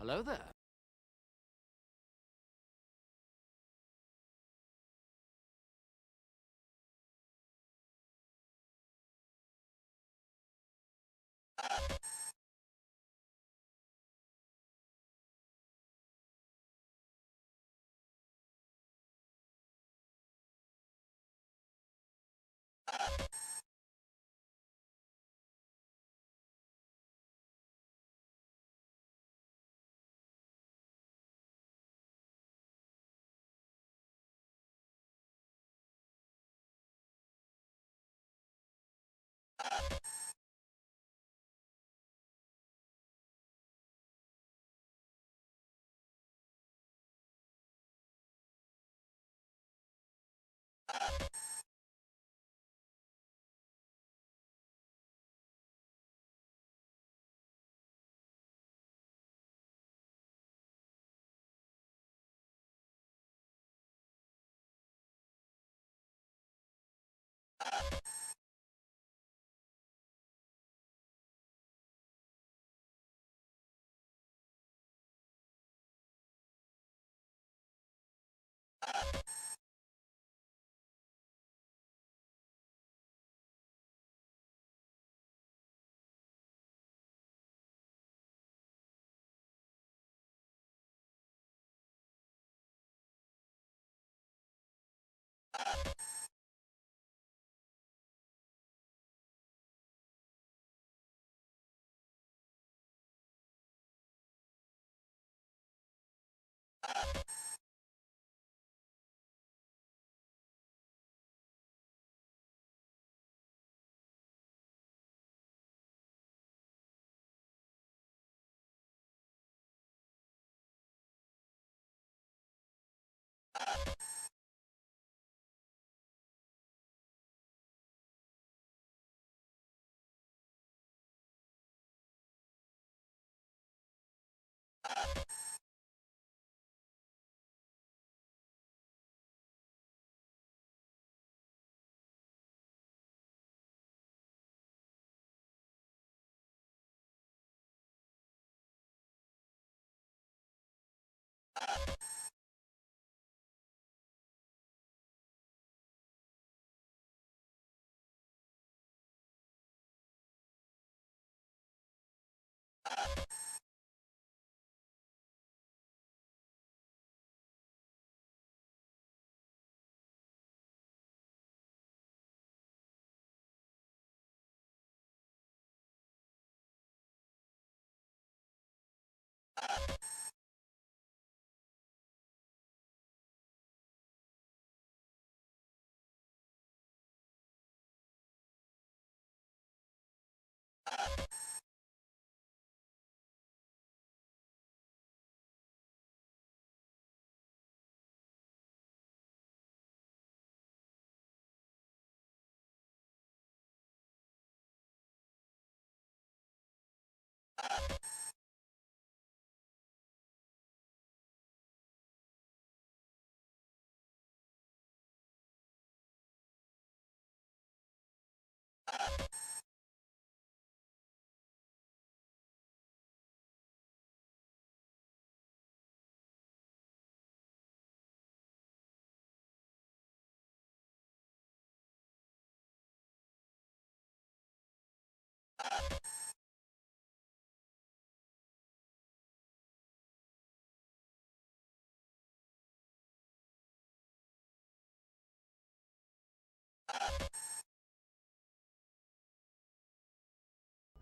Hello there.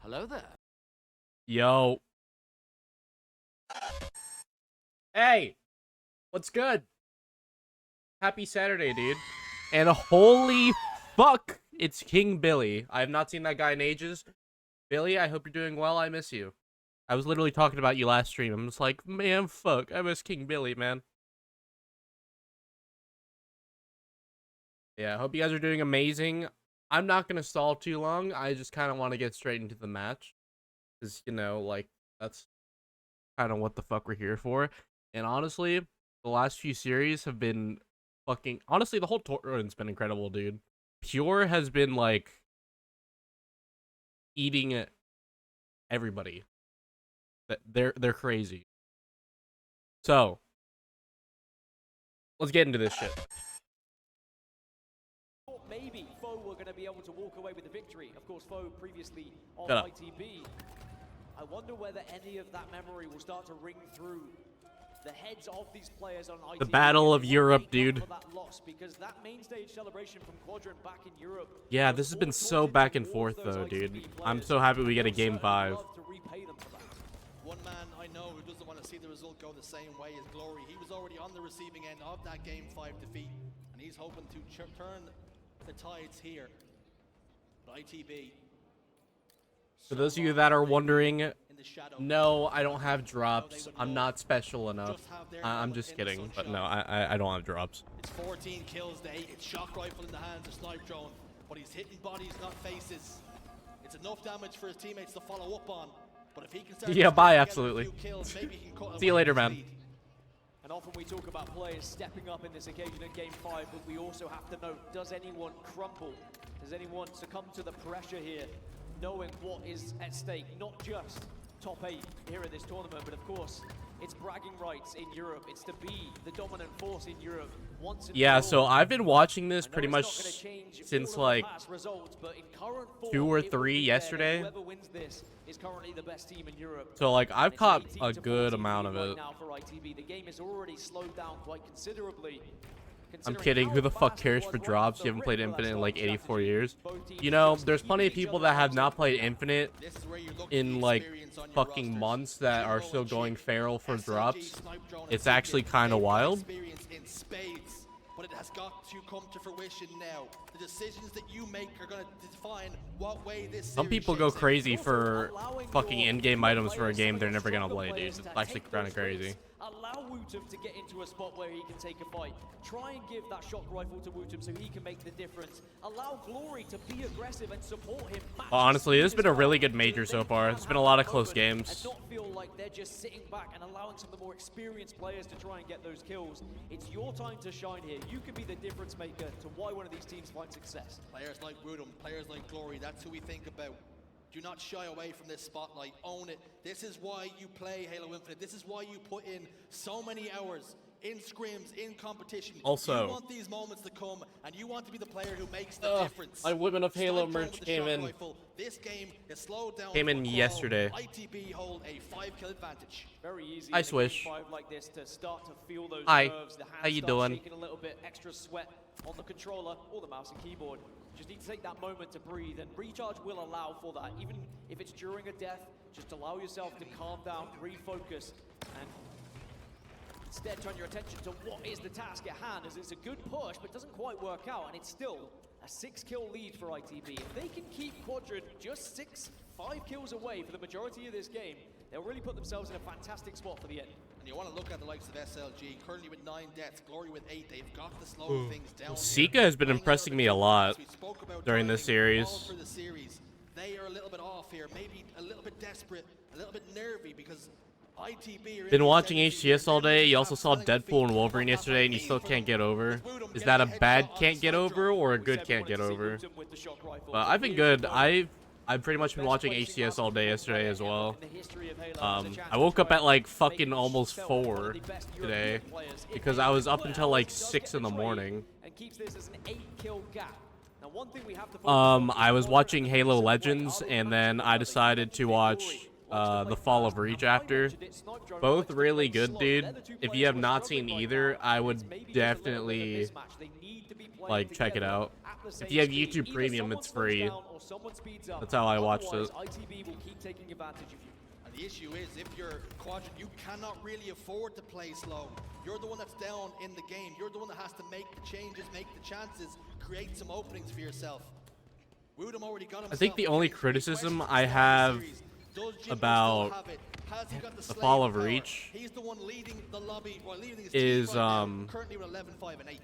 Hello there. Yo. Hey, what's good? Happy Saturday, dude. And holy fuck, it's King Billy. I have not seen that guy in ages. Billy, I hope you're doing well. I miss you. I was literally talking about you last stream. I'm just like, man, fuck. I miss King Billy, man. Yeah, I hope you guys are doing amazing. I'm not going to stall too long. I just kind of want to get straight into the match. Because, like, That's kind of what the fuck we're here for. And honestly, the last few series have been fucking... Honestly, the whole tournament's been incredible, dude. Pure has been, like, eating everybody. They're crazy. So, let's get into this shit. Maybe Foe were going to be able to walk away with the victory. Of course, Foe previously on Shut up. ITB. I wonder whether any of that memory will start to ring through the heads of these players on ITB. The Battle of Europe, dude. That loss, because that main stage celebration from Quadrant back in Europe. Yeah, this has been so back and forth, though, dude. I'm so happy we get a Game 5. One man I know who doesn't want to see the result go the same way as Glory. He was already on the receiving end of that Game 5 defeat, and he's hoping to turn the tides here. But ITB. For those of you that are wondering, no, I don't have drops. I'm not special enough. I'm just kidding, but no, I don't have drops. It's 14 kills day. It's shock rifle in the hands of Snipe Drone, but he's hitting bodies, not faces. It's enough damage for his teammates to follow up on. But if he can start yeah, bye, absolutely. Kills, maybe he can cut See you later, man. And often we talk about players stepping up in this occasion in Game 5, but we also have to note, does anyone crumble? Does anyone succumb to the pressure here, knowing what is at stake? Not just top 8 here at this tournament, but of course, it's bragging rights in Europe. It's to be the dominant force in Europe once and Yeah, for so all. I've been watching this pretty much since like results, but in current form, 2 or it will 3 be yesterday. whoever wins this is currently the best team in Europe. So like I've It's caught 18 a to good 14 amount of right it. now for ITB. The game is already slowed down quite considerably. I'm kidding. Who the fuck cares for drops? You haven't played Infinite in like 84 years. You know, there's plenty of people that have not played Infinite in like fucking months that are still going feral for drops. It's actually kind of wild. But it has got to come to fruition now. The decisions that you make are going to define what way this Some series people go shapes out. crazy for fucking in-game items for a game they're never gonna play, dude. It's actually kind of crazy. Allow Wootum to get into a spot where he can take a fight. Try and give that shock rifle to Wootum so he can make the difference. Allow Glory to be aggressive and support him. Honestly, this has been a really good major so far. There's been a lot of close games. And not feel like they're just sitting back and allowing some of the more experienced players to try and get those kills. It's your time to shine here. You can be the difference maker to why one of these teams finds success. Players like Wootum, players like Glory, that's who we think about. Do not shy away from this spotlight. Own it. This is why you play Halo Infinite. This is why you put in so many hours in scrims, in competition. Also, you want these moments to come, and you want to be the player who makes the difference. My Women of Halo Snipe Drone merch with the came shock in. rifle. This game is slowed down. Came in to a yesterday. crawl. ITB hold a 5-kill advantage. Very easy. I in a swish. Game 5 like this to start to feel those Hi. nerves. The hands How you start doing? shaking a little bit, extra sweat on the controller or the mouse and keyboard. Just need to take that moment to breathe, and recharge will allow for that. Even if it's during a death, just allow yourself to calm down, refocus, and instead turn your attention to what is the task at hand, as it's a good push, but doesn't quite work out, and it's still a 6-kill lead for ITB. If they can keep Quadrant just 5 kills away for the majority of this game, they'll really put themselves in a fantastic spot for the end. And you want to look at the likes of SLG, currently with 9 deaths, Glory with 8. They've got to slow things down. Sika has been impressing me a lot during this series. For the series. They are a little bit off here, maybe a little bit desperate, a little bit nervy, because ITB are Been watching HCS all day. You also saw Deadpool and Wolverine yesterday, and you still can't get over. Is that a bad can't get over or a good can't get over? But I've been good. I've pretty much been watching HCS all day yesterday as well. I woke up at like fucking almost 4 today because I was up until like 6 in the morning. I was watching Halo Legends, and then I decided to watch The Fall of Reach after. Both really good, dude. If you have not seen either, I would definitely like check it out. If you have YouTube Premium, it's free. That's how I watched it. And the issue is, if you're Quadrant, you cannot really afford to play slow. You're the one that's down in the game. You're the one that has to make the changes, make the chances, create some openings for yourself. Wootum already got himself. I think the only criticism I have about The Fall of Reach He's the one leading the lobby, or leading his is team right now, currently with 11, 5, and 8.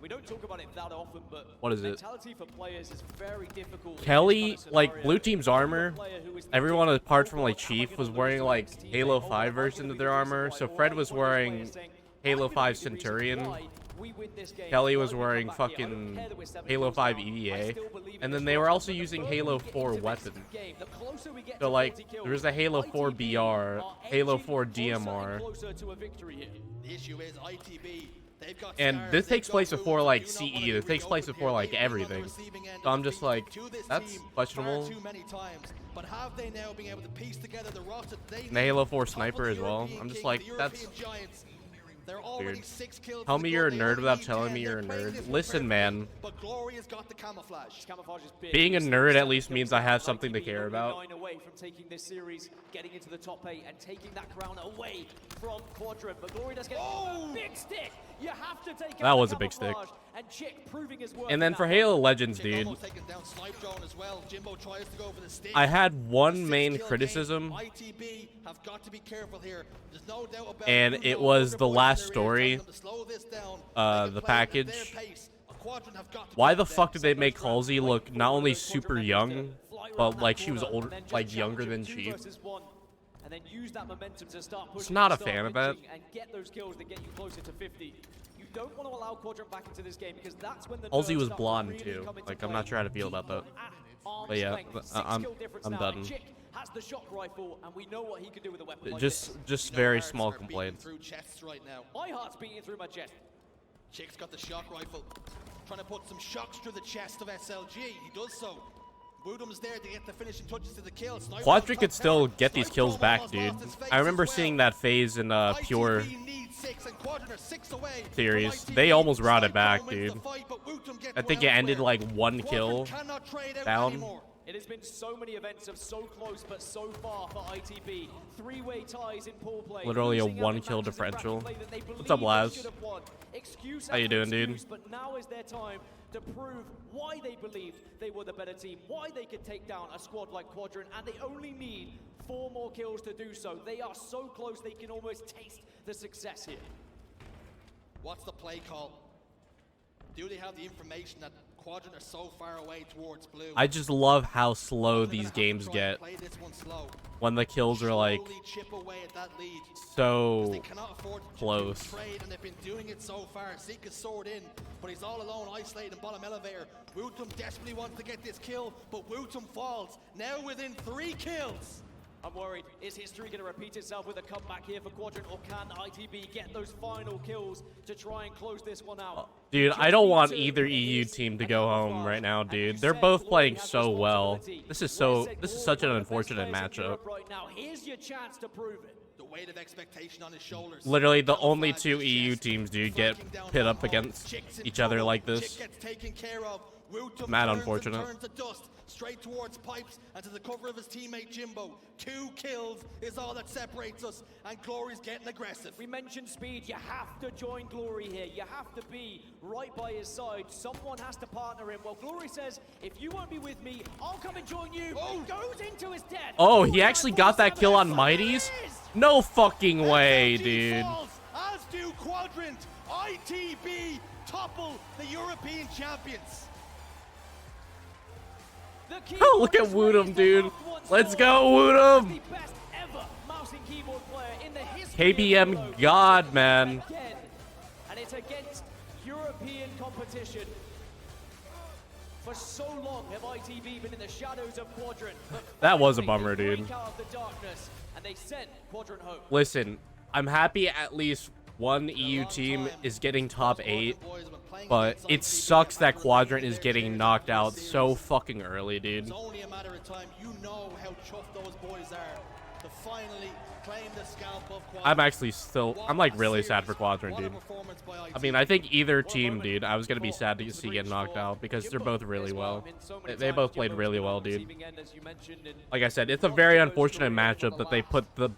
We don't talk about it that often, but What is it? mentality for players is very difficult. in this Kelly, kind of like, scenario. blue team's armor, Player who is everyone thinking, apart "Oh from, God, like, am I Chief gonna was lose wearing, to like, this teammate? Halo Oh, 5 am I gonna version be of their the reason armor. why?" So Or Fred are was you one of those wearing players saying, Halo "I'm gonna 5 be the reason Centurion. why we win this game. Kelly Why was we come wearing back here. I don't fucking care that we're 7 Halo kills 5 down. I EVA. still believe in And this then they were roster, also but the using further Halo we get 4 into this weapon. game, the closer we get So, to like, 40 kills, there was a Halo 4 ITB BR, are Halo edging 4 closer and DMR. closer to a victory here. The issue is ITB. They've got And scars, this they've takes got place wounds, before, they like, do not CE. wanna be This takes place reopened before, here. like, They've been on the everything. receiving end So of I'm just defeat like, to this that's team questionable. far too many times. But have they now been able to piece together the roster they And the Halo 4 top of sniper the as well. European I'm just kings, like, the that's European giants? They're already weird. 6 kills Tell to me the you're a good. They nerd only without need telling 10. me you're a They're playing nerd. this one Listen, perfectly, man. But Glory has got the camouflage. Camouflage is big. Being a Still nerd at 7 least kills means I down. have something to ITB care only about. 9 away from taking this series, getting into the top 8, and taking that crown away from Quadrant. But Glory does get a big stick. You have to take That out was the a big stick. camouflage, and Chick proving his worth And then in for that Halo one. Legends, Chick dude, almost taking down Snipe Drone as well. Jimbo tries to go for the stick. I had It's a one main 6-kill game. criticism, ITB have got to be careful here. There's no doubt about and it. it was the last story, the the package. Why the fuck did they make Halsey look not only super young, but like she was older, like younger than Chief? And then use that momentum to start pushing. Just not a start fan of that. pinching And get those kills that get you closer to 50. You don't want to allow Quadrant back into this game because that's when the Halsey nerves was start to blonde really too. come into Like I'm play. not sure how to feel about that. At arm's But yeah, length. Six I'm kill difference now, done. and Chick has the shock rifle, and we know what he could do with a weapon like Just this. very small complaints. Through chests right now. My heart's beating through my chest. Chick's got the shock rifle, trying to put some shocks through the chest of SLG. He does so. Woodham's there to get the finishing touches to the kill. Sniper's Quadri top could still tower. get these Sniper kills back, almost dude. lost his face I remember as well. seeing that phase in Pure ITB needs 6 and Quadrant are 6 away from series. ITB. They almost brought it Sniper back, wins the dude. fight, but Woodham gets I think it one ended elsewhere. like one kill Quadrant cannot trade out down. anymore. It has been so many events of so close but so far for ITB. 3-way ties in pool play. Literally a losing out in one-kill matches in bracket differential. play that they What's up, believe they Laz? should have won. Excuse How you after doing, dude? excuse, but now is their time to prove why they believed they were the better team, why they could take down a squad like Quadrant, and they only need 4 more kills to do so. They are so close they can almost taste the success here. What's the play call? Do they have the information that Quadrant are so far away towards blue? I just love how slow They're these gonna have to games try get and play this one slow. when the kills are like Slowly chip away at that lead. so They cannot afford to close. trade, and they've been doing it so far. Zeke is sword in, but he's all alone, isolated in bottom elevator. Wootum desperately wants to get this kill, but Wootum falls. Now within 3 kills. I'm worried. Is history going to repeat itself with a comeback here for Quadrant, or can ITB get those final kills to try and close this one out? Dude, I don't want either EU team to go home right now, dude. They're both playing so well. This is such an unfortunate matchup. Right now, here's your chance to prove it. The weight of expectation on his shoulders. Literally the only Camouflage 2 his EU chest, teams, dude, get flanking down pit up long haul. against Chick's in each other trouble. like this. Chick gets taken care of. Wootum Mad turns unfortunate. and turns to dust, straight towards pipes and to the cover of his teammate Jimbo. 2 kills is all that separates us, and Glory's getting aggressive. We mentioned speed. You have to join Glory here. You have to be right by his side. Someone has to partner him. Well, Glory says, if you won't be with me, I'll come and join you. Oh. He goes into his death. Oh, he actually got that kill on Mighties? No fucking way, SLG dude. falls, as do Quadrant. ITB topple the European champions. The Oh, look at keyboard is Woodham, ready to dude. rock once Let's more. go, Woodham. The best ever mouse and keyboard player in the history of KBM Halo. God, man. Again. And it's against European competition. For so long have ITB been in the shadows of Quadrant. but That was a finally bummer, they dude. break out of the darkness, and they send Quadrant home. Listen, I'm happy at least one EU team is getting top 8, but it sucks that Quadrant is getting knocked out so fucking early, dude. It's only a matter of time. You know how chuffed those boys are to finally claim the scalp of Quadrant. I'm actually I'm like really sad for Quadrant, dude. I mean, I think either team, dude, I was gonna be sad to see get knocked out because they're both really well. They both played really well, dude. Like I said, it's a very unfortunate matchup that they put the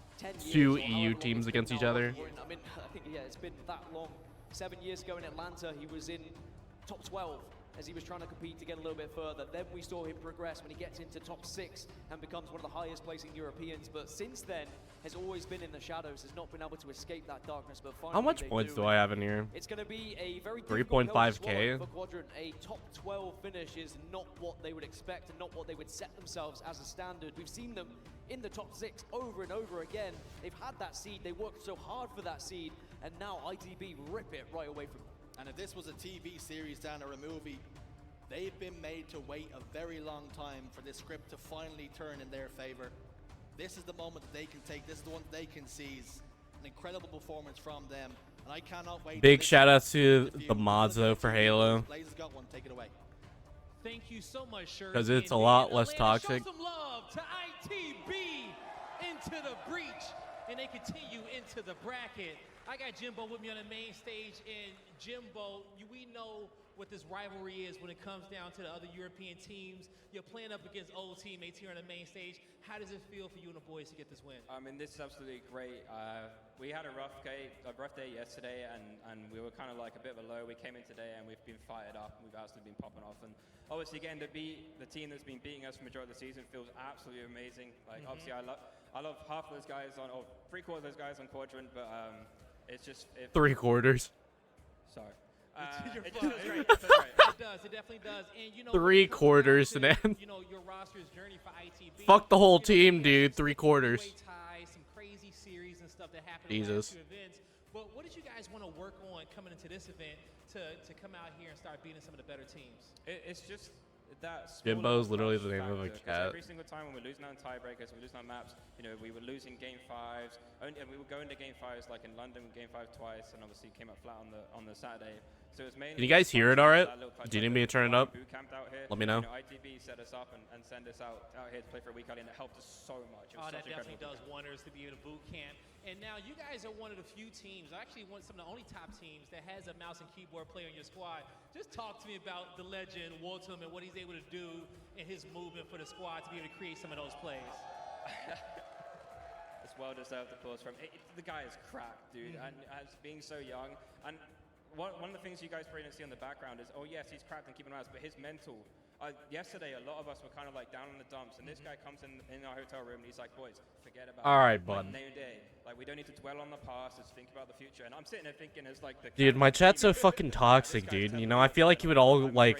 2 EU teams against each other. I mean, I think, yeah, it's been that long. 7 years ago in Atlanta, he was in top 12 as he was trying to compete to get a little bit further. Then we saw him progress when he gets into top 6 and becomes one of the highest placing Europeans. But since then, has always been in the shadows, has not been able to escape that darkness. But finally, How much points do I have in here? It's going to be a very 3.5K for Quadrant. A top 12 finish is not what they would expect and not what they would set themselves as a standard. We've seen them in the top 6 over and over again. They've had that seed, they worked so hard for that seed, and now ITB rip it right away from them. And if this was a TV series, Dan, or a movie, they've been made to wait a very long time for this script to finally turn in their favor. This is the moment that they can take. This is the one that they can seize. An incredible performance from them, and I cannot wait. Big shout out to the mods though for Halo. Blaze has got one. Take it away. Thank you so much, Shirt. Because it's a lot less toxic. Show some love to ITB into the breach, and they continue into the bracket. I got Jimbo with me on the main stage, and Jimbo, we know what this rivalry is when it comes down to the other European teams. You're playing up against old teammates here on the main stage. How does it feel for you and the boys to get this win? I mean, this is absolutely great. We had a rough day yesterday, and we were kind of like a bit of a low. We came in today, and we've been fired up, and we've absolutely been popping off. And obviously, getting to beat the team that's been beating us for the majority of the season feels absolutely amazing. Like, obviously, I love half of those guys on, or 3/4 of those guys on Quadrant, but it's just... 3/4. Sorry. It feels great. It does. It definitely does. And you know, 3/4, man. You know, your roster's journey for ITB. Fuck the whole team, dude. 3/4. Some crazy series and stuff that happened Jesus. in the last 2 events. But what did you guys want to work on coming into this event to come out here and start beating some of the better teams? It's just that Jimbo's literally the name of a cat. Every single time when we're losing on tiebreakers, we're losing on maps, you know, we were losing game 5s, and we would go into game 5s, like in London, game 5 twice, and obviously came up flat on the Saturday. So it was mainly... Can you guys hear it all right? Do you need me to turn it up? Let me know. ITB set us up and send us out here to play for a week early, and it helped us so much. Oh, that definitely does wonders to be in a boot camp. And now you guys are one of the few teams, actually some of the only top teams that has a mouse and keyboard player in your squad. Just talk to me about the legend, Waltum, and what he's able to do in his movement for the squad to be able to create some of those plays. It's well-deserved applause from him. The guy is cracked, dude, and as being so young. And one of the things you guys probably didn't see on the background is, oh yes, he's cracked and keeping an eye, but his mental. Yesterday, a lot of us were kind of like down in the dumps, and this guy comes in our hotel room and he's like, boys, forget about all right, it. bud. New day. Like, we don't need to dwell on the past, let's think about the future. And I'm sitting there thinking as like the... Dude, my chat's so fucking toxic, dude. You know, I feel like you would all, like...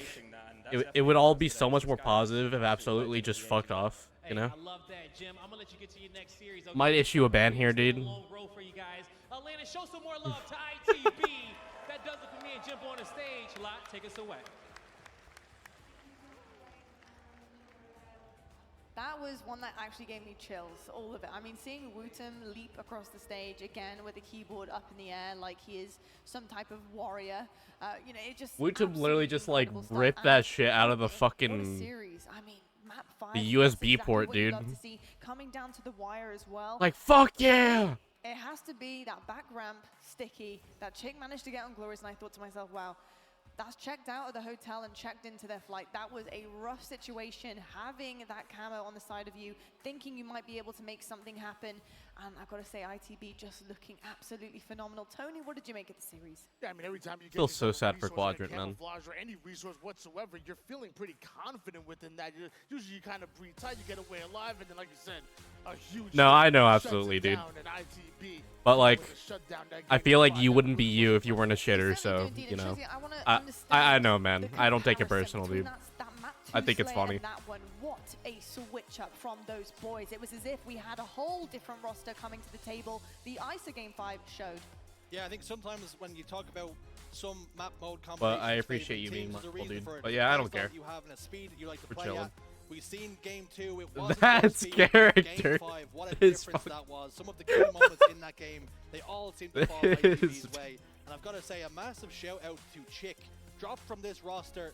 It would all be so much more positive if absolutely just fucked off, you know? I love that, Jim. I'm gonna let you get to your next series. Okay? Might issue a ban here, dude. For you guys. Atlanta, show some more love to ITB. That does it for me and Jimbo on the stage. Lot, take us away. That was one that actually gave me chills, all of it. I mean, seeing Wootum leap across the stage again with the keyboard up in the air like he is some type of warrior, you know, it just... Wootum literally just, like, incredible ripped stuff. that And shit out of the what a fucking... series. I mean, map 5, the that's USB exactly port, what you dude. love to see. Coming down to the wire as well. Like, fuck yeah! It has to be that back ramp sticky that Chick managed to get on Glorious, and I thought to myself, wow, that's checked out of the hotel and checked into their flight. That was a rough situation, having that camo on the side of you, thinking you might be able to make something happen. And I've got to say, ITB just looking absolutely phenomenal. Tony, what did you make of the series? Yeah, I mean, every time you get Feel so sad for Quadrant, man. camouflage or any resource whatsoever, you're feeling pretty confident within that. Usually you kind of breathe tight, you get away alive, and then, like you said, a huge... No, I know, shuts it absolutely, dude. down, and ITB But, like, shut down that I game feel like five. you wouldn't be you if you weren't a shitter, They so, certainly do, you indeed. know. And Shazzy, I wanna I understand know, man. the I don't take it comparison personal, between dude. that map I think it's Slayer funny. and that one. What a switch up from those boys. It was as if we had a whole different roster coming to the table. The ISA Game 5 showed. Yeah, I think sometimes when you talk about some map mode combinations, But I appreciate you being mindful, dude. But yeah, I don't care. You have a speed that you like to We're play chilling. at. We've seen game 2. It was That's character. Game 5, what a It's difference fucking- that was. Some of the key moments in that game, they all seem to fall ITB's way. And I've got to say, a massive shout out to Chick. Dropped from this roster,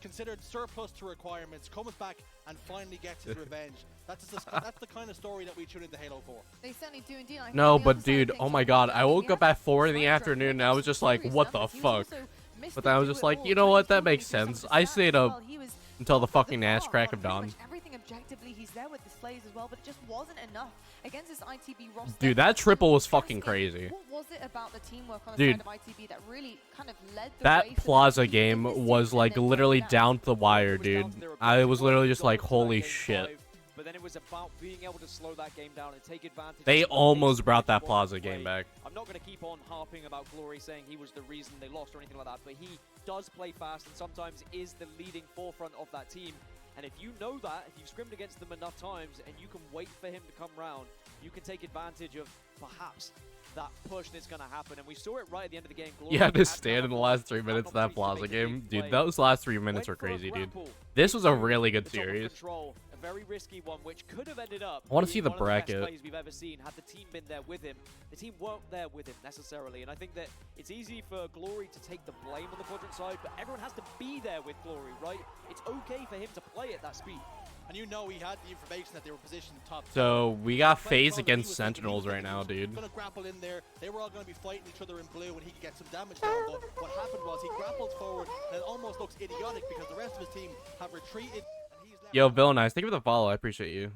considered surplus to requirements, comes back and finally gets his revenge. That's the kind of story that we tune into Halo for. They certainly do indeed. I No, think on the but other side of dude, things, oh my we god, I have woke up at 4 in the Hydra, afternoon and I was just like, serious what the numbers. He was fuck? also But Mr. then I was Do just It like, All, you know what, that trying to makes through some of sense. the I stats stayed as up well. He was until the top of fucking the ass bar crack on of pretty dawn. much everything objectively, he's there with the slays as well, but it just wasn't enough against this ITB roster. Dude, that triple was fucking Cascade, crazy. What was it about the teamwork on the Dude, side of ITB that really kind of led the way that for them to Plaza keep game this was series like and then literally take it down? down to the wire, dude. I was literally just like, holy shit. But then it was about being able to slow that game down and take advantage. They of the almost pace brought which that was Plaza played. game back. I'm not going to keep on harping about Glory saying he was the reason they lost or anything like that, but he does play fast and sometimes is the leading forefront of that team. And if you know that, if you've scrimmed against them enough times and you can wait for him to come round, you can take advantage of perhaps that push that's going to happen. And we saw it right at the end of the game. Glory You had to had stand in the Malakov, last 3 had minutes of an that opportunity Plaza to make a game. big Dude, play. those last 3 minutes Went were for a crazy, dude. grapple This was a into really good the top of series. control, a very risky one, which could have ended up. I wanna see being the one of best bracket. plays we've ever seen had the team been there with him. The team weren't there with him necessarily, and I think that it's easy for Glory to take the blame on the quadrant side, but everyone has to be there with Glory, right? It's okay for him to play at that speed. And you know he had the information that they were positioned top. So we got Quite FaZe probably he against was thinking Sentinels right now, dude. Gonna grapple in there. They were all gonna be fighting each other in blue, and he could get some damage down. But what happened was he grappled forward, and it almost looks idiotic because the rest of his team have retreated. And he's left Yo, Villainize, thank you for the follow. I appreciate you.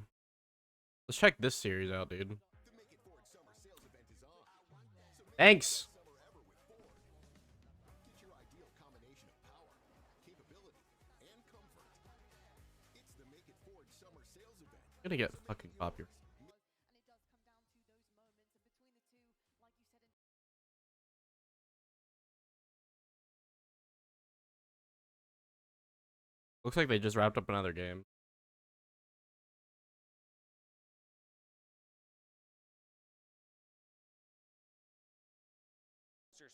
Let's check this series out, dude. Thanks. I'm gonna get fucking copyright. Looks like they just wrapped up another game.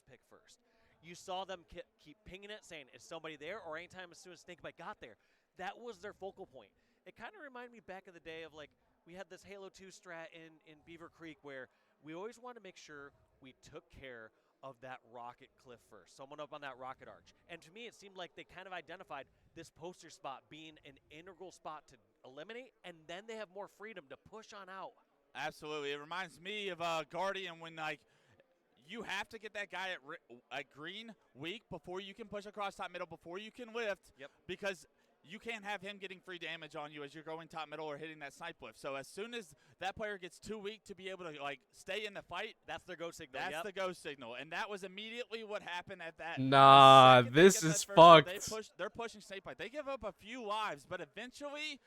Pick first. You saw them keep pinging it, saying, is somebody there? Or anytime as soon as Snakebite got there. That was their focal point. It kind of reminded me back in the day of, like, we had this Halo 2 strat in Beaver Creek where we always wanted to make sure we took care of that rocket cliff first. Someone up on that rocket arch. And to me, it seemed like they kind of identified this poster spot being an integral spot to eliminate, and then they have more freedom to push on out. Absolutely. It reminds me of Guardian when, like, you have to get that guy at green weak before you can push across top middle, before you can lift, because you can't have him getting free damage on you as you're going top middle or hitting that snipe lift. So as soon as that player gets too weak to be able to, like, stay in the fight, that's their go signal. That's the go signal, and that was immediately what happened at that. Nah, this is fucked. They're pushing Snakebite. They give up a few lives, but eventually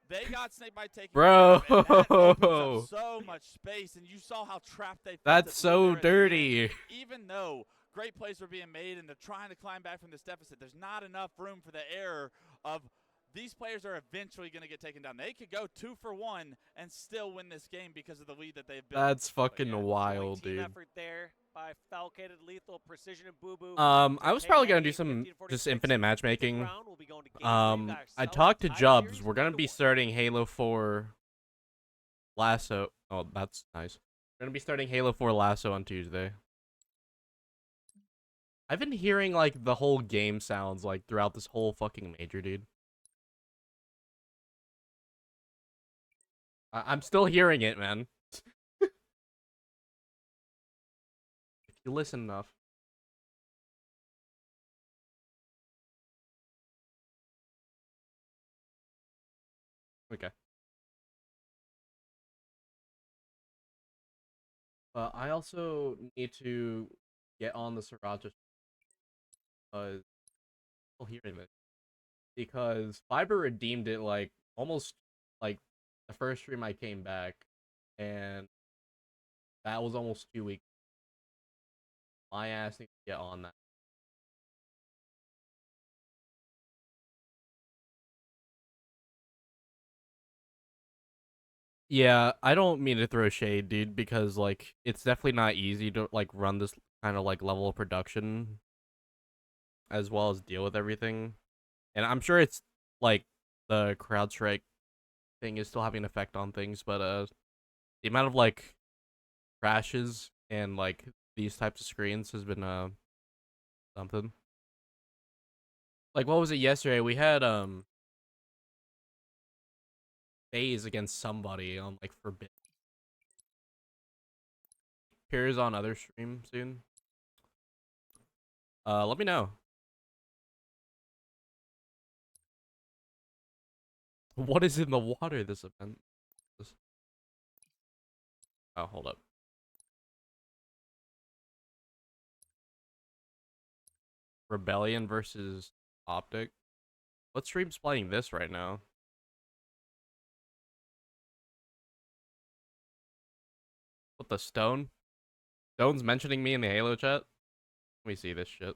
they got Snakebite taken. Bro, care of, and that opens up so much space, and you saw how trapped they felt. That's so dirty. Even though great plays were being made and they're trying to climb back from this deficit, there's not enough room for the error of these players are eventually going to get taken down. They could go 2 for 1 and still win this game because of the lead that they've built. That's fucking wild, team dude. effort there by Falcated, Lethal, Precision, and Boo Boo. I was probably gonna do some just infinite matchmaking. I talked to Jubs. We're gonna be starting Halo 4 Lasso. Oh, that's nice. We're gonna be starting Halo 4 Lasso on Tuesday. I've been hearing like the whole game sounds like throughout this whole fucking major, dude. I'm still hearing it, man. If you listen enough. Okay. I also need to get on the Sriracha still hearing this because Fiber redeemed it like almost like the first stream I came back, and that was almost 2 weeks. My ass needs to get on that. Yeah, I don't mean to throw shade, dude, because like it's definitely not easy to like run this kind of like level of production as well as deal with everything. And I'm sure it's like the CrowdStrike thing is still having an effect on things, but the amount of like crashes and like these types of screens has been something. Like what was it yesterday? We had FaZe against somebody on like Forbidden. Appears on other stream soon. Let me know. What is in the water this event? Oh, hold up. Rebellion versus Optic. What stream's playing this right now? What, the Stone? Stone's mentioning me in the Halo chat? Let me see this shit.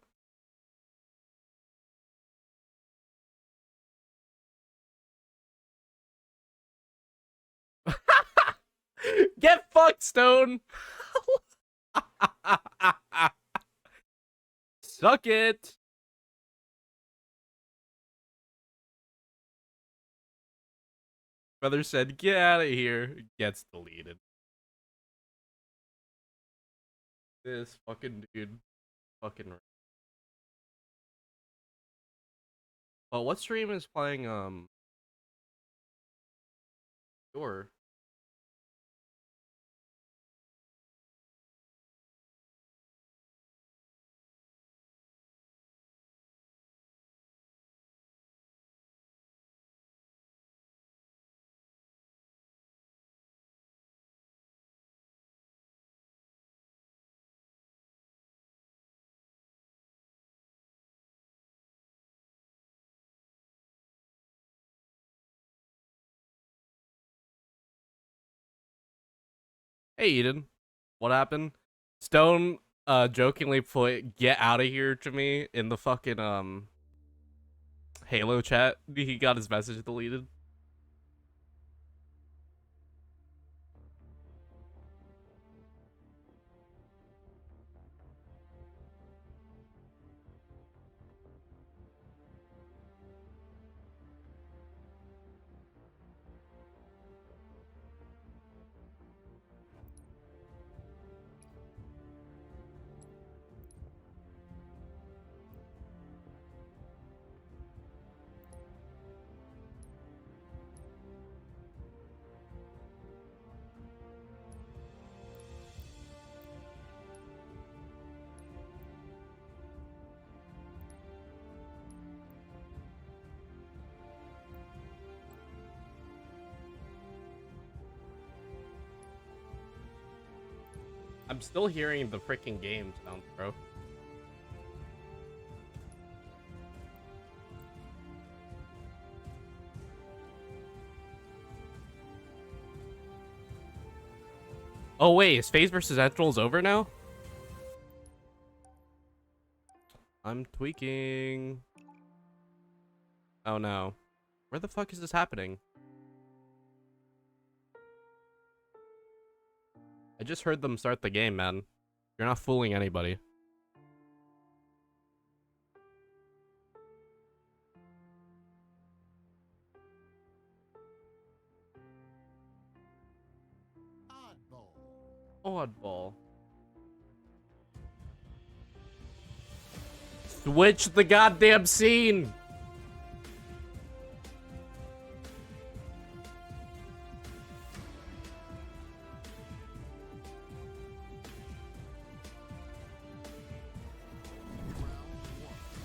Get fucked, Stone! Suck it! Brother said, get out of here. Gets deleted. This fucking dude. Fucking. Oh, what stream is playing, Sure. Hey, Eden. What happened? Stone, jokingly put, get out of here to me in the fucking, Halo chat. He got his message deleted. I'm still hearing the freaking game sound, bro. Oh wait, is FaZe versus Etrol's over now? I'm tweaking. Oh no. Where the fuck is this happening? I just heard them start the game, man. You're not fooling anybody. Oddball. Switch the goddamn scene!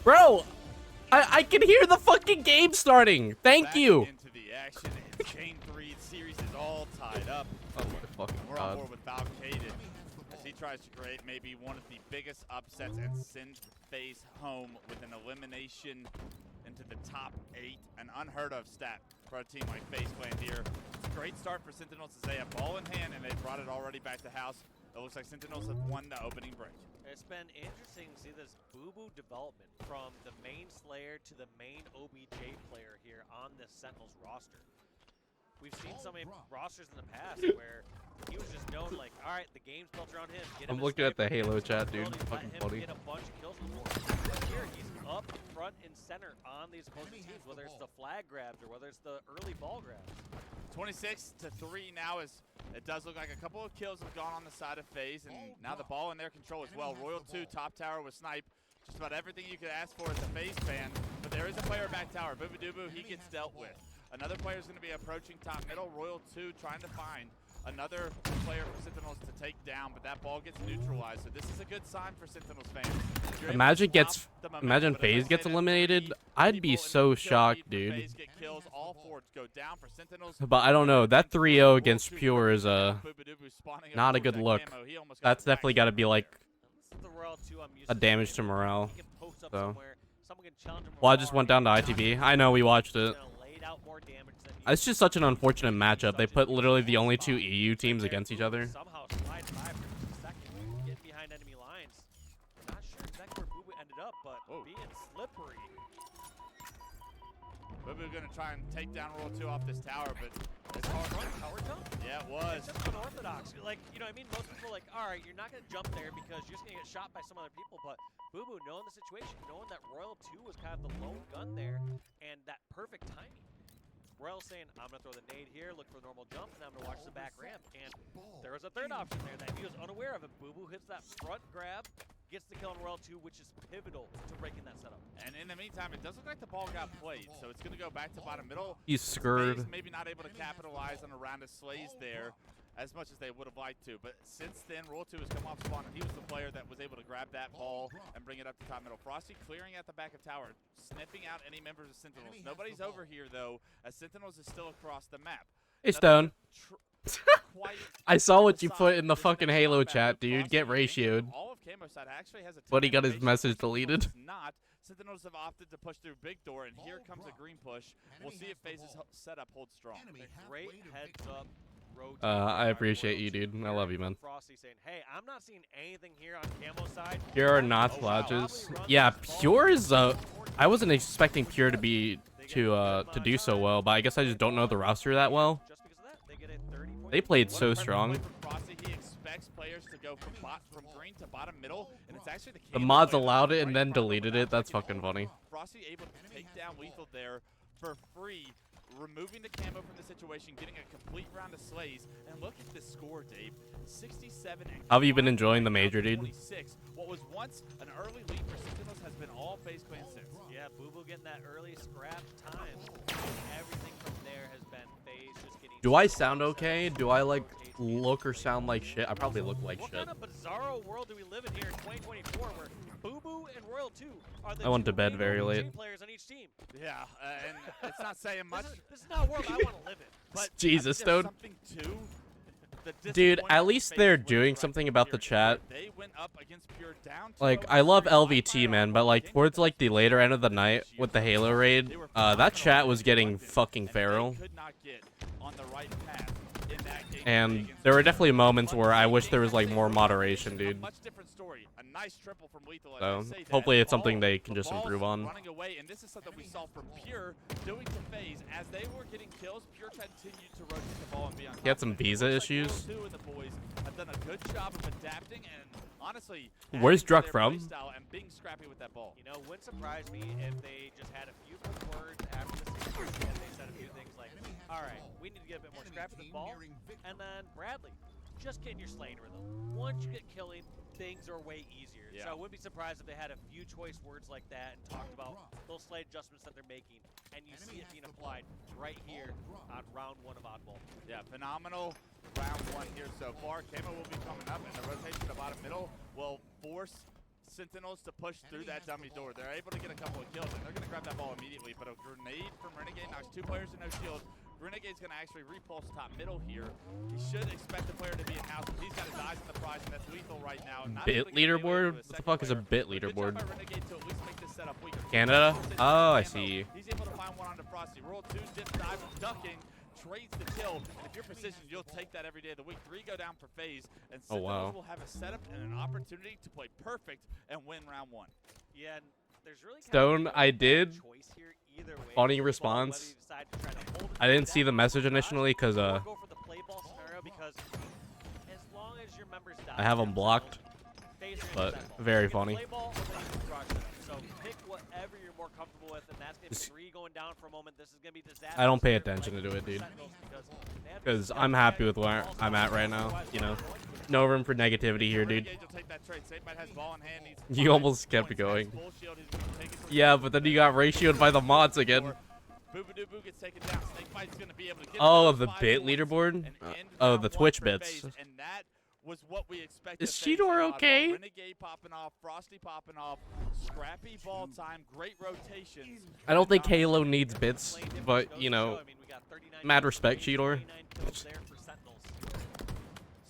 Bro, I can hear the fucking game starting. Thank you. Into the action, and Chain 3 series is all tied up. Oh my fucking We're on god. board with Valkated as he tries to create maybe one of the biggest upsets and send FaZe home with an elimination into the top 8. An unheard of stat for a team like FaZe Clan here. It's a great start for Sentinels as they have ball in hand and they brought it already back to house. It looks like Sentinels have won the opening break. It's been interesting to see this boo-boo development from the main Slayer to the main OBJ player here on this Sentinels roster. We've seen so many rosters in the past where he was just known like, all right, the game's built around him. Get him I'm looking at the Halo chat, dude. Fucking funny. Get a bunch of kills on the board. But here, he's up front and center on these opposing teams, whether it's the flag grabs or whether it's the early ball grabs. 26-3 now as it does look like a couple of kills have gone on the side of FaZe, and now the ball in their control as well. Royal 2, top tower with Snipe. Just about everything you could ask for as a FaZe fan, but there is a player back tower. Booba Doobu, he gets dealt with. Another player is going to be approaching top middle. Royal 2 trying to find Another player for Sentinels to take down, but that ball gets neutralized. So this is a good sign for Sentinels fans. You're able to stop the momentum, Imagine but as I FaZe gets said, eliminated. three I'd be people in so the shocked, field lead for dude. FaZe get kills. All four go down for Sentinels. But I don't know. That 3-0 against Pure is Boo-Boo-Doo spawning not a over good that look. camo. He almost got That's waxed definitely got to right be like This is the Royal 2 I'm used a to damage seeing. to morale. He can post up So. somewhere, someone can challenge him Well, I from just far, went down to and ITV. I know we watched it. he's gonna lay out more damage than It's just such an unfortunate matchup. They put literally the only two spot. EU teams Right there, against each Boo other. Somehow slides by for just a second, getting behind enemy lines. Not sure exactly where Boo ended up, but being slippery. Boo-Boo gonna try and take down Roll 2 off this tower, but it's hard. Tower jump? Yeah, it was. It's just unorthodox. Like, you know what I mean? Most people are like, all right, you're not going to jump there because you're just going to get shot by some other people. But Boo-Boo, knowing the situation, knowing that Royal 2 was kind of the lone gun there, and that perfect timing. Royal saying, I'm going to throw the nade here, look for a normal jump, and I'm going to watch the back ramp. And there was a third option there that he was unaware of. And Boo-Boo hits that front grab, gets the kill on Royal 2, which is pivotal to breaking that setup. And in the meantime, it does look like the ball got played, so it's going to go back to bottom middle. He's screwed. FaZe maybe not able to capitalize on a round of slays there as much as they would have liked to. But since then, Roll 2 has come off spawn, and he was the player that was able to grab that ball and bring it up to top middle. Frosty clearing at the back of tower, sniffing out any members of Sentinels. Nobody's over here, though, as Sentinels is still across the map. Hey, Stone. I saw what you put in the fucking Halo chat, dude. Get ratioed. All of Camoside actually has a But he got his 10 message animation. deleted. Not. Sentinels have opted to push through big door, and here comes a green push. We'll see if FaZe's setup holds strong. A great heads up. I appreciate you, dude. I love you, man. Frosty saying, hey, I'm not seeing anything here on Camo side. Pure are not splotches. Yeah, Pure is I wasn't expecting Pure to be to do so well, but I guess I just don't know the roster that well. Just because of that, they get a 30-point. They played so strong. Frosty, he expects players to go from green to bottom middle, and it's actually The Camo mods player allowed it right and then in front of deleted him. it. That's fucking funny. Frosty able to take down Lethal there for free, removing the camo from the situation, getting a complete round of slays. And look at the score, Dave. 67 and How have you been enjoying the major, dude? 26. What was once an early lead for Sentinels has been all FaZe Clan since. Yeah, Boo-Boo getting that early scrap time. Everything from there has been FaZe just getting. Do I sound okay? Do I like look or sound like shit? I probably look like What shit. kind of bizarro world do we live in here in 2024 where Boo-Boo and Royal 2 are the I went two to bed main very OG late. players on each team? Yeah, and it's not saying much. This is not a world I want to live in. But Jesus, I think there's Stone. something to the Dude, at disappointment least FaZe they're went doing through something right about the here. chat. They went up against Pure down Like, 2-0 I love by LVT, fire man, on but one. like Game towards that like the was later end of the so night huge. with the Halo raid, They were that phenomenal chat was in getting London, fucking and they feral. could not get on the right path in that game And against there were Pure. definitely moments where I wish there was like They more were moderation, a dude. much different story. A nice triple from Lethal. as So I say that. hopefully it's Ball- something they can the just ball's improve on. running away, and this is something we saw from Pure doing to FaZe as they were getting kills. Pure continued to rotate the ball and be on top. He had some of it. visa Looks like Royal issues. 2 and the boys have done a good job of adapting and honestly. Where's adding to Druck their from? playstyle and being scrappy with that ball. You know, wouldn't surprise me if they just had a few quick words after the season and they said a few things like, all right, we need to get a bit more scrappy with the ball. And then Bradley, just get in your slaying rhythm. Once you get killing, things are way easier. Yeah. So I wouldn't be surprised if they had a few choice words like that and talked about those slate adjustments that they're making. And you see it being applied right here on round 1 of Oddball. Yeah, phenomenal round 1 here so far. Camo will be coming up, and the rotation to bottom middle will force Sentinels to push through that dummy door. They're able to get a couple of kills, and they're going to grab that ball immediately. But a grenade from Renegade knocks 2 players with no shield. Renegade's going to actually repulse top middle here. He should expect the player to be in-house, but he's got his eyes on the prize, and that's Lethal right now. Not Bit able to get away leaderboard? with What the fuck is a second bit player. But good job leaderboard? by Renegade to at least make this setup weaker. Canada? Oh, I Camo. see. He's able to find one onto Frosty. Roll 2, dip dive, ducking, trades the kill. And if you're positioned, you'll take that every day of the week. 3 go down for FaZe, and Oh, Sentinels wow. will have a setup and an opportunity to play perfect and win round 1. Yeah, and there's really Stone, kind of I did. choice here either way. Funny Ball, response. whether you decide to try to hold it I didn't down see the message or not, initially because or go for the play ball scenario because as long as your members die, I have them blocked, FaZe are gonna but use that ball. very You can funny. play ball, or then you can garage setup. So pick whatever you're more comfortable with, and that's gonna be This- 3 going down for a moment. This is gonna be disastrous. I don't pay here, attention like to it, dude. Sentinels, they have Because to I'm step happy back, with where balls I'm out, at right now. otherwise You know, they're going to no room for negativity here, dude. Renegade will take that trade. Saintbite has ball in hand, needs You 5 almost kept points, going. has full shield, he's gonna take it to Yeah, the but then you got ratioed by the mods again. Booba gets taken down. Snakebite's going to be able to get Oh, those the 5 bit points leaderboard? and end Oh, round the 1 Twitch for bits. FaZe, and that was what we expected. Is Shidor okay? Renegade popping off, Frosty popping off, scrappy ball time, great rotations. I don't think Halo needs bits, but, you know, mad respect, Shidor.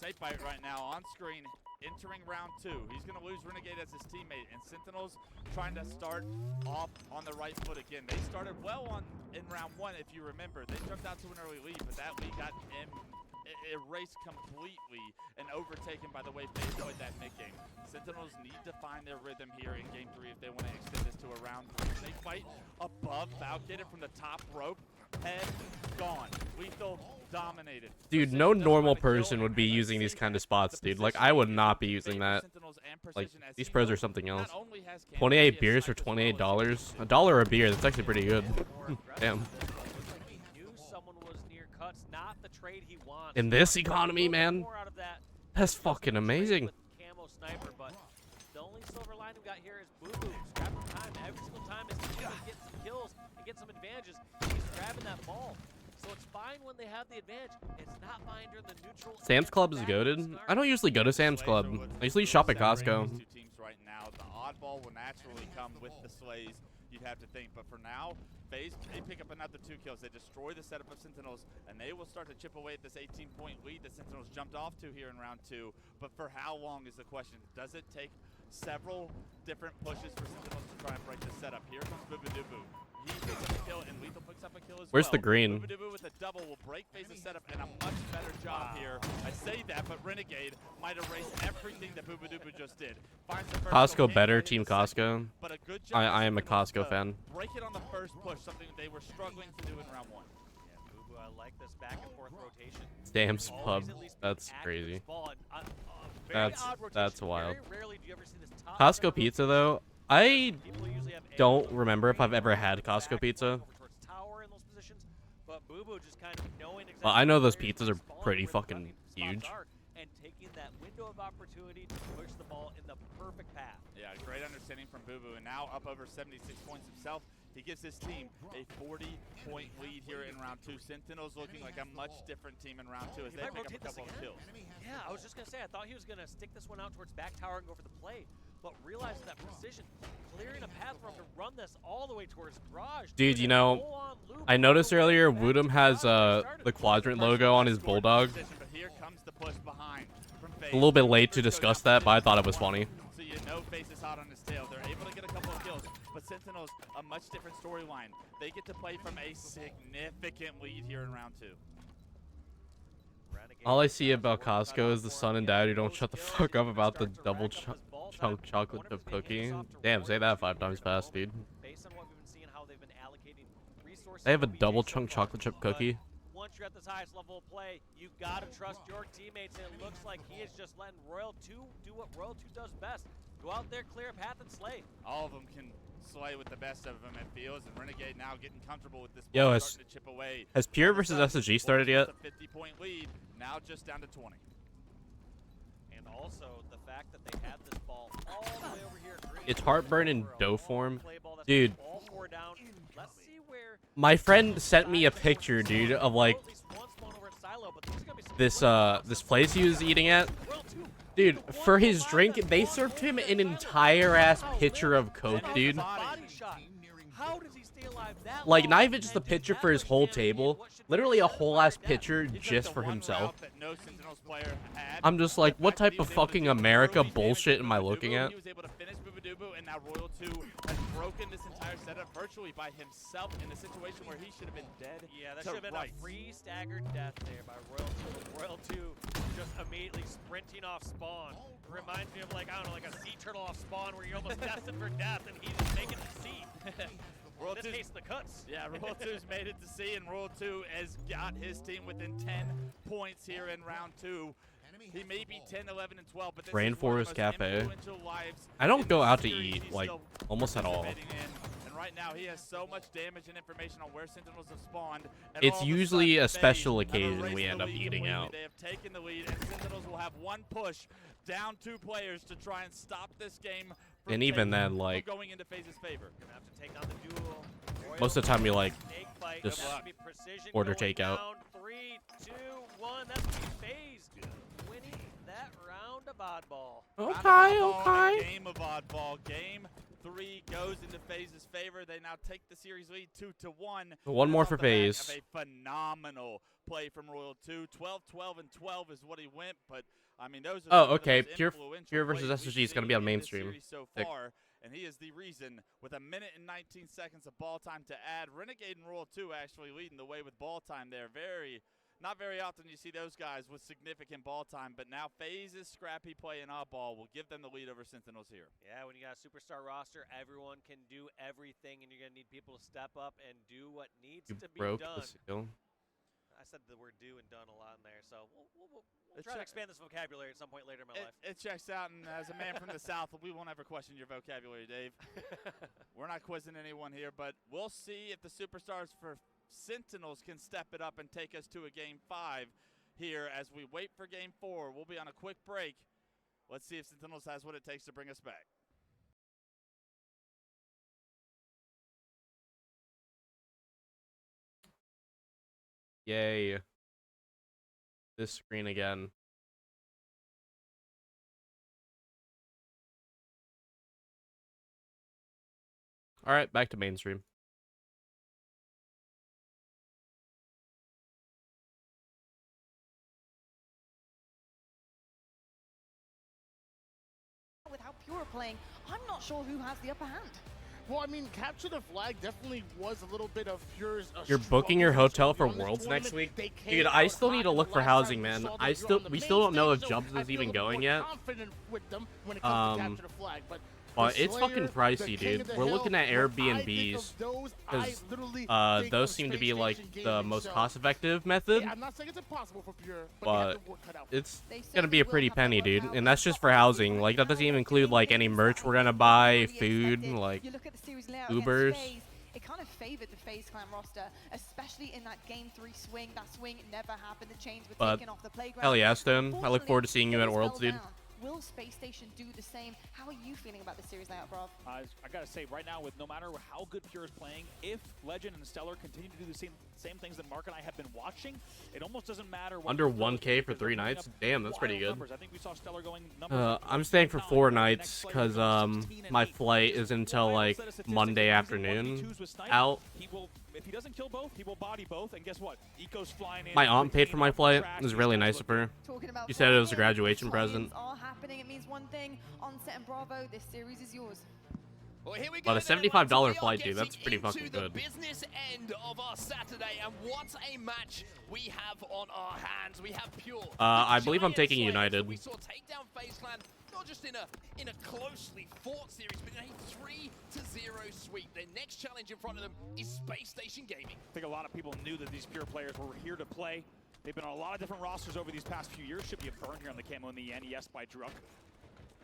Snakebite right now on screen, entering round 2. He's going to lose Renegade as his teammate, and Sentinels trying to start off on the right foot again. They started well in round 1, if you remember. They jumped out to an early lead, but that lead got erased completely and overtaken by the way FaZe played that mid-game. Sentinels need to find their rhythm here in Game 3 if they want to extend this to a round 3. Snakebite above, Valkyrie from the top rope. Head gone. Lethal dominated. Dude, no normal person would be using these kind of spots, dude. Like, I would not be using that. Like, these pros are something else. 28 beers for $28. $1 a beer, that's actually pretty good. Damn. In this economy, man, that's fucking amazing. Camo sniper, but the only silver line we got here is Boo-Boo scrapping time. Every single time his team is getting some kills and getting some advantages, he's grabbing that ball. So it's fine when they have the advantage. It's not fine during the neutral. Sam's Club is goated. I don't usually go to Sam's Club. I usually shop at Costco. Two teams right now. The oddball will naturally come with the Slays, you'd have to think, but for now, FaZe, they pick up another 2 kills. They destroy the setup of Sentinels, and they will start to chip away at this 18-point lead that Sentinels jumped off to here in round 2. But for how long is the question? Does it take several different pushes for Sentinels to try and break the setup? Here comes Booba. He picks up a kill, and Lethal picks up a kill as well. Where's the green? Booba with a double will break FaZe's setup, and a much better job here. I say that, but Renegade might erase everything that Booba just did. Finds the first Costco kill, better, hit Team the second, Costco. but a good job I am a Sentinels Costco to fan. break it on the first push, something they were struggling to do in round 1. Yeah, Boo-Boo, I like this back and forth rotation. Sam's Always Pub. at least That's active crazy. this ball, and, very odd rotation. That's wild. Very rarely do you ever see this top Costco center pizza, rotation. though, I People usually have don't angles, remember if I've ever back, had Costco pizza. over towards tower in those positions, but Boo-Boo just kind of knowing exactly Well, I know those where he's pizzas are responding, pretty where the fucking running spots huge. are, and taking that window of opportunity to push the ball in the perfect path. Yeah, great understanding from Boo-Boo, and now up over 76 points himself. He gives his team a 40-point lead here in round 2. Sentinels looking like a much different team in round 2 as they might pick up a rotate this couple of again. kills. Yeah, I was just gonna say, I thought he was gonna stick this one out towards back tower and go for the play, but realizing that precision, clearing a path for him to run this all the way towards garage. Dude, doing you a know, full-on loop I all noticed the way earlier back Woodham to has garage. the quadrant logo on his bulldog. But here comes the push behind from FaZe. A little bit late to Numbers go discuss down that, but I thought it was 1. funny. So you know FaZe is hot on his tail. They're able to get a couple of kills, but Sentinels, a much different storyline. They get to play from a significant lead here in round 2. All I see about Costco is the son and dad who don't shut the fuck up about the double chunk chocolate chip cookie. Damn, say that 5 times fast, dude. Based on what we've been seeing, how they've been allocating resources, They have a OBJ double so chunk far, chocolate chip but cookie. Once you're at this highest level of play, you gotta trust your teammates, and it looks like he is just letting Royal 2 do what Royal 2 does best. Go out there, clear a path, and slay. All of them can slay with the best of them, it feels, and Renegade now getting comfortable with this Yo, ball, has- starting to chip away. Has Pure On the versus side, SSG started yet? almost a 50-point lead, now just down to 20. And also, the fact that they have this ball all the way over here. Green, It's heartburn in for a dough long form. play ball that's Dude. all 4 down. Let's see where My friend sent me a picture, dude, of like at least one spawn over at Silo, but there's gonna be some this place he was eating at. Royal 2. Dude, for his drink, they served him an entire ass pitcher of Coke, dude. Body shot. How does he stay alive that Like, long not even just the and do pitcher that for his much whole damage in table. what should be Literally a whole ass death? pitcher He took just the for one himself. route that no Sentinels player had. I'm just like, The what fact that type he of was able to fucking do America early damage bullshit to am I Booba looking Doobu. at? He was able to finish Booba Doobu, and now Royal 2 has broken this entire setup virtually by himself in a situation where he should have been dead. Yeah, that to should have been rights. a free staggered death there by Royal 2. Royal 2 just immediately sprinting off spawn. It reminds me of, like, I don't know, like a sea turtle off spawn where you're almost destined for death and he's just making the sea. Royal In this 2's case, the cuts. Yeah, Royal 2's made it to C, and Royal 2 has got his team within 10 points here in round 2. He may be 10, 11, and 12, but this Rainforest is one of the most Cafe. influential lives I don't in go this out to series. eat, He's like, still almost at all. participating in, and right now, he has so much damage and information on where Sentinels have spawned. And It's all of usually sudden, a special FaZe have occasion erased we the end up lead eating completely. out. They have taken the lead, and Sentinels will have one push down 2 players to try and stop this game from And even taking- then, from like, going into FaZe's favor. Gonna have to take on the duel. Most of the time, we like Snake fight. just Has to be precision order going takeout. down. 3, 2, 1. That's gonna be FaZe winning that round of oddball. Okay. Game of oddball. Game 3 goes into FaZe's favor. They now take the series lead 2-1. One more Off for the back FaZe. of a phenomenal play from Royal 2. 12, 12, and 12 is what he went, but I mean those are some of the most Pure influential versus plays we've SSG is gonna be seen on in mainstream. this series so Sick. far, and he is the reason with 1 minute and 19 seconds of ball time to add. Renegade and Royal 2 actually leading the way with ball time there. Not very often you see those guys with significant ball time, but now FaZe's scrappy play and oddball will give them the lead over Sentinels here. Yeah, when you got a superstar roster, everyone can do everything, and you're going to need people to step up and do what needs You to be broke done. the seal. I said the word do and done a lot in there, so we'll try to expand this vocabulary at some point later in my life. It checks out, and as a man from the South, we won't ever question your vocabulary, Dave. We're not quizzing anyone here, but we'll see if the superstars for Sentinels can step it up and take us to a Game 5 here as we wait for Game 4. We'll be on a quick break. Let's see if Sentinels has what it takes to bring us back. Yay. This screen again. All right, back to mainstream. With how Pure are playing, I'm not sure who has the upper hand. Well, I mean, Capture the Flag definitely was a little bit of Pure's. You're booking your hotel for Worlds next week? Dude, I still need to look for housing, man. We still don't know if Jumps is even going yet. But it's fucking pricey, dude. We're looking at Airbnbs because those seem to be like the most cost-effective method. I'm not saying it's impossible for Pure, But it's gonna be a pretty penny, dude, and that's just for housing. Like that doesn't even include like any merch we're gonna buy, food, like You look at the series layout Ubers. against FaZe, it kind of favored the FaZe clan roster, especially in that Game 3 swing. That swing never happened. The chains were But taken off the playground. hell yeah, Stone. I look forward to seeing you at FaZe Worlds, fell dude. down. Will Space Station do the same? How are you feeling about the series layout, Brav? I gotta say, right now, with no matter how good Pure is playing, if Legend and Stellar continue to do the same things that Mark and I have been watching, it almost doesn't matter. What Under 1K for 3 nights? Damn, that's pretty good. I think we saw Stellar going I'm staying for 4 nights because my flight is until like Monday afternoon out. If he doesn't kill both, he will body both, and guess what? Eco's flying in. My aunt paid for my flight. It was really nice of her. Talking about She said it was a Bravo, graduation present. are happening. It means one thing: Onset and Bravo, this series is yours. Well, here we go. But a $75 flight, dude, that's pretty fucking good. Business end of our Saturday, and what a match we have on our hands. We have Pure. I believe I'm taking United. We saw takedown FaZe Clan, not just in a closely fought series, but in a 3-0 sweep. Their next challenge in front of them is Space Station Gaming. I think a lot of people knew that these Pure players were here to play. They've been on a lot of different rosters over these past few years. Should be a burn here on the camo and the NES by Druk.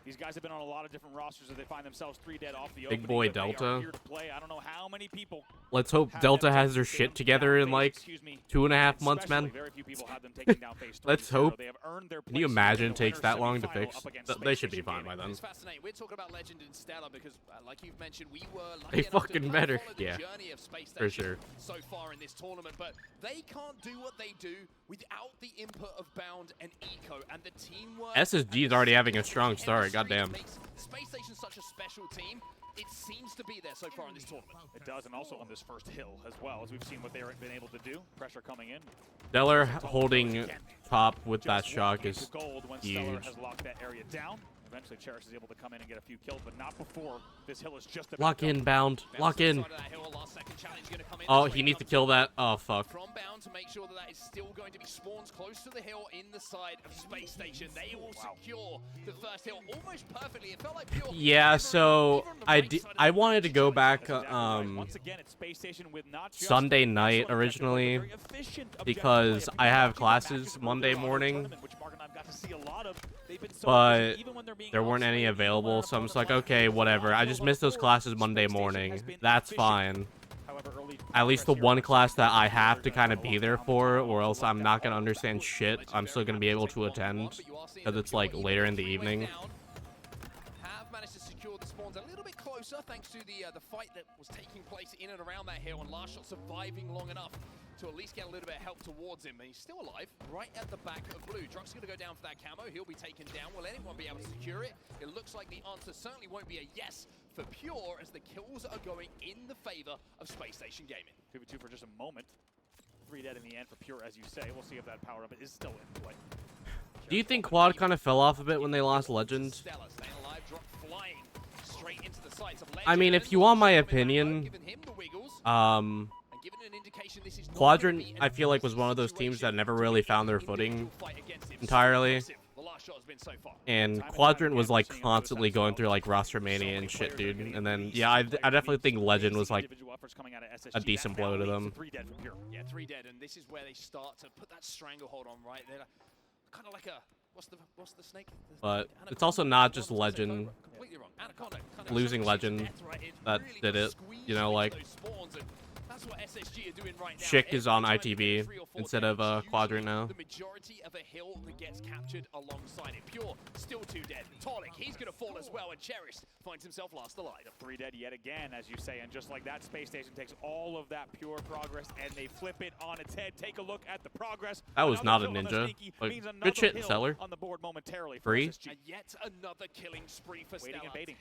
These guys have been on a lot of different rosters as they find themselves 3 dead off the Big opening, boy but they are Delta. here to play. I don't know how many people. Let's hope Delta has their shit together in like 2.5 months, man. Very few people have them taking down FaZe. Let's hope. They have earned their Can you place imagine in it the takes winner's that long to semifinal fix? up against They Space should be Station fine Gaming. by then. It's fascinating. We're talking about Legend and Stellar because, like you've mentioned, we were lucky They enough to fucking kind of better. follow the Yeah, journey of Space for Station sure. so far in this tournament, but they can't do what they do without the input of Bound and Eco and the teamwork. SSG is already having a strong start. Goddamn. Space Station's such a special team. It seems to be there so far in this tournament. It does, and also on this first hill as well, as we've seen what they've been able to do. Pressure coming in. Stellar holding top with that Just shock one is game to gold when Stellar huge. has locked that area down. Eventually, Cherish is able to come in and get a few kills, but not before this hill is just about Lock in, Bound. Lock in. Oh, he needs to kill that. Oh, fuck. From Bound to make sure that that is still going to be spawns close to the hill in the side of Space Station. They will secure the first hill almost perfectly. It felt like Pure Yeah, so I wanted to go back once again, it's Space Station with not just Sunday night originally because I have classes Monday morning, but there weren't any available, so I'm just like, okay, whatever. I just missed those classes Monday morning. That's fine. At least the one class that I have to kind of be there for, or else I'm not going to understand shit. I'm still going to be able to attend because it's like later in the evening. Pure the spawns a little bit closer thanks to the fight that was taking place in and around that hill, and Last Shot surviving long enough to at least get a little bit of help towards him. And he's still alive, right at the back of Blue. Druck's going to go down for that camo. He'll be taken down. Will anyone be able to secure it? It looks like the answer certainly won't be a yes for Pure, as the kills are going in the favor of Space Station Gaming. 2v2 for just a moment. 3 dead in the end for Pure, as you say. We'll see if that power up is still in play. Do you think Quad kind of fell off a bit when they lost Legend? I mean, if you want my opinion, Quadrant, I feel like, was one of those teams that never really found their footing entirely. And Quadrant was like constantly going through like roster mania and shit, dude. And then, yeah, I definitely think Legend was like a decent blow to them. Yeah, 3 dead, and this is where they start to put that stranglehold on, right? They're kind of like a, what's the snake? But it's also not just Legend losing Legend that did it. You know, like Chick is on ITV instead of Quadrant now. The majority of a hill that gets captured alongside it. Pure still 2 dead. Tolik, he's going to fall as well, and Cherished finds himself last alive. 3 dead yet again, as you say, and just like that, Space Station takes all of that Pure progress and they flip it on its head. Take a look at the progress. That was not a ninja. Like, good shit, Seller. On the board momentarily. Free. Yet another killing spree for Waiting Stella. and baiting.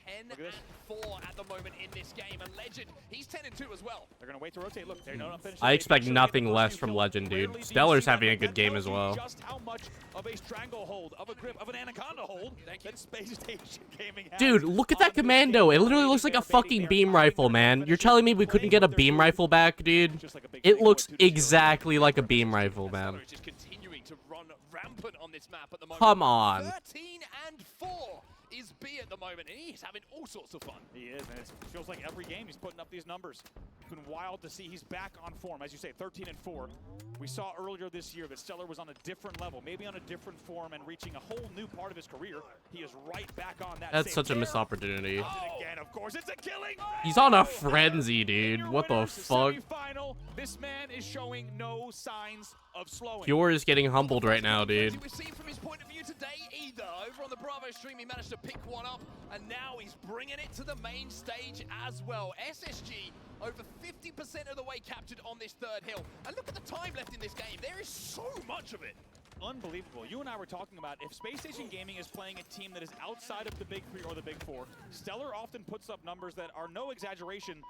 10-4 at the moment in this game, and Legend, he's 10-2 as well. They're going to wait to rotate. Look, they're not finished. I expect nothing less from Legend, dude. Stellar's having a good game as well. Just how much of a stranglehold, of a grip, of an anaconda hold that Space Station Gaming has. Dude, look at that commando. It literally looks like a fucking beam rifle, man. You're telling me we couldn't get a beam rifle back, dude? It looks exactly like a beam rifle, man. Just continuing to run rampant on this map at the moment. Come on. 13-4 is B at the moment, and he's having all sorts of fun. He is, and it feels like every game he's putting up these numbers. It's been wild to see he's back on form. As you say, 13-4. We saw earlier this year that Stellar was on a different level, maybe on a different form, and reaching a whole new part of his career. He is right back on that. That's such a missed opportunity. Again, of course, it's a killing. He's on a frenzy, dude. What the fuck? This man is showing no signs of slowing. Pure is getting humbled right now, dude. We see from his point of view today either. Over on the Bravo stream, he managed to pick one up, and now he's bringing it to the main stage as well. SSG over 50% of the way captured on this 3rd hill. And look at the time left in this game. There is so much of it. Unbelievable. You and I were talking about if Space Station Gaming is playing a team that is outside of the Big 3 or the Big 4, Stellar often puts up numbers that are no exaggeration.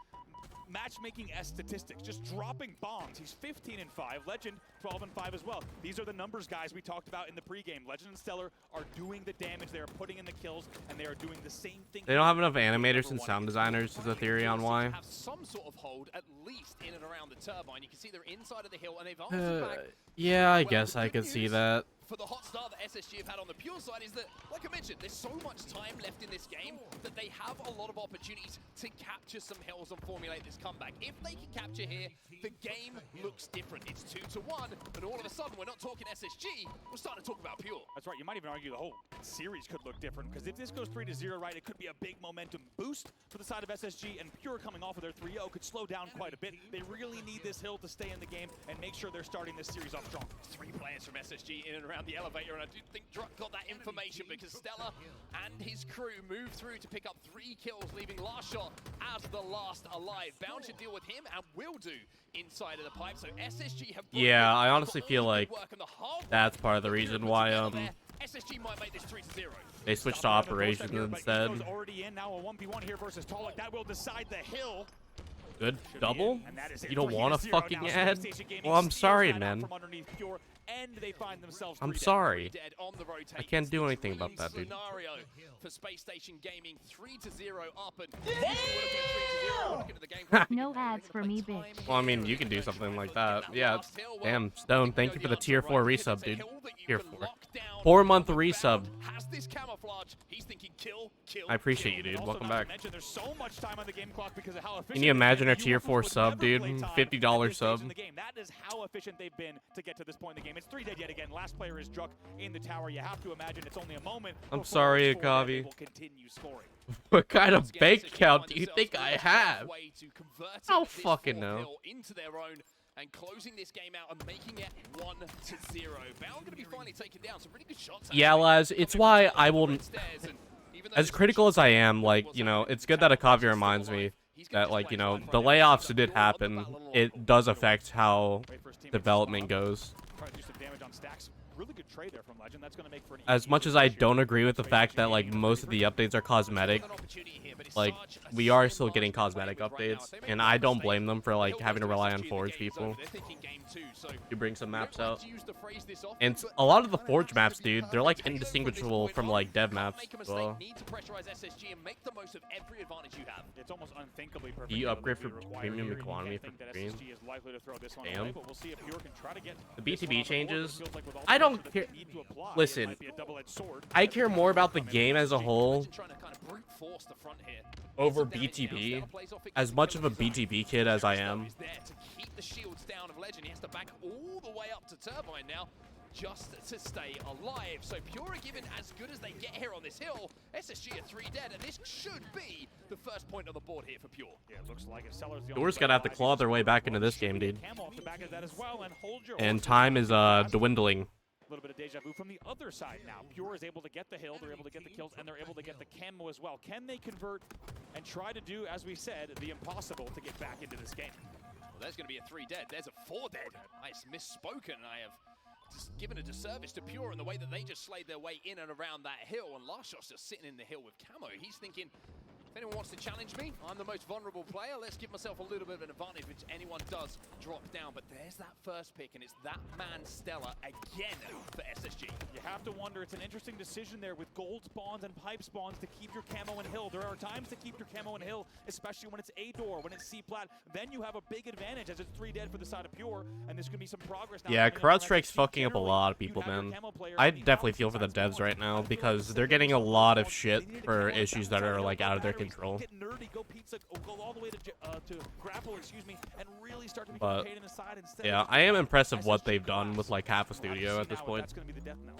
Matchmaking-esque statistics, just dropping bombs. He's 15-5. Legend 12-5 as well. These are the numbers, guys, we talked about in the pregame. Legend and Stellar are doing the damage. They are putting in the kills, and they are doing the same thing. They don't have enough animators and sound designers, is the theory on why. Have some sort of hold at least in and around the turbine. You can see they're inside of the hill, and they've answered back. Yeah, I guess I could see that. For the hot start that SSG have had on the Pure side is that, like I mentioned, there's so much time left in this game that they have a lot of opportunities to capture some hills and formulate this comeback. If they can capture here, the game looks different. It's 2-1, and all of a sudden, we're not talking SSG, we're starting to talk about Pure. That's right, you might even argue the whole series could look different, because if this goes 3-0, right, it could be a big momentum boost for the side of SSG, and Pure coming off of their 3-0 could slow down quite a bit. They really need this hill to stay in the game and make sure they're starting this series off strong. 3 players from SSG in and around the elevator, and I do think Druck got that information because Stella and his crew moved through to pick up 3 kills, leaving Last Shot as the last alive. Bound should deal with him and will do inside of the pipe. So SSG have. Yeah, I honestly feel like that's part of the reason why SSG might make this 3-0. they switched to operations instead. Already in now, a 1v1 here versus Tolik. That will decide the hill. Good double? You don't want to fucking add? Well, I'm sorry, man. And they find themselves I'm sorry. I can't do anything about that, dude. For Space Station Gaming, 3-0 up, and no ads for me, bitch. Well, I mean, you can do something like that. Yeah. Damn, Stone, thank you for the tier 4 resub, dude. Tier 4. 4-month resub. Has this camouflage. He's thinking kill. I appreciate you, dude. Welcome back. There's so much time on the game clock because of how efficient. Can you imagine a tier 4 sub, dude? $50 sub. That is how efficient they've been to get to this point in the game. It's 3 dead yet again. Last player is Druck in the tower. You have to imagine it's only a moment. I'm sorry, Akavi. Continue scoring. What kind of bank account do you think I have? I don't fucking know. Into their own and closing this game out and making it 1-0. Bound going to be finally taken down. Some really good shots. Yeah, lads, it's why I will. as critical as I am, like, you know, it's good that Akavi reminds me that, like, you know, the layoffs did happen. It does affect how development goes. Try to do some damage on stacks. Really good trade there from Legend. That's going to make for an As much as I don't agree with the fact that, like, most of the updates are cosmetic, like, we are still getting cosmetic updates, and I don't blame them for, like, having to rely on Forge people to bring some maps out. And a lot of the Forge maps, dude, they're, like, indistinguishable from, like, dev maps as well. It's almost unthinkably perfect. Do you upgrade for premium economy for green? Damn. The BTB changes, I don't care. Listen, I care more about the game as a whole over BTB, as much of a BTB kid as I am. Keep the shields down of Legend. He has to back all the way up to Turbine now, just to stay alive. So Pure are given as good as they get here on this hill. SSG are 3 dead, and this should be the first point on the board here for Pure. Yeah, it looks like Pure's gonna have to claw their way back into this game, dude. And time is dwindling. A little bit of deja vu from the other side now. Pure is able to get the hill, they're able to get the kills, and they're able to get the camo as well. Can they convert and try to do, as we said, the impossible to get back into this game? Well, there's going to be a 3 dead. There's a 4 dead. I misspoken. I have just given a disservice to Pure in the way that they just slayed their way in and around that hill, and Larshot's just sitting in the hill with camo. He's thinking, if anyone wants to challenge me, I'm the most vulnerable player. Let's give myself a little bit of an advantage if anyone does drop down. But there's that first pick, and it's that man Stellar again for SSG. You have to wonder, it's an interesting decision there with gold spawns and pipe spawns to keep your camo and hill. There are times to keep your camo and hill, especially when it's A door, when it's C plat. Then you have a big advantage as it's 3 dead for the side of Pure, and there's going to be some progress now. Yeah, CrowdStrike's fucking up a lot of people, man. I definitely feel for the devs right now because they're getting a lot of shit for issues that are, like, out of their control. Get nerdy, go pizza, go all the way to grapple, excuse me, and really start to become But pain in the side instead. yeah, I am impressed of what they've done with, like, half a studio at this point. That's going to be the death knell.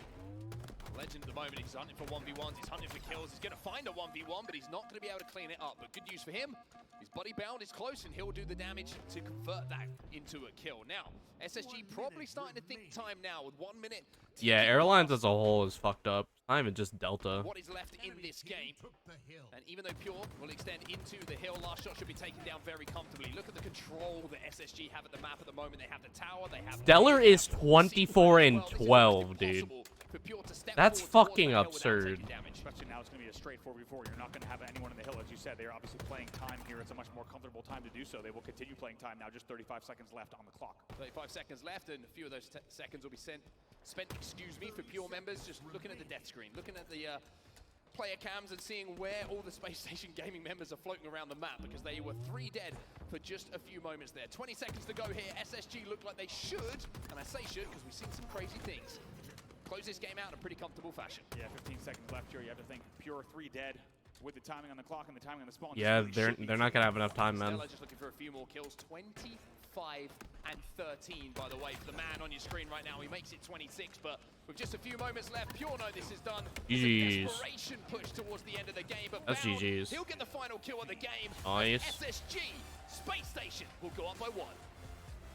Legend at the moment, he's hunting for 1v1s, he's hunting for kills, he's going to find a 1v1, but he's not going to be able to clean it up. But good news for him, his buddy bound is close, and he'll do the damage to convert that into a kill. Now, SSG probably starting to think time now with 1 minute. Yeah, airlines as a whole is fucked up. It's not even just Delta. What is left in this game, and even though Pure will extend into the hill, last shot should be taken down very comfortably. Look at the control that SSG have at the map at the moment. They have the tower, they have Stellar is 24 and 12, dude. That's fucking absurd. Especially now, it's going to be a straight 4v4. You're not going to have anyone in the hill, as you said. They're obviously playing time here. It's a much more comfortable time to do so. They will continue playing time now. Just 35 seconds left on the clock. 35 seconds left, and a few of those seconds will be spent, excuse me, for Pure members. Just looking at the death screen, looking at the player cams and seeing where all the Space Station Gaming members are floating around the map, because they were 3 dead for just a few moments there. 20 seconds to go here. SSG look like they should, and I say should because we've seen some crazy things. Close this game out in a pretty comfortable fashion. Yeah, 15 seconds left here. You have to think Pure 3 dead with the timing on the clock and the timing on the spawn. Yeah, they're not gonna have enough time, man. Stella just looking for a few more kills. 25 and 13, by the way, for the man on your screen right now. He makes it 26, but with just a few moments left, Pure know this is done. GG's. Desperation push towards the end of the game, but That's Bound, GG's. he'll get the final kill of the game. Nice. SSG Space Station will go up by 1.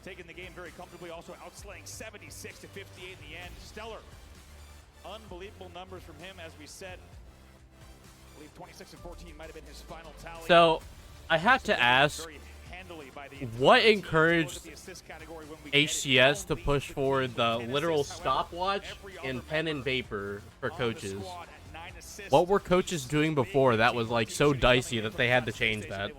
Taking the game very comfortably, also outslaying 76 to 58 in the end. Stellar. Unbelievable numbers from him, as we said. I believe 26 and 14 might have been his final tally. So, I have to ask, what encouraged HCS to push forward the literal stopwatch in pen and paper for coaches? What were coaches doing before that was, like, so dicey that they had to change that?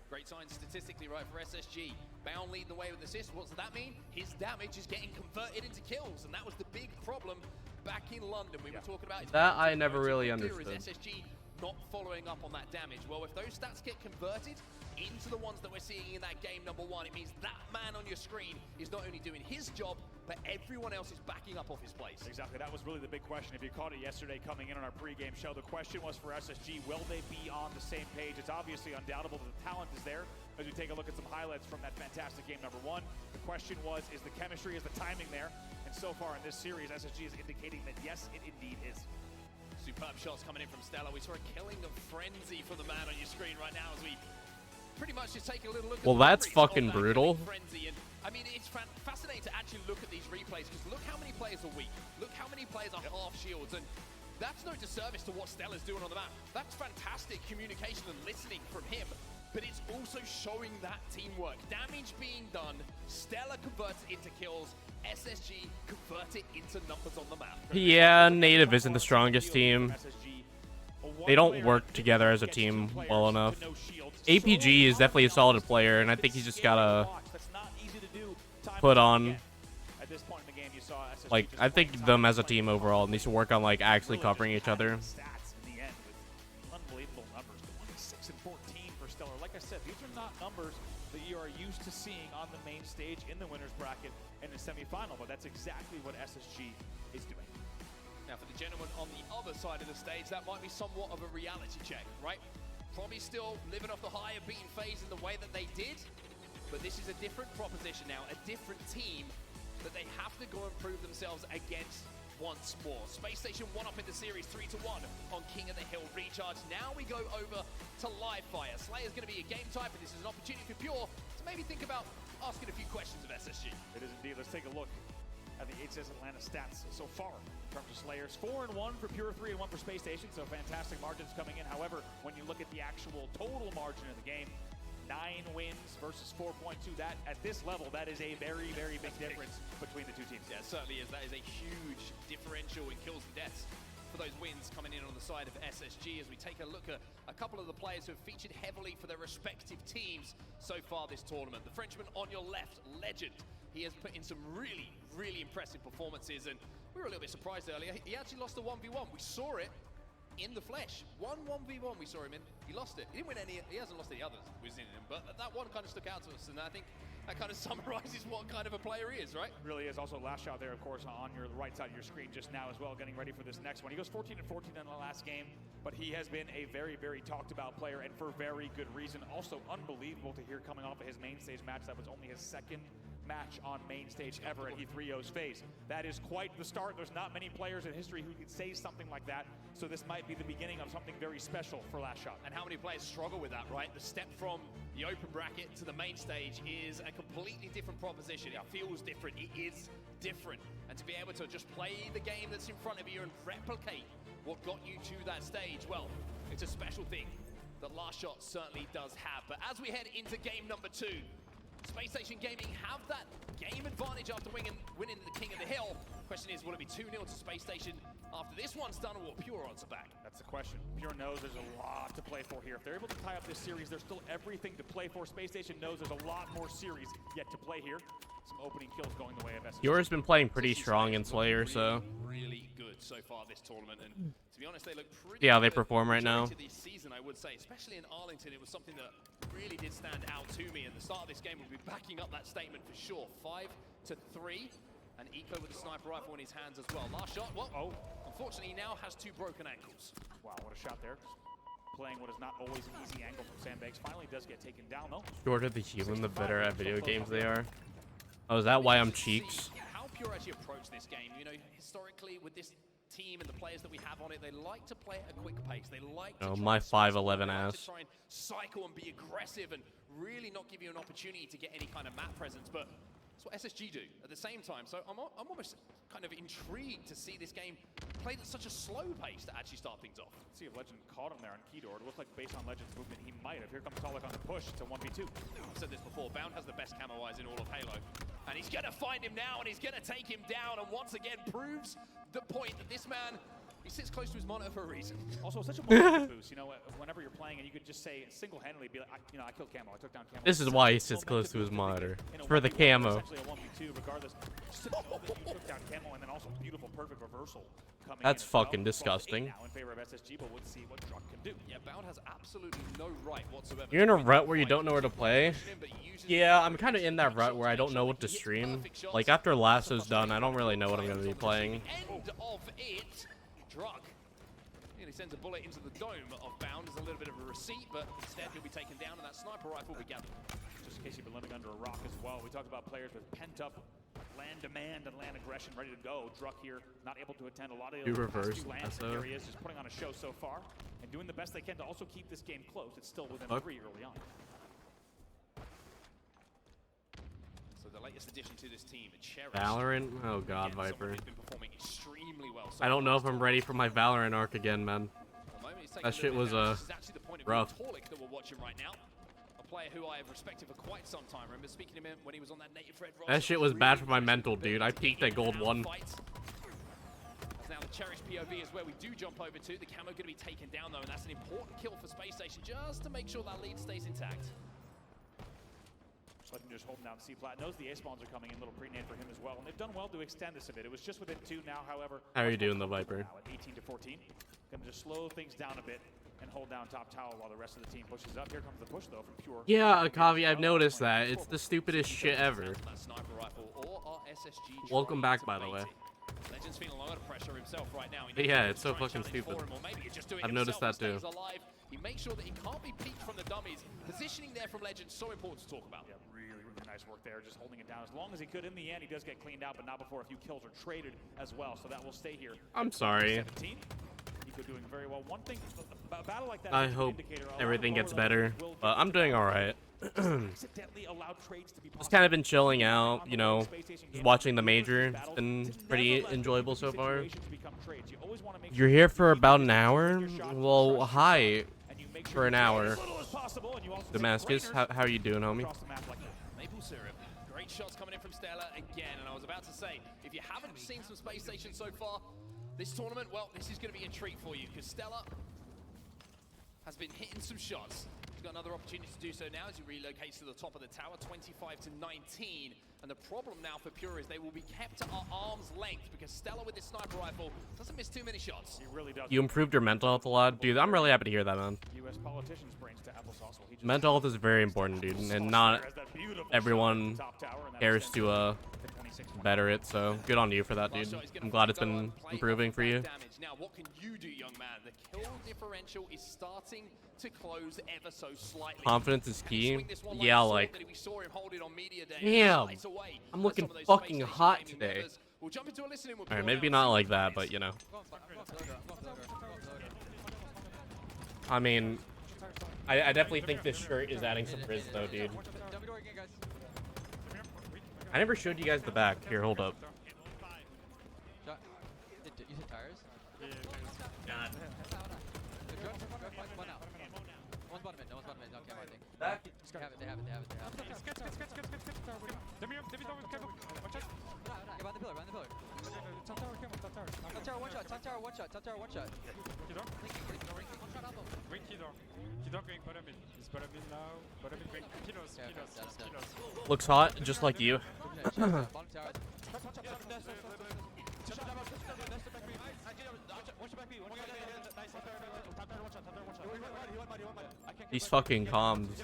Great sign statistically, right, for SSG. Bound leading the way with assists. What does that mean? His damage is getting converted into kills, and that was the big problem back in London. We were talking about that I never really understood. SSG not following up on that damage. Well, if those stats get converted into the ones that we're seeing in that game number 1, it means that man on your screen is not only doing his job, but everyone else is backing up off his place. Exactly, that was really the big question. If you caught it yesterday coming in on our pregame show, the question was for SSG, will they be on the same page? It's obviously undoubtable that the talent is there. As we take a look at some highlights from that fantastic game number 1, the question was, is the chemistry, is the timing there? And so far in this series, SSG is indicating that yes, it indeed is. Superb shots coming in from Stella. We saw a killing of frenzy from the man on your screen right now as we pretty much just take a little look. Well, that's fucking brutal. Frenzy. And I mean, it's fascinating to actually look at these replays, because look how many players are weak. Look how many players are half shields. And That's no disservice to what Stella's doing on the map. That's fantastic communication and listening from him, but it's also showing that teamwork. Damage being done, Stella converts it into kills, SSG convert it into numbers on the map. Yeah, Native isn't the strongest team. They don't work together as a team well enough. APG is definitely a solid player, and I think he's just gotta put on, like, I think them as a team overall needs to work on, like, actually covering each other. Unbelievable numbers. 26 and 14 for Stellar. Like I said, these are not numbers that you are used to seeing on the main stage in the winners bracket in the semifinal, but that's exactly what SSG is doing. Now for the gentleman on the other side of the stage, that might be somewhat of a reality check, right? Probably still living off the high of beating FaZe in the way that they did, but this is a different proposition now, a different team that they have to go and prove themselves against once more. Space Station 1 up in the series, 3-1 on King of the Hill Recharge. Now we go over to Live Fire. Slayer's going to be a game type, and this is an opportunity for Pure to maybe think about asking a few questions of SSG. It is indeed. Let's take a look at the HCS Atlanta stats so far in terms of Slayers. 4-1 for Pure, 3-1 for Space Station, so fantastic margins coming in. However, when you look at the actual total margin of the game, 9 wins versus 4.2. That, at this level, that is a very, very big difference between the two teams. Yeah, it certainly is. That is a huge differential in kills and deaths for those wins coming in on the side of SSG as we take a look at a couple of the players who have featured heavily for their respective teams so far this tournament. The Frenchman on your left, Legend. He has put in some really, really impressive performances, and we were a little bit surprised earlier. He actually lost a 1v1. We saw it in the flesh. 1v1 we saw him in. He lost it. He didn't win any. He hasn't lost any others we've seen him, but that one kind of stuck out to us, and I think that kind of summarizes what kind of a player he is, right? Really is. Also, last shot there, of course, on your right side of your screen just now as well, getting ready for this next one. He goes 14 and 14 in the last game, but he has been a very, very talked about player, and for very good reason. Also, unbelievable to hear coming off of his main stage match. That was only his second match on main stage ever, and he 3-0's FaZe. That is quite the start. There's not many players in history who could say something like that, so this might be the beginning of something very special for Last Shot. And how many players struggle with that, right? The step from the open bracket to the main stage is a completely different proposition. It feels different. It is different. And to be able to just play the game that's in front of you and replicate what got you to that stage, well, it's a special thing that Last Shot certainly does have. But as we head into game number 2, Space Station Gaming have that game advantage after winning the King of the Hill. Question is, will it be 2-0 to Space Station after this one's done, or will Pure odds are back? That's the question. Pure knows there's a lot to play for here. If they're able to tie up this series, there's still everything to play for. Space Station knows there's a lot more series yet to play here. Some opening kills going the way of SSG. Pure's been playing pretty strong in Slayer, so Really good so far this tournament, and to be honest, they look pretty see how they good perform right now. this season, I would say, especially in Arlington. It was something that really did stand out to me, and the start of this game will be backing up that statement for sure. 5-3, and Eco with the sniper rifle in his hands as well. Last shot, well, unfortunately, he now has 2 broken ankles. Wow, what a shot there. Playing what is not always an easy angle from Sandbags. Finally does get taken down, though. Shorter the human, the better at video games they are. Oh, is that why I'm cheeks? How Pure actually approach this game. You know, historically with this team and the players that we have on it, they like to play at a quick pace. They like to my 5'11" to ass. try and cycle and be aggressive and really not give you an opportunity to get any kind of map presence. But that's what SSG do at the same time. So I'm almost kind of intrigued to see this game played at such a slow pace to actually start things off. Let's see if Legend caught him there on Keydor. It looks like based on Legend's movement, he might have. Here comes Talik on the push. It's a 1v2. I've said this before, Bound has the best camo eyes in all of Halo. And he's going to find him now, and he's going to take him down, and once again proves the point that this man, he sits close to his monitor for a reason. Also, such a momentum boost. You know, whenever you're playing, and you could just say single-handedly, be like, I killed Camo. I took down Camo. This is why he sits close to his monitor. For the camo. Essentially a 1v2, regardless. Just to know that you took down Camo, and then also beautiful, perfect reversal coming That's in as well. fucking disgusting. Now in favor of SSG, but we'll see what Druck can do. Yeah, Bound has absolutely no right whatsoever. You're in a rut where you don't know where to play? Yeah, I'm kind of in that rut where I don't know what to stream. Like, after Lasso's done, I don't really know what I'm going to be playing. End of it. Druck nearly sends a bullet into the dome of Bound as a little bit of a receipt, but instead he'll be taken down, and that sniper rifle will be gathered. Just in case you've been living under a rock as well, we talked about players with pent-up land demand and land aggression ready to go. Druck here, not able to attend a lot of the reverse lands, and here he is, just putting on a show so far, and doing the best they can to also keep this game close. It's still within 3 early on. So So the latest addition to this team, Cherish. Valorant? Oh god, Viper. Been performing extremely well so I don't know if far. I'm ready for my Valorant arc again, man. That shit was rough. That we're watching right now. A player who I have respected for quite some time. Remember speaking to him when he was on that native red roster. That shit was bad for my mental, dude. I peaked at gold 1. Now the Cherish POV is where we do jump over to. The camo going to be taken down though, and that's an important kill for Space Station just to make sure that lead stays intact. Legend just holding down C-Plat. Knows the A-spawns are coming in. Little pre-nade for him as well. And they've done well to extend this a bit. It was just within 2 now, however. How are you doing, the Viper? Now at 18 to 14. Going to just slow things down a bit and hold down top tower while the rest of the team pushes up. Here comes the push, though, from Pure. Yeah, Akavi, I've noticed that. It's the stupidest shit ever. Welcome back, by the way. Legend's feeling a lot of pressure himself right now. But yeah, it's so fucking stupid. I've noticed that too. He makes sure that he can't be peaked from the dummies. Positioning there from Legend so important to talk about. Yeah, really nice work there, just holding it down as long as he could. In the end, he does get cleaned out, but not before a few kills are traded as well. So that will stay here. I'm sorry. 17. Nico doing very well. One thing, a battle like that. I hope everything gets better, but I'm doing all right. Just kind of been chilling out, you know, just watching the major. It's been pretty enjoyable so far. You're here for about an hour? Well, hi for an hour. Damascus, how are you doing, homie? Maple syrup. Great shots coming in from Stella again, and I was about to say, if you haven't seen some Space Station so far, this tournament, well, this is going to be a treat for you, because Stella has been hitting some shots. He's got another opportunity to do so now as he relocates to the top of the tower, 25 to 19. And the problem now for Pure is they will be kept at arm's length because Stella with his sniper rifle doesn't miss too many shots. He really does. You improved your mental health a lot? Dude, I'm really happy to hear that, man. US politicians brains to applesauce. Mental health is very important, dude, and not everyone cares to better it, so good on you for that, dude. I'm glad it's been improving for you. Now, what can you do, young man? The kill differential is starting to close ever so slightly. Confidence is key. Yeah, like, damn, I'm looking fucking hot today. Alright, maybe not like that, but you know. I mean, I definitely think this shirt is adding some frizz though, dude. I never showed you guys the back. Here, hold up. You said tires? God. One's bottom mid, no one's bottom mid. Okay, I think. Back. They have it. Get behind the pillar, Top tower, one shot. Top tower, one shot. Green key door. Key door going bottom mid. He's bottom mid now. Bottom mid going kilos. Looks hot, just like you. These fucking comms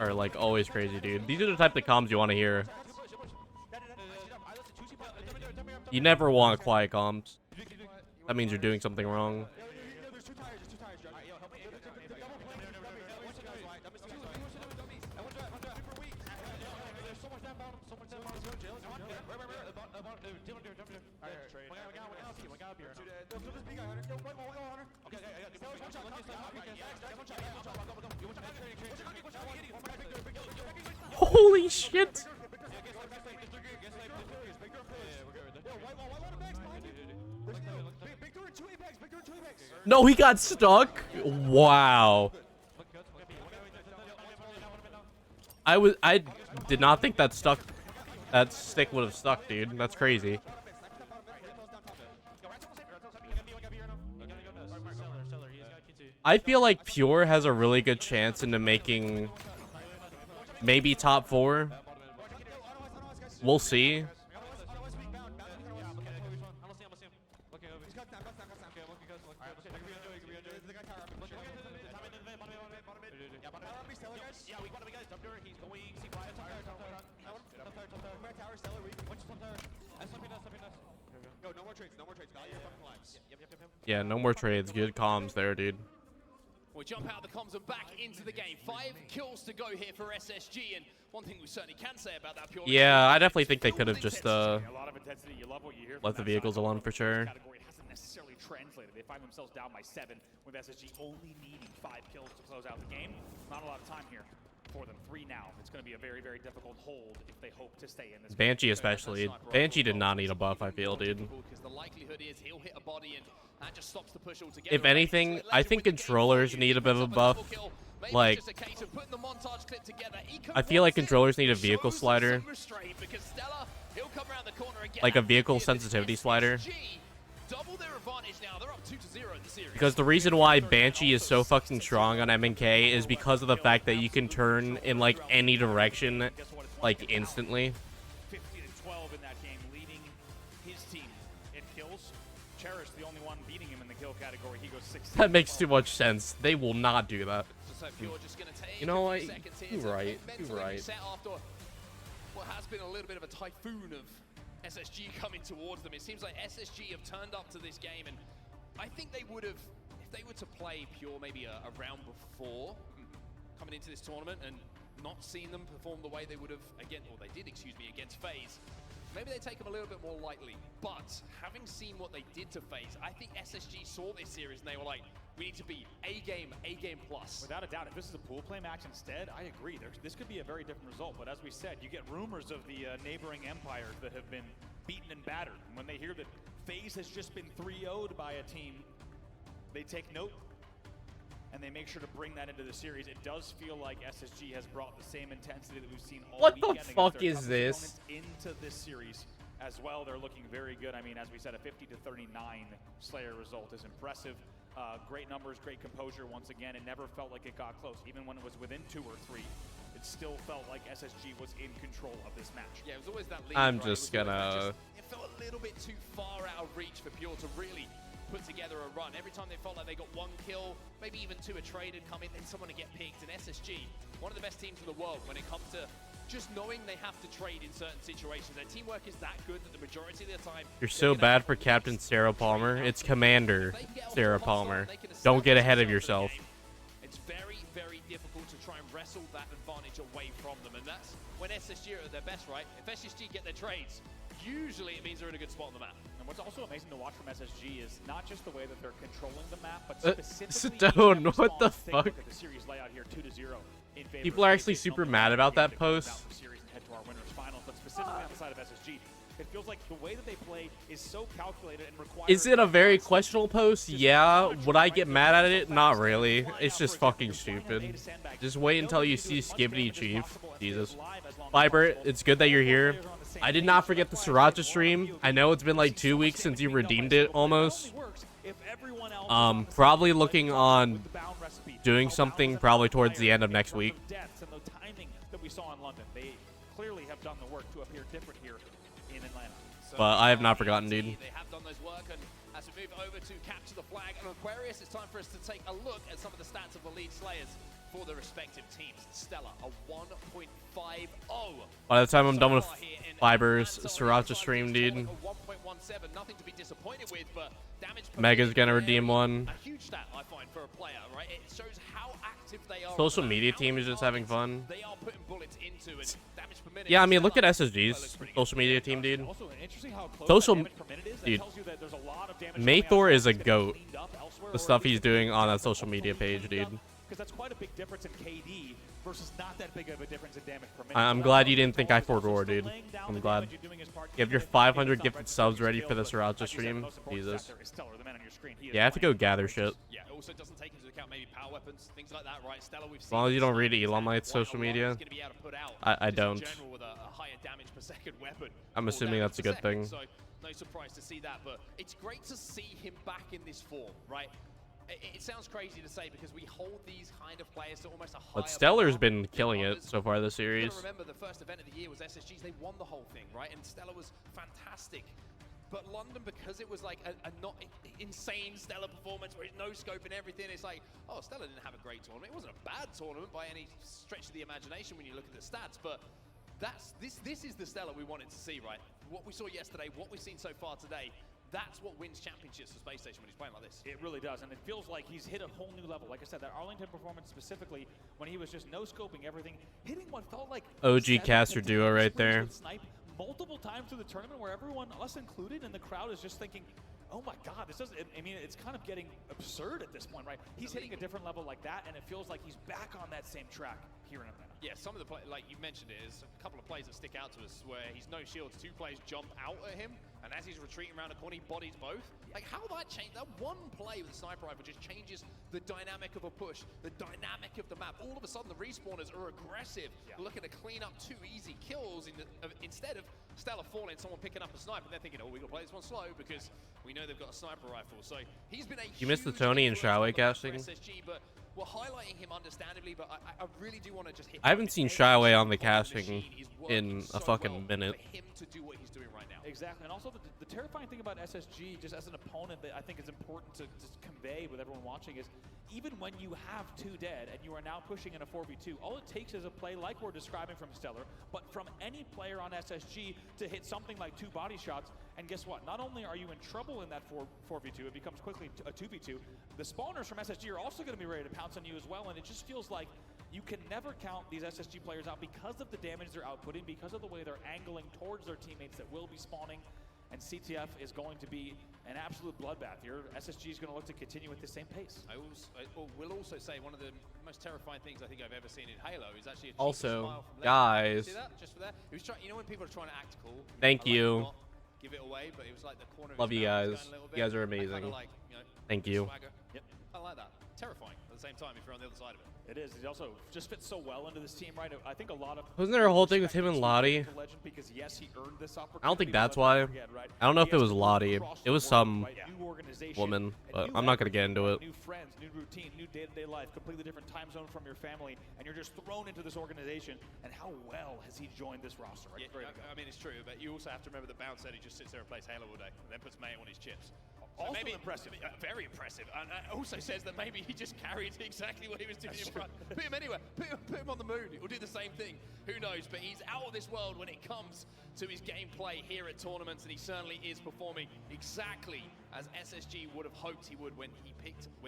are like always crazy, dude. These are the type of comms you want to hear. You never want quiet comms. That means you're doing something wrong. Holy shit! No, he got stuck. Wow. I did not think that stick would have stuck, dude. That's crazy. I feel like Pure has a really good chance into making maybe top 4. We'll see. Yeah, no more trades. Good comms there, dude. We jump out of the comms and back into the game. 5 kills to go here for SSG, and one thing we certainly can say about that Pure. Yeah, I definitely think they could have just let the vehicles alone for sure. Hasn't necessarily translated. They find themselves down by 7 with SSG only needing 5 kills to close out the game. Not a lot of time here. for them. 3 now. It's going to be a very, very difficult hold if they hope to stay in this. Banshee especially. Banshee did not need a buff, I feel, dude. Because the likelihood is he'll hit a body and that just stops the push altogether. If anything, I think controllers need a bit of a buff. Like, I feel like controllers need a vehicle slider. Like a vehicle sensitivity slider. Because the reason why Banshee is so fucking strong on MK is because of the fact that you can turn in like any direction, like instantly. 15 and 12 in that game, leading his team in kills. Cherish, the only one beating him in the kill category. He goes 16. That makes too much sense. They will not do that. You know what? You're right. You're right. After what has been a little bit of a typhoon of SSG coming towards them, it seems like SSG have turned up to this game, and I think they would have, if they were to play Pure maybe a round before coming into this tournament and not seen them perform the way they would have against, or they did, excuse me, against FaZe, maybe they take them a little bit more lightly. But having seen what they did to FaZe, I think SSG saw this series and they were like, we need to be A game plus. Without a doubt, if this is a pool play match instead, I agree. This could be a very different result. But as we said, you get rumors of the neighboring empires that have been beaten and battered. And when they hear that FaZe has just been 3-0'd by a team, they take note and they make sure to bring that into the series. It does feel like SSG has brought the same intensity that we've seen all what weekend. The fuck is this? Into this series as well. They're looking very good. I mean, as we said, a 50-39 Slayer result is impressive. Great numbers, great composure once again. It never felt like it got close. Even when it was within 2 or 3, it still felt like SSG was in control of this match. Yeah, it was always that lead. I'm just gonna... It felt a little bit too far out of reach for Pure to really put together a run. Every time they felt like they got 1 kill, maybe even 2 a trade had come in, then someone to get picked. And SSG, one of the best teams in the world when it comes to just knowing they have to trade in certain situations. Their teamwork is that good that the majority of the time... You're so bad for Captain Sarah Palmer. It's Commander Sarah Palmer. Don't get ahead of yourself. It's very, very difficult to try and wrestle that advantage away from them. And that's when SSG are at their best, right? If SSG get their trades, usually it means they're in a good spot on the map. And what's also amazing to watch from SSG is not just the way that they're controlling the map, but specifically... Stone, what the fuck? Look at the series layout here, 2-0 in favor. People are actually super mad about that post. Head to our winners finals, but specifically on the side of SSG, it feels like the way that they play is so calculated and requires... Is it a very questionable post? Yeah. Would I get mad at it? Not really. It's just fucking stupid. Just wait until you see Skibbity Chief. Jesus. Viber, it's good that you're here. I did not forget the Sriracha stream. I know it's been like 2 weeks since you redeemed it almost. Probably looking on doing something probably towards the end of next week. We saw in London. They clearly have done the work to appear different here in Atlanta. But I have not forgotten, dude. They have done those work, and as we move over to capture the flag and Aquarius, it's time for us to take a look at some of the stats of the lead Slayers for the respective teams. Stella, a 1.50. By the time I'm done with Fibers, Sriracha stream, dude. 1.17, nothing to be disappointed with, but damage Mega's gonna redeem one. A huge stat, I find, for a player, right? It shows how active they are. Social media team is just having fun. They are putting bullets into it. Damage per minute. Yeah, I mean, look at SSG's social media team, dude. Social, dude. Maythor is a goat. The stuff he's doing on that social media page, dude. Because that's quite a big difference in KD versus not that big of a difference in damage per minute. I'm glad you didn't think I forward, dude. I'm glad. You have your 500 gifted subs ready for the Sriracha stream. Jesus. Yeah, I have to go gather shit. Yeah, it also doesn't take into account maybe power weapons, things like that, right? Stella, we've As long as you don't read Elon Knight's social media. I don't. I'm assuming that's a good thing. So no surprise to see that, but it's great to see him back in this form, right? It sounds crazy to say because we hold these kind of players to almost a higher... But Stellar's been killing it so far this series. Remember, the first event of the year was SSG's. They won the whole thing, right? And Stellar was fantastic. But London, because it was like a not insane Stellar performance where it's no scope and everything, it's like, oh, Stellar didn't have a great tournament. It wasn't a bad tournament by any stretch of the imagination when you look at the stats, but this is the Stellar we wanted to see, right? What we saw yesterday, what we've seen so far today, that's what wins championships for Space Station when he's playing like this. It really does, and it feels like he's hit a whole new level. Like I said, that Arlington performance specifically, when he was just no-scoping everything, hitting what felt like... OG caster duo right there. Multiple times through the tournament where everyone, us included, and the crowd is just thinking, oh my God, this doesn't, I mean, it's kind of getting absurd at this point, right? He's hitting a different level like that, and it feels like he's back on that same track here in Atlanta. Yeah, some of the like you mentioned it, is a couple of plays that stick out to us where he's no shields, 2 players jump out at him, and as he's retreating around the corner, he bodies both. Like how that changed, that one play with the sniper rifle just changes the dynamic of a push, the dynamic of the map. All of a sudden, the respawners are aggressive, looking to clean up 2 easy kills instead of Stellar falling, someone picking up a sniper, and they're thinking, oh, we gotta play this one slow because we know they've got a sniper rifle. So he's been a You missed the Tony and Shaway casting? SSG, but we're highlighting him understandably, but I really do want to just hit. I haven't seen Shaway on the casting in a fucking minute. For him to do what he's doing right now. Exactly, and also the terrifying thing about SSG, just as an opponent that I think is important to convey with everyone watching is, even when you have 2 dead and you are now pushing in a 4v2, all it takes is a play like we're describing from Stellar, but from any player on SSG to hit something like 2 body shots, and guess what? Not only are you in trouble in that 4v2, it becomes quickly a 2v2, the spawners from SSG are also going to be ready to pounce on you as well, and it just feels like you can never count these SSG players out because of the damage they're outputting, because of the way they're angling towards their teammates that will be spawning, and CTF is going to be an absolute bloodbath here. SSG is going to look to continue at the same pace. I will also say one of the most terrifying things I think I've ever seen in Halo is actually a cheeky Also, smile from guys. See that? Just for that? It was you know when people are trying to act cool? Thank you. Not give it away, but it was like the corner of Love his you mouth was guys. going a little You guys are bit. amazing. Kinda like, you know, Thank you. swagger. Yep. I like that. Terrifying at the same time if you're on the other side of it. It is. He also just fits so well into this team, right? I think a lot of Wasn't there a whole thing with him and Lottie? because yes, he earned this opportunity. I don't think that's why. I don't know if it was Lottie. It was some woman, but I'm not gonna get into it. New friends, new routine, new day-to-day life, completely different time zone from your family, and you're just thrown into this organization. And how well has he joined this roster? Right? Yeah, I mean, it's true, but you also have to remember the bounce that he just sits there and plays Halo all day, and then puts mayo on his chips. So Also maybe impressive. Very impressive. And also says that maybe he just carried exactly what he was doing in front. Put him anywhere. Put him on the moon. He'll do the same thing. Who knows? But he's out of this world when it comes to his gameplay here at tournaments, and he certainly is performing exactly as SSG would have hoped he would when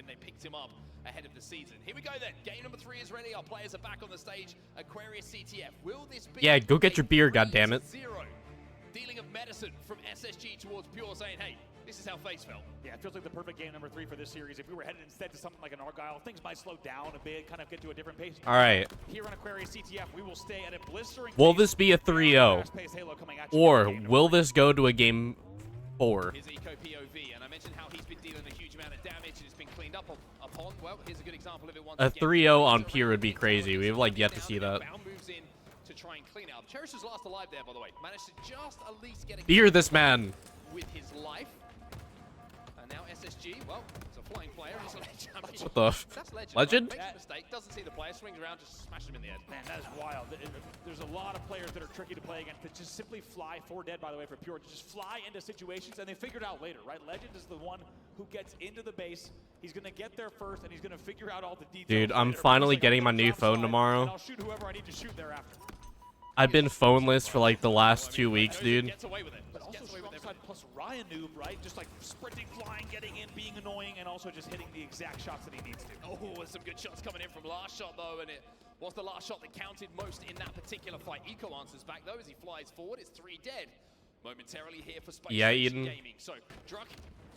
they picked him up ahead of the season. Here we go then. Game number 3 is ready. Our players are back on the stage. Aquarius CTF. Will this be? Yeah, go get your beer, goddammit. 0 dealing of medicine from SSG towards Pure, saying, hey, this is how FaZe felt. Yeah, it feels like the perfect game number 3 for this series. If we were headed instead to something like an Argyle, things might slow down a bit, kind of get to a different pace. All right. Here on Aquarius CTF, we will stay at a blistering Will pace. this be a 3-0? Or will this go to a game 4? His eco POV, and I mentioned how he's been dealing a huge amount of damage and it's been cleaned up upon. Well, here's a good example of it once A again. 3-0 on Pure would be crazy. We've like yet to see that. Bound moves in to try and clean it up. Cherish is last alive there, by the way. Managed to just at least get a Beer this man. with his life. And now SSG, well, it's a flying player. He's a legend. What the f- That's legend. Legend? Makes a mistake, doesn't see the player, swings around, just smashes him in the head. Man, that is wild. There's a lot of players that are tricky to play against that just simply fly, 4 dead by the way for Pure, to just fly into situations, and they figure it out later, right? Legend is the one who gets into the base. He's going to get there first, and he's going to figure out all the details. Dude, I'm later. finally Like, getting my I'm new gonna phone drop side, tomorrow. and I'll shoot whoever I need to shoot thereafter. I've been phoneless for like the last 2 weeks, dude. Gets away with it. But also strong side plus Ryan noob, right? Just like sprinting, flying, getting in, being annoying, and also just hitting the exact shots that he needs to. Oh, there's some good shots coming in from last shot though, and it was the last shot that counted most in that particular fight. Eco answers back though as he flies forward. It's 3 dead. Momentarily here for Space Yeah, Station Eden. Gaming. So Druck,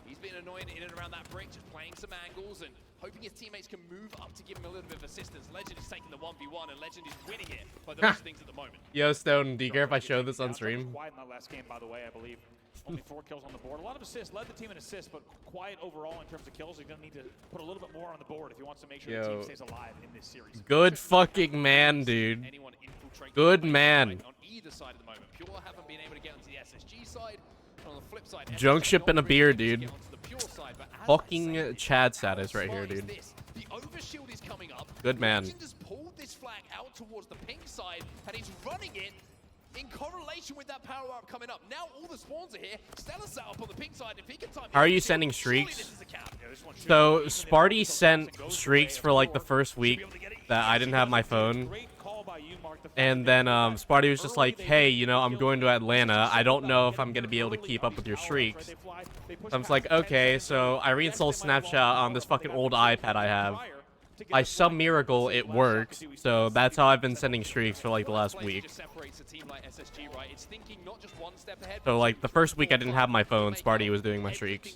he's been annoying in and around that brick, just playing some angles and hoping his teammates can move up to give him a little bit of assistance. Legend is taking the 1v1, and Legend is winning it by those things at the moment. Yo, Stone, do you care if I show this on stream? Quiet in that last game, by the way, I believe. Only 4 kills on the board. A lot of assists. Led the team in assists, but quiet overall in terms of kills. He's going to need to put a little bit more on the board if he wants to make sure the team stays alive in this series. Good fucking man, dude. Good man. On either side at the moment. Pure haven't been able to get onto the SSG side. And on the flip side, Junk SSG ship not and a really beer, able to dude. get onto the Pure side, but as I Fucking say, Chad status right how here, smart is dude. this? The overshield is coming up. Good man. Legend has pulled this flag out towards the pink side, and he's running it in correlation with that power up coming up. Now all the spawns are here. Stella's set up on the pink side. If he can time How are his you shield, sending surely streaks? this is a cap. So, Sparty sent streaks for like the first week that I didn't have my phone. And then Sparty was just like, hey, you know, I'm going to Atlanta. I don't know if I'm going to be able to keep up with your streaks. So I'm just like, okay. So I reinstalled Snapchat on this fucking old iPad I have. by some miracle, it works. So that's how I've been sending streaks for like the last week. So like the first week I didn't have my phone, Sparty was doing my streaks.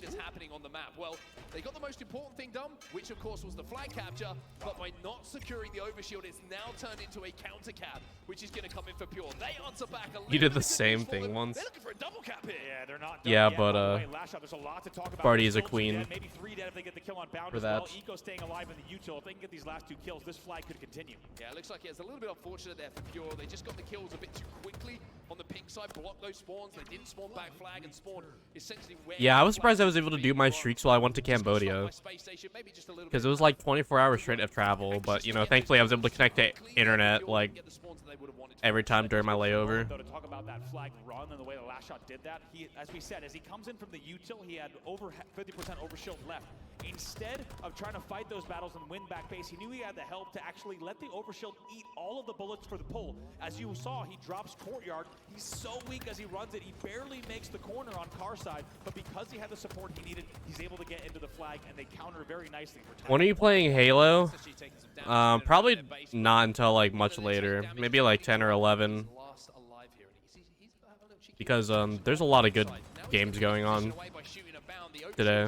Well, they got the most important thing done, which of course was the flag capture, but by not securing the overshield, it's now turned into a counter cap, which is going to come in for Pure. They answer back a You did the same thing once. They're looking for a double cap here. Yeah, they're not. Yeah, but Sparty is a queen Maybe 3 dead if they get the kill on Bound for as that. well. Eco staying alive in the util. If they can get these last 2 kills, this flag could continue. Yeah, it looks like it's a little bit unfortunate there for Pure. They just got the kills a bit too quickly on the pink side, blocked those spawns. They didn't spawn back flag and spawn essentially where. Yeah, I was surprised I was able to do my streaks while I went to Cambodia. Because it was like 24 hours straight of travel, but you know, thankfully I was able to connect to internet like every time during my layover. Though, to talk about that flag run and the way the last shot did that, he, as we said, as he comes in from the util, he had over 50% overshield left. Instead of trying to fight those battles and win back base, he knew he had the help to actually let the overshield eat all of the bullets for the pull. As you saw, he drops courtyard. He's so weak as he runs it. He barely makes the corner on car side, but because he had the support he needed, he's able to get into the flag, and they counter very nicely. When are you playing Halo? Probably not until like much later, maybe like 10 or 11. Because there's a lot of good games going on today.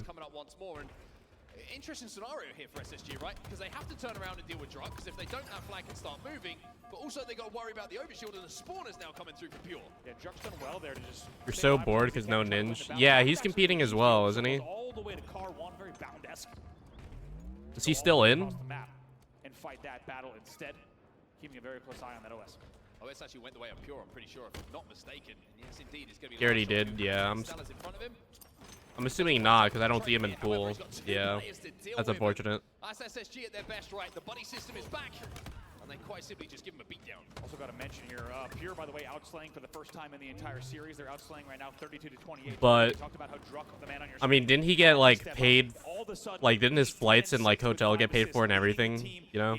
Interesting scenario here for SSG, right? Because they have to turn around and deal with Drug, because if they don't have flag and start moving, but also they got to worry about the overshield, and the spawners now coming through for Pure. Yeah, Drug's done well there to just. You're so bored because no Ninja. Yeah, he's competing as well, isn't he? All the way to car 1, very Bound-esque. Is he still in? And fight that battle instead, keeping a very close eye on that OS. OS actually went the way of Pure, I'm pretty sure, if I'm not mistaken. And yes, indeed, it's going to be. He already did, yeah. I'm assuming not, because I don't see him in pool. Yeah, that's unfortunate. That's SSG at their best, right? The buddy system is back, and they quite simply just give him a beatdown. Also got to mention here, Pure, by the way, outslaying for the first time in the entire series. They're outslaying right now 32-28. But talked about how Druck, the man on your I mean, didn't he get like paid? Like, didn't his flights and like hotel get paid for and everything? You know,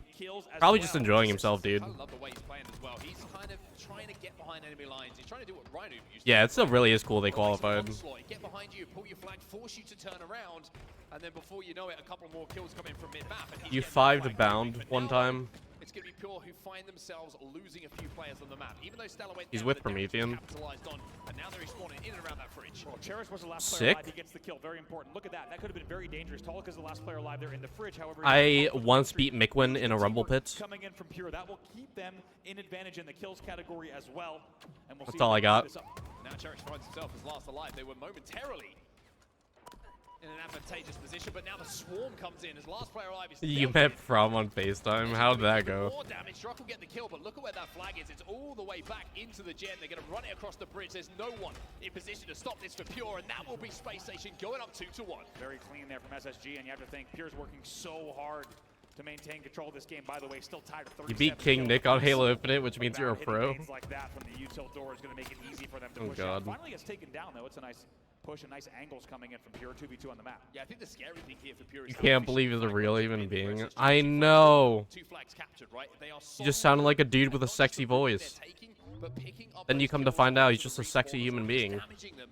probably just enjoying himself, dude. I love the way he's playing as well. He's kind of trying to get behind enemy lines. He's trying to do what Rhino used to. Yeah, it still really is cool they qualified. Get behind you, pull your flag, force you to turn around, and then before you know it, a couple more kills come in from mid-map. You 5'd Bound one time. It's going to be Pure who find themselves losing a few players on the map. Even though Stella went He's down, with the Promethean. capitalized on, and now they're respawning in and around that fridge. Well, Cherish was the last player Sick. alive. He gets the kill. Very important. Look at that. That could have been very dangerous. Talik is the last player alive there in the fridge. However, I once beat Mikwin in a Rumble pit. Coming in from Pure, that will keep them in advantage in the kills category as well. And we'll That's see all I got. Now Cherish finds himself as last alive. They were momentarily in an advantageous position, but now the swarm comes in as last player alive is You met Prom on FaceTime. How'd that go? more damage. Druck will get the kill, but look at where that flag is. It's all the way back into the gen. They're going to run it across the bridge. There's no one in position to stop this for Pure, and that will be Space Station going up 2-1. Very clean there from SSG, and you have to think Pure's working so hard to maintain control of this game. By the way, still tied at 37. You beat King Nick on Halo Infinite, which means you're a pro. Hitting like that from the util door is going to make it easy for them to Oh, push God. out. Finally gets taken down, though. It's a nice push and nice angles coming in from Pure. 2v2 on the map. Yeah, I think the scary thing here for Pure is You can't believe he's a real human being. I know. 2 flags captured, right? They are You just sounded like a dude with a sexy voice. Then you come to find out he's just a sexy human being. damaging them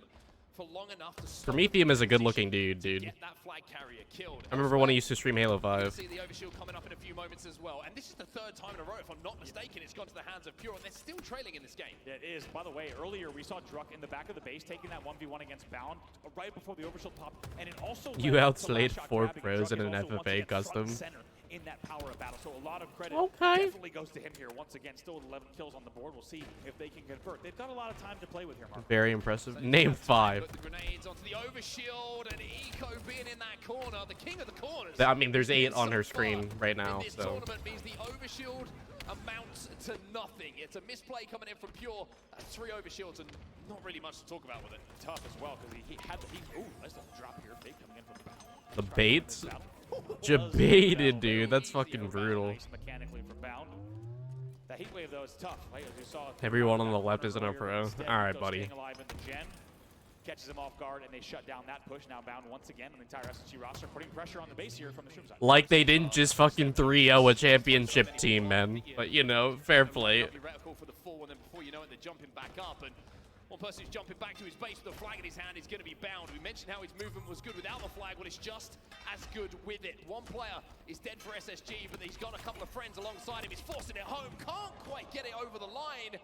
for long enough to stop Prometheum is a good-looking dude. get that flag carrier killed. I remember when he used to stream Halo We'll 5. see the overshield coming up in a few moments as well. And this is the 3rd time in a row, if I'm not mistaken, it's gone to the hands of Pure, and they're still trailing in this game. Yeah, it is. By the way, earlier we saw Druck in the back of the base taking that 1v1 against Bound right before the overshield popped, and it also You led to outslayed last shot 4 grabbing, pros and in Druck an is also once FFA again front custom. and center in that power of battle. So a lot of credit Okay. definitely goes to him here. Once again, still with 11 kills on the board. We'll see if they can convert. They've got a lot of time to play with here, Mark. Very impressive. Name 5. Put the grenades onto the overshield, and Eco being in that corner, the king of the corners. I mean, there's 8 on her screen right now, This so. tournament means the overshield amounts to nothing. It's a misplay coming in from Pure. That's 3 overshields and not really much to talk about with it. Tough as well, because he had the ooh, nice little drop here. Bait coming in from Bound. The baits? Jebaited, dude. That's fucking brutal. Nice mechanically for Bound. That heat wave though is tough. Like, as you saw, Everyone on the left isn't a pro. Instead, Alright, Nico buddy. staying alive in the gen, catches him off guard, and they shut down that push. Now Bound once again, and the entire SSG roster putting pressure on the base here from the stream side. Like they didn't just fucking 3-0 a championship team, man. But, you know, fair play. Lovely reticle for the 4, and then before you know it, they're jumping back up, and One person who's jumping back to his base with a flag in his hand is going to be bound. We mentioned how his movement was good without the flag. Well, it's just as good with it. One player is dead for SSG, but he's got a couple of friends alongside him. He's forcing it home. Can't quite get it over the line.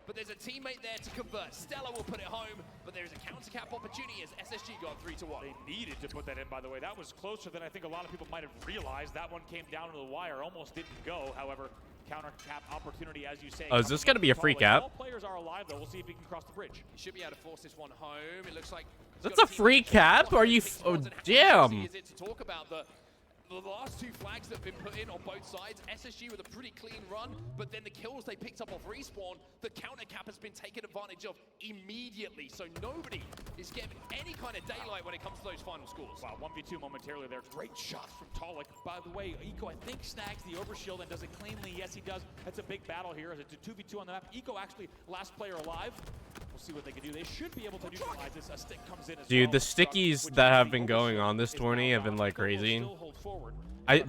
But there's a teammate there to convert. Stella will put it home, but there is a counter cap opportunity as SSG got 3-1. They needed to put that in, by the way. That was closer than I think a lot of people might have realized. That one came down to the wire, almost didn't go. However, counter cap opportunity, as you say. Oh, is this going to be a free cap? All players are alive, though. We'll see if he can cross the bridge. He should be able to force this one home. It looks like That's a free cap? Are you? Oh, damn. Is it to talk about the last two flags that have been put in on both sides? SSG with a pretty clean run, but then the kills they picked up off respawn, the counter cap has been taken advantage of immediately. So nobody is getting any kind of daylight when it comes to those final scores. Wow, 1v2 momentarily there. Great shots from Talik. By the way, Eco, I think, snags the overshield and does it cleanly. Yes, he does. That's a big battle here. It's a 2v2 on the map. Eco actually last player alive. We'll see what they can do. They should be able to neutralize this. A stick comes in as Dude, well. the stickies that have been going on this tourney have been like crazy.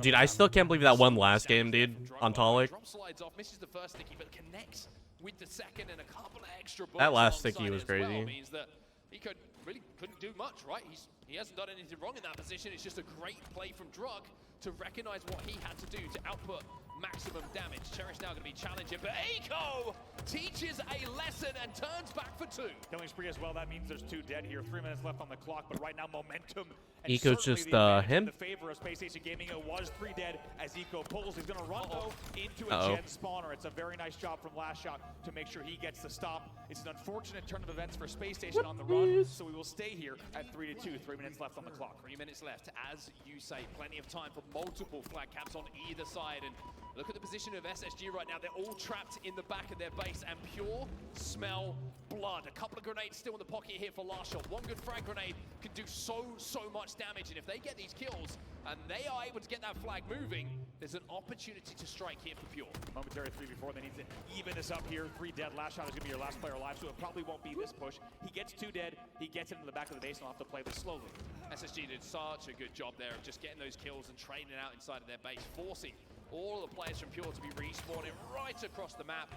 Dude, I still can't believe that one last game, dude, on Talik. Drop slides off, misses the first sticky, but connects with the second, and a couple of extra bullets That last alongside sticky was as well crazy. means that he really couldn't do much, right? He hasn't done anything wrong in that position. It's just a great play from Drug to recognize what he had to do to output maximum damage. Cherish now going to be challenging, but Eiko teaches a lesson and turns back for 2. Killing spree as well. That means there's 2 dead here. 3 minutes left on the clock, but right now momentum. And Eco's certainly just the advantage him. in the favor of Space Station Gaming. It was 3 dead as Eco pulls. He's going to run though into a gen spawner. It's a very nice job from Last Shot to make sure he gets the stop. It's an unfortunate turn of events for Space Station on the run, so we will stay here at 3-2. 3 minutes left on the clock. 3 minutes left, as you say. Plenty of time for multiple flag caps on either side. And look at the position of SSG right now. They're all trapped in the back of their base and pure smell blood. A couple of grenades still in the pocket here for Last Shot. One good frag grenade can do so much damage. And if they get these kills and they are able to get that flag moving, there's an opportunity to strike here for Pure. Momentary 3v4. They need to even this up here. 3 dead. Last Shot is going to be your last player alive, so it probably won't be this push. He gets 2 dead. He gets into the back of the base, and I'll have to play this slowly. SSG did such a good job there of just getting those kills and trading out inside of their base, forcing all the players from Pure to be respawning right across the map,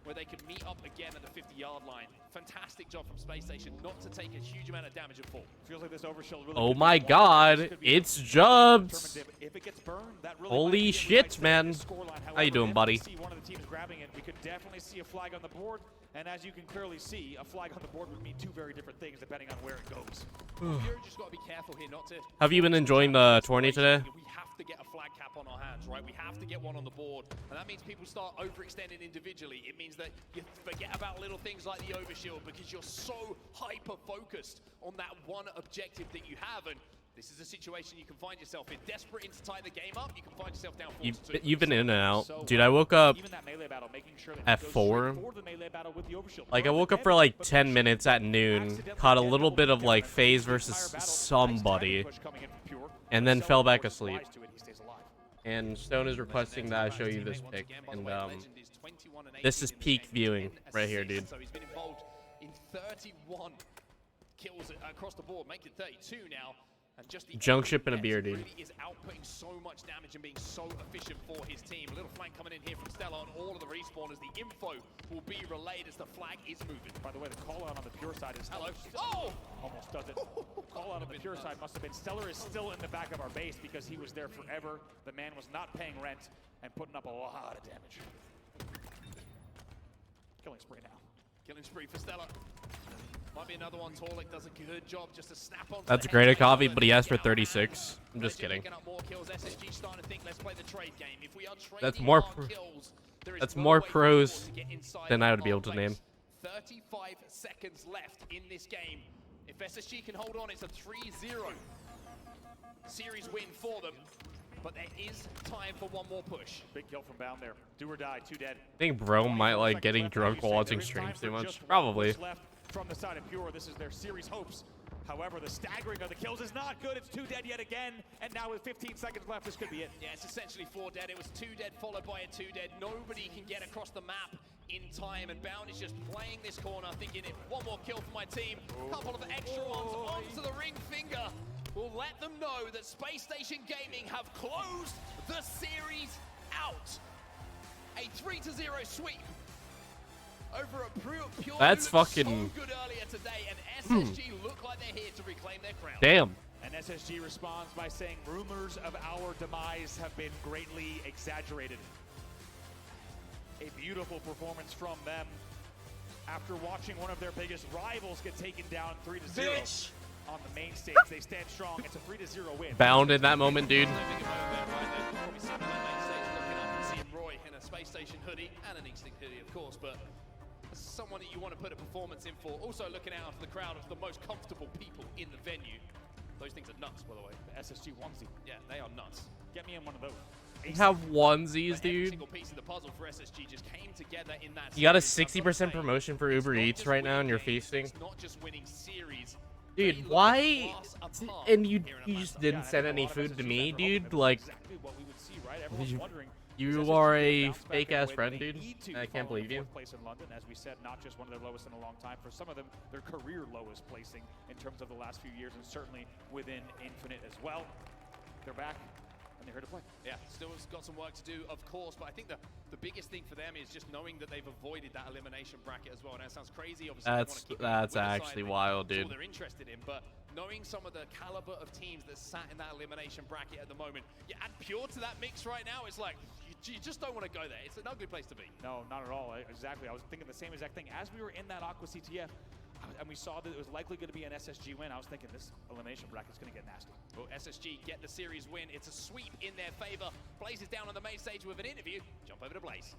where they can meet up again at the 50-yard line. Fantastic job from Space Station not to take a huge amount of damage and fall. Feels like this overshield really Oh my god, it's Jubs. If it gets burned, that really Holy shit, man. How you doing, buddy? See one of the teams grabbing it. We could definitely see a flag on the board, and as you can clearly see, a flag on the board would mean 2 very different things depending on where it goes. Pure just got to be careful here not to... Have you been enjoying the tourney today? We have to get a flag cap on our hands, right? We have to get one on the board, and that means people start overextending individually. It means that you forget about little things like the overshield because you're so hyper-focused on that one objective that you have, and this is a situation you can find yourself in. Desperate to tie the game up, you can find yourself down 4-2. You've been in and out. Dude, I woke up at 4. Like, I woke up for like 10 minutes at noon, caught a little bit of like FaZe versus somebody, and then fell back asleep. And Stone is requesting that I show you this pic. And this is peak viewing right here, dude. So he's been involved in 31 kills across the board, making 32 now. And just the Junk ship and a beer, dude. Really is outputting so much damage and being so efficient for his team. A little flank coming in here from Stella on all of the respawners. The info will be relayed as the flag is moving. By the way, the call out on the Pure side is... Hello. Oh! Almost does it. Call out on the Pure side must have been... Stellar is still in the back of our base because he was there forever. The man was not paying rent and putting up a lot of damage. Killing spree now. Killing spree for Stella. Might be another one. Torlik does a good job just to snap on. That's great at coffee, but he asked for 36. I'm just kidding. That's more pros than I would be able to name. 35 seconds left in this game. If SSG can hold on, it's a 3-0 series win for them. But there is time for one more push. Big kill from Bound there. Do or die, 2 dead. I think bro might like getting drunk while watching streams too much. Probably. From the side of Pure, this is their series hopes. However, the staggering of the kills is not good. It's 2 dead yet again, and now with 15 seconds left, this could be it. Yeah, it's essentially 4 dead. It was 2 dead followed by a 2 dead. Nobody can get across the map in time, and Bound is just playing this corner, thinking it one more kill for my team. Couple of extra ones onto the ring finger will let them know that Space Station Gaming have closed the series out. A 3-0 sweep over at Pure. That's who looked fucking- so good earlier today, and SSG look like they're here to reclaim their crown. Damn. And SSG responds by saying, rumors of our demise have been greatly exaggerated. A beautiful performance from them after watching one of their biggest rivals get taken down 3-0 on the main stage. They stand strong. It's a 3-0 win. Bound in that moment, dude. Seeing Roy in a Space Station hoodie and an Instinct hoodie, of course, but someone that you want to put a performance in for. Also looking out for the crowd of the most comfortable people in the venue. Those things are nuts, by the way. The SSG onesie. Yeah, they are nuts. Get me in one of those. You have onesies, But every dude. single piece of the puzzle for SSG just came together in that You got a series. 60% promotion for Uber Eats right now, and you're feasting. It's not just winning series. Dude, why? And you just didn't send any food to me, dude. Like, Exactly what we would see, right? Everyone's wondering. you are a fake ass friend, dude. I can't believe you. Fourth place in London, as we said, not just one of their lowest in a long time. For some of them, their career lowest placing in terms of the last few years, and certainly within Infinite as well. They're back, and they're here to play. Yeah, still has got some work to do, of course, but I think the biggest thing for them is just knowing that they've avoided that elimination bracket as well. And that sounds crazy, obviously. That's actually wild, dude. That's all they're interested in, but knowing some of the caliber of teams that sat in that elimination bracket at the moment, you add Pure to that mix right now, it's like, you just don't want to go there. It's an ugly place to be. No, not at all. Exactly. I was thinking the same exact thing. As we were in that Aqua CTF, and we saw that it was likely going to be an SSG win, I was thinking this elimination bracket's going to get nasty. Well, SSG get the series win. It's a sweep in their favor. Blaze is down on the main stage with an interview. Jump over to Blaze.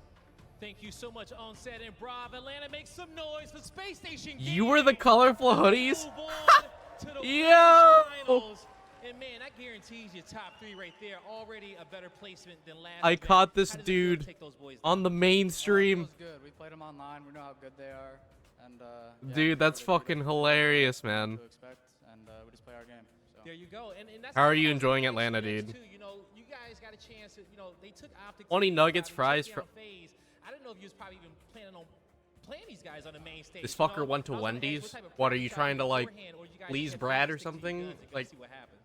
Thank you so much, Onset and Brav. Atlanta, make some noise for Space Station. You were the colorful hoodies? Move on to the Yo! finals. And man, that guarantees you top 3 right there. Already a better placement than last. I event. caught this How does it feel to dude take those boys on the mainstream. It was good. We played them online. We know how good they are. And, yeah, Dude, that's fucking hilarious, man. to expect, and we just play our game. So. There you go. And that's How are you enjoying Atlanta, dude? too. You know, you guys got a chance to, you know, they took optics. 20 to nuggets, check fries, down phase. I don't know if you was probably even planning on playing these guys on the main stage. This you fucker know? went to I was gonna ask Wendy's. type of What, are practice you y'all trying did to, like, beforehand, or you guys please just Brad kinda or stick to your something? guns and kinda Like, see what happens?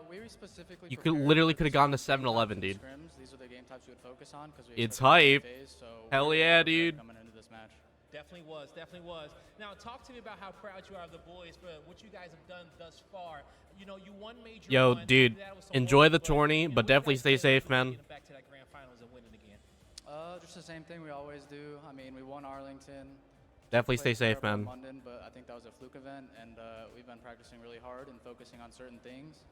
We specifically you could prepared literally for could have the gone to scrims. 7-Eleven, dude. Scrims. These are the game types we would focus on because It's expect hype. phase, so Hell we're yeah, prepared dude. Coming into this match. Definitely was, definitely was. Now, talk to me about how proud you are of the boys for what you guys have done thus far. You know, you won major. Yo, one, dude, that was some enjoy work, the but, tourney, you know, but what do you definitely guys stay feel safe, about man. getting back to that grand finals and winning again? Just the same thing we always do. I mean, we won Arlington. Definitely played stay safe, terrible in man. London, but I think that was a fluke event, and we've been practicing really hard and focusing on certain things.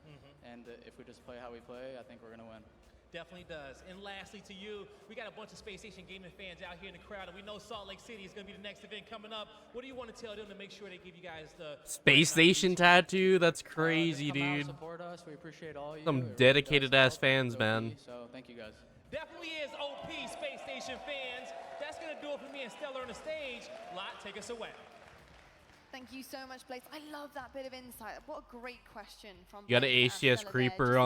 And if we just play how we play, I think we're gonna win. Definitely does. And lastly, to you, we got a bunch of Space Station Gaming fans out here in the crowd, and we know Salt Lake City is going to be the next event coming up. What do you want to tell them to make sure they give you guys the Space Station tattoo? That's Just crazy, come out, dude. support us. We appreciate all you. Some It really dedicated does ass help. fans, It's man. OP, so thank you guys. Definitely is OP Space Station fans. That's going to do it for me and Stellar on the stage. Lot, take us away. Thank you so much, Blaze. I love that bit of insight. What a great question from You got an Blaze and HCS Stella creeper there, just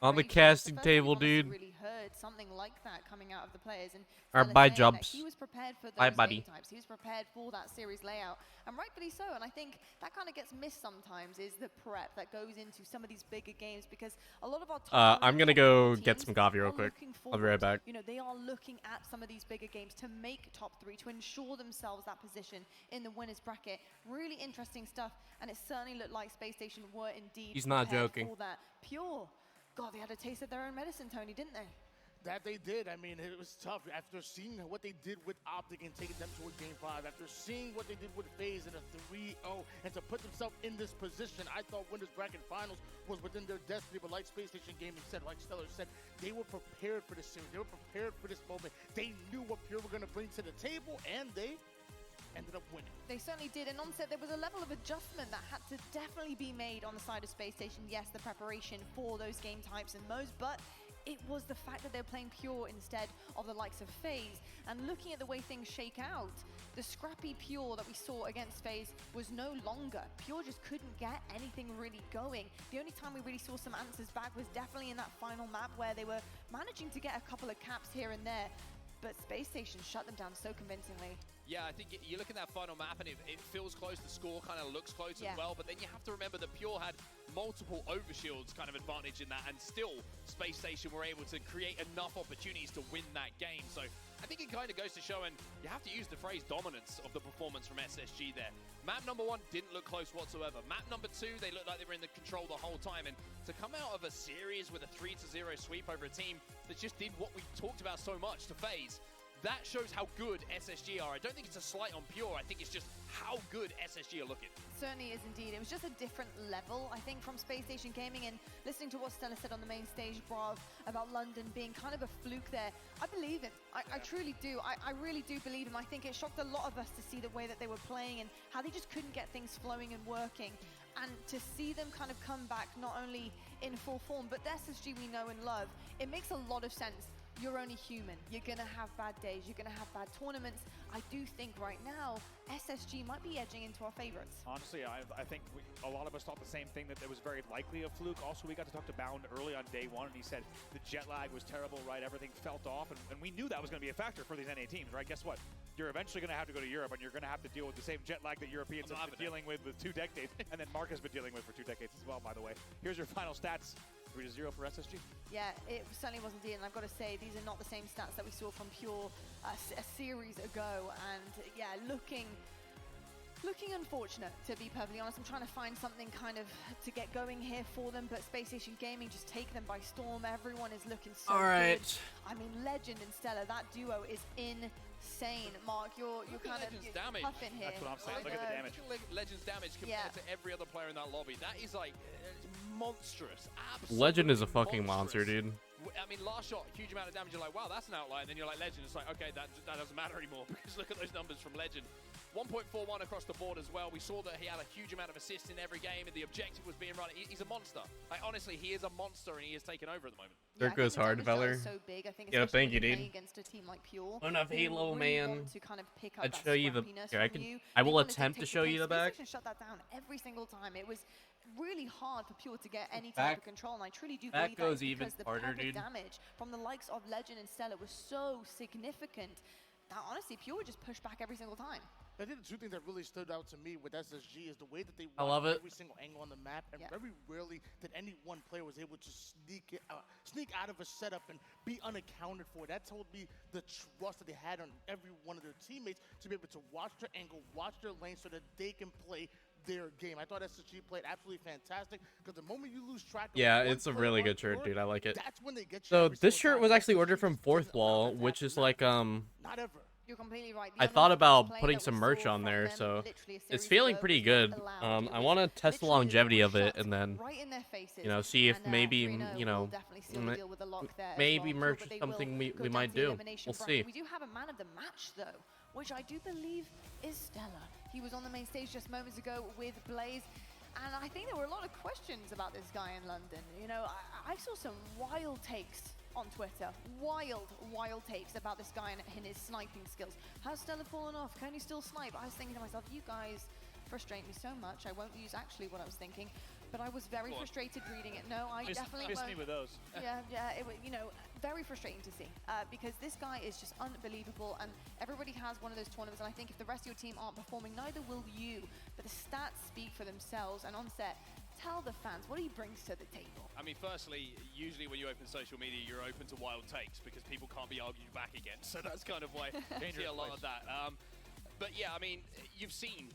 on the about casting preparation. It's the first time table, we've honestly dude. really heard something like that coming out of the players. And Or Stella bye, saying that Jobs. he was prepared for those Bye, buddy. game types. He was prepared for that series layout, and rightfully so. And I think that kind of gets missed sometimes is the prep that goes into some of these bigger games, because a lot of our top I'm gonna go get some coffee real are quick. looking I'll be right forward. back. You know, they are looking at some of these bigger games to make top 3, to ensure themselves that position in the winners bracket. Really interesting stuff, and it certainly looked like Space Station were indeed He's not prepared joking. for that. Pure, God, they had a taste of their own medicine, Tony, didn't they? That they did. I mean, it was tough after seeing what they did with Optic and taking them to a game 5. After seeing what they did with FaZe in a 3-0, and to put themselves in this position, I thought winners bracket finals was within their destiny. But like Space Station Gaming said, like Stellar said, they were prepared for this series. They were prepared for this moment. They knew what Pure were going to bring to the table, and they ended up winning. They certainly did, and Onset, there was a level of adjustment that had to definitely be made on the side of Space Station. Yes, the preparation for those game types and modes, but it was the fact that they're playing Pure instead of the likes of FaZe. And looking at the way things shake out, the scrappy Pure that we saw against FaZe was no longer. Pure just couldn't get anything really going. The only time we really saw some answers back was definitely in that final map where they were managing to get a couple of caps here and there, but Space Station shut them down so convincingly. Yeah, I think you look at that final map and it feels close. The score kind of looks close as well, but then you have to remember that Pure had multiple overshields kind of advantage in that, and still Space Station were able to create enough opportunities to win that game. So I think it kind of goes to show, and you have to use the phrase dominance of the performance from SSG there. Map number 1 didn't look close whatsoever. Map number 2, they looked like they were in the control the whole time. And to come out of a series with a 3-0 sweep over a team that just did what we talked about so much to FaZe, that shows how good SSG are. I don't think it's a slight on Pure. I think it's just how good SSG are looking. Certainly is indeed. It was just a different level, I think, from Space Station Gaming, and listening to what Stella said on the main stage, Brav, about London being kind of a fluke there. I believe him. I truly do. I really do believe him. I think it shocked a lot of us to see the way that they were playing and how they just couldn't get things flowing and working. And to see them kind of come back not only in full form, but the SSG we know and love, it makes a lot of sense. You're only human. You're going to have bad days. You're going to have bad tournaments. I do think right now, SSG might be edging into our favorites. Honestly, I think a lot of us thought the same thing, that it was very likely a fluke. Also, we got to talk to Bound early on day 1, and he said the jet lag was terrible, right? Everything felt off, and we knew that was going to be a factor for these NA teams, right? Guess what? You're eventually going to have to go to Europe, and you're going to have to deal with the same jet lag that Europeans have been dealing with 2 decades, and then Mark has been dealing with for 2 decades as well, by the way. Here's your final stats. 3-0 for SSG. Yeah, it certainly wasn't indeed, and I've got to say, these are not the same stats that we saw from Pure a series ago, and yeah, looking unfortunate, to be perfectly honest. I'm trying to find something kind of to get going here for them, but Space Station Gaming just take them by storm. Everyone is looking so good. I mean, Legend and Stella, that duo is insane. Mark, you're kind of puffing here. That's what I'm saying. Look at the damage. Legend's damage compared to every other player in that lobby. That is like monstrous. Legend is a fucking monster, dude. I mean, last shot, huge amount of damage. You're like, wow, that's an outlier. And then you're like, Legend. It's like, okay, that doesn't matter anymore because look at those numbers from Legend. 1.41 across the board as well. We saw that he had a huge amount of assists in every game, and the objective was being run. He's a monster. Like, honestly, he is a monster, and he is taken over at the moment. There goes hard, Veller. So big. I think yeah, thank you, dude. Against a team like Pure, enough Halo, really man. to kind of pick up I'd show you the. Here, I will attempt to show you the back. Shut that down every single time. It was really hard for Pure to get any type of control, and I truly do believe that because the damage from the likes of Legend and Stella was so significant that honestly Pure would just push back every single time. I think the 2 things that really stood out to me with SSG is the way that they love it. Every single angle on the map, and very rarely that any one player was able to sneak out of a setup and be unaccounted for. That told me the trust that they had on every one of their teammates to be able to watch their angle, watch their lane so that they can play their game. I thought SSG played absolutely fantastic because the moment you lose track of it's a really good shirt, dude. I like it. That's when they get you. So this shirt was actually ordered from Fourth Wall, which is like not ever. You're completely right. I thought about putting some merch on there, so it's feeling pretty good. I want to test the longevity of it, and then see if maybe maybe merch is something we might do. We'll see. We do have a man of the match though, which I do believe is Stella. He was on the main stage just moments ago with Blaze. And I think there were a lot of questions about this guy in London. You know, I saw some wild takes on Twitter. Wild takes about this guy and his sniping skills. Has Stella fallen off? Can he still snipe? I was thinking to myself, you guys frustrate me so much. I won't use actually what I was thinking, but I was very frustrated reading it. No, I definitely won't. Me with those. Yeah, it was, very frustrating to see because this guy is just unbelievable, and everybody has one of those tournaments, and I think if the rest of your team aren't performing, neither will you, but the stats speak for themselves. And on set, tell the fans what he brings to the table. I mean, firstly, usually when you open social media, you're open to wild takes because people can't be argued back against, so that's kind of why you see a lot of that. But yeah, I mean, you've seen,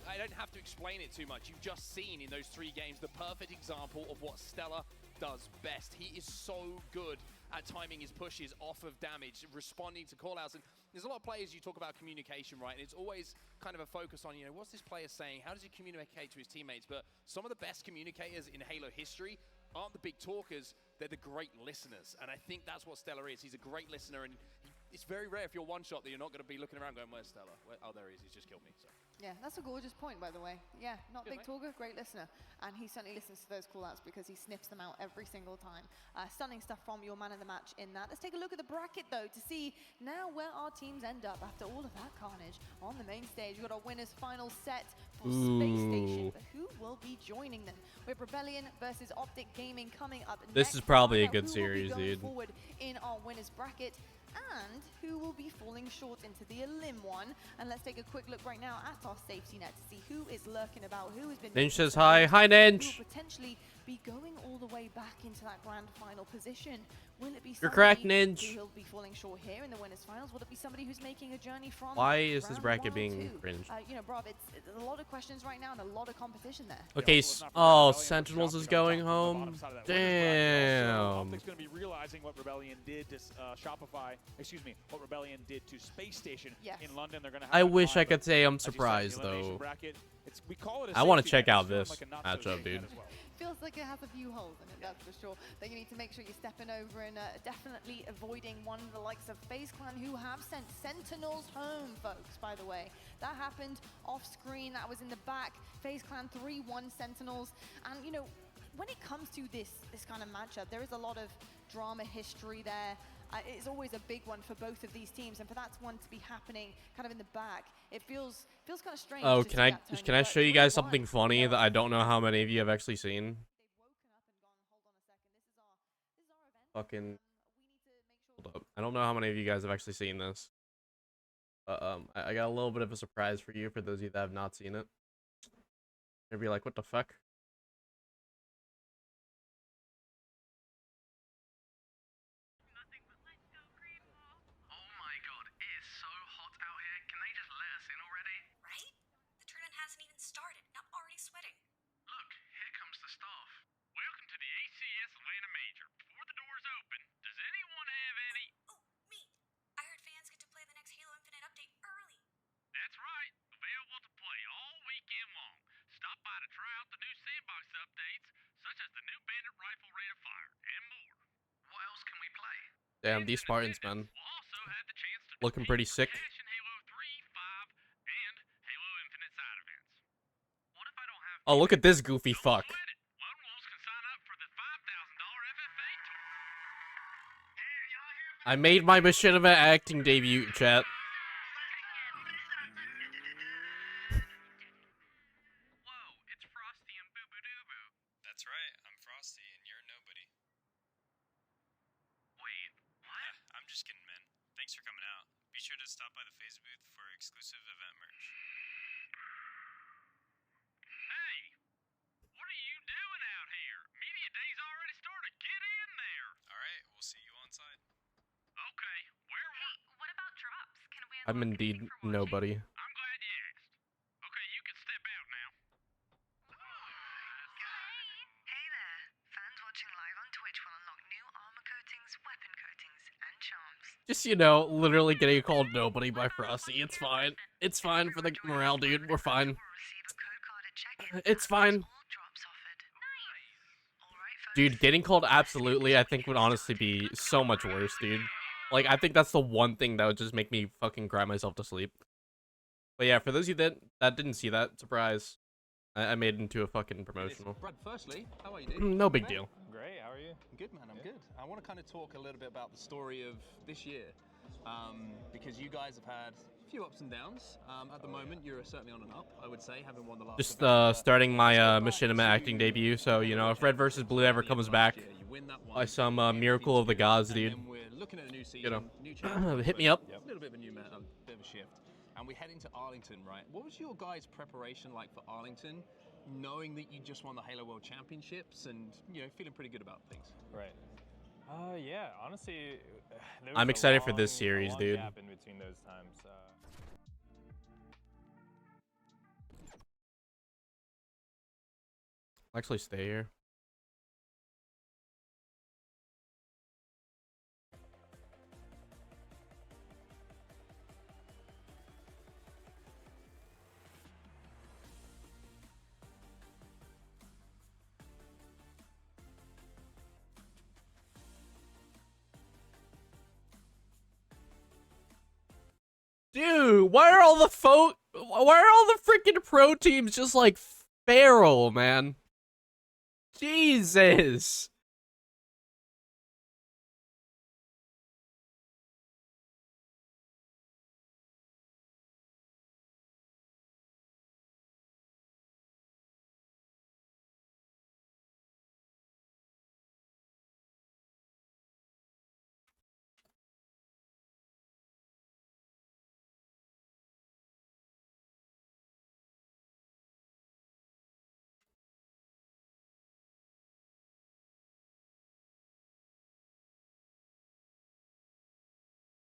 I don't have to explain it too much. You've just seen in those 3 games the perfect example of what Stella does best. He is so good at timing his pushes off of damage, responding to callouts. And there's a lot of players you talk about communication, right? And it's always kind of a focus on, what's this player saying? How does he communicate to his teammates? But some of the best communicators in Halo history aren't the big talkers, they're the great listeners. And I think that's what Stella is. He's a great listener, and it's very rare if you're one shot that you're not going to be looking around going, where's Stella? Oh, there he is. He's just killed me. So. Yeah, that's a gorgeous point, by the way. Yeah, not big talker, great listener. And he certainly listens to those callouts because he sniffs them out every single time. Stunning stuff from your man of the match in that. Let's take a look at the bracket, though, to see now where our teams end up after all of that carnage on the main stage. We've got our winners' final set for Space Station. But who will be joining them? We have Rebellion versus Optic Gaming coming up next. This is probably a good series, dude. Forward in our winners' bracket. And who will be falling short into the Elim one. And let's take a quick look right now at our safety net to see who is lurking about, who has been... Ninja says hi. Hi, Ninja. Who will potentially be going all the way back into that grand final position? Will it be You're somebody correct, Ninja. who will be falling short here in the winners finals? Will it be somebody who's making a journey from Why is this round bracket 1 or being 2? cringe? You know, Brob, it's a lot of questions right now and a lot of competition there. Okay, oh, Sentinels is going home. Damn. Optic's going to be realizing what Rebellion did to Shopify. Excuse me, what Rebellion did to Space Station in London. They're going to. I wish I could say I'm surprised though. I want to check out this matchup, dude. Feels like it has a few holes in it, that's for sure. That you need to make sure you're stepping over and definitely avoiding one of the likes of FaZe Clan, who have sent Sentinels home, folks, by the way. That happened off screen, that was in the back. FaZe Clan 3-1 Sentinels. And, you know, when it comes to this kind of matchup, there is a lot of drama history there. It's always a big one for both of these teams, and for that one to be happening kind of in the back, it feels kind of strange. Oh, can I show you guys something funny that I don't know how many of you have actually seen? Fucking hold up. I don't know how many of you guys have actually seen this. I got a little bit of a surprise for you, for those of you that have not seen it. You'll be like, what the fuck? Started, and I'm already sweating. Look, here comes the staff. Welcome to the HCS Atlanta Major. Before the doors open, does anyone have any... Oh, me. I heard fans get to play the next Halo Infinite update early. That's right. Available to play all weekend long. Stop by to try out the new sandbox updates, such as the new Bandit Rifle Rate of Fire, and more. What else can we play? Damn, these Spartans, man. Looking pretty sick. Oh, look at this goofy fuck. I made my machinima acting debut, chat. That's right, I'm Frosty, and you're nobody. Wait, what? Yeah, I'm just kidding, man. Thanks for coming out. Be sure to stop by the FaZe booth for exclusive event merch. Hey! What are you doing out here? Media day's already started. Get in there! Alright, we'll see you on site. Okay, where were... Hey, what about drops? Can we... I'm indeed nobody. I'm glad you asked. Okay, you can step out now. Hey there! Fans watching live on Twitch will unlock new armor coatings, weapon coatings, and charms. Just, you know, literally getting called nobody by Frosty. It's fine. It's fine for the morale, dude. We're fine. It's fine. Dude, getting called absolutely, I think, would honestly be so much worse, dude. Like, I think that's the one thing that would just make me fucking cry myself to sleep. But yeah, for those of you that didn't see that, surprise. I made it into a fucking promotional. Brad, firstly, how are you doing? No big deal. Great, how are you? Good, man, I'm good. I want to kind of talk a little bit about the story of this year. Because you guys have had a few ups and downs. At the moment, you're certainly on and up, I would say, having won the last Just event. starting my machinima acting debut, so, you know, if Red versus Blue ever comes back by some miracle of the gods, dude, you know, hit me up. A little bit of a new bit of a shift. And we're heading to Arlington, right? What was your guys' preparation like for Arlington, knowing that you just won the Halo World Championships and, you know, feeling pretty good about things? Right. Yeah, honestly, there was I'm excited for this a series, long dude. gap in between those times. I'll actually stay here. Dude, why are all the freaking pro teams just like feral, man? Jesus.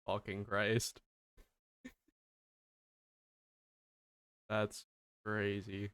Fucking Christ. That's crazy.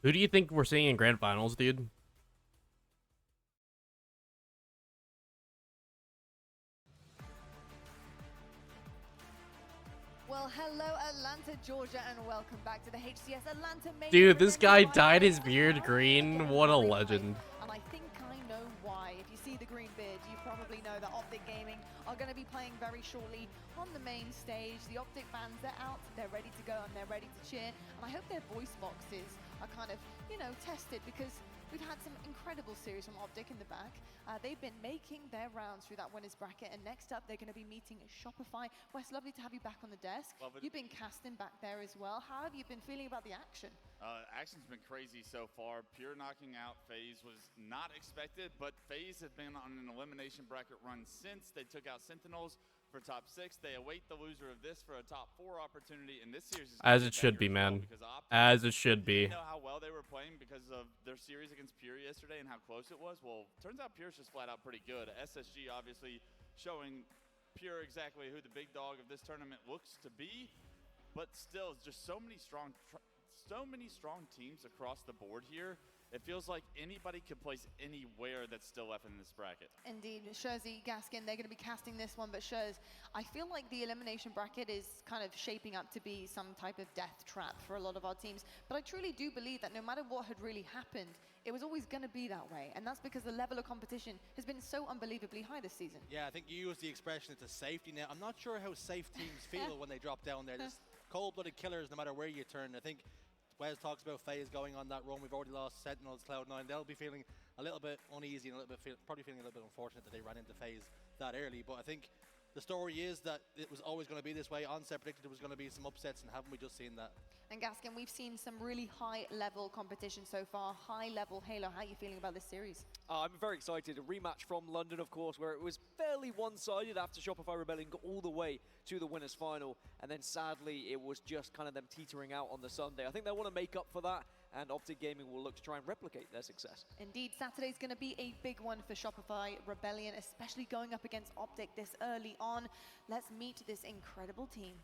Who do you think we're seeing in grand finals, dude? Well, hello Atlanta, Georgia, and welcome back to the HCS Atlanta Major. Dude, this guy dyed his beard green. What a legend. And I think I know why. If you see the green beard, you probably know that Optic Gaming are going to be playing very shortly on the main stage. The Optic fans, they're out, they're ready to go, and they're ready to cheer. And I hope their voice boxes are kind of, you know, tested, because we've had some incredible series from Optic in the back. They've been making their rounds through that winners bracket, and next up they're going to be meeting Shopify. Wes, lovely to have you back on the desk. You've been casting back there as well. How have you been feeling about the action? Action's been crazy so far. Pure knocking out FaZe was not expected, but FaZe had been on an elimination bracket run since they took out Sentinels for top 6. They await the loser of this for a top 4 opportunity, and this series is As it should be, man. As it should be. You know how well they were playing because of their series against Pure yesterday and how close it was? Well, turns out Pure's just flat out pretty good. SSG obviously showing Pure exactly who the big dog of this tournament looks to be, but still just so many strong teams across the board here. It feels like anybody could place anywhere that's still left in this bracket. Indeed, Shurzy, Gaskin, they're going to be casting this one, but Shurz, I feel like the elimination bracket is kind of shaping up to be some type of death trap for a lot of our teams. But I truly do believe that no matter what had really happened, it was always going to be that way. And that's because the level of competition has been so unbelievably high this season. Yeah, I think you used the expression, it's a safety net. I'm not sure how safe teams feel when they drop down there. There's cold-blooded killers no matter where you turn. I think Wes talks about FaZe going on that run. We've already lost Sentinels, Cloud9. They'll be feeling a little bit uneasy and probably feeling a little bit unfortunate that they ran into FaZe that early. But I think the story is that it was always going to be this way. Onset predicted there was going to be some upsets, and haven't we just seen that? And Gaskin, we've seen some really high-level competition so far. High-level Halo. How are you feeling about this series? I'm very excited. A rematch from London, of course, where it was fairly one-sided after Shopify Rebellion got all the way to the winners' final, and then sadly it was just kind of them teetering out on the Sunday. I think they want to make up for that, and Optic Gaming will look to try and replicate their success. Indeed, Saturday's going to be a big one for Shopify Rebellion, especially going up against Optic this early on. Let's meet this incredible team.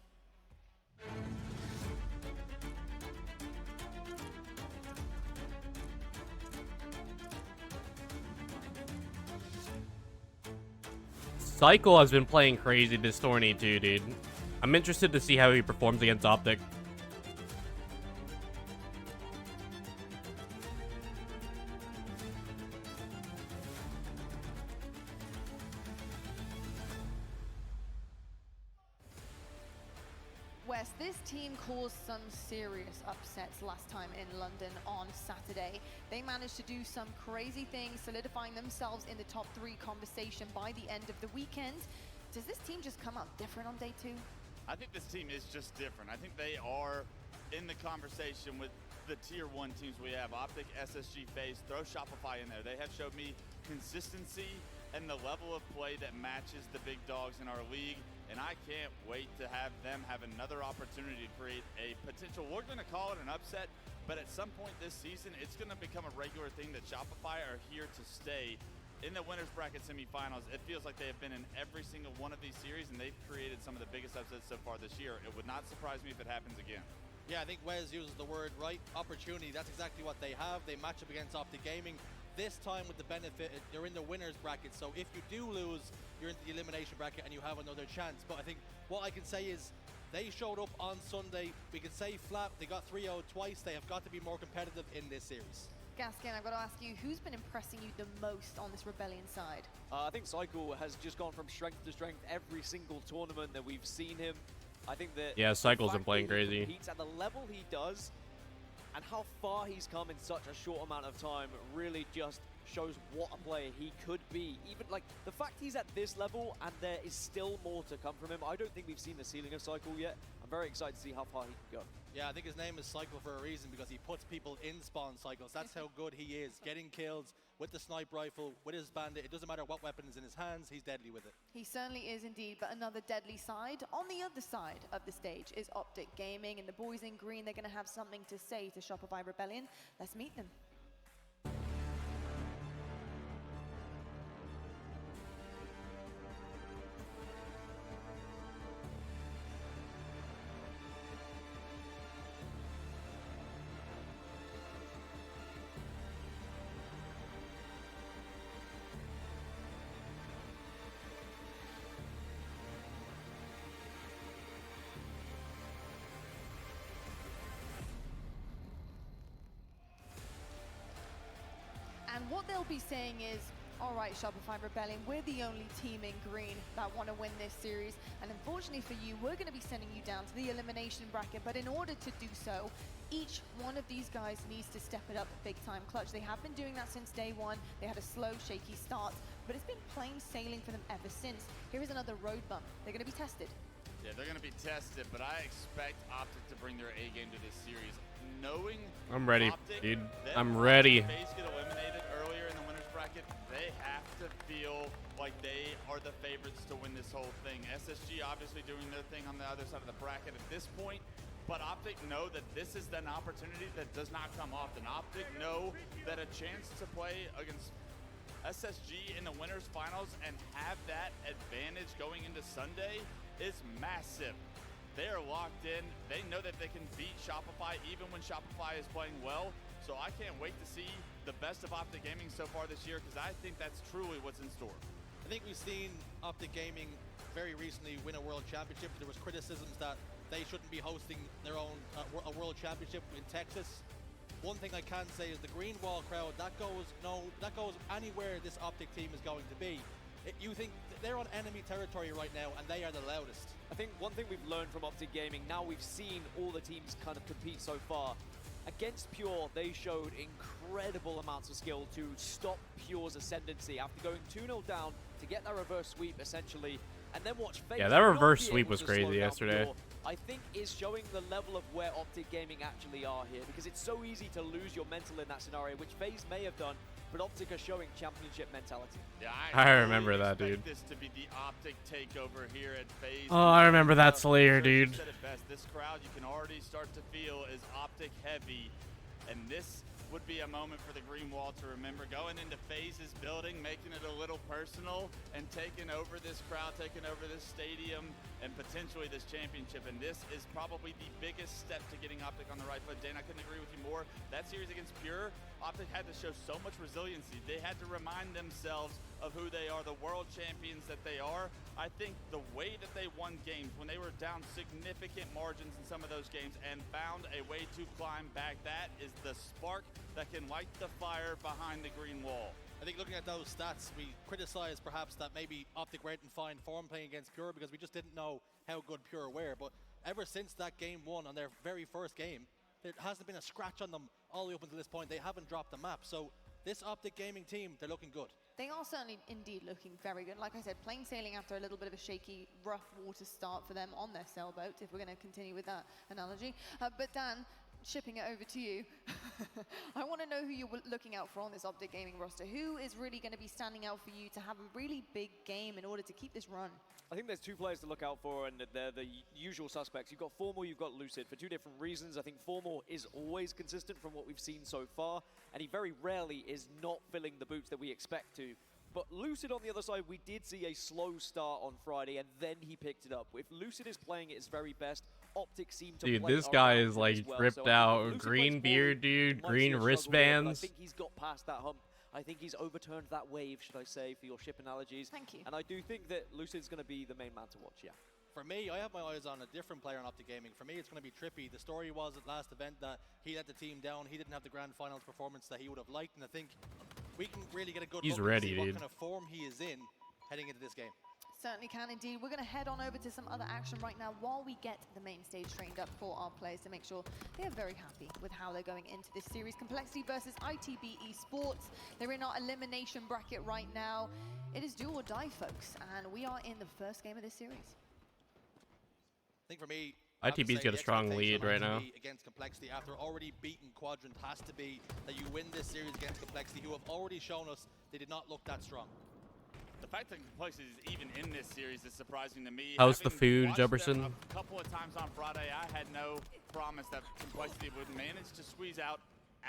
Cycle has been playing crazy this tourney too, dude. I'm interested to see how he performs against Optic. Wes, Wes, this team caused some serious upsets last time in London on Saturday. They managed to do some crazy things, solidifying themselves in the top 3 conversation by the end of the weekend. Does this team just come out different on day 2? I think this team is just different. I think they are in the conversation with the tier 1 teams we have. Optic, SSG, FaZe, throw Shopify in there. They have showed me consistency and the level of play that matches the big dogs in our league. And I can't wait to have them have another opportunity to create a potential, we're going to call it an upset, but at some point this season, it's going to become a regular thing that Shopify are here to stay. In the winners bracket semifinals, it feels like they have been in every single one of these series, and they've created some of the biggest upsets so far this year. It would not surprise me if it happens again. Yeah, I think Wes uses the word right, opportunity. That's exactly what they have. They match up against Optic Gaming. This time with the benefit, they're in the winners bracket, so if you do lose, you're into the elimination bracket and you have another chance. But I think what I can say is they showed up on Sunday. We can say flat, they got 3-0 twice. They have got to be more competitive in this series. Gaskin, I've got to ask you, who's been impressing you the most on this Rebellion side? I think Cycle has just gone from strength to strength every single tournament that we've seen him. I think that yeah, Cycle's been playing crazy. He competes at the level he does, and how far he's come in such a short amount of time really just shows what a player he could be. Even like the fact he's at this level and there is still more to come from him. I don't think we've seen the ceiling of Cycle yet. I'm very excited to see how far he can go. Yeah, I think his name is Cycle for a reason, because he puts people in spawn cycles. That's how good he is. Getting kills with the sniper rifle, with his bandit. It doesn't matter what weapon is in his hands, he's deadly with it. He certainly is indeed, but another deadly side. On the other side of the stage is Optic Gaming, and the boys in green, they're going to have something to say to Shopify Rebellion. Let's meet them. And what they'll be saying is, all right, Shopify Rebellion, we're the only team in green that want to win this series. And unfortunately for you, we're going to be sending you down to the elimination bracket. But in order to do so, each one of these guys needs to step it up big time clutch. They have been doing that since day 1. They had a slow, shaky start, but it's been plain sailing for them ever since. Here is another road bump. They're going to be tested. Yeah, they're going to be tested, but I expect Optic to bring their A game to this series. Knowing I'm ready, Optic, dude. I'm ready. FaZe get eliminated earlier in the winners bracket. They have to feel like they are the favorites to win this whole thing. SSG obviously doing their thing on the other side of the bracket at this point, but Optic know that this is an opportunity that does not come often. Optic know that a chance to play against SSG in the winners finals and have that advantage going into Sunday is massive. They are locked in. They know that they can beat Shopify even when Shopify is playing well. So I can't wait to see the best of Optic Gaming so far this year, because I think that's truly what's in store. I think we've seen Optic Gaming very recently win a world championship. There was criticisms that they shouldn't be hosting their own a world championship in Texas. One thing I can say is the green wall crowd, that goes anywhere this Optic team is going to be. You think they're on enemy territory right now, and they are the loudest. I think one thing we've learned from Optic Gaming, now we've seen all the teams kind of compete so far. Against Pure, they showed incredible amounts of skill to stop Pure's ascendancy after going 2-0 down to get that reverse sweep, essentially, and then watch FaZe. Yeah, that reverse sweep was crazy yesterday. Pure, I think is showing the level of where Optic Gaming actually are here, because it's so easy to lose your mental in that scenario, which FaZe may have done, but Optic are showing championship mentality. Yeah, I remember that, dude. This to be the Optic takeover here at FaZe. Oh, I remember that Slayer, dude. Said it best. This crowd you can already start to feel is Optic heavy, and this would be a moment for the green wall to remember, going into FaZe's building, making it a little personal, and taking over this crowd, taking over this stadium, and potentially this championship. And this is probably the biggest step to getting Optic on the right foot. Dan, I couldn't agree with you more. That series against Pure, Optic had to show so much resiliency. They had to remind themselves of who they are, the world champions that they are. I think the way that they won games, when they were down significant margins in some of those games and found a way to climb back, that is the spark that can light the fire behind the green wall. I think looking at those stats, we criticized perhaps that maybe Optic weren't in fine form playing against Pure because we just didn't know how good Pure were. But ever since that game 1 on their very first game, there hasn't been a scratch on them all the way up until this point. They haven't dropped the map. So this Optic Gaming team, they're looking good. They are certainly indeed looking very good. Like I said, plain sailing after a little bit of a shaky, rough water start for them on their sailboat, if we're going to continue with that analogy. But Dan, shipping it over to you, I want to know who you're looking out for on this Optic Gaming roster. Who is really going to be standing out for you to have a really big game in order to keep this run? I think there's 2 players to look out for, and they're the usual suspects. You've got Formal, you've got Lucid, for 2 different reasons. I think Formal is always consistent from what we've seen so far, and he very rarely is not filling the boots that we expect to. But Lucid on the other side, we did see a slow start on Friday, and then he picked it up. If Lucid is playing at his very best, Optic seem to Dude, play this guy around is him like as well. ripped So I think out. if Lucid Green plays beard, forward, dude. you might Green see a struggle here, but I wristbands. think he's got past that hump. I think he's overturned that wave, should I say, for your ship analogies. Thank you. And I do think that Lucid's going to be the main man to watch, yeah. For me, I have my eyes on a different player on Optic Gaming. For me, it's going to be Trippy. The story was at last event that he let the team down. He didn't have the grand finals performance that he would have liked, and I think we can really get a good He's look ready, and see dude. what kind of form he is in heading into this game. Certainly can indeed. We're going to head on over to some other action right now while we get the main stage trained up for our players to make sure they are very happy with how they're going into this series. Complexity versus ITB Esports. They're in our elimination bracket right now. It is do or die, folks, and we are in the first game of this series. I think for me, ITB's got a strong lead right now. Against Complexity, after already beaten Quadrant, has to be that you win this series against Complexity, who have already shown us they did not look that strong. The fact that Complexity is even in this series is surprising to me. How's the Having food, watched Jefferson? them a couple of times on Friday, I had no promise that Complexity would manage to squeeze out,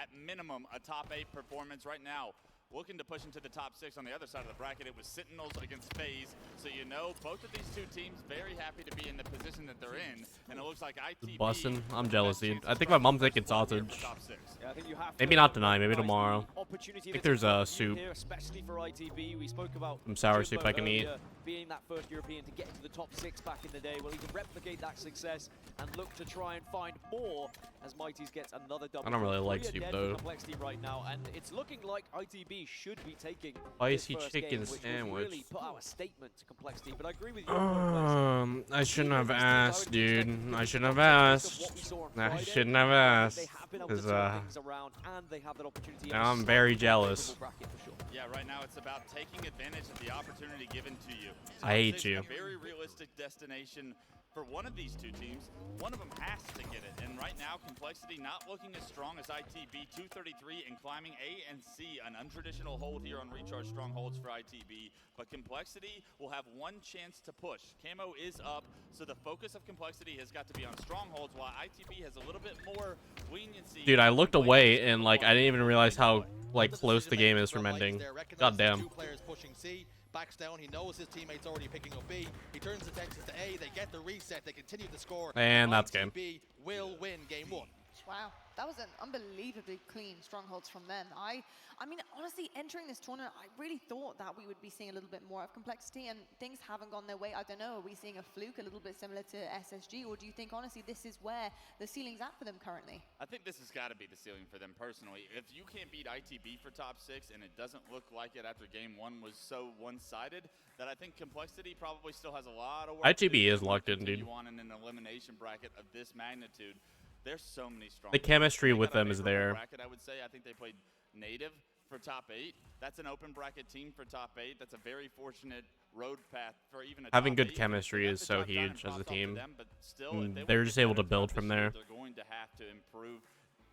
at minimum, a top 8 performance right now. Looking to push into the top 6 on the other side of the bracket. It was Sentinels against FaZe. So you know both of these 2 teams very happy to be in the position that they're in. And it looks like ITB... Bussin'. I'm jealous, dude. I think my mom's making sausage. Yeah, I think you have Maybe to not tonight, maybe tomorrow. Opportunity I think that's there's a new soup. here, especially for ITB. We spoke about Some sour Jimbo soup I can eat. earlier, being that first European to get into the top 6 back in the day. Well, he can replicate that success and look to try and find more as Mighties gets another double. I don't really like 3 are soup, dead though. for Complexity right now, and it's looking like ITB should be taking Spicy this first chicken game, which would sandwich. really put out a statement to Complexity. But I agree with you. I shouldn't have asked, dude. I shouldn't have asked. I shouldn't have asked. Because, now I'm very jealous. Yeah, right now it's about taking advantage of the opportunity given to you. I hate It's you. a very realistic destination for one of these 2 teams. One of them has to get it. And right now, Complexity not looking as strong as ITB. 233 and climbing A and C. An untraditional hold here on Recharge Strongholds for ITB. But Complexity will have 1 chance to push. Camo is up, so the focus of Complexity has got to be on Strongholds, while ITB has a little bit more leniency. Dude, I looked away and like I didn't even realize how like close the game is from ending. God damn. 2 players pushing C. Backs down, he knows his teammate's already picking up B. He turns attention to A, they get the reset, they continue to score. And that's game. ITB will win game 1. Wow, that was an unbelievably clean strongholds from them. I mean, honestly, entering this tournament, I really thought that we would be seeing a little bit more of Complexity, and things haven't gone their way. I don't know, are we seeing a fluke a little bit similar to SSG, or do you think, honestly, this is where the ceiling's at for them currently? I think this has got to be the ceiling for them personally. If you can't beat ITB for top 6, and it doesn't look like it after game 1 was so one-sided, that I think Complexity probably still has a lot of work ITB to do is locked in, dude. on in an elimination bracket of this magnitude. There's so many strong. The chemistry They with got a them is favorable there. Bracket, I would say. I think they played Native for top 8. That's an open bracket team for top 8. That's a very fortunate road path for even a Having top good 8. chemistry They is got so the job done huge and as a props off to team. them, but still, if they want They're to just get able to better build top from this year, there. They're going to have to improve,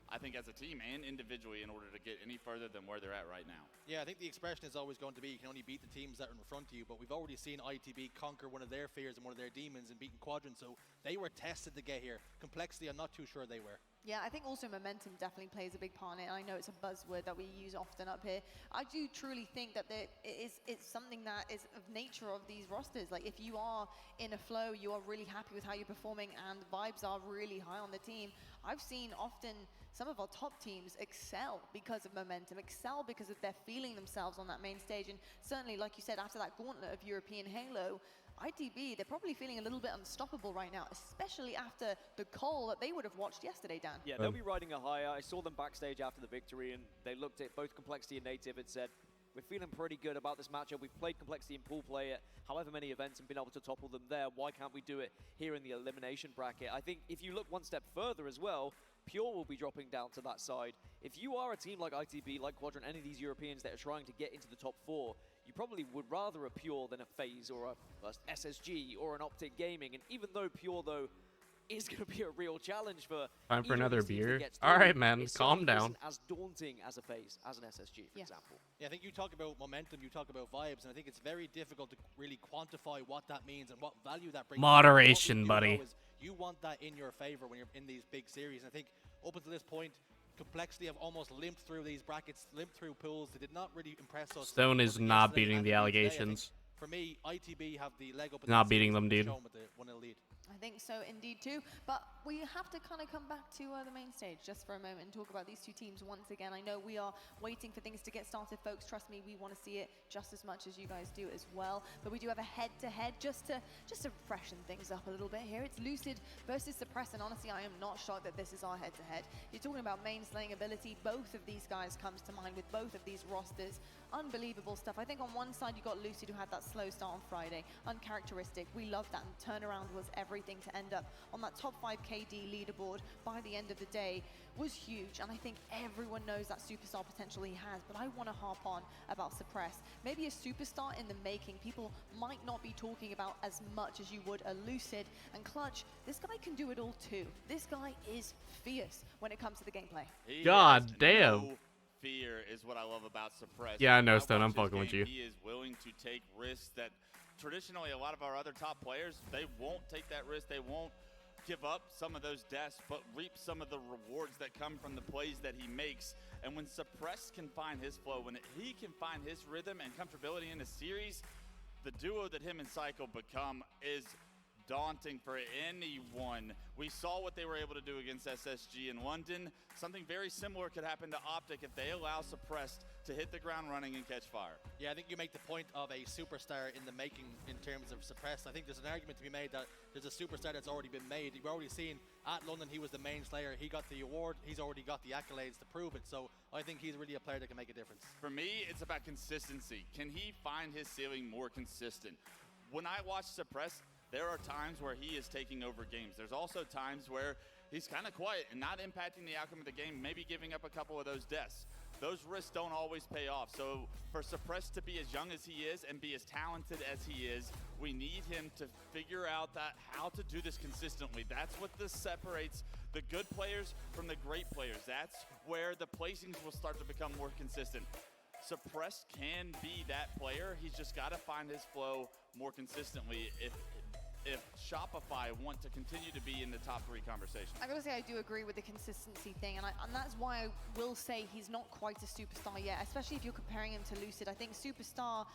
I think, as a team and individually in order to get any further than where they're at right now. Yeah, I think the expression is always going to be you can only beat the teams that are in front of you, but we've already seen ITB conquer one of their fears and one of their demons and beating Quadrant, so they were tested to get here. Complexity, I'm not too sure they were. Yeah, I think also momentum definitely plays a big part in it. I know it's a buzzword that we use often up here. I do truly think that it's something that is of nature of these rosters. Like, if you are in a flow, you are really happy with how you're performing, and vibes are really high on the team. I've seen often some of our top teams excel because of momentum, excel because of they're feeling themselves on that main stage. And certainly, like you said, after that gauntlet of European Halo, ITB, they're probably feeling a little bit unstoppable right now, especially after the call that they would have watched yesterday, Dan. Yeah, they'll be riding a higher. I saw them backstage after the victory, and they looked at both Complexity and Native and said, We're feeling pretty good about this matchup. We've played Complexity in pool play at however many events and been able to topple them there. Why can't we do it here in the elimination bracket? I think if you look one step further as well, Pure will be dropping down to that side. If you are a team like ITB, like Quadrant, any of these Europeans that are trying to get into the top 4, you probably would rather a Pure than a FaZe or a SSG or an Optic Gaming. And even though Pure, though, is going to be a real challenge for Time for either of another these teams that beer. gets All through, right, man, it calm certainly down. isn't as daunting as a FaZe, as an SSG, for example. Yeah, I think you talk about momentum, you talk about vibes, and I think it's very difficult to really quantify what that means and what value that brings. Moderation, What we do buddy. know is you want that in your favor when you're in these big series. And I think up until this point, Complexity have almost limped through these brackets, limped through pools. They did not really impress us. Stone is But not yesterday beating and the today, I think, allegations. for me, ITB have the leg up. in Not this beating series them, and they've dude. shown with the 1-0 lead. I think so indeed too, but we have to kind of come back to the main stage just for a moment and talk about these two teams once again. I know we are waiting for things to get started, folks. Trust me, we want to see it just as much as you guys do as well. But we do have a head-to-head just to freshen things up a little bit here. It's Lucid versus Suppress, and honestly, I am not shocked that this is our head-to-head. You're talking about main slaying ability. Both of these guys comes to mind with both of these rosters. Unbelievable stuff. I think on one side you got Lucid, who had that slow start on Friday, uncharacteristic. We love that, and turnaround was everything to end up on that top 5 KD leaderboard by the end of the day was huge, and I think everyone knows that superstar potential he has. But I want to harp on about Suppress. Maybe a superstar in the making. People might not be talking about as much as you would a Lucid and Clutch. This guy can do it all too. This guy is fierce when it comes to the gameplay. God damn. No fear is what I love about Suppress. Yeah, I know, When Stone, I'm watch his fucking with game, you. He is willing to take risks that traditionally a lot of our other top players, they won't take that risk. They won't give up some of those deaths, but reap some of the rewards that come from the plays that he makes. And when Suppress can find his flow, when he can find his rhythm and comfortability in a series, the duo that him and Cycle become is daunting for anyone. We saw what they were able to do against SSG in London. Something very similar could happen to Optic if they allow Suppressed to hit the ground running and catch fire. Yeah, I think you make the point of a superstar in the making in terms of Suppressed. I think there's an argument to be made that there's a superstar that's already been made. You've already seen at London he was the main slayer. He got the award. He's already got the accolades to prove it. So I think he's really a player that can make a difference. For me, it's about consistency. Can he find his ceiling more consistent? When I watch Suppress, there are times where he is taking over games. There's also times where he's kind of quiet and not impacting the outcome of the game, maybe giving up a couple of those deaths. Those risks don't always pay off. So for Suppress to be as young as he is and be as talented as he is, we need him to figure out how to do this consistently. That's what separates the good players from the great players. That's where the placings will start to become more consistent. Suppress can be that player. He's just got to find his flow more consistently if Shopify want to continue to be in the top 3 conversation. I gotta say, I do agree with the consistency thing, and that's why I will say he's not quite a superstar yet, especially if you're comparing him to Lucid. I think superstar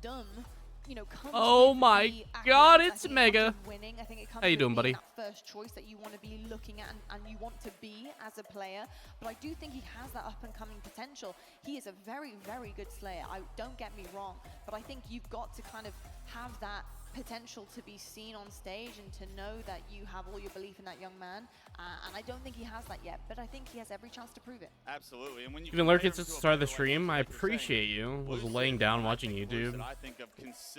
comes Oh with my the God, accolades. it's I think it Mega. comes with winning. I think it comes How you with doing, being buddy? that first choice that you want to be looking at and you want to be as a player. But I do think he has that up and coming potential. He is a very, very good slayer. Don't get me wrong, but I think you've got to kind of have that potential to be seen on stage and to know that you have all your belief in that young man. And I don't think he has that yet, but I think he has every chance to prove it. Absolutely. And when you You've been lurking since the start of the stream. I appreciate you. Was laying down watching YouTube.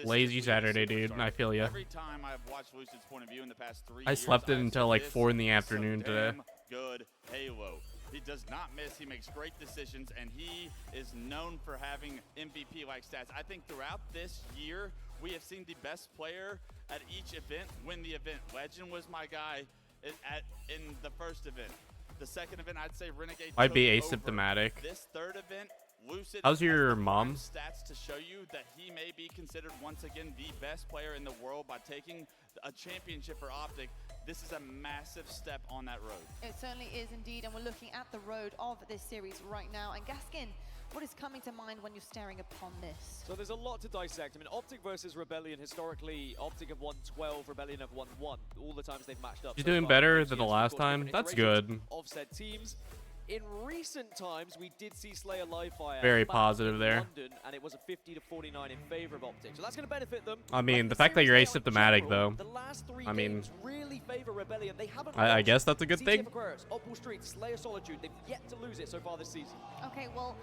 Lazy Saturday, dude. I feel ya. Every time I've watched Lucid's point of view in the past 3 I years, slept it I've until said like this 4 in the is afternoon some today. damn good Halo. He does not miss. He makes great decisions, and he is known for having MVP-like stats. I think throughout this year, we have seen the best player at each event win the event. Legend was my guy in the first event. The second event, I'd say Renegade Might be took over. asymptomatic. This third event, Lucid How's your has the mom? prime stats to show you that he may be considered once again the best player in the world by taking a championship for Optic. This is a massive step on that road. It certainly is indeed, and we're looking at the road of this series right now. And Gaskin, what is coming to mind when you're staring upon this? So there's a lot to dissect. I mean, Optic versus Rebellion, historically, Optic have won 12, Rebellion have won 1, all the times they've matched up. He's so doing far. better HCS, than the of last course, time. different That's iterations good. Of said teams. In recent times, we did see Slayer Livefire Very back positive in there. London, and it was a 50-49 in favor of Optic. So that's going to benefit them. I mean, But the fact that you're series now in asymptomatic, general, though. the last 3 I mean, games really favor Rebellion. They haven't I lost. guess that's a good CTF thing. Aquarius, Opal Street, Slayer Solitude, they've yet to lose it so far this season. Okay, well,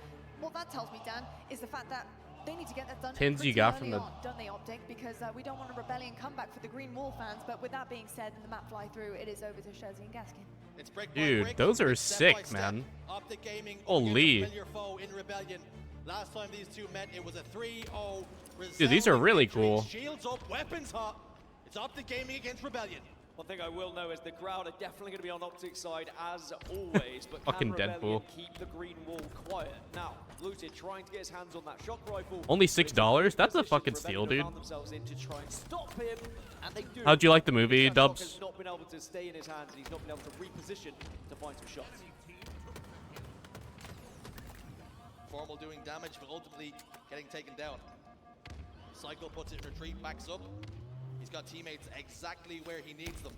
What that tells me, Dan, is the fact that they need to get that done Tins pretty you got early from the- on, don't they, Optic? Because we don't want a Rebellion comeback for the Green Wall fans. But with that being said, and the map fly through, it is over to Shazzy and Gaskin. It's brick by Dude, brick, those are step by sick, step. man. Optic Gaming Holy. against a familiar foe in Rebellion. Last time these two met, it was a 3-0. Dude, these are really cool. Shields up, weapons hot. It's Optic Gaming against Rebellion. One thing I will know is the crowd are definitely going to be on Optic's side as always, but Fucking can Rebellion Deadpool. keep the green wall quiet? Now, Lucid trying to get his hands on that shock rifle. Only $6? That's a fucking steal, Rebellion dude. found themselves in to try and stop him, and they do. How'd you like the movie, Shotlock Dubs? has not been able to stay in his hands, and he's not been able to reposition to find some shots. Formal doing damage, but ultimately getting taken down. Cycle puts it in retreat, backs up. He's got teammates exactly where he needs them.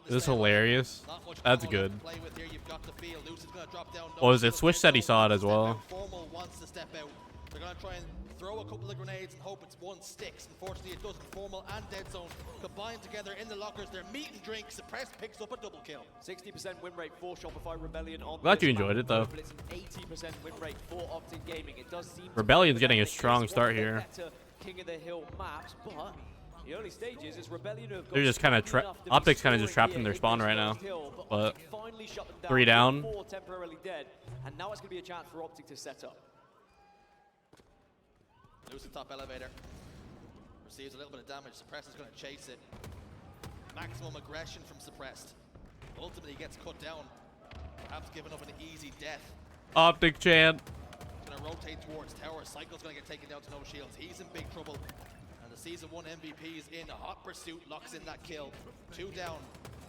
This is hilarious. That's good. Play with here. You've got to feel. Lucid's gonna drop down. What was it? Swish said he saw it as well. Formal wants to step out. They're gonna try and throw a couple of grenades and hope it's one sticks. Unfortunately, it doesn't. Formal and Dead Zone combined together in the lockers. They're meat and drink. Suppress picks up a double kill. 60% win rate for Shopify Rebellion on Glad this you enjoyed map, it, though. but it's an 80% win rate for Optic Gaming. It does seem to Rebellion's be getting a Rebellion strong is start one of the here. better King of the Hill maps, but the early stages is Rebellion who have got They're just kind of enough to be Optic's kind of just scoring trapped in here their in spawn this right now. first hill, but But Optic finally shut them down. 3 down. 4 temporarily dead, and now it's going to be a chance for Optic to set up. Lucid top elevator. Receives a little bit of damage. Suppressed is going to chase it. Maximum aggression from Suppressed. Ultimately gets cut down. Perhaps giving up an easy death. Optic chant. Going to rotate towards tower. Cycle's going to get taken down to no shields. He's in big trouble. And the Season 1 MVP is in. A hot pursuit locks in that kill. 2 down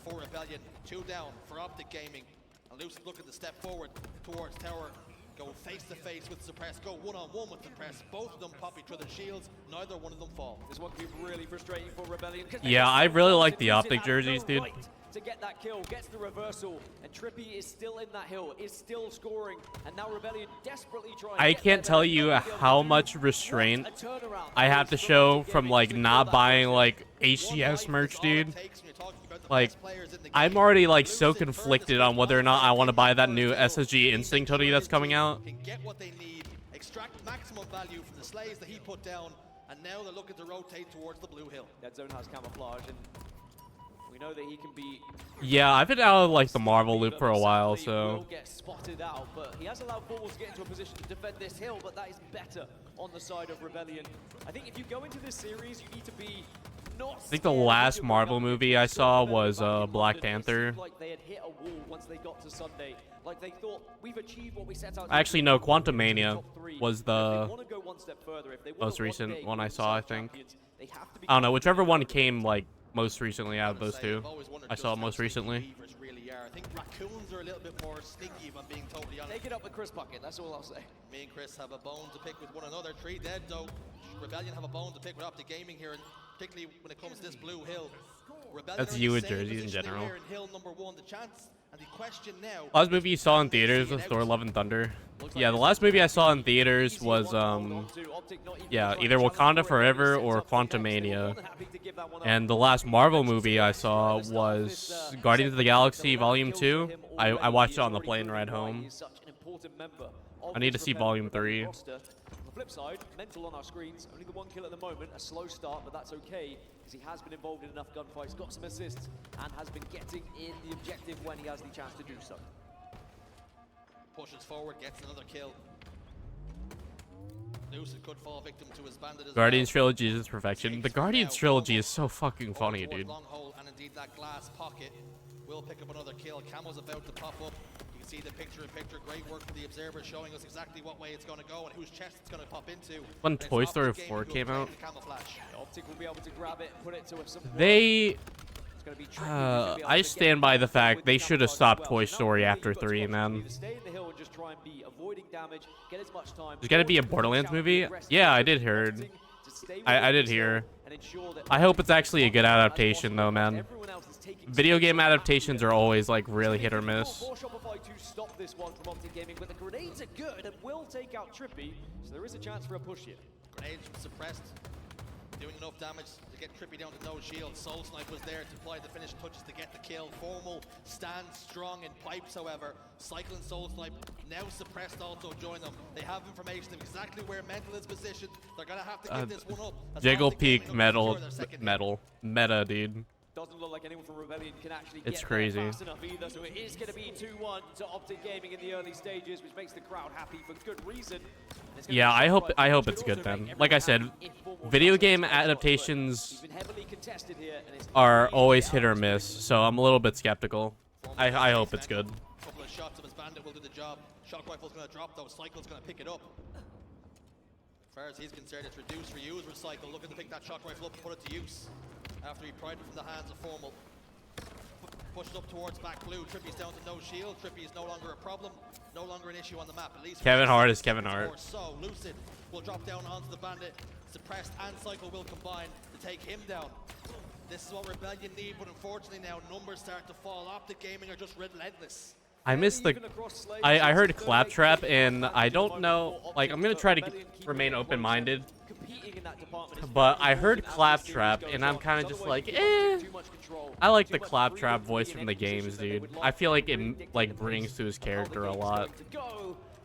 for Rebellion. 2 down for Optic Gaming. And Lucid looking to step forward towards tower. Go face to face with Suppress. Go one-on-one with Suppress. Both of them pop each other's shields. Neither one of them fall. This one could be really frustrating for Rebellion. Yeah, I really like the Optic jerseys, dude. To get that kill, gets the reversal, and Trippy is still in that hill, is still scoring, and now Rebellion desperately trying. I can't tell you how much restraint I have to show from like not buying like HCS merch, dude. Like, I'm already like so conflicted on whether or not I want to buy that new SSG Instinct hoodie that's coming out. Can get what they need, extract maximum value from the slays that he put down, and now they're looking to rotate towards the blue hill. Dead Zone has camouflage, and we know that he can be. Yeah, I've been out of like the Marvel loop for a while, so. Will get spotted out, but he has allowed Formals to get into a position to defend this hill, but that is better on the side of Rebellion. I think if you go into this series, you need to be not. I think the last Marvel movie I saw was Black Panther. Like they had hit a wall once they got to Sunday. Like they thought we've achieved what we set out. Actually, no, Quantumania was the want to go one step further, if they want most to recent one I saw, I think. they have to be. I don't know, whichever one came like most recently out of those two. I saw it most recently. Really are. I think raccoons are a little bit more sneaky, if I'm being totally honest. Take it up with Chris Bucket, that's all I'll say. Me and Chris have a bone to pick with one another. 3 dead, though. Rebellion have a bone to pick with Optic Gaming here, and particularly when it comes to this blue hill. Rebellion That's are you the with same jerseys in position they general. were in hill number 1. The chance and the question now. Last movie you saw in theaters was Thor: Love and Thunder. Yeah, the last movie I saw in theaters was yeah, either Wakanda Forever or Quantumania. And the last Marvel movie I saw was Guardians of the Galaxy Volume 2. I watched it on the plane ride home. I need to see Volume 3. On the flip side, mental on our screens, only the 1 kill at the moment, a slow start, but that's okay, because he has been involved in enough gunfights, got some assists, and has been getting in the objective when he has the chance to do so. Pushes forward, gets another kill. Lucid could fall victim to his bandit as Guardians well. trilogy is perfection. The Guardians trilogy is so fucking funny, dude. Long hole, and indeed that glass pocket will pick up another kill. Camo's about to pop up. You can see the picture-in-picture. Great work for the observer, showing us exactly what way it's going to go and whose chest it's going to pop into. When And it's Toy Story Optic Gaming 4 who came have out, played the camouflage. Optic will be able to grab it and put it to some they I stand by the fact they should have stopped Toy Story after 3, man. Stay in the hill and just try and be avoiding damage, get as much time. There's gonna be a Borderlands movie? Yeah, I did hear. I did hear. I hope it's actually a good adaptation, though, man. Video game adaptations are always like really hit or miss. For Shopify to stop this one from Optic Gaming, but the grenades are good and will take out Trippy, so there is a chance for a push here. Grenades suppressed. doing enough damage to get Trippy down to no shield. Soul Snipe was there to apply the finishing touches to get the kill. Formal stands strong in pipes, however. Cycle and Soul Snipe, now Suppressed also join them. They have information of exactly where Mental is positioned. They're going to have to give this one up. Jiggle Peak meta, dude. Doesn't look like anyone from Rebellion can actually It's get crazy. there fast enough either, so it is going to be 2-1 to Optic Gaming in the early stages, which makes the crowd happy for good reason. Yeah, I hope it's good then. Like I said, video game adaptations are always hit or miss, so I'm a little bit skeptical. I hope it's good. Couple of shots of his bandit will do the job. Shock rifle's going to drop though. Cycle's going to pick it up. As far as he's concerned, it's reduce, reuse, recycle. Looking to pick that shock rifle up and put it to use. After he pried it from the hands of Formal. Pushed up towards back blue. Trippy's down to no shield. Trippy is no longer a problem. No longer an issue on the map. At least Kevin Hart is Kevin Hart. So Lucid will drop down onto the bandit. Suppressed and Cycle will combine to take him down. This is what Rebellion need, but unfortunately now numbers start to fall. Optic Gaming are just relentless. I missed the. I heard Claptrap, and I don't know. Like, I'm gonna try to remain open-minded, but I heard Claptrap, and I'm kind of just like, eh. I like the Claptrap voice from the games, dude. I feel like it like brings to his character a lot.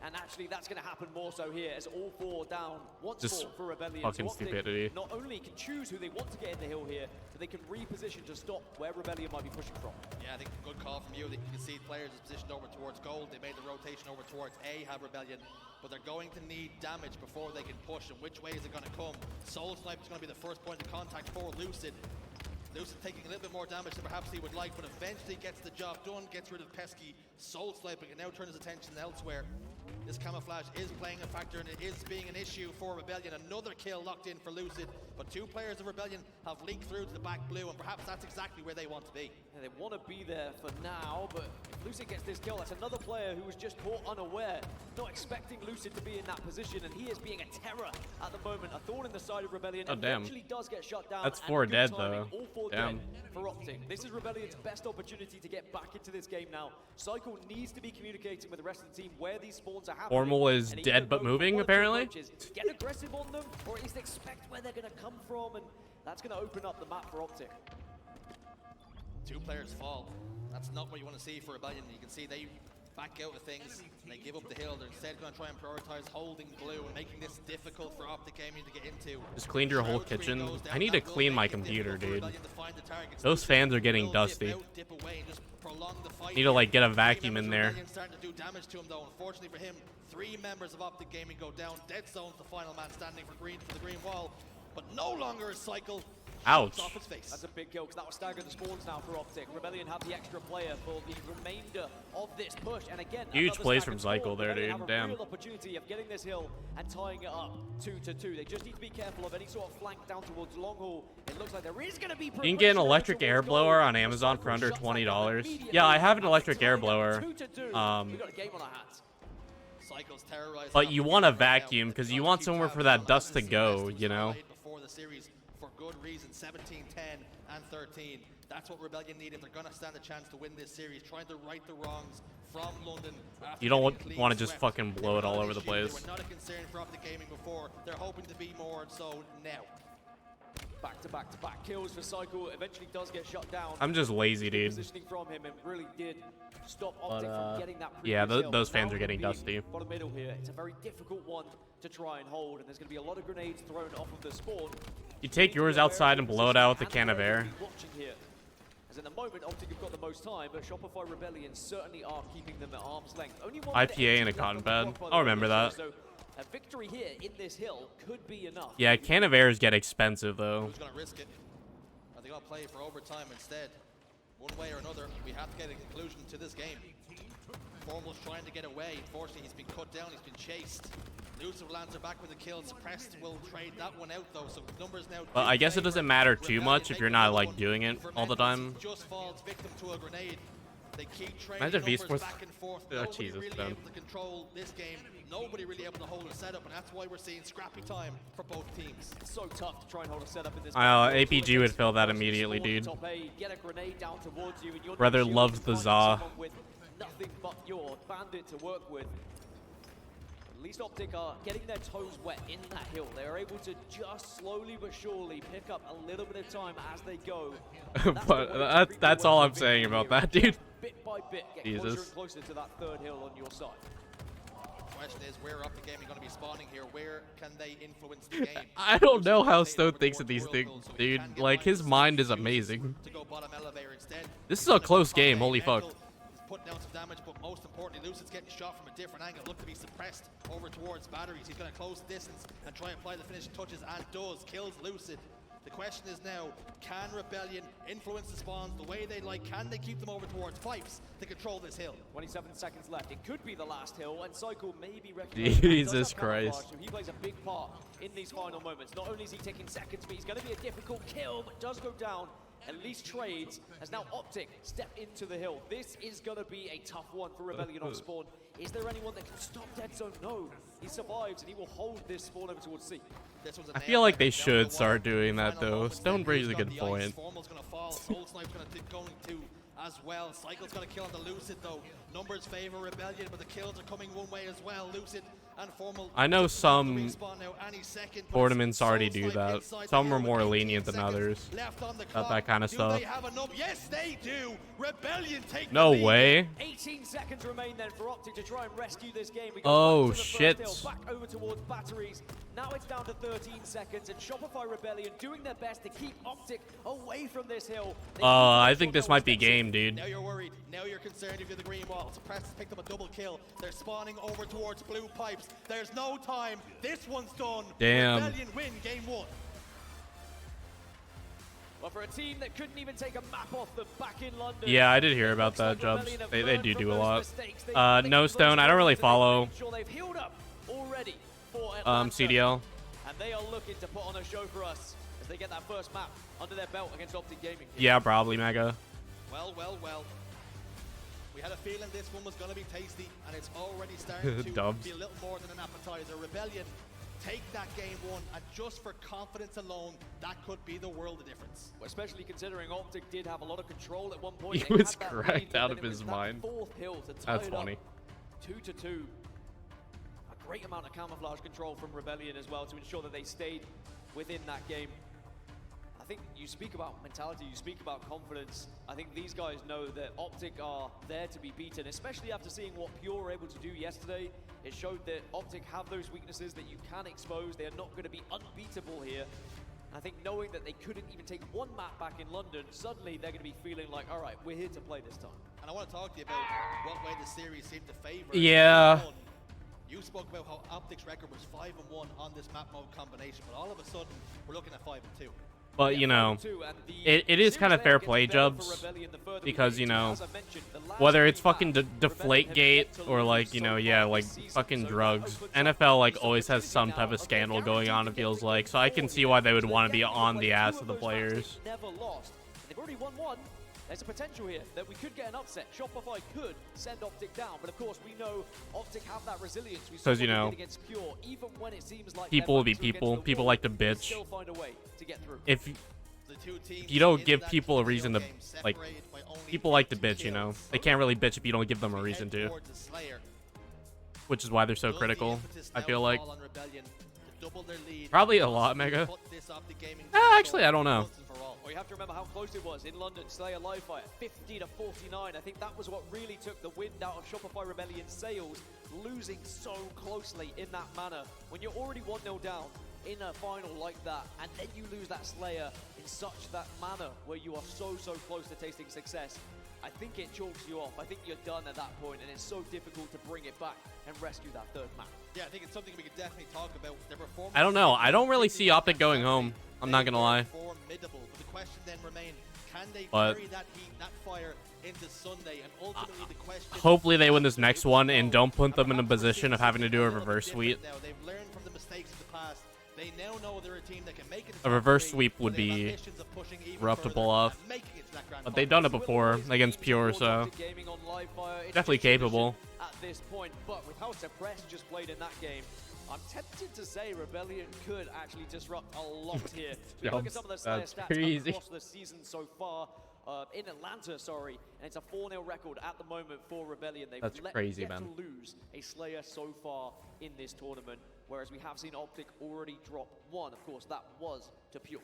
And actually, that's going to happen more so here as all four down once Just more for Rebellion. fucking So Optic stupidity. not only can choose who they want to get in the hill here, but they can reposition to stop where Rebellion might be pushing from. Yeah, I think good call from you. You can see players is positioned over towards gold. They made the rotation over towards A, have Rebellion, but they're going to need damage before they can push. And which way is it going to come? Soul Snipe is going to be the first point of contact for Lucid. Lucid taking a little bit more damage than perhaps he would like, but eventually gets the job done, gets rid of pesky Soul Snipe, and can now turn his attention elsewhere. This camouflage is playing a factor, and it is being an issue for Rebellion. Another kill locked in for Lucid, but two players of Rebellion have leaked through to the back blue, and perhaps that's exactly where they want to be. Yeah, they want to be there for now, but if Lucid gets this kill, that's another player who was just caught unaware, not expecting Lucid to be in that position, and he is being a terror at the moment. A thorn in the side of Rebellion. Oh, damn. Eventually does get shut down. That's and 4 good dead, timing. though. All 4 Damn. dead for Optic. This is Rebellion's best opportunity to get back into this game now. Cycle needs to be communicating with the rest of the team where these spawns are happening. Formal is and dead but moving, apparently. Get aggressive on them, or at least expect where they're going to come from, and that's going to open up the map for Optic. Two players fall. That's not what you want to see for Rebellion. You can see they back out of things, and they give up the hill. They're instead going to try and prioritize holding blue and making this difficult for Optic Gaming to get into. Just cleaned your whole kitchen. I need to clean my computer, dude. Those fans are getting dusty. Need to like get a vacuum in there. Starting to do damage to him though. Unfortunately for him, 3 members of Optic Gaming go down. Dead Zone's the final man standing for the green wall, but no longer a Cycle. Ouch. Off his face. That's a big kill because that will stagger the spawns now for Optic. Rebellion have the extra player for the remainder of this push, and again, Huge another plays staggered from Cycle spawn. there, Rebellion dude. have Damn. a real opportunity of getting this hill and tying it up 2-2. They just need to be careful of any sort of flank down towards long haul. It looks like there is going to be. You can get an electric air blower on Amazon for under $20. Yeah, I have an electric air blower. We got a game on our hands. Cycle's terrorized. But you want a vacuum because you want somewhere for that dust to go, you know? Before the series for good reason. 17, 10, and 13. That's what Rebellion need if they're going to stand a chance to win this series. Trying to right the wrongs from London. You don't want to just fucking blow it all over the They place. were not a concern for Optic Gaming before. They're hoping to be more so now. Back-to-back kills for Cycle. Eventually does get shut down. I'm just lazy, dude. Positioning from him and really did stop Optic from getting that yeah, previous hill. those fans Now are getting being dusty. bottom middle here. It's a very difficult one to try and hold, and there's going to be a lot of grenades thrown off of the spawn. You take yours outside and blow it out with a can of air. Watching here. As in the moment, Optic have got the most time, but Shopify Rebellion certainly are keeping them at arm's length. Only one IPA and a cotton pad. I'll remember that. So a victory here in this hill could be enough. Yeah, can of airs get expensive though. Who's going to risk it? Are they going to play for overtime instead? One way or another, we have to get a conclusion to this game. Formal's trying to get away. Unfortunately, he's been cut down. He's been chased. Lucid will answer back with a kill. Suppressed will trade that one out though. So numbers now. But I guess it doesn't matter too much if you're not like doing it all the time. Just falls victim to a grenade. They keep trading Imagine numbers V-Sports. back and forth. Oh, Nobody Jesus, really man. able to control this game. Nobody really able to hold a setup, and that's why we're seeing scrappy time for both teams. It's so tough to try and hold a setup in this. APG would fill that immediately, dude. Top A, get a grenade down towards you, and you're Brother not loves the finding Za. someone with nothing but your bandit to work with. At least Optic are getting their toes wet in that hill. They are able to just slowly but surely pick up a little bit of time as they go. But that's all I'm saying about that, dude. Bit by bit, get Jesus. closer and closer to that third hill on your side. Question is, where Optic Gaming going to be spawning here? Where can they influence the game? I don't know how Stone thinks of these things, dude. Like, his mind is amazing. This is a close game, holy fuck. Put down some damage, but most importantly, Lucid's getting shot from a different angle. Look to be suppressed over towards batteries. He's going to close the distance and try and apply the finishing touches, and does. Kills Lucid. The question is now, can Rebellion influence the spawns the way they like? Can they keep them over towards pipes to control this hill? 27 seconds left. It could be the last hill, and Cycle may be Jesus Christ. So he plays a big part in these final moments. Not only is he taking seconds, but he's going to be a difficult kill, but does go down. At least trades, as now Optic step into the hill. This is going to be a tough one for Rebellion on spawn. Is there anyone that can stop Dead Zone? No. He survives, and he will hold this spawn over towards C. I feel like they should start doing that, though. Stone brings a good point. Formal's going to fall. Soul Snipe's going to as well. Cycle's got to kill on the Lucid, though. Numbers favor Rebellion, but the kills are coming one way as well. Lucid and Formal. I know some tournaments already do that. Some are more lenient than others about that kind of stuff. Yes, they do. Rebellion take No way. 18 seconds remain then for Optic to try and rescue this game. We Oh shit. Back over towards batteries. Now it's down to 13 seconds, and Shopify Rebellion doing their best to keep Optic away from this hill. I think this might be game, dude. Now you're worried. Now you're concerned if you're the green wall. Suppress has picked up a double kill. They're spawning over towards blue pipes. There's no time. This one's done. Damn. Rebellion win game 1. Well, for a team that couldn't even take a map off them back in London. Yeah, I did hear about that, Jubs. They do a lot. No Stone, I don't really follow CDL. And they are looking to put on a show for us as they get that first map under their belt against Optic Gaming. Yeah, probably Mega. Well. We had a feeling this one was going to be tasty, and it's already starting to be a little more than an appetizer. Rebellion take that game 1, and just for confidence alone, that could be the world of difference. Well, especially considering Optic did have a lot of control at one point. He was cracked out of his mind. That's funny. 2-2. A great amount of camouflage control from Rebellion as well to ensure that they stayed within that game. I think you speak about mentality, you speak about confidence. I think these guys know that Optic are there to be beaten, especially after seeing what Pure were able to do yesterday. It showed that Optic have those weaknesses that you can expose. They are not going to be unbeatable here. I think knowing that they couldn't even take one map back in London, suddenly they're going to be feeling like, all right, we're here to play this time. And I want to talk to you about what way the series seemed to favor. Yeah. You spoke about how Optic's record was 5-1 on this map mode combination, but all of a sudden, we're looking at 5-2. But, you know, it is kind of fair play, Jubs, because, you know, whether it's fucking Deflategate or, like, you know, yeah, like, fucking drugs, NFL, like, always has some type of scandal going on, it feels like, so I can see why they would want to be on the ass of the players. Never lost. They've already won one. There's a potential here that we could get an upset. Shopify could send Optic down, but of course we know Optic have that resilience. Because, you know, Pure, even when it seems like people will be people. People like to bitch. If you don't give people a reason to, like, people like to bitch, you know. They can't really bitch if you don't give them a reason to. Which is why they're so critical, I feel like. Probably a lot, Mega. Actually, I don't know. Well, you have to remember how close it was in London. Slayer live fire 50-49. I think that was what really took the wind out of Shopify Rebellion's sails, losing so closely in that manner. When you're already 1-0 down in a final like that, and then you lose that Slayer in such that manner where you are so close to tasting success, I think it chalks you off. I think you're done at that point, and it's so difficult to bring it back and rescue that third map. Yeah, I think it's something we could definitely talk about. Their performance. I don't know. I don't really see Optic going home. I'm not gonna lie. Formidable. But the question then remains, can they carry that heat, that fire into Sunday? And ultimately the question, hopefully they win this next one and don't put them in a position of having to do a reverse sweep. Now they've learned from the mistakes of the past. They now know they're a team that can make it. A reverse sweep would be rough to pull off. But they've done it before against Pure, so definitely capable. At this point, but with how suppressed just played in that game, I'm tempted to say Rebellion could actually disrupt a lot here. Look at some of the Slayer stats across the season so far. in Atlanta, sorry, and it's a 4-0 record at the moment for Rebellion. They've That's crazy, yet man. to lose a Slayer so far in this tournament, whereas we have seen Optic already drop one. Of course, that was to Pure.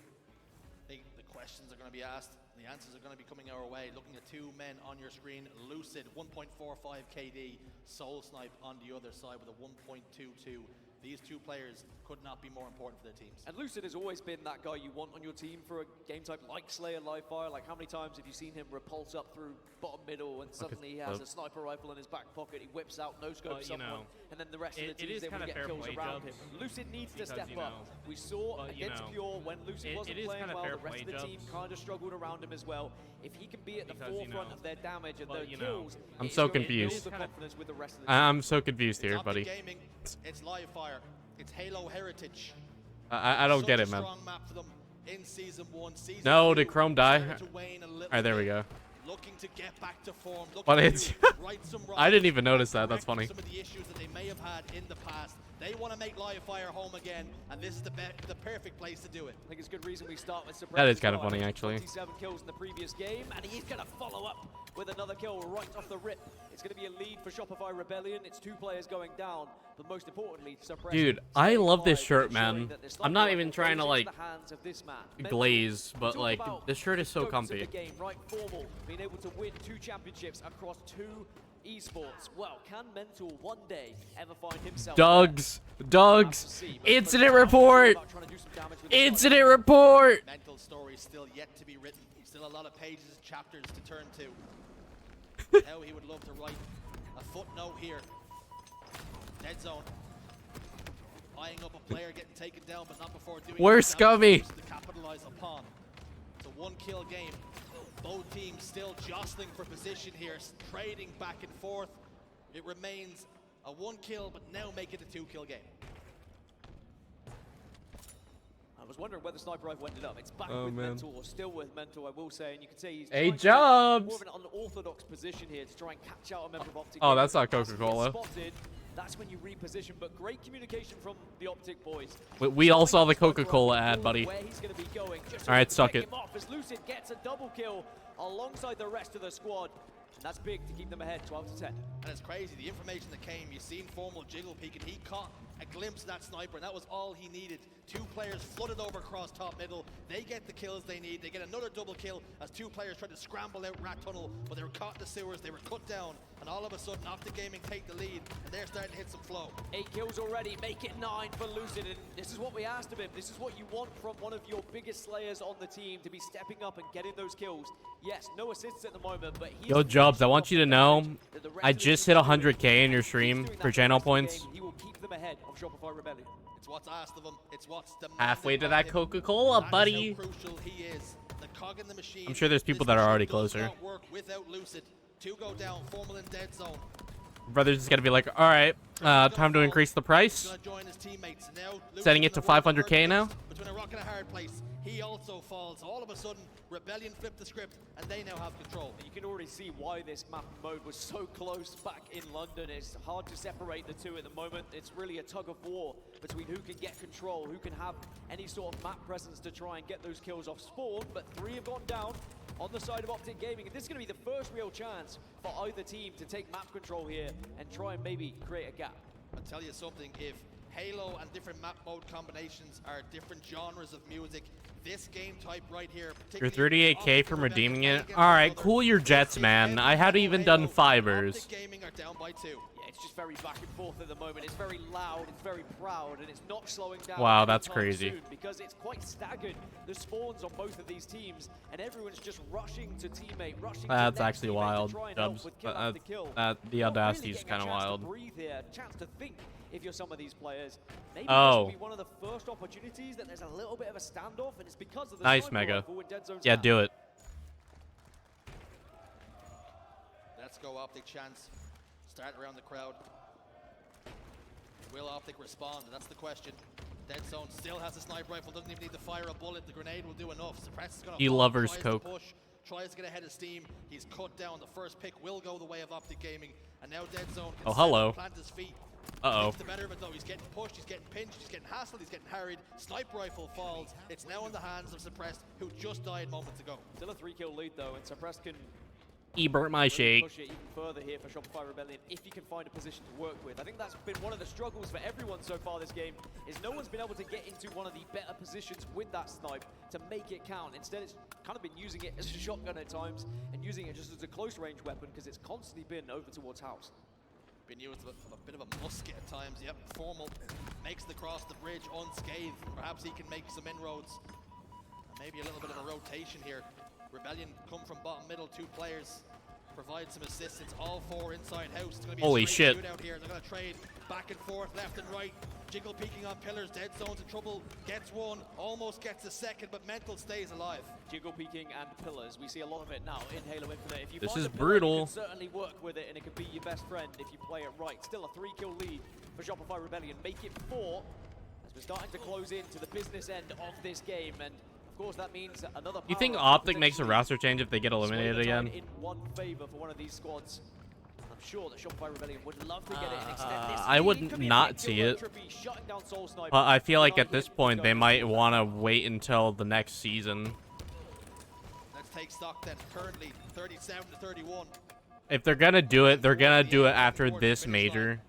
The questions are going to be asked, the answers are going to be coming our way. Looking at two men on your screen, Lucid, 1.45 KD, Soul Snipe on the other side with a 1.22. These two players could not be more important for their teams. And Lucid has always been that guy you want on your team for a game type like Slayer Live Fire. Like, how many times have you seen him repulse up through bottom middle and suddenly he has a sniper rifle in his back pocket, he whips out, no-scopes someone, and then the rest of the team is able to get kills around him. Lucid needs to step up. We saw against Pure when Lucid wasn't playing well, the rest of the team kind of struggled around him as well. If he can be at the forefront of their damage and their kills, I'm so confused. I'm so confused here, buddy. Gaming, it's Live Fire. It's Halo Heritage. I don't get it, man. Strong map for them in season 1. Season No, 2, did Chrome die? Alright, there we go. Looking to get back to form. But it's I didn't even notice that. That's funny. Some of the issues that they may have had in the past. They want to make Live Fire home again, and this is the perfect place to do it. I think it's good reason we start with Suppress. That is kind of funny, actually. 27 kills in the previous game, and he's going to follow up with another kill right off the rip. It's going to be a lead for Shopify Rebellion. It's 2 players going down, but most importantly, Suppress. Dude, I love this shirt, man. I'm not even trying to, like, glaze, but, like, this shirt is so comfy. Game, right, formal, being able to win 2 championships across 2 esports. Well, can Mental one day ever find himself? Dogs, incident report. Incident report. Mental story still yet to be written. Still a lot of pages, chapters to turn to. Now he would love to write a footnote here. Dead zone. Eyeing up a player getting taken down, but not before doing. Where's Scummy? To capitalize upon. It's a 1-kill game. Both teams still jostling for position here, trading back and forth. It remains a 1-kill, but now make it a 2-kill game. I was wondering where the sniper rifle ended up. It's back with Mental, or still with Mental, I will say. And you can see he's Hey, more Jobs. of an unorthodox position here to try and catch out a member of Optic. Oh, that's not Coca-Cola. That's when you reposition, but great communication from the Optic boys. We all saw the Coca-Cola ad, buddy. Where he's going to be going. All right, suck it. As Lucid gets a double kill alongside the rest of the squad. That's big to keep them ahead, 12 to 10. And it's crazy, the information that came, you seen Formal jiggle peek, and he caught a glimpse of that sniper, and that was all he needed. 2 players flooded over across top middle. They get the kills they need. They get another double kill as 2 players tried to scramble out Rat Tunnel, but they were caught in the sewers, they were cut down, and all of a sudden Optic Gaming take the lead, and they're starting to hit some flow. 8 kills already, make it 9 for Lucid, and this is what we asked of him. This is what you want from one of your biggest slayers on the team, to be stepping up and getting those kills. Yes, no assists at the moment, but he's... Yo, Jobs, I want you to know, I just hit 100K in your stream for channel points. He will keep them ahead of Shopify Rebellion. It's what's asked of him. It's what's demanded. Halfway to that Coca-Cola, buddy. How crucial he is. The cog in the machine. I'm sure there's people that are already closer. Does not work without Lucid. 2 go down, Formal in dead zone. Brother's just gonna be like, all right, time to increase the price. Setting it to 500K now. Between a rock and a hard place, he also falls. All of a sudden, Rebellion flipped the script, and they now have control. You can already see why this map mode was so close back in London. It's hard to separate the two at the moment. It's really a tug of war between who can get control, who can have any sort of map presence to try and get those kills off spawn. But 3 have gone down on the side of Optic Gaming, and this is going to be the first real chance for either team to take map control here and try and maybe create a gap. I'll tell you something, if Halo and different map mode combinations are different genres of music, this game type right here, You're 38K from redeeming it. All right, cool your jets, man. I hadn't even done fivers. Gaming are down by 2. Yeah, it's just very back and forth at the moment. It's very loud, it's very proud, and it's not slowing down. Wow, that's anytime crazy. soon because it's quite staggered, the spawns on both of these teams, and everyone's just rushing to teammate, rushing That's to next actually teammate wild, to try and help Dubs. with kill after kill. The audacity is kind of wild. To breathe here, chance to think if you're some of these players. Maybe Oh. this will be one of the first opportunities that there's a little bit of a standoff, and it's because of the Nice, sniper Mega. rifle with dead zones Yeah, down. do it. Let's go Optic chance. Start around the crowd. Will Optic respond? That's the question. Dead Zone still has a sniper rifle, doesn't even need to fire a bullet. The grenade will do enough. Suppress is going to He lovers Coke. push, tries to get ahead of steam. He's cut down. The first pick will go the way of Optic Gaming. And now Dead Zone can Oh, hello. plant his feet. Uh-oh. Gets the better of it though. He's getting pushed, he's getting pinched, he's getting hassled, he's getting harried. Sniper rifle falls. It's now in the hands of Suppressed, who just died moments ago. Still a 3-kill lead though, and Suppressed can He burnt my really shake. push it even further here for Shopify Rebellion if he can find a position to work with. I think that's been one of the struggles for everyone so far this game, is no one's been able to get into one of the better positions with that snipe to make it count. Instead, it's kind of been using it as a shotgun at times and using it just as a close range weapon because it's constantly been over towards house. Been used with a bit of a musket at times. Yep, Formal makes the cross the bridge unscathed. Perhaps he can make some inroads. And maybe a little bit of a rotation here. Rebellion come from bottom middle, 2 players. Provide some assistance, all 4 inside house. It's gonna be Holy a straight shit. shootout here. They're gonna trade back and forth, left and right. Jiggle peeking on pillars, Dead Zone's in trouble. Gets one, almost gets a second, but Mental stays alive. Jiggle peeking and pillars. We see a lot of it now in Halo Infinite. If you This find is a pillar, brutal. you can certainly work with it, and it could be your best friend if you play it right. Still a 3-kill lead for Shopify Rebellion. Make it 4 as we're starting to close in to the business end of this game. And of course, that means another. You think power-up Optic makes a roster change if they get eliminated sway the again? tide in one favor for one of these squads. I'm sure that Shopify Rebellion would love to get it and extend this. I would lead. Could be a not big see kill it. Trippy shutting down Soul Sniper. But I feel like Deny at this hit, point go they for might the want to wait until the next season. Let's take stock then. Currently 37 to 31. If they're gonna do it, they're gonna do it after this major.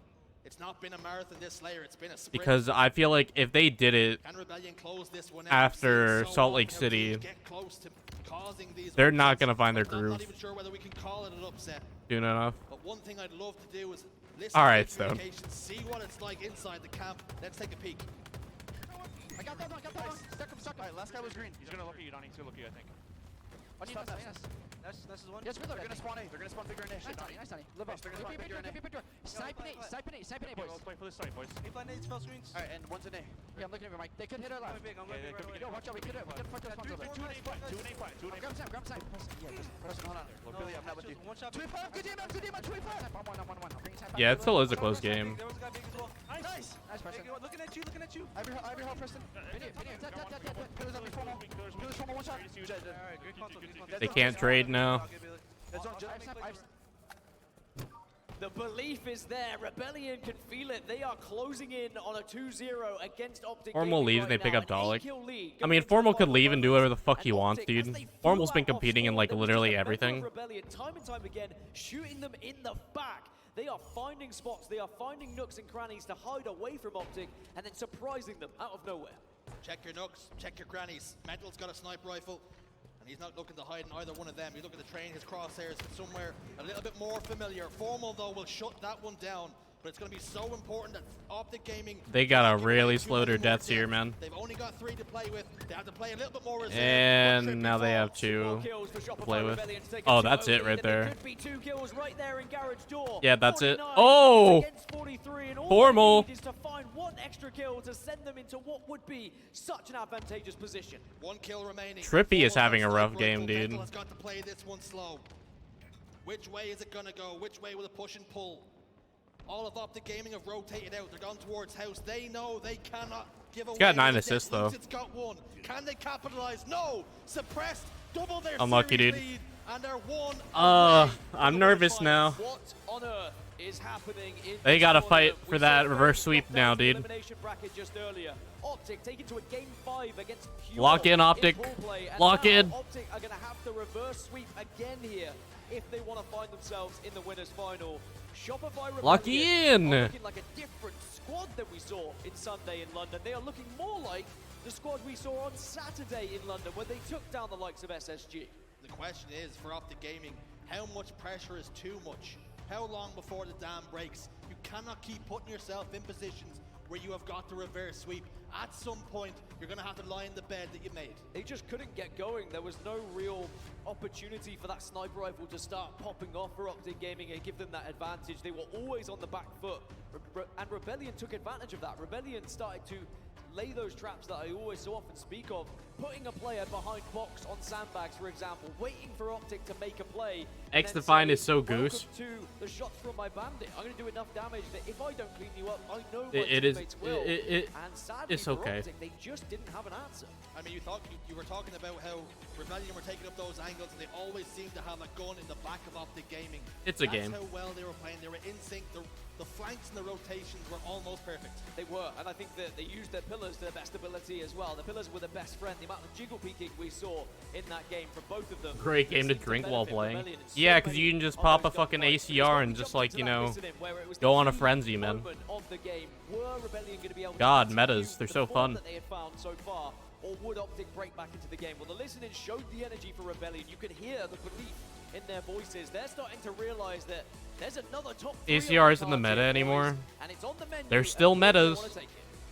It's not been a marathon this Slayer, it's been a sprint. Because I feel like if they did it Can Rebellion close this one out? after We've seen so Salt long Lake how City, teams get close to causing these they're not upsets. gonna find their I'm groove not even sure whether we can call it an upset. soon enough. But one thing I'd love to do is listen All to right, the Stone. communications, see what it's like inside the camp. Let's take a peek. I got that one, Stuck him. Alright, last guy was green. He's gonna look at you, Donnie. He's gonna look at you, I think. Stop, That's is one. Yes, good luck. They're gonna spawn A. They're gonna spawn bigger in A. Nice, Donnie. Nice, Donnie. Live up. They're gonna spawn bigger in A. Snipe an A, boys. Let's wait for this site, boys. Alright, and one's in A. Yeah, I'm looking at Mike. They could hit our left. Yo, watch out. We could fuck those ones over. Two in A flat. Grab time. Yeah, just press hold on. Billy, I'm not with you. 25, good damage, 25. I'm one. I'll bring you time back. Yeah, it still is a close game. Nice, Preston. Looking at you. I have your help, Preston. Video. Pillars up, Pillars formal, one shot. They can't trade now. The belief is there. Rebellion can feel it. They are closing in on a 2-0 against Optic. Formal Gaming leaves right and they pick now. up An Dalek. 8-kill lead I going mean, into Formal the could final leave and do whatever the fuck and he wants, Optic, as dude. they flew Formal's been out of competing in spawn, like there was literally just a member of everything. Rebellion, time and time again, shooting them in the back. They are finding spots. They are finding nooks and crannies to hide away from Optic and then surprising them out of nowhere. Check your nooks, check your crannies. Mental's got a sniper rifle, and he's not looking to hide in either one of them. He's looking to train his crosshairs somewhere a little bit more familiar. Formal, though, will shut that one down. But it's going to be so important that Optic Gaming... They gotta really slow their deaths here, man. They've only got 3 to play with. They have to play a little bit more reserved. And now they have 2 to play with. Oh, that's it right there. Could be 2 kills right there in Garage Door. Yeah, that's it. 49 Oh! against 43, and all Formal. they need is to find one extra kill to send them into what would be such an advantageous position. 1 kill remaining. Trippy is Formal having a got rough sniper game, rifle. dude. Mental has got to play this one slow. Which way is it going to go? Which way will it push and pull? All of Optic Gaming have rotated out. They're gone towards house. They know they cannot give away. He's got 9 the assists, death. though. It's got 1. Can they capitalize? No. Suppressed. Double their Unlucky, series dude. lead, and they're 1 away I'm from nervous the now. What on earth is happening in They gotta this fight tournament? for We that saw reverse Rebellion sweep drop now, down to the dude. elimination bracket just earlier. Optic taken to a game 5 against Pure Lock in, Optic. pool play, and Lock now in. Optic are going to have to reverse sweep again here if they want to find themselves in the winners final. Shopify Lock Rebellion in. are looking like a different squad than we saw in Sunday in London. They are looking more like the squad we saw on Saturday in London when they took down the likes of SSG. The question is, for Optic Gaming, how much pressure is too much? How long before the dam breaks? You cannot keep putting yourself in positions where you have got to reverse sweep. At some point, you're going to have to lie in the bed that you made. They just couldn't get going. There was no real opportunity for that sniper rifle to start popping off for Optic Gaming and give them that advantage. They were always on the back foot, and Rebellion took advantage of that. Rebellion started to lay those traps that I always so often speak of, putting a player behind box on sandbags, for example, waiting for Optic to make a play. X Defined is so "Welcome goose. to the shots from my bandit. I'm going to do enough damage that if I don't clean you up, I know my It is. teammates will." And sadly It's for okay. Optic, they just didn't have an answer. I mean, you were talking about how Rebellion were taking up those angles, and they always seem to have a gun in the back of Optic Gaming. It's a game. That's how well they were playing. They were in sync. The flanks and the rotations were almost perfect. They were, and I think that they used their pillars to their best ability as well. The pillars were the best friend. The amount of jiggle peeking we saw in that game from both of them. Great game to drink while playing. Yeah, because you can just pop a fucking ACR and just, like, you know, go on a frenzy, man. God, metas, they're so fun. That they had found so far, or would Optic break back into the game? Well, the listening showed the energy for Rebellion. You could hear the belief in their voices. They're starting to realize that there's another top 3 ACR isn't the meta anymore. and it's on the menu. They're still metas,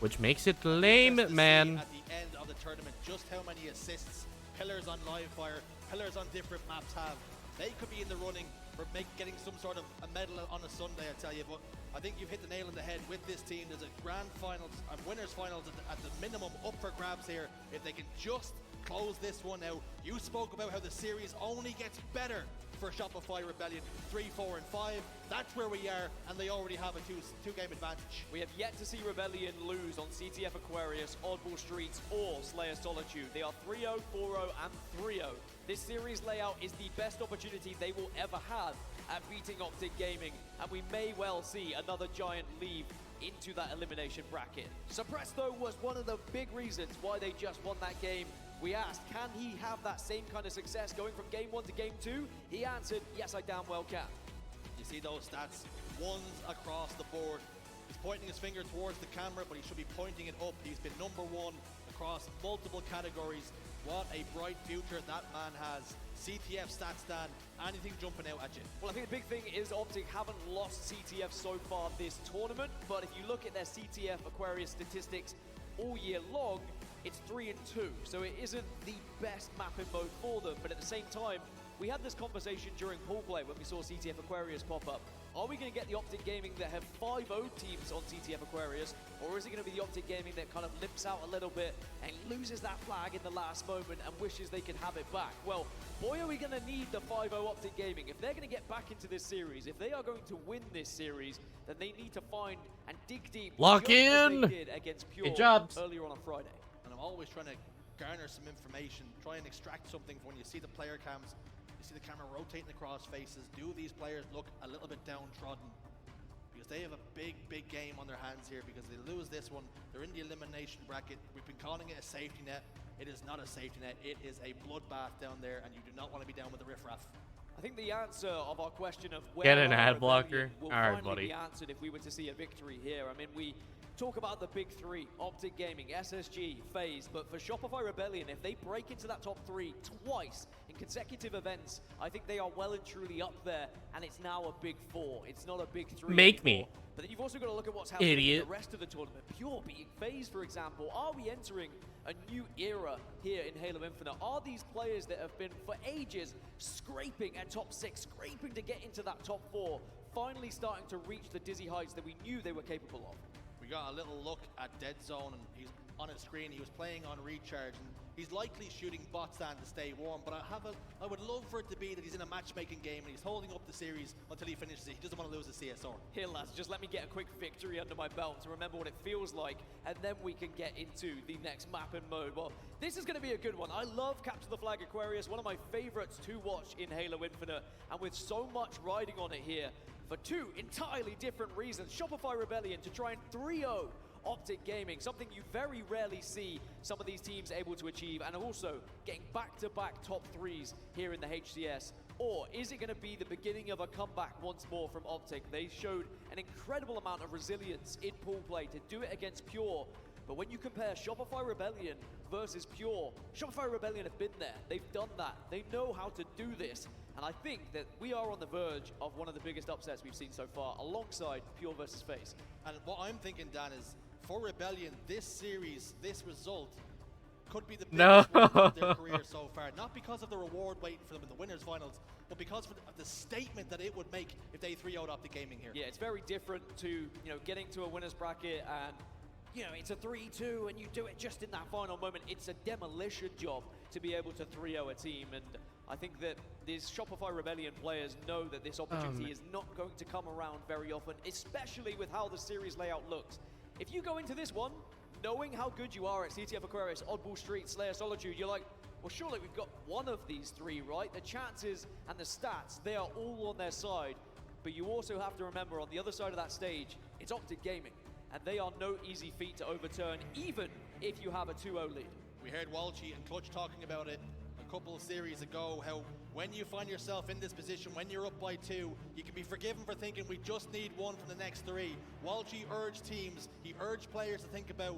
which makes it lame, man. At the end of the tournament, just how many assists pillars on live fire, pillars on different maps have. They could be in the running for getting some sort of a medal on a Sunday, I tell you. But I think you've hit the nail on the head with this team. There's a grand finals, a winners finals at the minimum up for grabs here. If they can just close this one out. You spoke about how the series only gets better for Shopify Rebellion 3, 4, and 5. That's where we are, and they already have a two-game advantage. We have yet to see Rebellion lose on CTF Aquarius, Oddball Streets, or Slayer Solitude. They are 3-0, 4-0, and 3-0. This series layout is the best opportunity they will ever have at beating Optic Gaming, and we may well see another giant leave into that elimination bracket. Suppress, though, was one of the big reasons why they just won that game. We asked, can he have that same kind of success going from game 1 to game 2? He answered, yes, I damn well can. You see those stats, ones across the board. He's pointing his finger towards the camera, but he should be pointing it up. He's been #1 across multiple categories. What a bright future that man has. CTF stats, Dan, anything jumping out at you? Well, I think the big thing is Optic haven't lost CTF so far this tournament, but if you look at their CTF Aquarius statistics all year long, it's 3-2, so it isn't the best mapping mode for them, but at the same time, we had this conversation during pool play when we saw CTF Aquarius pop up. Are we going to get the Optic Gaming that have 5-0 teams on CTF Aquarius, or is it going to be the Optic Gaming that kind of limps out a little bit and loses that flag in the last moment and wishes they could have it back? Well, boy, are we going to need the 5-0 Optic Gaming. If they're going to get back into this series, if they are going to win this series, then they need to find and dig deep. Lock just as in! they did against Pure Good jobs. earlier on Friday. And I'm always trying to garner some information, try and extract something from when you see the player cams. You see the camera rotating across faces. Do these players look a little bit downtrodden? Because they have a big, big game on their hands here, because they lose this one, they're in the elimination bracket. We've been calling it a safety net. It is not a safety net. It is a bloodbath down there, and you do not want to be down with the riffraff. I think the answer of our question of where Get an are ad Rebellion blocker. will All right, finally buddy. be answered if we were to see a victory here. I mean, we talk about the big three, Optic Gaming, SSG, FaZe, but for Shopify Rebellion, if they break into that top 3 twice in consecutive events, I think they are well and truly up there, and it's now a big 4. It's not a big 3 Make anymore. me. But then you've also got to look at what's happening Idiot. in the rest of the tournament. Pure beating FaZe, for example. Are we entering a new era here in Halo Infinite? Are these players that have been for ages scraping at top 6, scraping to get into that top 4, finally starting to reach the dizzy heights that we knew they were capable of? We got a little look at Dead Zone, and he's on his screen. He was playing on recharge, and he's likely shooting bot stand to stay warm. But I would love for it to be that he's in a matchmaking game and he's holding up the series until he finishes it. He doesn't want to lose the CSR. Here, lads, just let me get a quick victory under my belt to remember what it feels like, and then we can get into the next map and mode. Well, this is going to be a good one. I love Capture the Flag Aquarius, one of my favorites to watch in Halo Infinite, and with so much riding on it here, for 2 entirely different reasons. Shopify Rebellion to try and 3-0 Optic Gaming, something you very rarely see some of these teams able to achieve, and also getting back-to-back top 3s here in the HCS. Or is it going to be the beginning of a comeback once more from Optic? They showed an incredible amount of resilience in pool play to do it against Pure. But when you compare Shopify Rebellion versus Pure, Shopify Rebellion have been there. They've done that. They know how to do this. And I think that we are on the verge of one of the biggest upsets we've seen so far, alongside Pure versus FaZe. And what I'm thinking, Dan, is for Rebellion, this series, this result, could be the biggest one of their career so far. Not because of the reward waiting for them in the winners finals, but because of the statement that it would make if they 3-0'd Optic Gaming here. Yeah, it's very different to, you know, getting to a winners bracket and you know, it's a 3-2 and you do it just in that final moment. It's a demolition job to be able to 3-0 a team, and I think that these Shopify Rebellion players know that this opportunity is not going to come around very often, especially with how the series layout looks. If you go into this one knowing how good you are at CTF Aquarius, Oddball Street, Slayer Solitude, you're like, well, surely we've got one of these three, right? The chances and the stats, they are all on their side. But you also have to remember, on the other side of that stage, it's Optic Gaming. And they are no easy feat to overturn, even if you have a 2-0 lead. We heard Walchi and Clutch talking about it a couple of series ago, how when you find yourself in this position, when you're up by 2, you can be forgiven for thinking we just need one from the next 3. Walchi urged teams, he urged players to think about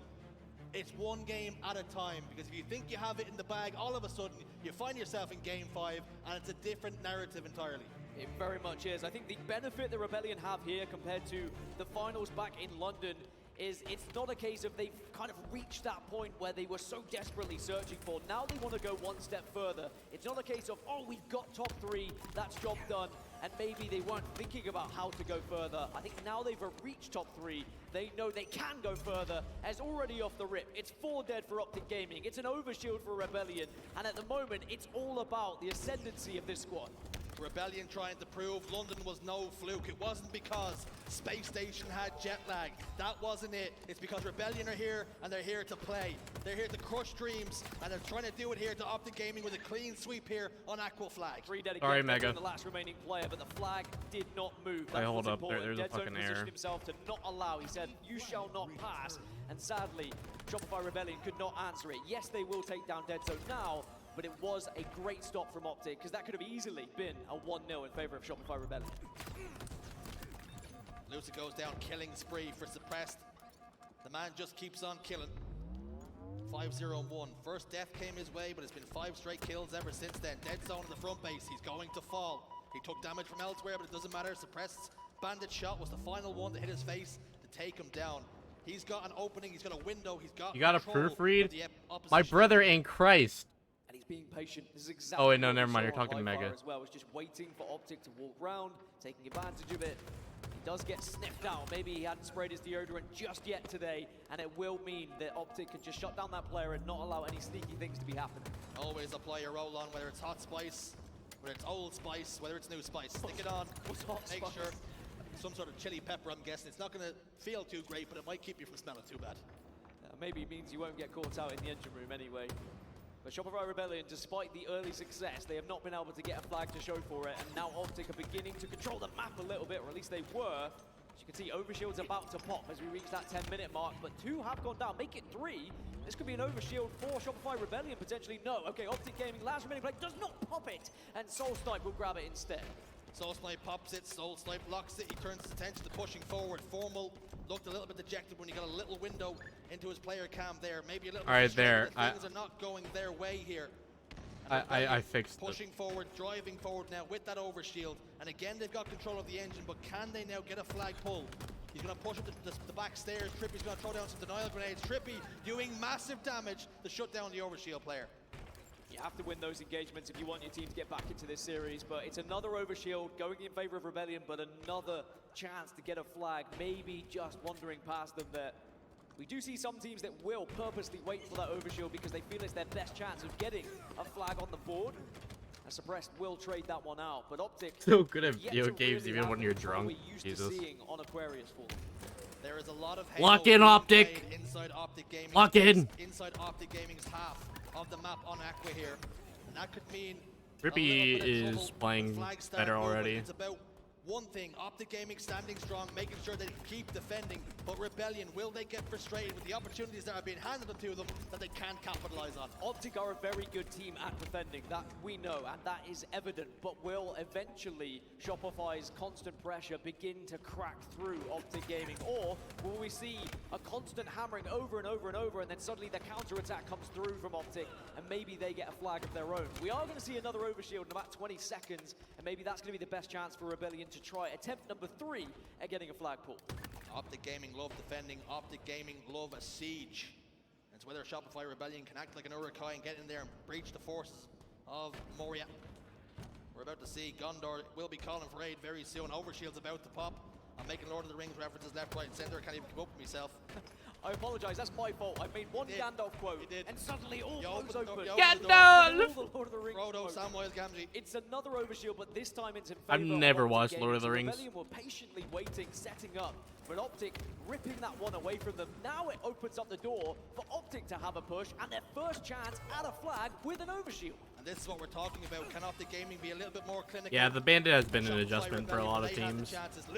it's one game at a time, because if you think you have it in the bag, all of a sudden you find yourself in game 5 and it's a different narrative entirely. It very much is. I think the benefit the Rebellion have here compared to the finals back in London is it's not a case of they've kind of reached that point where they were so desperately searching for. Now they want to go one step further. It's not a case of, oh, we've got top 3, that's job done, and maybe they weren't thinking about how to go further. I think now they've reached top 3, they know they can go further, as already off the rip. It's 4 dead for Optic Gaming, it's an overshield for Rebellion, and at the moment, it's all about the ascendancy of this squad. Rebellion trying to prove London was no fluke. It wasn't because Space Station had jet lag. That wasn't it. It's because Rebellion are here and they're here to play. They're here to crush dreams, and they're trying to do it here to Optic Gaming with a clean sweep here on Aqua Flag. 3 dead Sorry, again, Mega. the last remaining player, but the flag did not move. Wait, hold up. There's a Dead Zone fucking positioned error. himself to not allow. He said, you shall not pass. And sadly, Shopify Rebellion could not answer it. Yes, they will take down Dead Zone now, but it was a great stop from Optic, because that could have easily been a 1-0 in favor of Shopify Rebellion. Lucy goes down, killing spree for Suppressed. The man just keeps on killing. 5-0-1. First death came his way, but it's been 5 straight kills ever since then. Dead Zone in the front base. He's going to fall. He took damage from elsewhere, but it doesn't matter. Suppressed's bandit shot was the final one to hit his face to take him down. He's got an opening. He's got a window. He's got. You got a control proofread? of the opposition. My brother in Christ. And he's being patient. This is exactly Oh wait, no, what we never mind. saw You're talking to on Mega. Livefire as well. It's just waiting for Optic to walk round, taking advantage of it. He does get sniffed out. Maybe he hadn't sprayed his deodorant just yet today, and it will mean that Optic can just shut down that player and not allow any sneaky things to be happening. Always apply your roll on, whether it's hot spice, whether it's old spice, whether it's new spice. Stick it on. Make sure. Some sort of chili pepper, I'm guessing. It's not going to feel too great, but it might keep you from smelling too bad. Maybe it means you won't get caught out in the engine room anyway. But Shopify Rebellion, despite the early success, they have not been able to get a flag to show for it, and now Optic are beginning to control the map a little bit, or at least they were. As you can see, Overshield's about to pop as we reach that 10-minute mark, but 2 have gone down. Make it 3. This could be an Overshield for Shopify Rebellion, potentially. No. Okay, Optic Gaming, last remaining play, does not pop it, and Soul Snipe will grab it instead. Soul Snipe pops it, Soul Snipe locks it, he turns his attention to pushing forward. Formal looked a little bit dejected when he got a little window into his player cam there. Maybe a little All right, bit frustrated there. that things are not going their way here. I fixed it. Pushing forward, driving forward now with that overshield. And again, they've got control of the engine, but can they now get a flag pull? He's going to push up the back stairs. Trippy's going to throw down some denial grenades. Trippy doing massive damage to shut down the overshield player. You have to win those engagements if you want your team to get back into this series, but it's another Overshield going in favor of Rebellion, but another chance to get a flag, maybe just wandering past them there. We do see some teams that will purposely wait for that Overshield because they feel it's their best chance of getting a flag on the board. And Suppressed will trade that one out, but Optic So good at yet video to games really even have when the you're control drunk. we're used Jesus. to seeing on Aquarius for them. There is a lot of Lock Halo in, being Optic. played inside Optic Gaming. Lock in. Inside Optic Gaming's half of the map on Aqua here. And that could mean Rippy is playing better already. It's about one thing, Optic Gaming standing strong, making sure they keep defending, but Rebellion, will they get frustrated with the opportunities that are being handed to them that they can't capitalize on? Optic are a very good team at defending, that we know, and that is evident, but will eventually Shopify's constant pressure begin to crack through Optic Gaming, or will we see a constant hammering over and over and over, and then suddenly the counter-attack comes through from Optic, and maybe they get a flag of their own? We are going to see another Overshield in about 20 seconds, and maybe that's going to be the best chance for Rebellion to try attempt number 3 at getting a flag pull. Optic Gaming love defending, Optic Gaming love a siege. It's whether Shopify Rebellion can act like an Urukai and get in there and breach the forces of Moria. We're about to see Gondor will be calling for aid very soon. Overshield's about to pop. I'm making Lord of the Rings references left, right, and center. I can't even keep up with myself. I apologize, that's my fault. I made one Gandalf quote, and suddenly all flows open. Gandalf! All the Lord of the Rings Frodo, quotes. Samwise Gamgee. It's another overshield, but this time it's in favor I've of never Optic watched Gaming. Lord of the So Rings. Rebellion were patiently waiting, setting up, but Optic ripping that one away from them. Now it opens up the door for Optic to have a push, and their first chance at a flag with an overshield. And this is what we're talking about. Can Optic Gaming be a little bit more clinical? Yeah, the Bandit has been an adjustment for a lot of teams.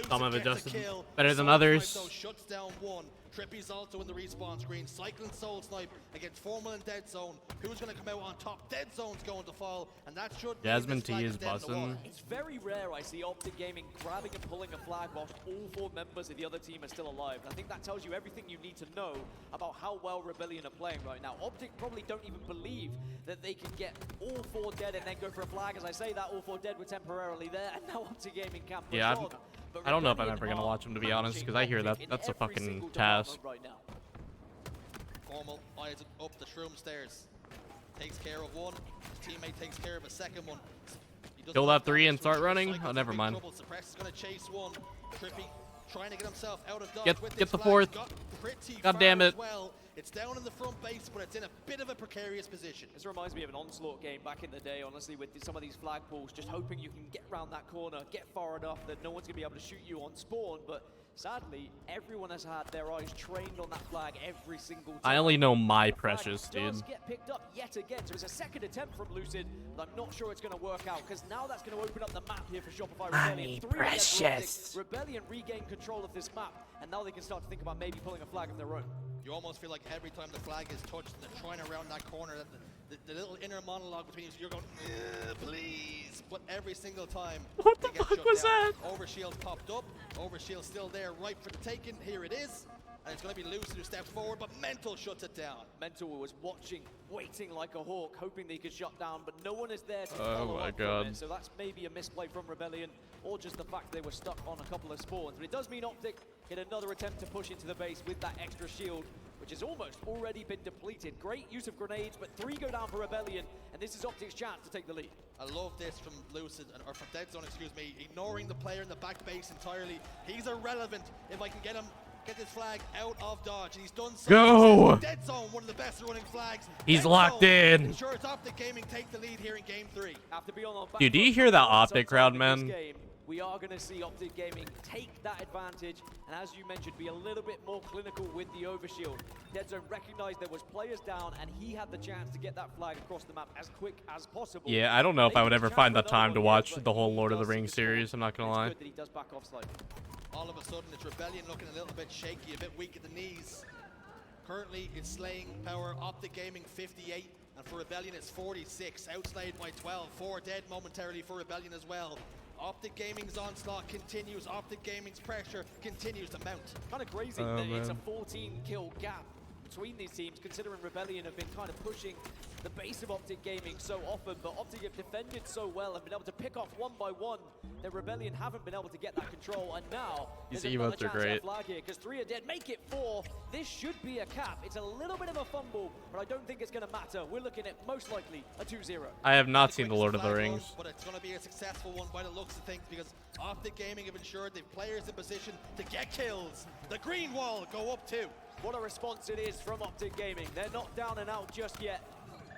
Some have adjusted better than others. Shuts down one. Trippy's also in the respawn screen. Cycling Soul Snipe against Formal and Dead Zone. Who's going to come out on top? Dead Zone's going to fall, and that should Jasmine T is busting. It's very rare I see Optic Gaming grabbing and pulling a flag whilst all 4 members of the other team are still alive. I think that tells you everything you need to know about how well Rebellion are playing right now. Optic probably don't even believe that they can get all 4 dead and then go for a flag. As I say that, all 4 dead were temporarily there, and now Optic Gaming can't push Yeah, on. I don't know if I'm ever gonna watch him, to be honest, because I hear that's a fucking task. Right now. Formal eyes up the shroom stairs. Takes care of one. His teammate takes care of a second one. Kill that 3 and start running? Oh, never mind. Suppress is going to chase one. Trippy trying to get himself out of dodge. Get the 4th. God damn it. Well. It's down in the front base, but it's in a bit of a precarious position. This reminds me of an Onslaught game back in the day, honestly, with some of these flag pulls, just hoping you can get around that corner, get far enough that no one's going to be able to shoot you on spawn, but sadly, everyone has had their eyes trained on that flag every single time. I only know my precious, dude. Does get picked up yet again, so it's a second attempt from Lucid, but I'm not sure it's going to work out, because now that's going to open up the map here for Shopify Rebellion. My precious. Rebellion regain control of this map, and now they can start to think about maybe pulling a flag of their own. You almost feel like every time the flag is touched and they're trying around that corner, the little inner monologue between you, you're going, please. But every single time, what the fuck was that? Overshield popped up. Overshield still there, ripe for the taking. Here it is. And it's going to be Lucid who steps forward, but Mental shuts it down. Mental was watching, waiting like a hawk, hoping they could shut down, but no one is there to Oh follow my up God. from it. So that's maybe a misplay from Rebellion, or just the fact they were stuck on a couple of spawns. But it does mean Optic hit another attempt to push into the base with that extra shield, which has almost already been depleted. Great use of grenades, but 3 go down for Rebellion, and this is Optic's chance to take the lead. I love this from Lucid, or from Dead Zone, excuse me, ignoring the player in the back base entirely. He's irrelevant if I can get this flag out of dodge, and he's done so. Go! Dead Zone, one of the best running flags. He's Dead locked Zone in. ensures Optic Gaming take the lead here in Game 3. After being on Dude, do you hear that Optic crowd, man? We are going to see Optic Gaming take that advantage, and as you mentioned, be a little bit more clinical with the overshield. Dead Zone recognized there was players down, and he had the chance to get that flag across the map as quick as possible. Yeah, I don't know if I would ever find the time to watch the whole Lord of the Rings series, I'm not gonna lie. It's good that he does back off slightly. All of a sudden, it's Rebellion looking a little bit shaky, a bit weak at the knees. Currently, it's slaying power, Optic Gaming 58, and for Rebellion, it's 46. Outslayed by 12, 4 dead momentarily for Rebellion as well. Optic Gaming's onslaught continues. Optic Gaming's pressure continues to mount. Kind of crazy that it's a 14-kill gap between these teams, considering Rebellion have been kind of pushing the base of Optic Gaming so often, but Optic have defended so well and been able to pick off one by one that Rebellion haven't been able to get that control, and now These there's another emotes are chance at a great. flag here, because 3 are dead, make it 4. This should be a cap. It's a little bit of a fumble, but I don't think it's going to matter. We're looking at most likely a 2-0. I have not seen the Lord of the Rings. But it's going to be a successful one by the looks of things, because Optic Gaming have ensured they've players in position to get kills. The green wall go up too. What a response it is from Optic Gaming. They're not down and out just yet.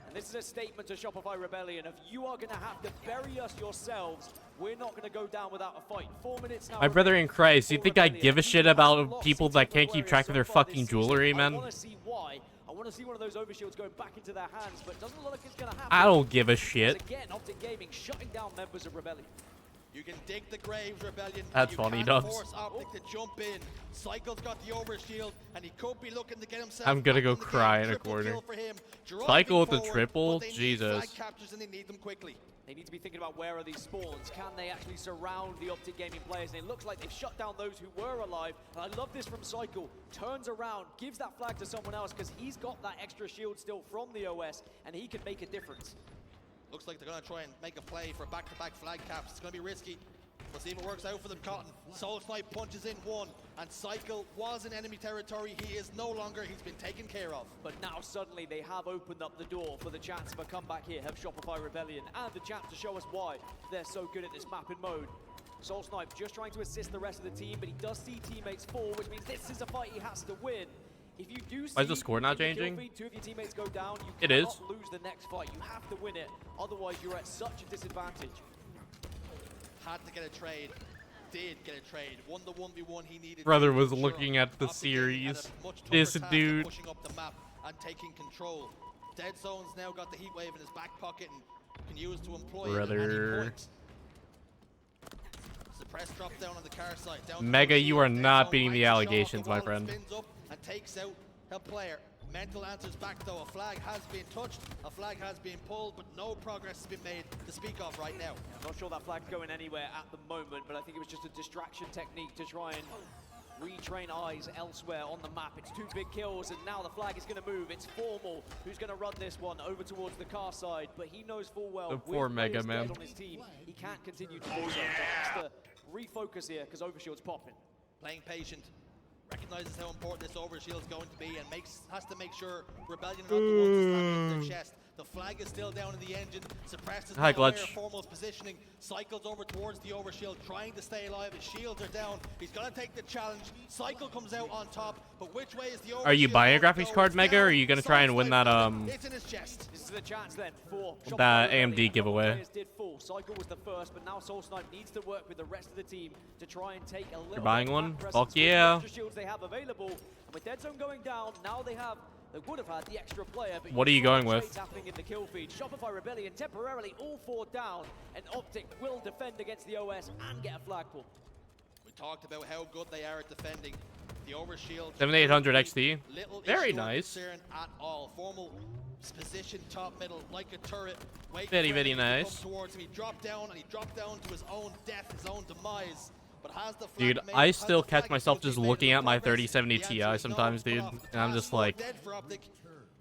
And this is a statement to Shopify Rebellion of, you are going to have to bury us yourselves. We're not going to go down without a fight. 4 minutes now. My brother in Christ, you think I give a shit about people that can't keep track of their fucking jewelry, man? I want to see why. I want to see one of those overshields going back into their hands, but it doesn't look like it's going to happen. I don't give a shit. Again, Optic Gaming shutting down members of Rebellion. You can dig the graves, Rebellion. That's you funny, can't Dubs. force Optic to jump in. Cycle's got the overshield, and he could be looking to get himself. I'm gonna back go in the cry game. in a Triple corner. kill for him. Cycle with the Driving triple? forward, but they need Jesus. flag captures, and they need them quickly. They need to be thinking about where are these spawns. Can they actually surround the Optic Gaming players? And it looks like they've shut down those who were alive. And I love this from Cycle. Turns around, gives that flag to someone else, because he's got that extra shield still from the OS, and he can make a difference. Looks like they're going to try and make a play for back-to-back flag caps. It's going to be risky. We'll see if it works out for them. Cotton. Soul Snipe punches in one, and Cycle was in enemy territory. He is no longer. He's been taken care of. But now suddenly they have opened up the door for the chance of a comeback here, have Shopify Rebellion, and the chance to show us why they're so good at this mapping mode. Soul Snipe just trying to assist the rest of the team, but he does see teammates fall, which means this is a fight he has to win. If you do see Why is the score not in the kill changing? feed, 2 of your teammates go down, you It cannot is. lose the next fight. You have to win it, otherwise you're at such a disadvantage. Had to get a trade. Did get a trade. Won the 1v1 he needed. Brother to was ensure looking at the Optic Gaming had a series. much tougher This task of dude. pushing up the map and taking control. Dead Zone's now got the heat wave in his back pocket and can use to employ it at any Brother. point. Suppress drop down on the car side. Down Mega, you are Dead not Zone beating finds the a shot off allegations, the my wall and friend. spins up and takes out a player. Mental answers back though. A flag has been touched, a flag has been pulled, but no progress has been made to speak of right now. I'm not sure that flag's going anywhere at the moment, but I think it was just a distraction technique to try and retrain eyes elsewhere on the map. It's 2 big kills, and now the flag is going to move. It's Formal who's going to run this one over towards the car side, but he knows full well The with poor Mega players Man. dead on his team, he can't continue to do so. So he has to refocus here because Overshield's popping. Playing patient, recognizes how important this overshield is going to be, and has to make sure Rebellion are not the ones to stand in their chest. The flag is still down in the engine. Suppressed is Hi, now aware Glutch. of Formal's positioning. Cycles over towards the overshield, trying to stay alive. His shields are down. He's got to take the challenge. Cycle comes out on top, but which way is the overshield? Are you buying a going to graphics go? card, It's Mega, or down. are you gonna try and win that It's in his chest. This is the chance then for that Shopify AMD Rebellion. giveaway? Players did fall. Cycle was the first, but now Soul Snipe needs to work with the rest of the team to try and take a little You're buying bit of one? back Fuck presence with the yeah. extra shields they have available. And with Dead Zone going down, now they would have had the extra player. But What are you saw the going with? trades happening in the kill feed. Shopify Rebellion temporarily all 4 down, and Optic will defend against the OS and get a flag pull. We talked about how good they are at defending. The overshield. 7800 XT. Little Very issue or nice. concern at all. Formal position top middle like a turret. Waiting Very, for very enemies to nice. come towards him. He dropped down and he dropped down to his own death, his own demise. But has the flag Dude, made, I has still the catch flag myself actually just made looking any at my progress? 3070 The answer Ti is no. sometimes, dude, Off. and I'm Fast just forward like, dead for Optic.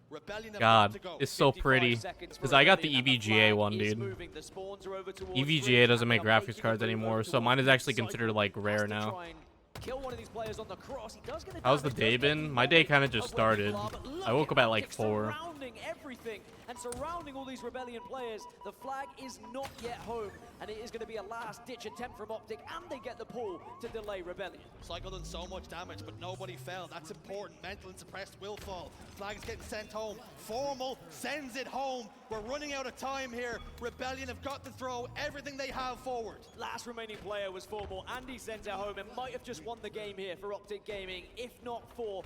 Rebellion have God, got to go. it's so 55 pretty. seconds for Because I got the Rebellion, and EVGA flag one, is dude. moving. The spawns are over towards EVGA Bridge, doesn't and make they are graphics making cards a move anymore, over so mine is towards actually Cycle. considered like Has rare to now. try and kill one of these players on the cross. He does get a How's the damage, day does get been? My day kind of just where started. people are, but look I woke up at like Optic 4. surrounding everything and surrounding all these Rebellion players. The flag is not yet home, and it is going to be a last-ditch attempt from Optic, and they get the pull to delay Rebellion. Cycle done so much damage, but nobody fell. That's important. Mental and suppressed will fall. Flag is getting sent home. Formal sends it home. We're running out of time here. Rebellion have got to throw everything they have forward. Last remaining player was Formal, and he sent it home and might have just won the game here for Optic Gaming, if not for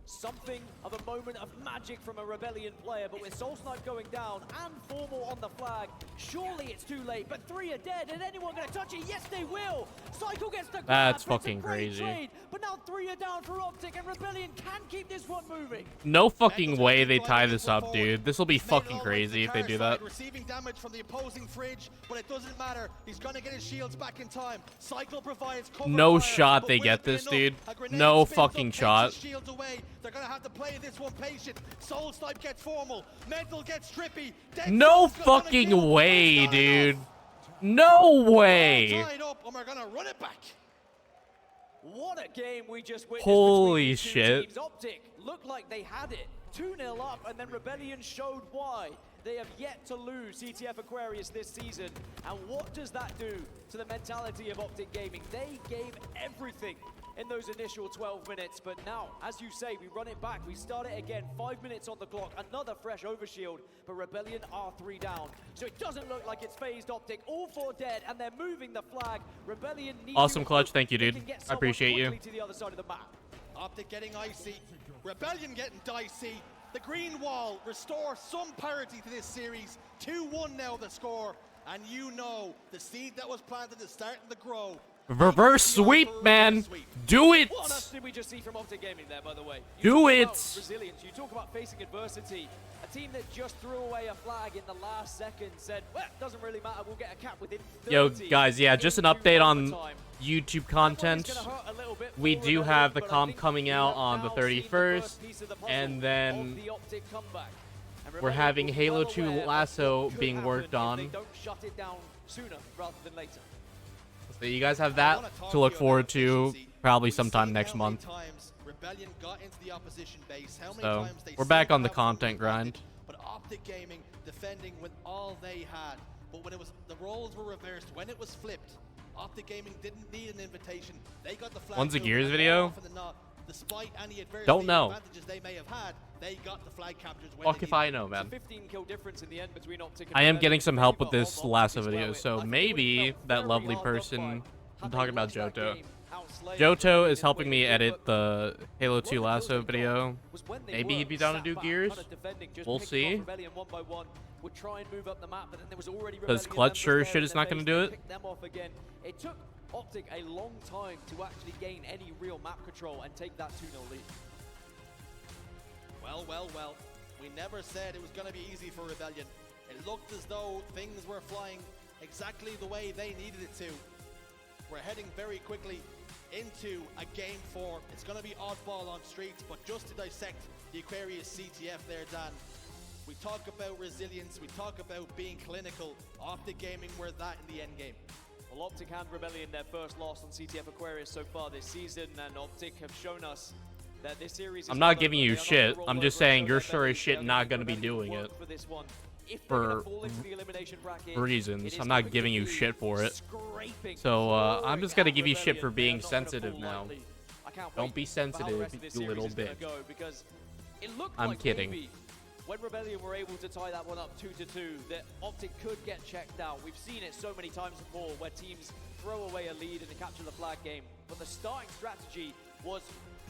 something of a moment of magic from a Rebellion player. But with Soul Snipe going down and Formal on the flag, surely it's too late. But 3 are dead, and anyone going to touch it? Yes, they will. Cycle gets the grab. That's It's a fucking great crazy. trade, but now 3 are down for Optic, and Rebellion can keep this one moving. No fucking way they tie this up, dude. This will be fucking crazy if they do that. Receiving damage from the opposing fridge, but it doesn't matter. He's going to get his shields back in time. Cycle provides cover No fire, shot but they will get it be this, enough? dude. A grenade No spins fucking up, takes shot. his shields away. They're going to have to play this one patient. Soul Snipe gets Formal. Mental gets Trippy. Dead No Zone's gonna fucking kill. way, It's not dude. enough. No way. Tied up, and we're going to run it back. What a game we just witnessed. Holy between these two shit. teams. Optic looked like they had it. 2-0 up, and then Rebellion showed why. They have yet to lose CTF Aquarius this season. And what does that do to the mentality of Optic Gaming? They gave everything in those initial 12 minutes, but now, as you say, we run it back, we start it again, 5 minutes on the clock, another fresh overshield, but Rebellion are 3 down. So it doesn't look like it's phased Optic, all 4 dead, and they're moving the flag. Rebellion need Awesome to clutch. hope Thank you, they dude. can get I someone appreciate you. quickly to the other side of the map. Optic getting icy. Rebellion getting dicey. The green wall restores some parity to this series. 2-1 now the score. And you know the seed that was planted is starting to grow. Reverse sweep, man. Do it. What on earth did we just see from Optic Gaming there, by the way? Do talk it. about resilience. You talk about facing adversity. A team that just threw away a flag in the last second said, well, it doesn't really matter. We'll get a cap within 30. Yo, guys, yeah, just an into update on overtime. YouTube content. We do have the comp coming out on the 31st, and then we're having Halo 2 Lasso being worked on. They don't shut it down sooner rather than later. So you guys have that to look forward to probably sometime next month. Rebellion got into the opposition base. How many So times they we're back seem on the to have content grind. But Optic Gaming defending with all they had. But when it was the roles were reversed, when it was flipped, Optic Gaming didn't need an invitation. They got the flag. When's the moving, Gears and video? more often than not, Despite any Don't know. advantages they may have had, they got the flag captures when Fuck they if I needed know, it. man. 15 kill difference in the end between Optic and I am Rebellion getting some in help favor with this of lasso Optic as video, well. so I think it maybe would've felt that very lovely hard done person. by I'm had talking they about lost that Johto. game, outslayed Johto Rebellion is in helping way me they did, edit but the Halo 2 a lot of the kills lasso they got video. was when they Maybe were he'd be down to sat do back, gears. kind of defending, just We'll picking off see. Rebellion one by one, would try and move up the map, but then there was already Because Rebellion Clutch members sure there shit in is their not going face, to do they it. picked them off again. It took Optic a long time to actually gain any real map control and take that 2-0 lead. Well, well, well. We never said it was going to be easy for Rebellion. It looked as though things were flying exactly the way they needed it to. We're heading very quickly into a game 4. It's going to be oddball on streets, but just to dissect the Aquarius CTF there, Dan, we talk about resilience, we talk about being clinical. Optic Gaming were that in the end game. Well, Optic and Rebellion, their first loss on CTF Aquarius so far this season, and Optic have shown us that this series is I'm not not giving over. you They are not shit. gonna I'm roll just over and saying show you're their sure as belly. shit They're not gonna going to be make Rebellion doing work it. for this one. If they're gonna fall into the elimination bracket, reasons. it is I'm not going giving to you be shit for it. scraping, So I'm just going to clawing give you at shit for Rebellion. being They are not gonna sensitive fall now. lightly. I can't Don't wait be for how the sensitive, rest of this you series little is gonna bitch. go, because it looked I'm like kidding. maybe when Rebellion were able to tie that one up 2-2, that Optic could get checked out. We've seen it so many times before where teams throw away a lead in the capture the flag game, but the starting strategy was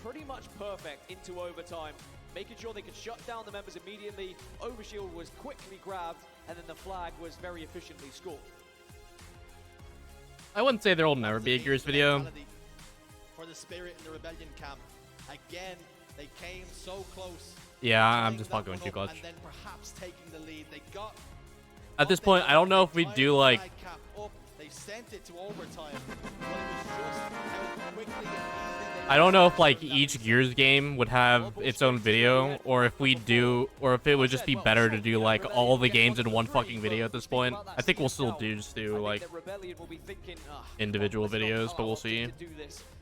pretty much perfect into overtime, making sure they could shut down the members immediately. Overshield was quickly grabbed, and then the flag was very efficiently scored. I wouldn't say there will never be a Gears video. For the Spirit in the Rebellion camp. Again, they came so close. Yeah, I'm tying just that fucking with one you, up Clutch. And then perhaps taking the lead. They got At this point, I don't know if we do like. cap up. They sent it to overtime. But it was just how quickly and easily I don't know if like each Gears game would have its own video, or if we do, or if it would just be better to do like all the games in one fucking video at this point. I think we'll still just do like individual videos, but we'll see.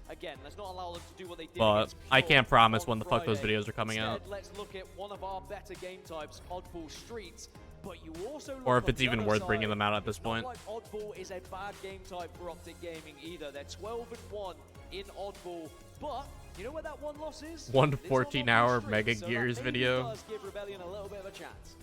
Again, let's not allow them to do what they did But against I Pure can't promise on when the fuck those Friday. videos are coming out. Instead, let's look at one of our better game types, Oddball Streets. But you also look Or if on it's the even other worth side, bringing them out at this it's not point. like Oddball is a bad game type for Optic Gaming either. They're 12-1 in Oddball, but you know where that one loss is? One It is on 14-hour Oddball Mega Streets, so Gears that maybe video. does give Rebellion a little bit of a chance.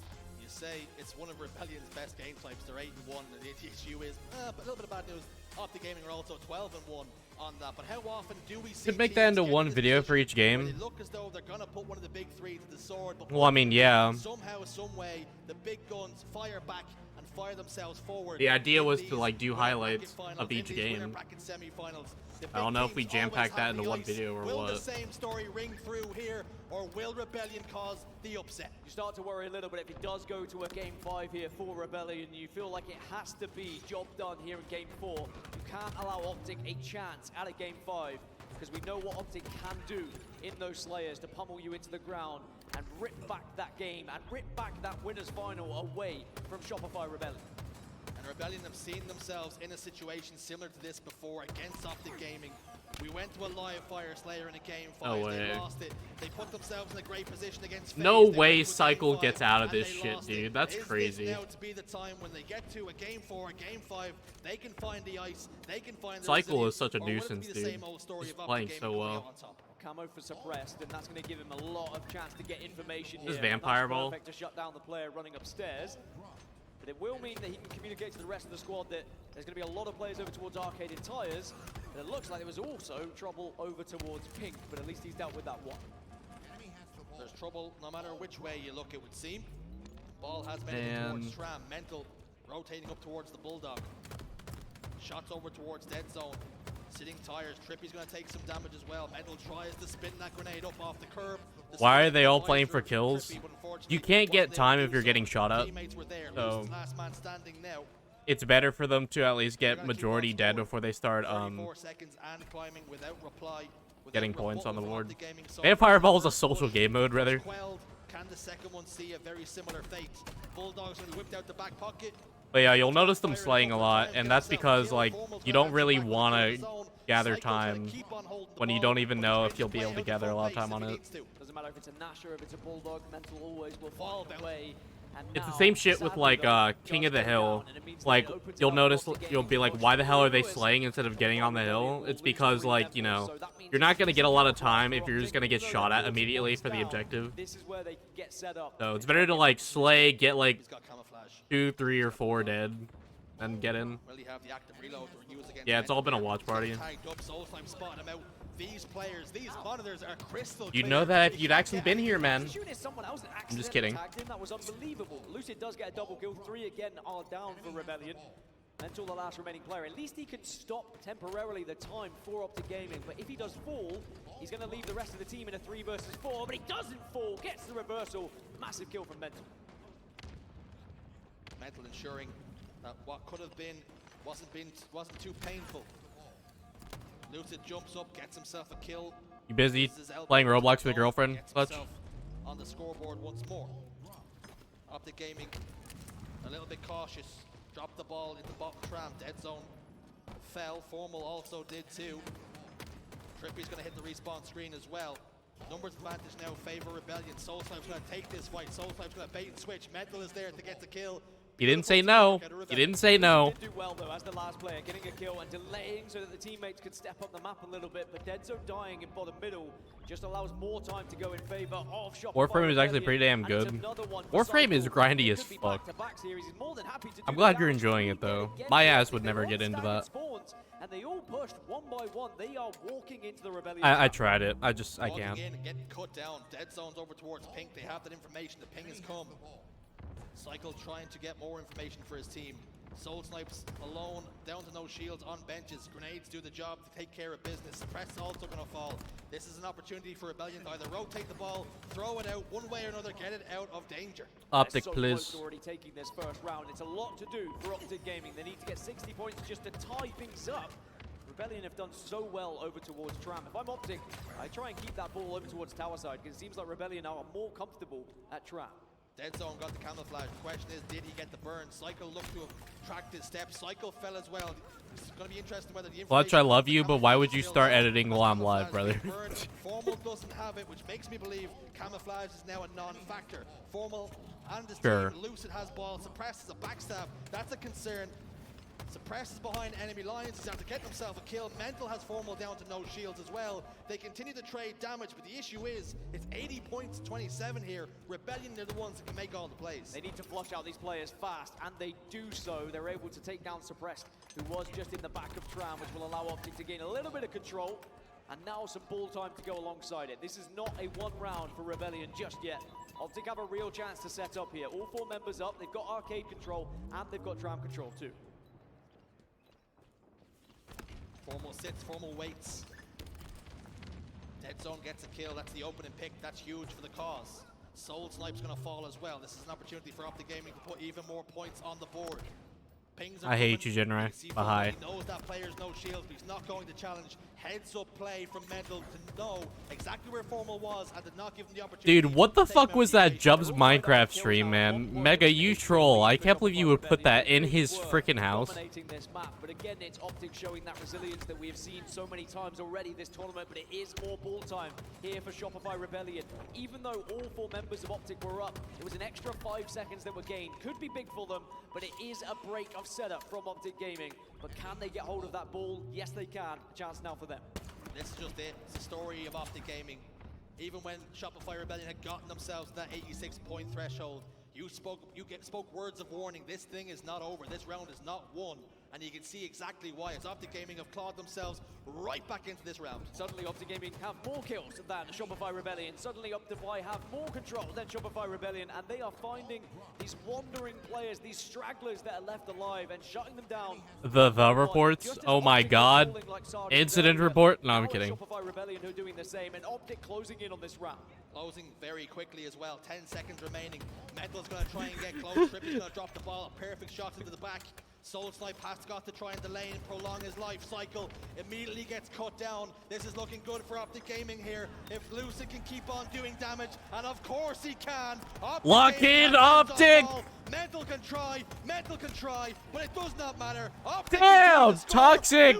You say it's one of Rebellion's best game types. They're 8-1, and the issue is but a little bit of bad news. Optic Gaming are also 12-1 on that. But how often do we see Could make that teams into get one in this video for position each where game. They look as though they're gonna put one of the big three to the sword. But Well, I mean, yeah. somehow, some way, the big guns fire back and fire themselves forward. The idea in was these to like do winner highlights bracket finals, of in each these winner game. bracket semifinals. The I don't big know if we teams jam always pack that have into the one ice. video or Will the what. same story ring through here, or will Rebellion cause the upset? You start to worry a little bit if it does go to a game 5 here for Rebellion. You feel like it has to be job done here in game 4. You can't allow Optic a chance at a game 5 because we know what Optic can do in those Slayers to pummel you into the ground and rip back that game and rip back that winner's final away from Shopify Rebellion. And Rebellion have seen themselves in a situation similar to this before against Optic Gaming. We went to a live Fire Slayer in a game 5, No they way. lost it. They put themselves in a great position against FaZe. No They way went to a Cycle game 5, gets out of and this they shit, lost dude. it. That's Is crazy. This now to be the time when they get to a game 4, a game 5, they can find the ice, they can find the Cycle resilience, is such a or will it be nuisance, the dude. same old story He's of Optic playing Gaming so coming well. out on top? Camo for suppressed, and that's going to give him a lot of chance to get information This here. Vampire and that's Ball. perfect to shut down the player running upstairs. But it will mean that he can communicate to the rest of the squad that there's going to be a lot of players over towards Arcade in Tires. But it looks like there was also trouble over towards Pink, but at least he's dealt with that one. There's trouble no matter which way you look, it would seem. Ball has made it And- towards Tram. Mental rotating up towards the Bulldog. Shots over towards Dead Zone. Sitting Tires. Trippy's going to take some damage as well. Mental tries to spin that grenade up off the curb. The Why are spin they all flies playing through for kills? Trippy, but unfortunately You can't get wasn't able time to if do you're so. getting shot at. Teammates were there. So Who's the last man standing now? it's better for them to at least They're get gonna keep majority marching dead forward. before they start 34 seconds and climbing without reply. Without getting points on the rebuttal from board. Optic Gaming so Vampire far. Ball is a social game mode, rather. Quelled. Can the second one see a very similar fate? Bulldogs when he whipped out the back pocket. But yeah, you'll notice them slaying a lot, and that's because like you don't really want to gather time when you don't even know if you'll be able to gather a lot of time on it. Doesn't matter if it's a Nash or if it's a Bulldog, Mental always will find a way It's the same shit with like King of the Hill. Like you'll notice, you'll be like, why the hell are they slaying instead of getting on the hill? It's because like, you know, you're not gonna get a lot of time if you're just gonna get shot at immediately for the objective. So it's better to like slay, get like 2, 3, or 4 dead, and get in. Yeah, it's all been a watch party. These players, these monitors are crystal You'd know that if you'd actually been here, man. I'm just kidding. That was unbelievable. Lucid does get a double kill. 3 again are down for Rebellion. Until the last remaining player. At least he can stop temporarily the time for Optic Gaming. But if he does fall, he's going to leave the rest of the team in a 3 versus 4. But he doesn't fall. Gets the reversal. Massive kill from Mental. Mental ensuring that what could have been wasn't too painful. Lucid jumps up, gets himself a kill. You busy playing Roblox with your girlfriend, Clutch? On the scoreboard once more. Optic Gaming a little bit cautious. Dropped the ball into bottom tram. Dead zone fell. Formal also did too. Trippy's going to hit the respawn screen as well. Numbers advantage now favor Rebellion. Soulsnipe's going to take this fight. Soulsnipe's going to bait and switch. Mental is there to get the kill. He didn't say no. He didn't say no. He did do well though as the last player, getting a kill and delaying so that the teammates could step up the map a little bit. But Dead Zone dying in bottom middle just allows more time to go in favor of Shopify. Warframe is actually pretty damn good. Warframe is grindy as fuck. I'm glad you're enjoying it though. My ass would never get into that. And they all pushed one by one. They are walking into the Rebellion. I tried it. I can't. In and getting cut down. Dead Zone's over towards Pink. They have that information. The ping has come. Cycle trying to get more information for his team. Soul Snipes alone, down to no shields, on benches. Grenades do the job to take care of business. Suppress is also going to fall. This is an opportunity for Rebellion to either rotate the ball, throw it out one way or another, get it out of danger. Optic, so please. Already taking this first round. It's a lot to do for Optic Gaming. They need to get 60 points just to tie things up. Rebellion have done so well over towards Tram. If I'm Optic, I try and keep that ball over towards Tower side because it seems like Rebellion now are more comfortable at Tram. Dead Zone got the camouflage. The question is, did he get the burn? Cycle looked to have tracked his steps. Cycle fell as well. It's going to be interesting whether the Clutch, I love you, but why would you start editing while I'm live, brother? Formal doesn't have it, which makes me believe camouflage is now a non-factor. Formal and his Sure. team. Lucid has ball. Suppress is a backstab. That's a concern. Suppress is behind enemy lines. He's out to get himself a kill. Mental has Formal down to no shields as well. They continue to trade damage, but the issue is it's 80 points, 27 here. Rebellion are the ones that can make all the plays. They need to flush out these players fast, and they do so. They're able to take down Suppressed, who was just in the back of Tram, which will allow Optic to gain a little bit of control. And now some ball time to go alongside it. This is not a one round for Rebellion just yet. Optic have a real chance to set up here. All 4 members up. They've got arcade control, and they've got Tram control too. Formal sits, Formal waits. Dead Zone gets a kill. That's the opening pick. That's huge for the cause. Soul Snipe's going to fall as well. This is an opportunity for Optic Gaming to put even more points on the board. Pings are I hate you, Genrai. Bye. He knows that player's no shields, but he's not going to challenge. Heads up play from Mental to know exactly where Formal was and did not give him the opportunity. Dude, what the fuck was that Jub's Minecraft stream, man? Mega, you troll. I can't believe you would put that in his freaking house. Dominating this map, but again, it's Optic showing that resilience that we have seen so many times already this tournament, but it is more ball time here for Shopify Rebellion. Even though all 4 members of Optic were up, it was an extra 5 seconds that were gained. Could be big for them, but it is a break of setup from Optic Gaming. But can they get hold of that ball? Yes, they can. A chance now for them. This is just it. It's the story of Optic Gaming. Even when Shopify Rebellion had gotten themselves to that 86-point threshold, you spoke words of warning. This thing is not over. This round is not won. And you can see exactly why. It's Optic Gaming have clawed themselves right back into this round. Suddenly Optic Gaming have more kills than Shopify Rebellion. Suddenly Optify have more control than Shopify Rebellion, and they are finding these wandering players, these stragglers that are left alive, and shutting them down. The reports? Oh my god. Incident report? No, I'm kidding. Shopify Rebellion who are doing the same, and Optic closing in on this round. Closing very quickly as well. 10 seconds remaining. Mental's going to try and get close. Trippy's going to drop the ball. A perfect shot into the back. Soul Snipe has got to try and delay and prolong his life cycle. Immediately gets cut down. This is looking good for Optic Gaming here. If Lucid can keep on doing damage, and of course he can. Lock in, Optic! Mental can try, but it does not matter. Damn! Toxic!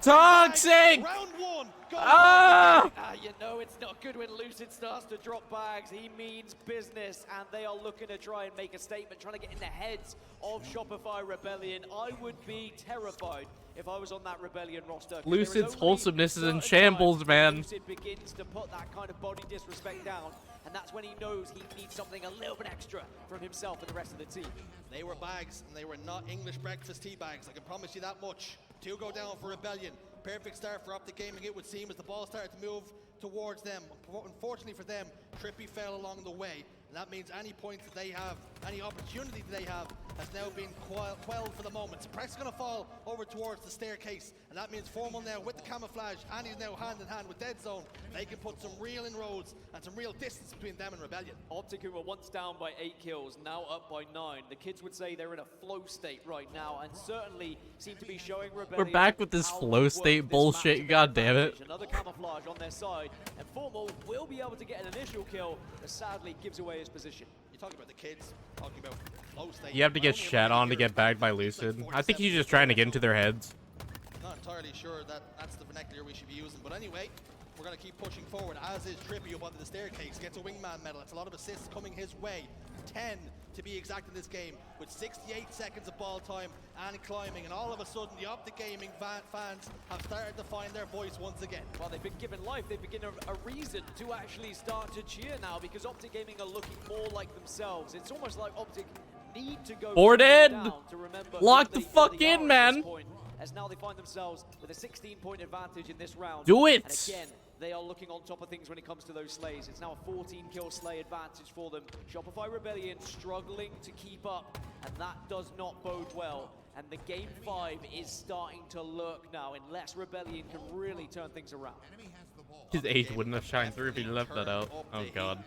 Toxic! Round one. Ah! You know it's not good when Lucid starts to drop bags. He means business, and they are looking to try and make a statement, trying to get in the heads of Shopify Rebellion. I would be terrified if I was on that Rebellion roster. Lucid's wholesomeness is in shambles, man. Lucid begins to put that kind of body disrespect down, and that's when he knows he needs something a little bit extra from himself and the rest of the team. They were bags, and they were not English breakfast tea bags. I can promise you that much. 2 go down for Rebellion. Perfect start for Optic Gaming, it would seem, as the ball started to move towards them. Unfortunately for them, Trippy fell along the way, and that means any points that they have, any opportunity that they have, has now been quelled for the moment. Suppress is going to fall over towards the staircase, and that means Formal now with the camouflage, and he's now hand in hand with Dead Zone. They can put some real inroads and some real distance between them and Rebellion. Optic, who were once down by 8 kills, now up by 9. The kids would say they're in a flow state right now, and certainly seem to be showing Rebellion. We're back with this flow state bullshit, god damn it. Another camouflage on their side, and Formal will be able to get an initial kill, but sadly gives away his position. You're talking about the kids, talking about flow state. You have to get shat on to get bagged by Lucid. I think he's just trying to get into their heads. Not entirely sure that that's the vernacular we should be using, but anyway, we're going to keep pushing forward, as is Trippy up onto the staircase, gets a wingman medal. It's a lot of assists coming his way. 10 to be exact in this game, with 68 seconds of ball time and climbing, and all of a sudden the Optic Gaming fans have started to find their voice once again. Well, they've been given life, they've been given a reason to actually start to cheer now, because Optic Gaming are looking more like themselves. It's almost like Optic need to go Boarded! down to remember Lock the fuck in, man! As now they find themselves with a 16-point advantage in this round. Do it! And again, they are looking on top of things when it comes to those slays. It's now a 14-kill slay advantage for them. Shopify Rebellion struggling to keep up, and that does not bode well. And the game 5 is starting to lurk now, unless Rebellion can really turn things around. His age wouldn't have shined through if he left that out. Oh god.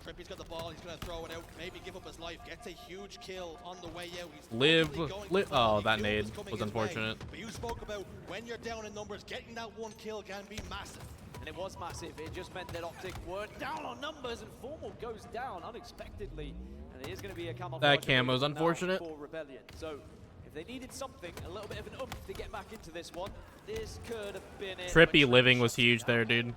Trippy's got the ball, he's going to throw it out, maybe give up his life, gets a huge kill on the way out. He's Live. Oh, that nade was unfortunate. But you spoke about when you're down in numbers, getting that 1 kill can be massive. And it was massive. It just meant that Optic weren't down on numbers, and Formal goes down unexpectedly. And it is going to be a camouflage. That camo's unfortunate. For Rebellion. So if they needed something, a little bit of an oomph to get back into this one, this could have been it. Trippy living was huge there, dude.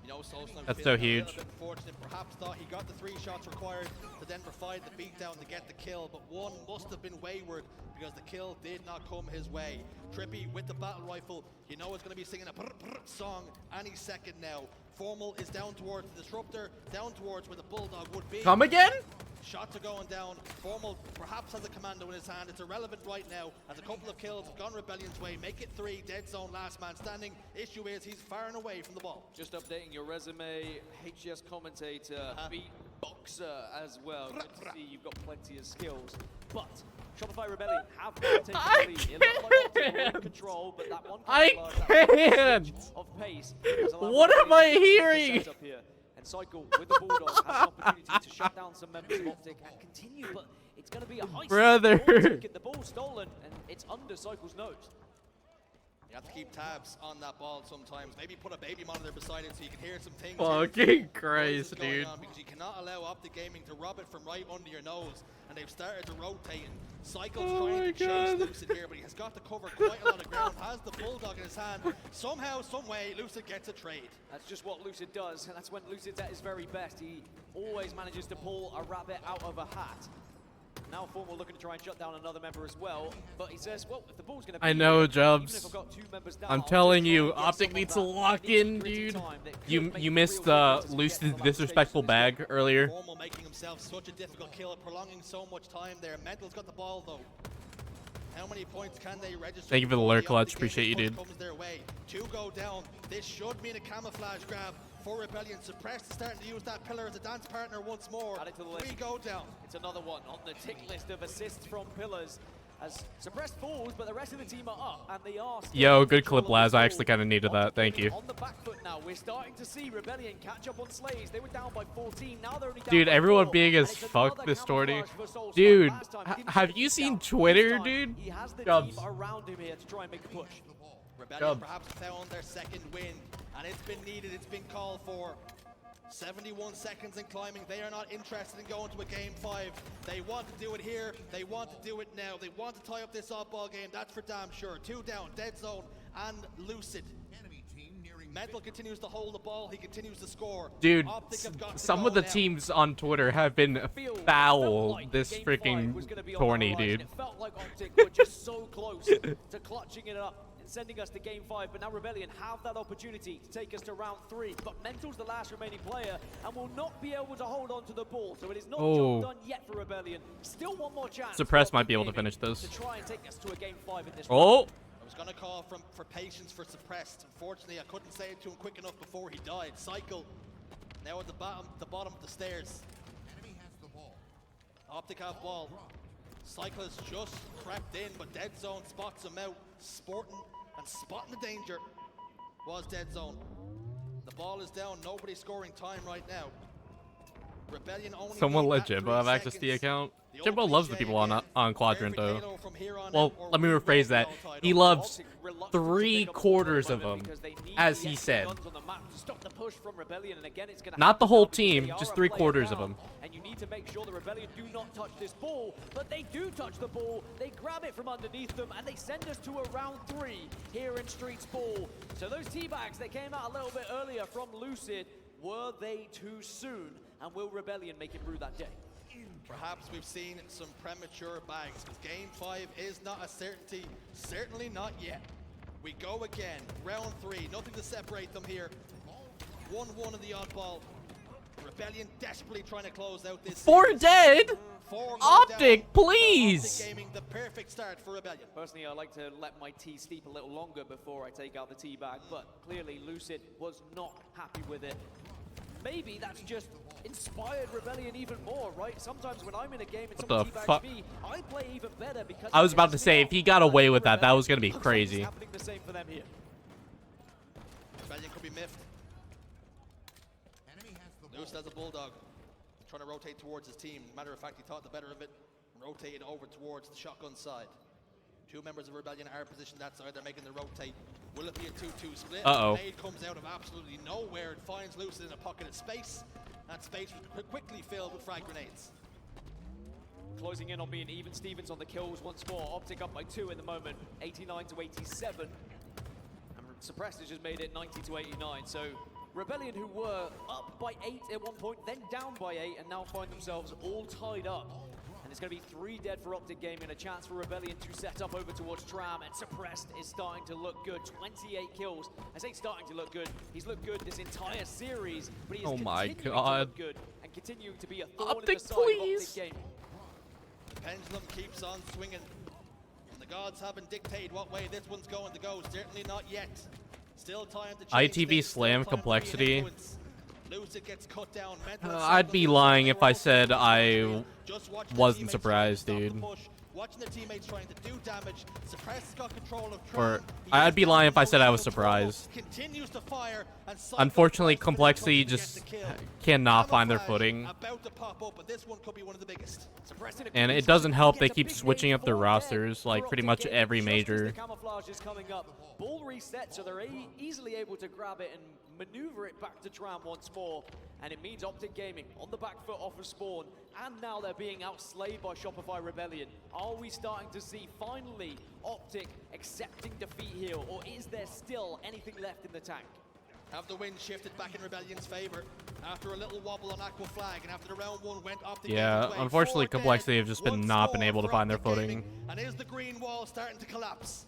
You know, That's so huge. Unfortunate, perhaps thought he got the 3 shots required to then provide the beatdown to get the kill, but one must have been wayward because the kill did not come his way. Trippy with the battle rifle, you know it's going to be singing a brr, brr song any second now. Formal is down towards the disruptor, down towards where the bulldog would be. Come again? Shots are going down. Formal perhaps has a commando in his hand. It's irrelevant right now as a couple of kills have gone Rebellion's way. Make it 3, Dead Zone, last man standing. Issue is he's far and away from the ball. Just updating your resume, HCS commentator, beatboxer as well. Good to see you've got plenty of skills. But Shopify Rebellion have now taken the lead. It looked like Optic were in control, but that one can't! Of pace. What am I hearing? And Cycle with the Bulldog has an opportunity to shut down some members of Optic and continue, but it's going to be a heist. Brother. The ball's stolen, and it's under Cycle's nose. You have to keep tabs on that ball sometimes. Maybe put a baby monitor beside it so you can hear some things. Fucking Christ, dude. Because you cannot allow Optic Gaming to rob it from right under your nose. And they've started to rotate. Cycle's trying to chase Lucid here, but he has got to cover quite a lot of ground. Has the Bulldog in his hand. Somehow, some way, Lucid gets a trade. That's just what Lucid does, and that's when Lucid's at his very best. He always manages to pull a rabbit out of a hat. Now Formal looking to try and shut down another member as well, but he says, well, if the ball's going to be I know, here, Jubs. I'm telling you, Optic needs to lock in, dude. You missed Lucid's disrespectful bag earlier. Formal making himself such a difficult kill, prolonging so much time there. Mental's got the ball though. How many points can they register? Thank you for the lurk clutch. Appreciate you, dude. Comes their way. 2 go down. This should mean a camouflage grab for Rebellion. Suppress starting to use that pillar as a dance partner once more. Add it to the list. 3 go down. It's another one on the tick list of assists from pillars. As Suppressed falls, but the rest of the team are up, and they are. Yo, good clip, Laz. I actually kind of needed that. Thank you. On the back foot now, we're starting to see Rebellion catch up on slays. They were down by 14. Now they're only down Dude, by everyone 4. being as fuck this story. Dude, have you seen Twitter, dude? He has the Jubs. team around him here to try and make a push. Rebellion perhaps found their second win, and it's been needed. It's been called for. 71 seconds and climbing. They are not interested in going to a game 5. They want to do it here. They want to do it now. They want to tie up this oddball game. That's for damn sure. 2 down, Dead Zone and Lucid. Mental continues to hold the ball. He continues to score. Dude, Optic have got to some go of the now. teams on Twitter have been foul this freaking tourney, dude. It felt like Optic were just so close to clutching it up and sending us to game 5, but now Rebellion have that opportunity to take us to round 3. But Mental's the last remaining player and will not be able to hold on to the ball, so it is not Oh. done yet for Rebellion. Still one more chance. Suppress for might be able to Gaming finish this. to try and take us to a game 5 in this Oh. round. I was going to call for patience for Suppressed. Unfortunately, I couldn't say it to him quick enough before he died. Cycle now at the bottom of the stairs. Enemy has the ball. Optic have ball. Cycle has just crept in, but Dead Zone spots him out. Sporting and spotting the danger was Dead Zone. The ball is down. Nobody's scoring time right now. Rebellion only Someone need let that Jimbo 3 have access to the seconds. account. The Jimbo opening loves the J people on Quadrant, though. Halo from here on Well, out, or let me we will rephrase be that. all tied He up. loves 3/4 of them, as he said. Not the whole team, just 3/4 of them. And you need to make sure the Rebellion do not touch this ball, but they do touch the ball. They grab it from underneath them, and they send us to a round 3 here in Streets Ball. So those teabags that came out a little bit earlier from Lucid, were they too soon? And will Rebellion make it through that day? Perhaps we've seen some premature bags, because game 5 is not a certainty. Certainly not yet. We go again. Round 3. Nothing to separate them here. 1-1 in the oddball. Rebellion desperately trying to close out this. 4 dead? 4 Optic, down. please! Optic Gaming, the perfect start for Rebellion. Personally, I like to let my tea steep a little longer before I take out the tea bag, but clearly Lucid was not happy with it. Maybe that's just inspired Rebellion even more, right? Sometimes when I'm in a game and What someone the teabags fuck? me, I play even better because I was about to say, if he got away with that, that was gonna be looks like it's crazy. happening the same for them here. Rebellion could be miffed. Lucid has a bulldog. Trying to rotate towards his team. Matter of fact, he thought the better of it and rotated over towards the shotgun side. 2 members of Rebellion are positioned that side. They're making the rotate. Will it be a 2-2 split? Uh-oh. The nade comes out of absolutely nowhere. It finds Lucid in a pocket of space. That space was quickly filled with frag grenades. Closing in on being even Stevens on the kills once more. Optic up by 2 in the moment, 89 to 87. And Suppressed has just made it 90 to 89. So Rebellion, who were up by 8 at one point, then down by 8, and now find themselves all tied up. And it's going to be 3 dead for Optic Gaming, and a chance for Rebellion to set up over towards Tram, and Suppressed is starting to look good. 28 kills. I say starting to look good. He's looked good this entire series, but he is continuing to look good and continuing to be a thorn in the side of Optic Gaming. The pendulum keeps on swinging. And the gods haven't dictated what way this one's going to go. Certainly not yet. Still time to change ITV things, slam still time to be an complexity. influence. Lucid gets cut down. Mental I'd be lying if I said I wasn't surprised, dude. Watching their teammates trying to do damage. Suppressed got control of Or Tron. I'd be lying if I said I was surprised. Continues to fire, and Unfortunately, complexity just cannot find their footing. about to pop up, but this one could be one of the biggest. And it doesn't help they keep switching up their rosters like pretty much every major. The camouflage is coming up. Ball reset, so they're easily able to grab it and maneuver it back to Tram once more. And it means Optic Gaming on the back foot off of spawn. And now they're being outslayed by Shopify Rebellion. Are we starting to see finally Optic accepting defeat here, or is there still anything left in the tank? Have the wind shifted back in Rebellion's favor after a little wobble on Aqua Flag, and after the round 1 went Optic Yeah, Gaming's way. unfortunately, 4 dead, complexity have just been one not been score able to for find their Optic footing. Gaming. And is the green wall starting to collapse?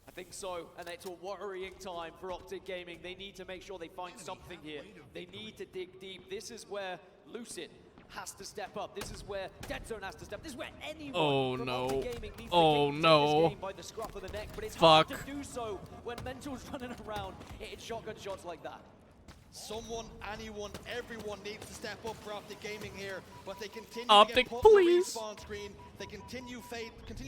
I think so, and it's a worrying time for Optic Gaming. They need to make sure they find something here. They need to dig deep. This is where Lucid has to step up. This is where Dead Zone has to step. This is where anyone from Optic Gaming needs to take this game by the scruff of the neck. But it's hard to do so when Mental's running around hitting shotgun shots like that. Someone, anyone, everyone needs to step up for Optic Gaming here, but they continue Optic, to get put please. on the respawn screen. They continue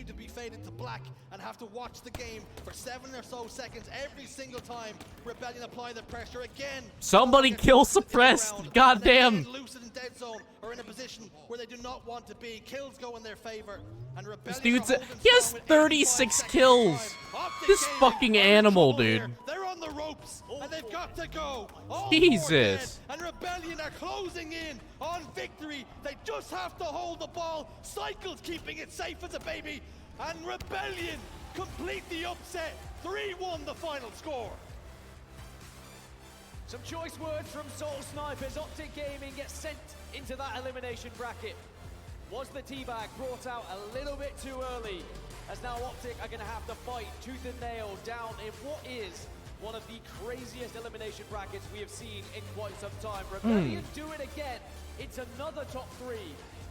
to be faded to black and have to watch the game for 7 or so seconds every single time Rebellion apply the pressure again. Somebody kill Suppressed. Goddamn. Lucid and Dead Zone are in a position where they do not want to be. Kills go in their favor, and This Rebellion dude's are holding he has strong with 36 kills. This fucking animal, dude. They're on on the ropes, and they've got to go. All Jesus. four dead, and Rebellion are closing in on victory. They just have to hold the ball. Cycle's keeping it safe as a baby, and Rebellion complete the upset. 3-1 the final score. Some choice words from Soul Snipers. Optic Gaming gets sent into that elimination bracket. Was the teabag brought out a little bit too early? As now Optic are going to have to fight tooth and nail down in what is one of the craziest elimination brackets we have seen in quite some time. Rebellion do it again. It's another top 3.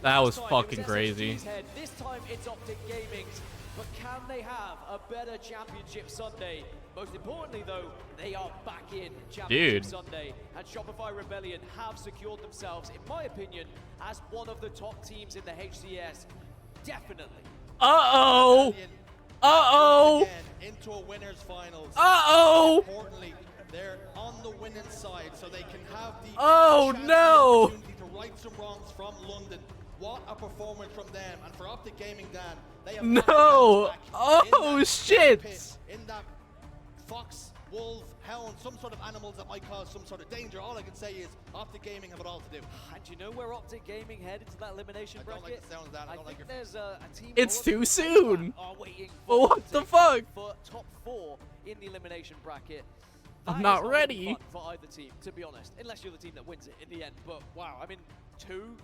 That was Last time fucking it was crazy. SSG's head. This time it's Optic Gaming's. But can they have a better Championship Sunday? Most importantly, though, they are back in Championship Sunday. And Shopify Rebellion have secured themselves, in my opinion, as one of the top teams in the HCS. Definitely. Uh-oh. Uh-oh. Into a winners finals. Uh-oh. Importantly, they're on the winning side, so they can have the opportunity to right some wrongs from London. What a performance from them, and for Optic Gaming, Dan, they have shit. In that fox, wolf, hound, some sort of animals that might cause some sort of danger. All I can say is Optic Gaming have it all to do. And you know where Optic Gaming head into that elimination bracket? I don't like the sound of that. I don't like there's a team. It's too soon. Are waiting Well, what the fuck? For top 4 in the elimination bracket. I'm not ready. For either team, to be honest, unless you're the team that wins it in the end. But wow, I mean, 2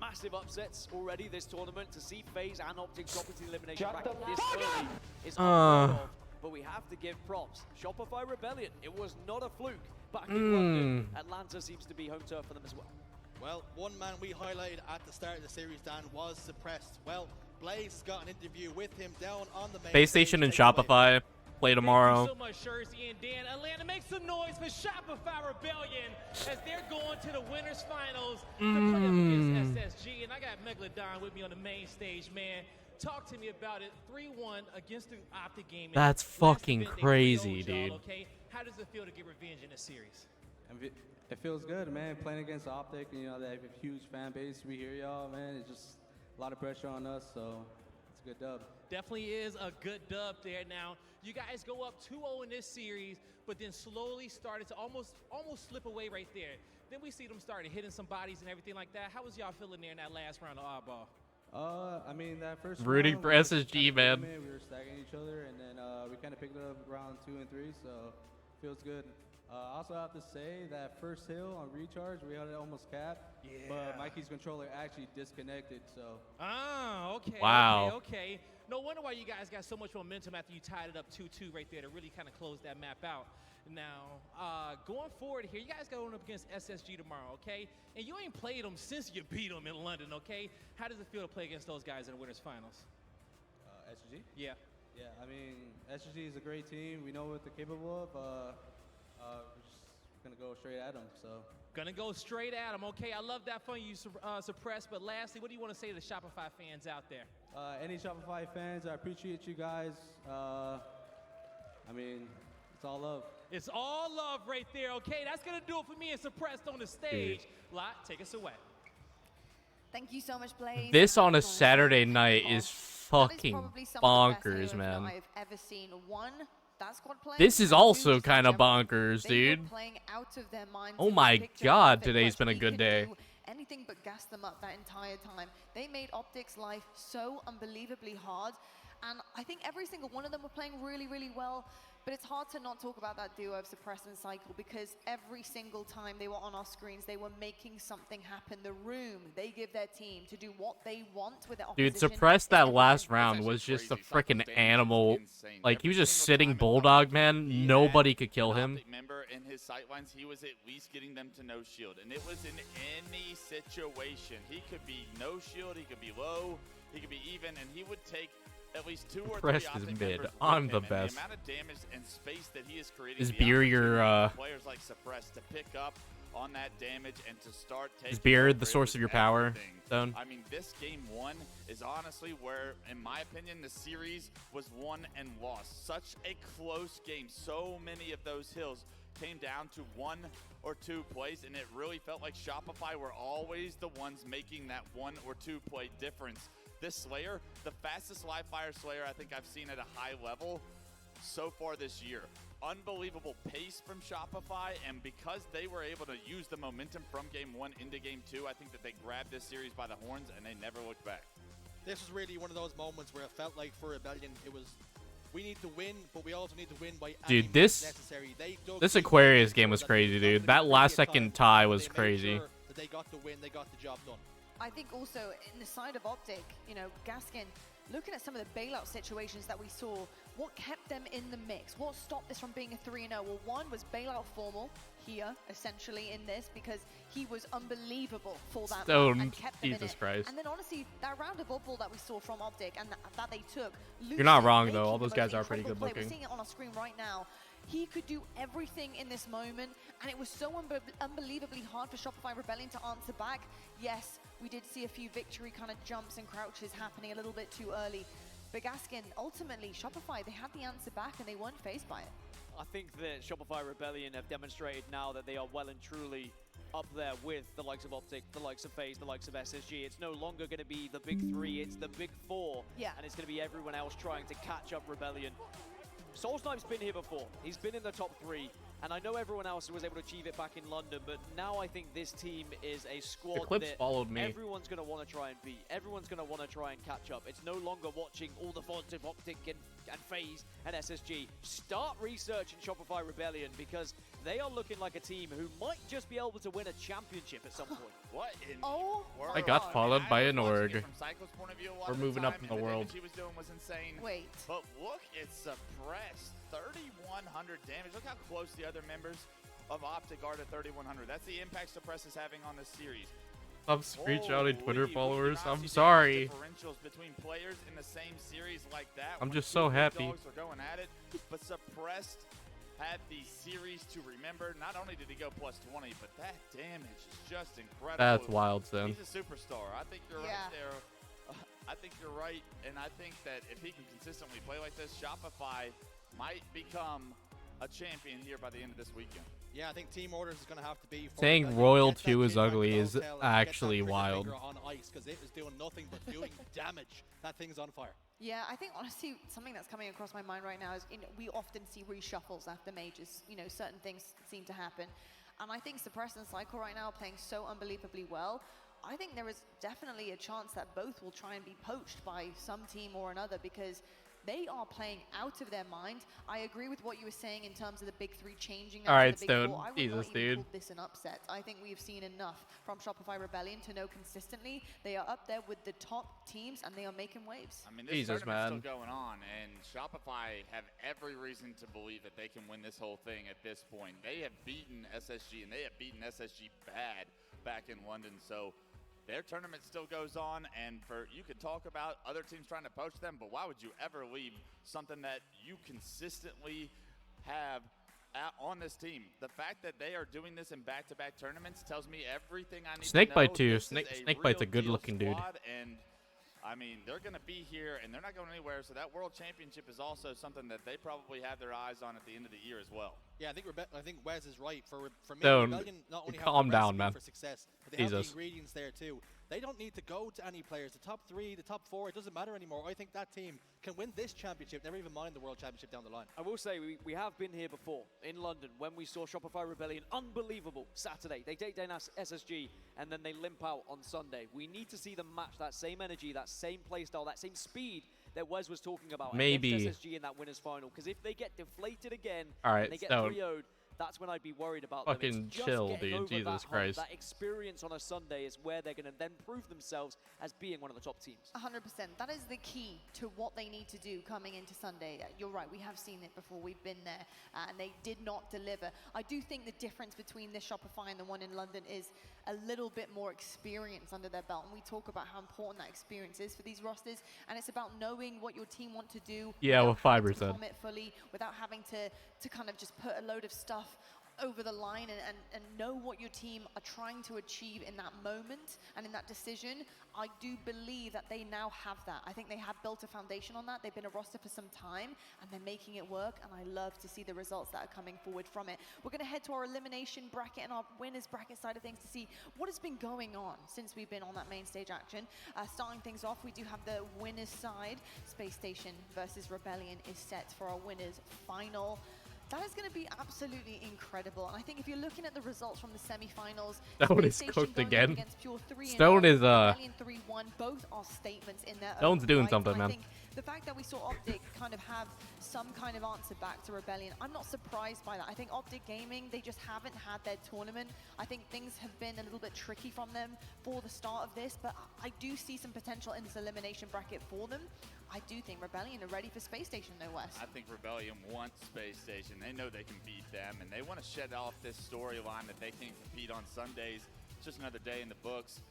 massive upsets already this tournament. To see FaZe and Optic drop into the elimination bracket this early is unheard of. But we have to give props. Shopify Rebellion, it was not a fluke. Back in London, Atlanta seems to be home turf for them as well. Well, one man we highlighted at the start of the series, Dan, was suppressed. Well, Blaze got an interview with him down on the main PlayStation and Shopify play tomorrow. Thank you so much, Jersey and Dan. Atlanta, make some noise for Shopify Rebellion as they're going to the winners finals to play up against SSG. And I got Megalodon with me on the main stage, man. Talk to me about it. 3-1 against the Optic Gaming. That's fucking crazy, dude. Okay, how does it feel to get revenge in this series? It feels good, man. Playing against Optic, you know, they have a huge fan base. We hear y'all, man. It's just a lot of pressure on us, so it's a good dub. Definitely is a good dub there. Now, you guys go up 2-0 in this series, but then slowly started to almost slip away right there. Then we see them started hitting some bodies and everything like that. How was y'all feeling there in that last round of oddball? I mean, that first rooting round, for SSG, man. We were stacking each other, and then we kind of picked it up round 2 and 3, so feels good. I also have to say that first hill on recharge, we had it almost capped, but Mikey's controller actually disconnected, so. Ah, okay. Wow. Okay. No wonder why you guys got so much momentum after you tied it up 2-2 right there to really kind of close that map out. Now, going forward here, you guys going up against SSG tomorrow, okay? And you ain't played them since you beat them in London, okay? How does it feel to play against those guys in the winners finals? SSG? Yeah. Yeah, I mean, SSG is a great team. We know what they're capable of. We're just going to go straight at them, so. Gonna go straight at them, okay? I love that fun you suppressed, but lastly, what do you want to say to the Shopify fans out there? Any Shopify fans, I appreciate you guys. I mean, it's all love. It's all love right there, okay? That's gonna do it for me and Suppressed on the stage. Lot, take us away. Thank you so much, Blaze. This on a Saturday night is fucking bonkers, man. man. I've ever seen. One, that squad playing. This is also kind of bonkers, dude. Out of their minds. Oh my god, today's been a good day. Anything but gas them up that entire time. They made Optic's life so unbelievably hard. And I think every single one of them were playing really, really well. But it's hard to not talk about that duo of Suppress and Cycle because every single time they were on our screens, they were making something happen. The room they give their team to do what they want with their opposition. Dude, Suppress that last round was just a freaking animal. Like, he was just sitting Bulldog, man. Nobody could kill him. Remember, in his sightlines, he was at least getting them to no shield. And it was in any situation. He could be no shield, he could be low, he could be even, and he would take at least 2 or 3 Suppressed is mid. I'm the best. The amount of damage and space that he is creating. Is Beer your players like Suppressed to pick up on that damage and to start taking. Is Beer the source of your power, Stone? I mean, this game 1 is honestly where, in my opinion, the series was won and lost. Such a close game. So many of those hills came down to 1 or 2 plays, and it really felt like Shopify were always the ones making that 1 or 2 play difference. This Slayer, the fastest live fire Slayer I think I've seen at a high level so far this year. unbelievable pace from Shopify, and because they were able to use the momentum from Game 1 into Game 2, I think that they grabbed this series by the horns, and they never looked back. This was really one of those moments where it felt like for Rebellion, it was, we need to win, but we also need to win by any Dude, means necessary. this Aquarius game was crazy, dude. That last second tie was crazy. Sure that they got the win, they got the job done. I think also in the side of Optic, you know, Gaskin, looking at some of the bailout situations that we saw, what kept them in the mix? What stopped this from being a 3-0? Well, one was bailout Formal here, essentially, in this, because he was unbelievable for that Stone, and kept them Jesus in it. Christ. And then honestly, that round of ball that we saw from Optic and that they took, You're not wrong, making though. All the those most guys are pretty incredible good play. looking. We're seeing it on our screen right now. He could do everything in this moment, and it was so unbelievably hard for Shopify Rebellion to answer back. Yes, we did see a few victory kind of jumps and crouches happening a little bit too early. But Gaskin, ultimately, Shopify, they had the answer back and they weren't fazed by it. I think that Shopify Rebellion have demonstrated now that they are well and truly up there with the likes of Optic, the likes of FaZe, the likes of SSG. It's no longer going to be the big three, it's the big four. Yeah. And it's going to be everyone else trying to catch up Rebellion. Soulsnipe's been here before. He's been in the top 3. And I know everyone else was able to achieve it back in London, but now I think this team is a squad Eclipse that followed me. everyone's going to want to try and beat. Everyone's going to want to try and catch up. It's no longer watching all the fonts of Optic and FaZe and SSG. Start researching Shopify Rebellion, because they are looking like a team who might just be able to win a championship at some point. What in Oh, world? I got followed by an org. From Cycle's point of view, a lot We're of the moving up time, in the and world. damage he was doing was insane. Wait. But look, it's suppressed. 3,100 damage. Look how close the other members of Optic are to 3,100. That's the impact Suppress is having on this series. Stop screenshotting Twitter Holy, we followers. do not I'm see sorry. damage differentials between players in the same series like that. I'm when just two so big happy. Dogs are going at it, but Suppressed had the series to remember. Not only did he go plus 20, but that damage is just incredible. That's wild, Sam. He's a superstar. I think you're right there. I think you're right, and I think that if he can consistently play like this, Shopify might become a champion here by the end of this weekend. Yeah, I think Team Orders is going to have to be... Saying Royal 2 is ugly is actually wild. On ice, because it is doing nothing but doing damage. That thing's on fire. Yeah, I think honestly something that's coming across my mind right now is, you know, we often see reshuffles after majors. You know, certain things seem to happen. And I think Suppress and Cycle right now are playing so unbelievably well. I think there is definitely a chance that both will try and be poached by some team or another, because they are playing out of their mind. I agree with what you were saying in terms of the big three changing. All right, the big Stone. four. I would Jesus, not even dude. call this an upset. I think we've seen enough from Shopify Rebellion to know consistently they are up there with the top teams and they are making waves. I mean, this tournament's still going on, and Shopify have every reason to believe that they can win this whole thing at this point. They have beaten SSG, and they have beaten SSG bad back in London, so their tournament still goes on, and you can talk about other teams trying to poach them, but why would you ever leave something that you consistently have on this team? The fact that they are doing this in back-to-back tournaments tells me everything I need Snakebite to know. too. This is a Snakebite's a real good-looking deal dude. squad, and I mean, they're going to be here, and they're not going anywhere, so that World Championship is also something that they probably have their eyes on at the end of the year as well. Yeah, I think Wes is right. For me, Stone, Rebellion not only calm have the down, recipe man. for success, but they have the Jesus. ingredients there too. They don't need to go to any players. The top 3, the top 4, it doesn't matter anymore. I think that team can win this championship, never even mind the World Championship down the line. I will say, we have been here before in London when we saw Shopify Rebellion. Unbelievable Saturday. They take down SSG and then they limp out on Sunday. We need to see them match that same energy, that same playstyle, that same speed that Wes was talking about Maybe. against SSG in that winners final. Because if they get deflated again All right, and they get Stone. 3-0'd, that's when I'd be worried about Fucking them. It's just chill, getting dude. over Jesus that hump. Christ. That experience on a Sunday is where they're going to then prove themselves as being one of the top teams. 100%. That is the key to what they need to do coming into Sunday. You're right, we have seen it before. We've been there, and they did not deliver. I do think the difference between this Shopify and the one in London is a little bit more experience under their belt. And we talk about how important that experience is for these rosters, and it's about knowing what your team want to do. Yeah, without well, having to 5%. commit fully, without having to kind of just put a load of stuff over the line and know what your team are trying to achieve in that moment and in that decision. I do believe that they now have that. I think they have built a foundation on that. They've been a roster for some time and they're making it work, and I love to see the results that are coming forward from it. We're going to head to our elimination bracket and our winners bracket side of things to see what has been going on since we've been on that main stage action. Starting things off, we do have the winners side. Space Station versus Rebellion is set for our winners final. That is going to be absolutely incredible. And I think if you're looking at the results from the semifinals, Stone is Space Station cooked going up again. against Pure 3-0, Stone is Rebellion 3-1, both are statements in their Stone's own doing right. something, And man. I think the fact that we saw Optic kind of have some kind of answer back to Rebellion, I'm not surprised by that. I think Optic Gaming, they just haven't had their tournament. I think things have been a little bit tricky from them for the start of this, but I do see some potential in this elimination bracket for them. I do think Rebellion are ready for Space Station, no Wes. I think Rebellion wants Space Station. They know they can beat them, and they want to shed off this storyline that they can't compete on Sundays. It's just another day in the books.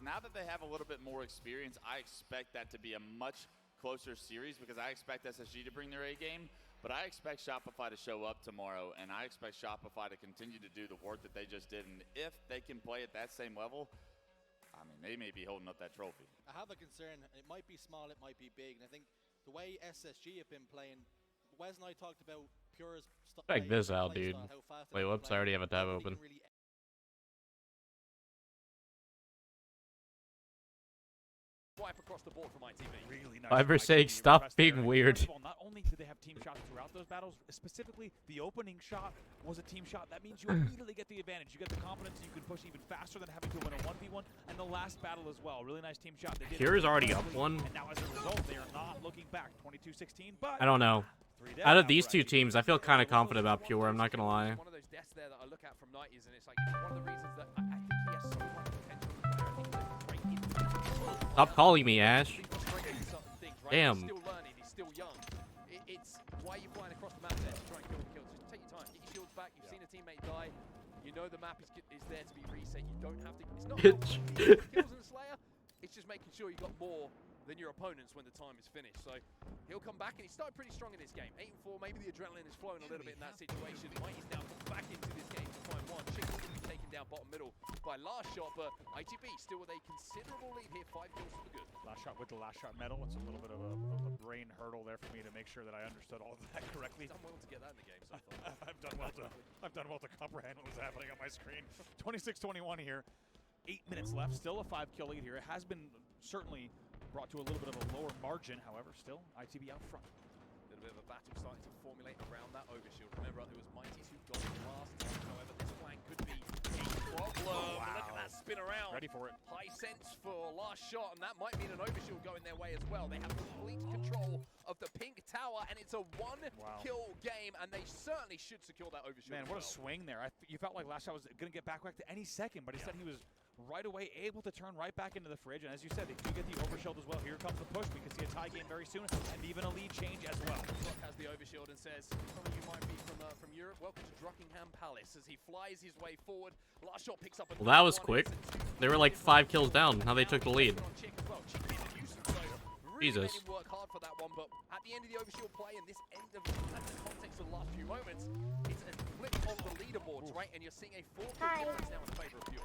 Now that they have a little bit more experience, I expect that to be a much closer series because I expect SSG to bring their A game, but I expect Shopify to show up tomorrow, and I expect Shopify to continue to do the work that they just did. And if they can play at that same level, I mean, they may be holding up that trophy. I have a concern. It might be small, it might be big. And I think the way SSG have been playing, Wes and I talked about Pure's Check this out, dude. Wait, whoops, I already have a tab open. Wipe across the board from ITV. Really nice. Fiverr saying stop being weird. First of all, not only did they have team shots throughout those battles, specifically the opening shot was a team shot. That means you immediately get the advantage. You get the confidence, you can push even faster than having to win a 1v1. And the last battle as well, really nice team shot. Pure's already up one. And now as a result, they are not looking back. 22-16, but I don't know. Out of these two teams, I feel kind of confident about Pure. I'm not gonna lie. One of those deaths there that I look at from 90s, and it's like one of the reasons that I think he has so much potential as a player. I think he's a great individual. Stop calling me Ash. Damn. He's still learning, he's still young. It's why are you flying across the map there to try and kill the kills? Just take your time, get your shields back. You've seen a teammate die. You know the map is there to be reset. You don't have to. It's not kills in the Slayer. It's just making sure you got more than your opponents when the time is finished. So he'll come back, and he started pretty strong in this game. 8-4, maybe the adrenaline is flowing a little bit in that situation. Mighty's now come back into this game to find one. Chick's going to be taken down bottom middle by last shot, but ITB still with a considerable lead here. 5 kills for the good. Last shot with the last shot medal. It's a little bit of a brain hurdle there for me to make sure that I understood all of that correctly. Done well to get that in the game so far. I've done well to comprehend what was happening on my screen. 26-21 here. 8 minutes left. Still a 5-kill lead here. It has been certainly brought to a little bit of a lower margin, however, still ITB out front. A little bit of a battle starting to formulate around that overshield. Remember, it was Mighty's who got it last time. However, this flank could be a problem. Wow. Look at that spin around. Ready for it. High sense for last shot, and that might mean an overshield going their way as well. They have complete control of the pink tower, and it's a 1-kill game, and they certainly should secure that overshield. Man, what a swing there. You felt like last shot was going to get back to any second, but instead he was right away able to turn right back into the fridge. And as you said, they do get the overshield as well. Here comes the push. We can see a tie game very soon, and even a lead change as well. Brock has the overshield and says, some of you might be from Europe. Welcome to Druckingham Palace as he flies his way forward. Last shot picks up. Well, that was quick. They were like 5 kills down. Now they took the lead. Jesus. Work hard for that one, but at the end of the overshield play and this end of the context of the last few moments, it's a flip of the leaderboards, right? And you're seeing a 4-kill difference now in favor of Pure.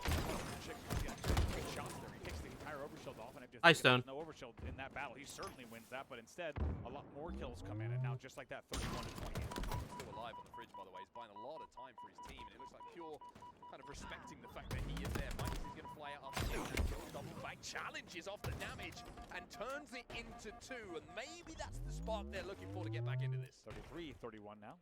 Great shots there. He takes the entire overshield off, and if Hi, Stone. no overshield in that battle, he certainly wins that. But instead, a lot more kills come in, and now just like that, 31-28. Still alive on the fridge, by the way. He's buying a lot of time for his team, and it looks like Pure kind of respecting the fact that he is there. Mighty's going to fly out after that kill. Double back challenges off the damage and turns it into 2, and maybe that's the spark they're looking for to get back into this. 33-31 now.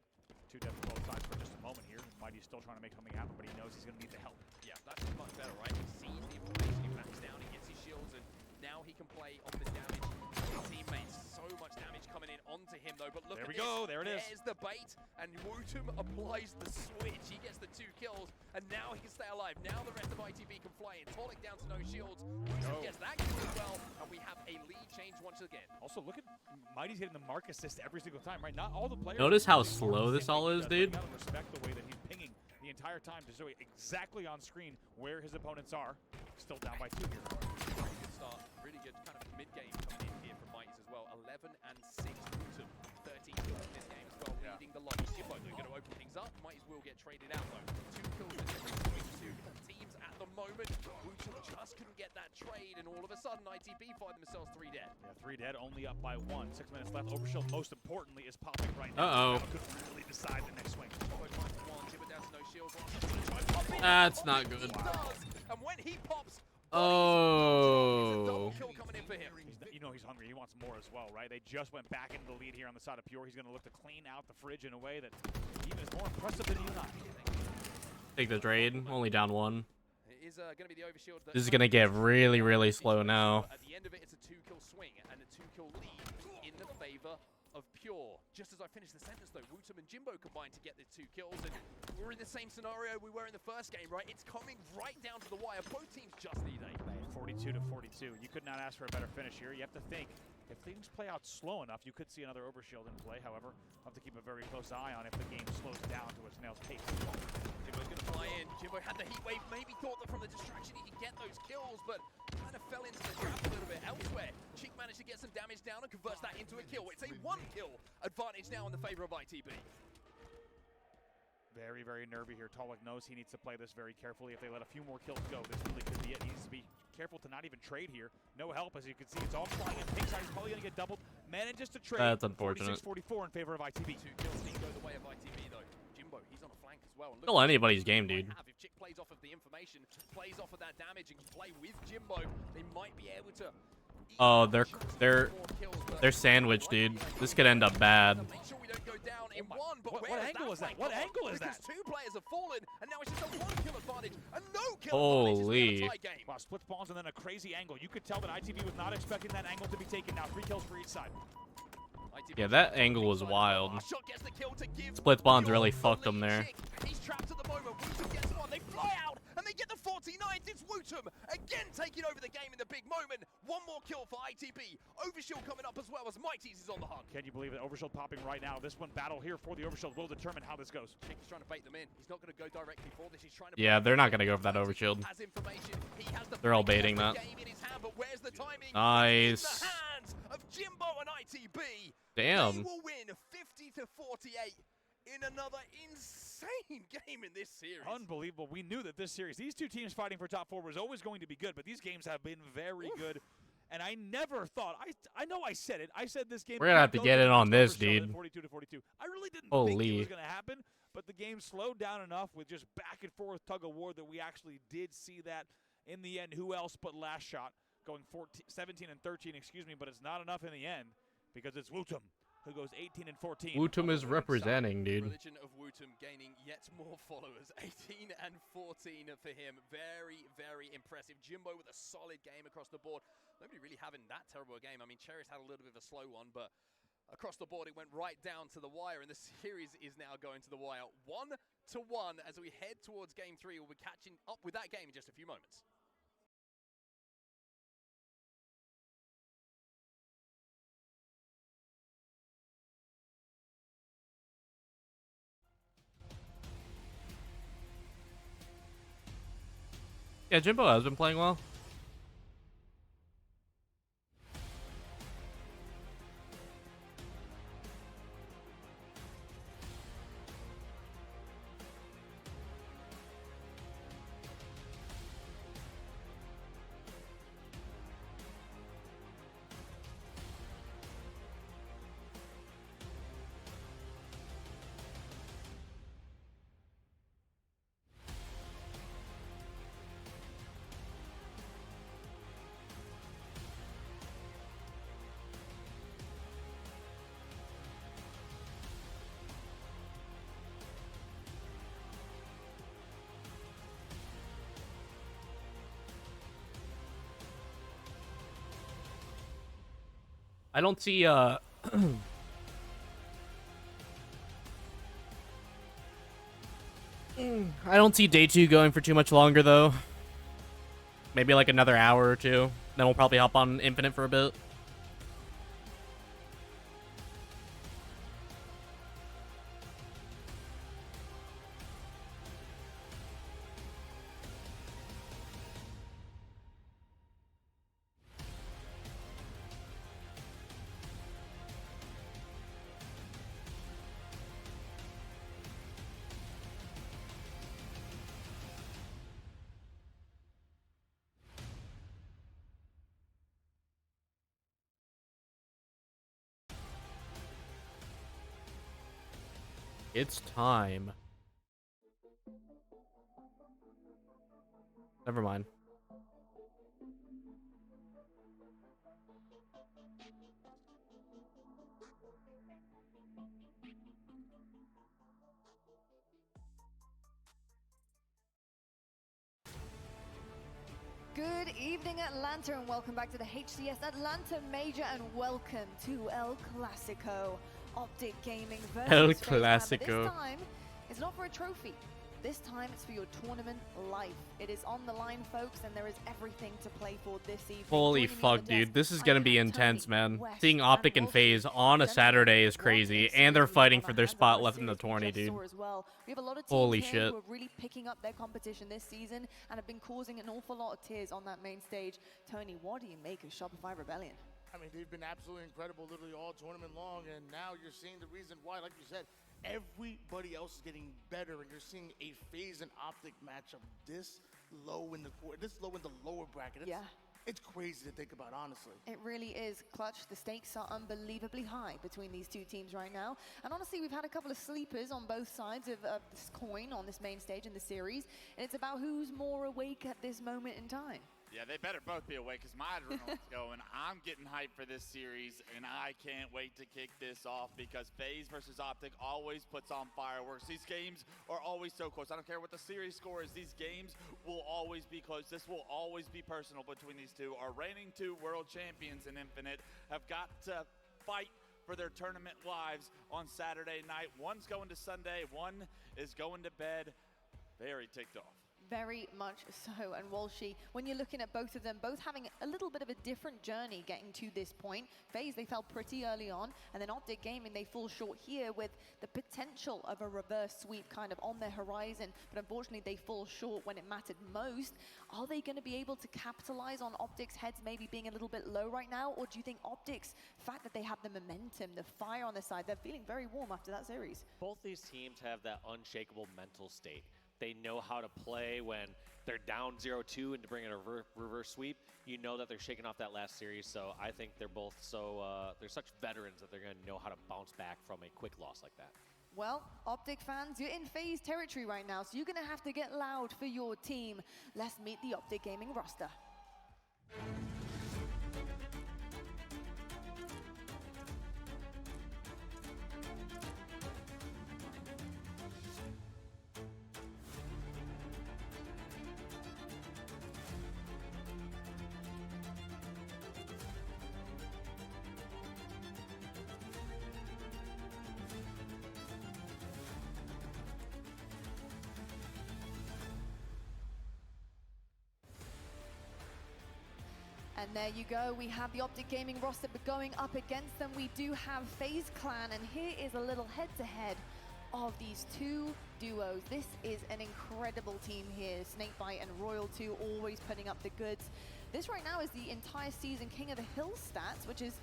2 deaths on both sides for just a moment here. Mighty's still trying to make something happen, but he knows he's going to need the help. Yeah, that's much better, right? He sees the information, he backs down, he gets his shields, and now he can play off the damage. His teammates, so much damage coming in onto him, though, but look there at we go, there it is. There's the bait, and Wootum applies the switch. He gets the 2 kills, and now he can stay alive. Now the rest of ITV can fly in. Tolic down to no shields. Wootum gets that kill as well, and we have a lead change once again. Also, look at Mighty's hitting the mark assist every single time, right? Not all the players. Notice how slow this all is, dude. You gotta respect the way that he's pinging the entire time to show exactly on screen where his opponents are. Still down by 2 here. Really good start. Really good kind of mid-game coming in here from Mighty's as well. 11 and 6. Wootum, 13 kills in this game as well, leading the lobby. Jimbo, they're going to open things up. Mighty's will get traded out, though. 2 kills in between 2 teams at the moment. Wootum just couldn't get that trade, and all of a sudden, ITB find themselves 3 dead. Yeah, 3 dead, only up by 1. 6 minutes left. Overshield, most importantly, is popping right Uh-oh. now. Could really decide the next swing. That's not good. And when he pops, oh. kill coming in for him. You know he's hungry. He wants more as well, right? They just went back into the lead here on the side of Pure. He's going to look to clean out the fridge in a way that even is more impressive than you and I. Take the trade. Only down 1. It is going to be the overshield. This is gonna get really, really slow now. At the end of it, it's a 2-kill swing and a 2-kill lead in the favor of Pure. Just as I finished the sentence though, Wootum and Jimbo combined to get the 2 kills, and we're in the same scenario we were in the first game, right? It's coming right down to the wire. Both teams just need a 42 to 42. You could not ask for a better finish here. You have to think, if things play out slow enough, you could see another overshield in play. However, we'll have to keep a very close eye on if the game slows down to a snail's pace. Jimbo's going to fly in. Jimbo had the heat wave, maybe thought that from the distraction he could get those kills, but kind of fell into the trap a little bit elsewhere. Cheek managed to get some damage down and converts that into a kill. It's a 1-kill advantage now in the favor of ITB. Very, very nervy here. Tolik knows he needs to play this very carefully. If they let a few more kills go, this really could be it. He needs to be careful to not even trade here. No help, as you can see. It's all flying in. Pink side is probably going to get doubled. Manages to trade. That's unfortunate. 46-44 in favor of ITB. 2 kills didn't go the way of ITB, though. Jimbo, he's on a flank as well. Still anybody's game, dude. If Chick plays off of the information, plays off of that damage, and can play with Jimbo, they might be able to... Oh, they're sandwiched, dude. This could end up bad. Make sure we don't go down in one, but what angle is that? What angle is that? Because 2 players have fallen, and now it's just a 1-kill advantage, and no kill Holy. advantage is the tie game. Wow, split spawns and then a crazy angle. You could tell that ITB was not expecting that angle to be taken. Now 3 kills for each side. Yeah, that angle was wild. Split spawns really fucked them there. He's trapped at the moment. Wootum gets one. They fly out, and they get the 49th. It's Wootum again taking over the game in the big moment. 1 more kill for ITB. Overshield coming up as well as Mighties is on the hunt. Can you believe it? Overshield popping right now. This one battle here for the Overshield will determine how this goes. Chick is trying to bait them in. He's not going to go directly for this. He's trying to... Yeah, they're not gonna go for that Overshield. They're all baiting that. Nice. In the hands of Jimbo and ITB. Damn. They will win 50 to 48 in another insane game in this series. Unbelievable. We knew that this series, these 2 teams fighting for top 4 was always going to be good, but these games have been very good. And I never thought, I know I said it. I said this game. We're gonna have to get in on this, dude. 42 to 42. I really didn't Holy. think it was going to happen, but the game slowed down enough with just back and forth tug of war that we actually did see that in the end. Who else but Last Shot going 17 and 13, excuse me, but it's not enough in the end because it's Wootum who goes 18 and 14. Wootum is representing, dude. Religion of Wootum gaining yet more followers. 18 and 14 for him. Very, very impressive. Jimbo with a solid game across the board. Nobody really having that terrible a game. I mean, Cherry's had a little bit of a slow one, but across the board it went right down to the wire, and the series is now going to the wire. 1-1 as we head towards game 3. We'll be catching up with that game in just a few moments. Yeah, Jimbo has been playing well. I don't see I don't see day 2 going for too much longer though. Maybe like another hour or 2. Then we'll probably hop on Infinite for a bit. It's time. Never mind. Good evening, Atlanta, and welcome back to the HCS Atlanta Major, and welcome to El Clasico. Optic Gaming versus El FaZe Clan, but Clasico. this time, it's not for a trophy. This time, it's for your tournament life. It is on the line, folks, and there is everything to play for this evening. Holy Joining me on fuck, the dude. desk, This is I gonna have be Tony, intense, man. West, Seeing and Optic and Wolfie. FaZe on a Gentlemen, Saturday is what crazy, a and they're series we have fighting on for our their hands, and spot what a left in the series we tourney, just dude. saw as well. We have a lot of teams Holy here shit. who are really picking up their competition this season and have been causing an awful lot of tears on that main stage. Tony, what do you make of Shopify Rebellion? I mean, they've been absolutely incredible literally all tournament long, and now you're seeing the reason why, like you said, everybody else is getting better, and you're seeing a FaZe and Optic matchup this low in the lower bracket. It's crazy to think about, honestly. It really is clutch. The stakes are unbelievably high between these two teams right now. And honestly, we've had a couple of sleepers on both sides of this coin on this main stage in the series. And it's about who's more awake at this moment in time. Yeah, they better both be awake because my adrenaline's going. I'm getting hyped for this series, and I can't wait to kick this off because FaZe versus Optic always puts on fireworks. These games are always so close. I don't care what the series score is. These games will always be close. This will always be personal between these two. Our reigning 2 world champions in Infinite have got to fight for their tournament lives on Saturday night. One's going to Sunday. One is going to bed. Very ticked off. Very much so. And Walshy, when you're looking at both of them, both having a little bit of a different journey getting to this point. FaZe, they fell pretty early on, and then Optic Gaming, they fall short here with the potential of a reverse sweep kind of on their horizon, but unfortunately they fall short when it mattered most. Are they going to be able to capitalize on Optic's heads maybe being a little bit low right now, or do you think Optic's fact that they have the momentum, the fire on their side, they're feeling very warm after that series? Both these teams have that unshakable mental state. They know how to play when they're down 0-2 and to bring in a reverse sweep. You know that they're shaking off that last series, so I think they're both they're such veterans that they're going to know how to bounce back from a quick loss like that. Well, Optic fans, you're in FaZe territory right now, so you're going to have to get loud for your team. Let's meet the Optic Gaming roster. And there you go, we have the Optic Gaming roster, but going up against them, we do have FaZe Clan, and here is a little head-to-head of these two duos. This is an incredible team here. Snakebite and Royal 2 always putting up the goods. This right now is the entire season King of the Hill stats, which is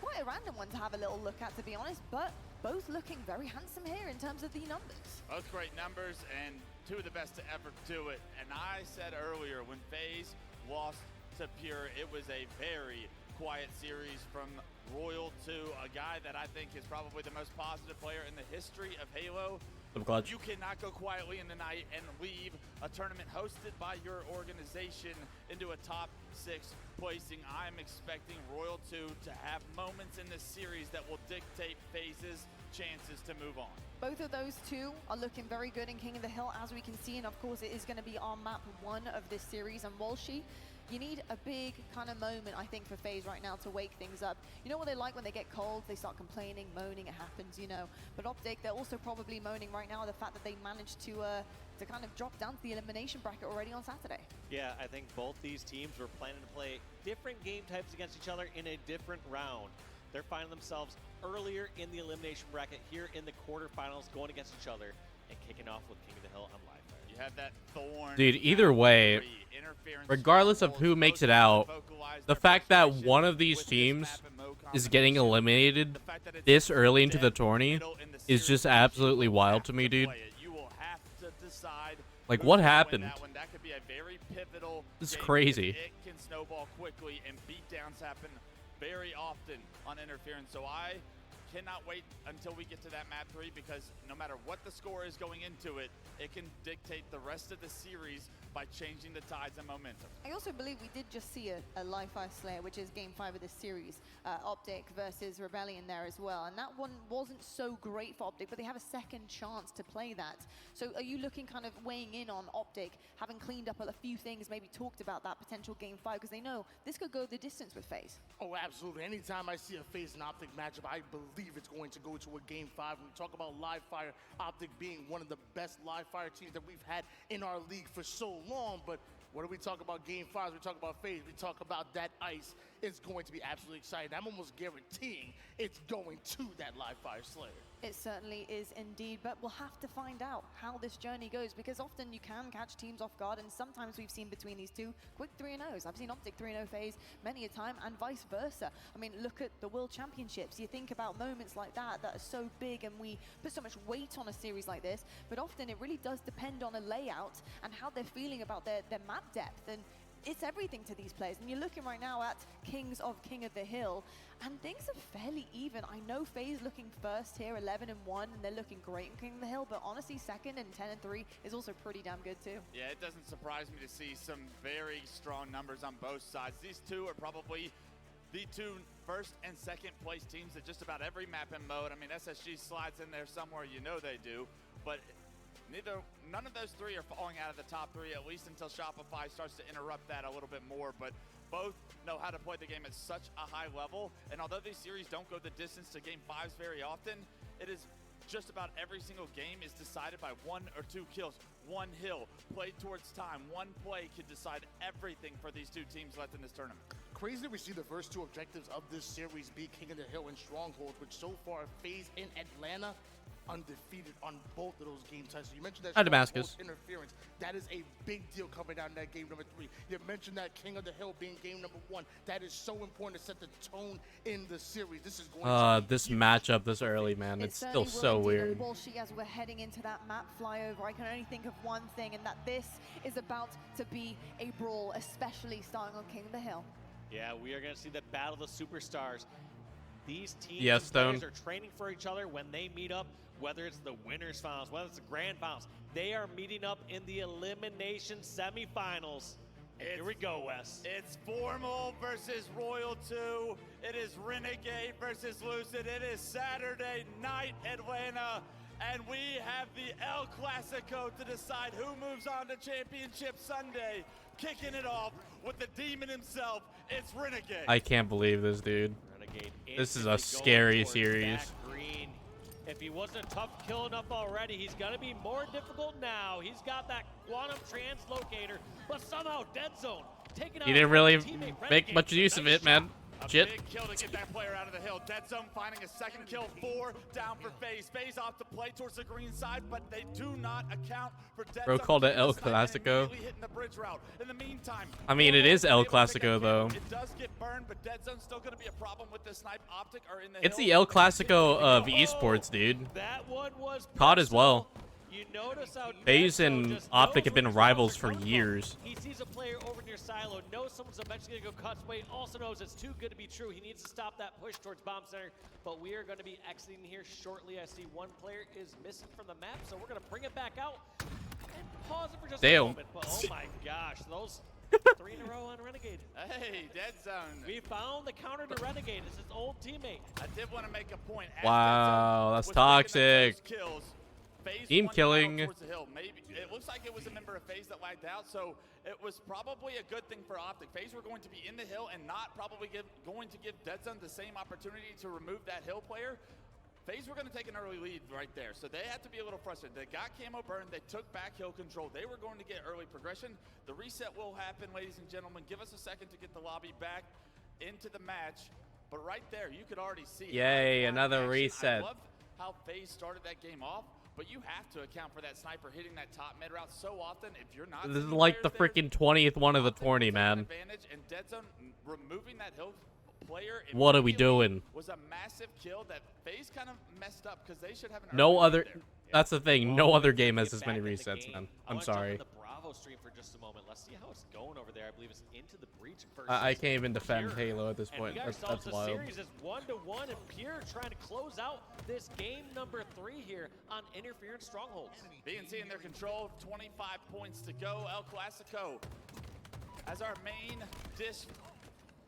quite a random one to have a little look at, to be honest, but both looking very handsome here in terms of the numbers. Both great numbers and 2 of the best to ever do it. And I said earlier, when FaZe lost to Pure, it was a very quiet series from Royal 2, a guy that I think is probably the most positive player in the history of Halo. I'm glad. You cannot go quietly in the night and leave a tournament hosted by your organization into a top 6 placing. I'm expecting Royal 2 to have moments in this series that will dictate FaZe's chances to move on. Both of those two are looking very good in King of the Hill, as we can see, and of course it is going to be on map 1 of this series. And Walshy, you need a big kind of moment, I think, for FaZe right now to wake things up. You know what they like when they get cold? They start complaining, moaning, it happens, you know. But Optic, they're also probably moaning right now the fact that they managed to kind of drop down to the elimination bracket already on Saturday. Yeah, I think both these teams were planning to play different game types against each other in a different round. They're finding themselves earlier in the elimination bracket here in the quarterfinals, going against each other and kicking off with King of the Hill on live. You had that thorn. Dude, either way, regardless of who makes it out, the fact that one of these teams is getting eliminated this early into the tourney is just absolutely wild to me, dude. Like, what happened? That could be a very pivotal. This is crazy. It can snowball quickly, and beatdowns happen very often on interference. So I cannot wait until we get to that map 3, because no matter what the score is going into it, it can dictate the rest of the series by changing the tides and momentum. I also believe we did just see a live fire Slayer, which is game 5 of this series, Optic versus Rebellion there as well, and that one wasn't so great for Optic, but they have a second chance to play that. So are you looking kind of weighing in on Optic, having cleaned up a few things, maybe talked about that potential game 5, because they know this could go the distance with FaZe? Oh, absolutely. Anytime I see a FaZe and Optic matchup, I believe it's going to go to a game 5. When we talk about live fire, Optic being one of the best live fire teams that we've had in our league for so long, but what do we talk about game 5s? We talk about FaZe, we talk about that ice. It's going to be absolutely exciting. I'm almost guaranteeing it's going to that live fire Slayer. It certainly is indeed, but we'll have to find out how this journey goes, because often you can catch teams off guard, and sometimes we've seen between these two quick 3-0s. I've seen Optic 3-0 FaZe many a time, and vice versa. I mean, look at the World Championships. You think about moments like that are so big, and we put so much weight on a series like this, but often it really does depend on a layout and how they're feeling about their map depth, and it's everything to these players. And you're looking right now at Kings of King of the Hill, and things are fairly even. I know FaZe looking first here, 11-1, and they're looking great in King of the Hill, but honestly, second and 10-3 is also pretty damn good too. Yeah, it doesn't surprise me to see some very strong numbers on both sides. These two are probably the two first and second place teams at just about every map and mode. I mean, SSG slides in there somewhere, you know they do, but none of those three are falling out of the top 3, at least until Shopify starts to interrupt that a little bit more. But both know how to play the game at such a high level, and although these series don't go the distance to game 5s very often, it is just about every single game is decided by 1 or 2 kills, 1 hill, played towards time. One play could decide everything for these two teams left in this tournament. Crazy that we see the first 2 objectives of this series be King of the Hill and Stronghold, which so far FaZe in Atlanta undefeated on both of those game types. So you mentioned that Damascus interference. That is a big deal coming down in that game number 3. You mentioned that King of the Hill being game number 1. That is so important to set the tone in the series. This is going to this matchup this early, man. It's still so weird. Walshy, as we're heading into that map flyover, I can only think of one thing, and that this is about to be a brawl, especially starting on King of the Hill. Yeah, we are going to see the battle of the superstars. These teams players are training for each other when they meet up, whether it's the winners finals, whether it's the grand finals. They are meeting up in the elimination semifinals. Here we go, Wes. It's Formal versus Royal 2. It is Renegade versus Lucid. It is Saturday night, Atlanta. And we have the El Clasico to decide who moves on to Championship Sunday. Kicking it off with the demon himself, it's Renegade. I can't believe this, dude. This is a scary series. Green. If he wasn't a tough kill enough already, he's going to be more difficult now. He's got that quantum translocator, but somehow Dead Zone taking out. He didn't really make much use of it, man. Shit. Big kill to get that player out of the hill. Dead Zone finding a second kill. 4 down for FaZe. FaZe off to play towards the green side, but they do not account for Dead Zone. Bro called it El Clasico. Hitting the bridge route. In the meantime, I mean, it is El Clasico, though. It does get burned, but Dead Zone's still going to be a problem with the snipe optic or in the It's hill. the El Clasico of esports, dude. That one was COD as well. You notice how FaZe and Optic have been rivals for years. He sees a player over near Silo, knows someone's eventually going to go cuts away, also knows it's too good to be true. He needs to stop that push towards Bomb Center, but we are going to be exiting here shortly. I see one player is missing from the map, so we're going to bring it back out and pause it for just a moment. But oh my gosh, those 3 in a row on Renegade. Hey, Dead Zone. We found the counter to Renegade. It's his old teammate. I did want to make a point. Wow, that's toxic. Team killing. Maybe it looks like it was a member of FaZe that lagged out, so it was probably a good thing for Optic. FaZe were going to be in the hill and not probably going to give Dead Zone the same opportunity to remove that hill player. FaZe were going to take an early lead right there, so they had to be a little frustrated. They got camo burned, they took back hill control. They were going to get early progression. The reset will happen, ladies and gentlemen. Give us a second to get the lobby back into the match, but right there, you could already see. Yay, another reset. I love how FaZe started that game off. But you have to account for that sniper hitting that top mid route so often. If you're not, this is like the freaking 20th one of the tourney, man. And Dead Zone removing that hill player. What are we doing? Was a massive kill that FaZe kind of messed up because they should have an no other. That's the thing. No other game has this many resets, man. I'm sorry. The Bravo Bravo stream for just a moment. Let's see how it's going over there. I believe it's into the breach versus I can't even defend Pure. Halo at this And point. we got That's ourselves a wild. series is 1-1, and Pure trying to close out this game number 3 here on Interference Strongholds. BNC in their control, 25 points to go. El Clasico as our main dish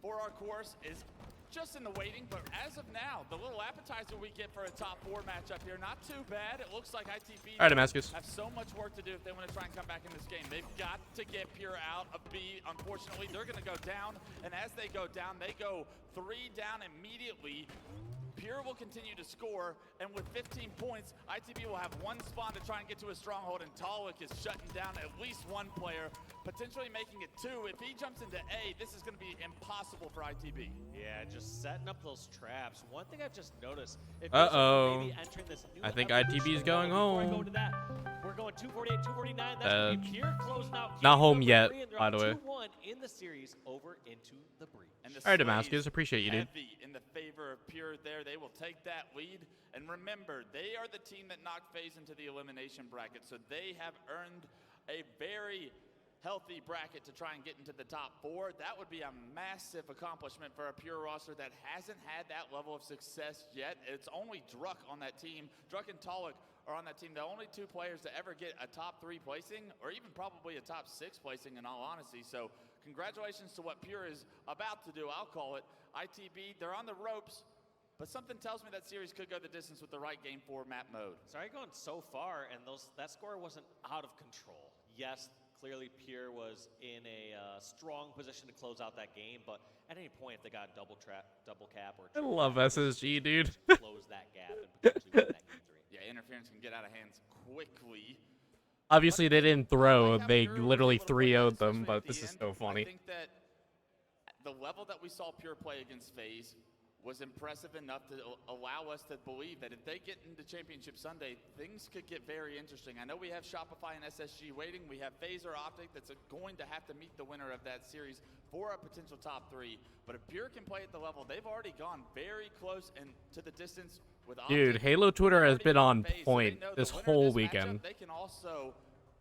for our course is just in the waiting, but as of now, the little appetizer we get for a top 4 matchup here, not too bad. It looks like ITB All right, Damascus. have so much work to do if they want to try and come back in this game. They've got to get Pure out of B. Unfortunately, they're going to go down, and as they go down, they go 3 down immediately. Pure will continue to score, and with 15 points, ITB will have 1 spawn to try and get to a stronghold, and Talik is shutting down at least 1 player, potentially making it 2. If he jumps into A, this is going to be impossible for ITB. Yeah, just setting up those traps. One thing I've just noticed. Uh-oh. I think ITB is going home. Go to that, we're going 248, 249. That's gonna be Pure closing out. Not game home number yet, 3, and they're by up the way. 2-1 in the series over into the breach. And the All right, Slays Damascus. Appreciate you, dude. heavy in the favor of Pure there. They will take that lead. And remember, they are the team that knocked FaZe into the elimination bracket, so they have earned a very healthy bracket to try and get into the top 4. That would be a massive accomplishment for a Pure roster that hasn't had that level of success yet. It's only Druck on that team. Druck and Talik are on that team. The only 2 players to ever get a top 3 placing, or even probably a top 6 placing in all honesty. So congratulations to what Pure is about to do, I'll call it. ITB, they're on the ropes, but something tells me that series could go the distance with the right game 4 map mode. Sorry, going so far, and that score wasn't out of control. Yes, clearly Pure was in a strong position to close out that game, but at any point, if they got double cap, or I love SSG, dude. close that gap and potentially win that game 3. Yeah, interference can get out of hands quickly. Obviously, they didn't throw. They literally 3-0'd them, but this is so funny. I think that the level that we saw Pure play against FaZe was impressive enough to allow us to believe that if they get into Championship Sunday, things could get very interesting. I know we have Shopify and SSG waiting. We have FaZe or Optic that's going to have to meet the winner of that series for a potential top 3. But if Pure can play at the level, they've already gone very close and to the distance with Optic. Dude, Halo Twitter has been on FaZe, so they point know this the winner of whole this weekend. matchup, they can also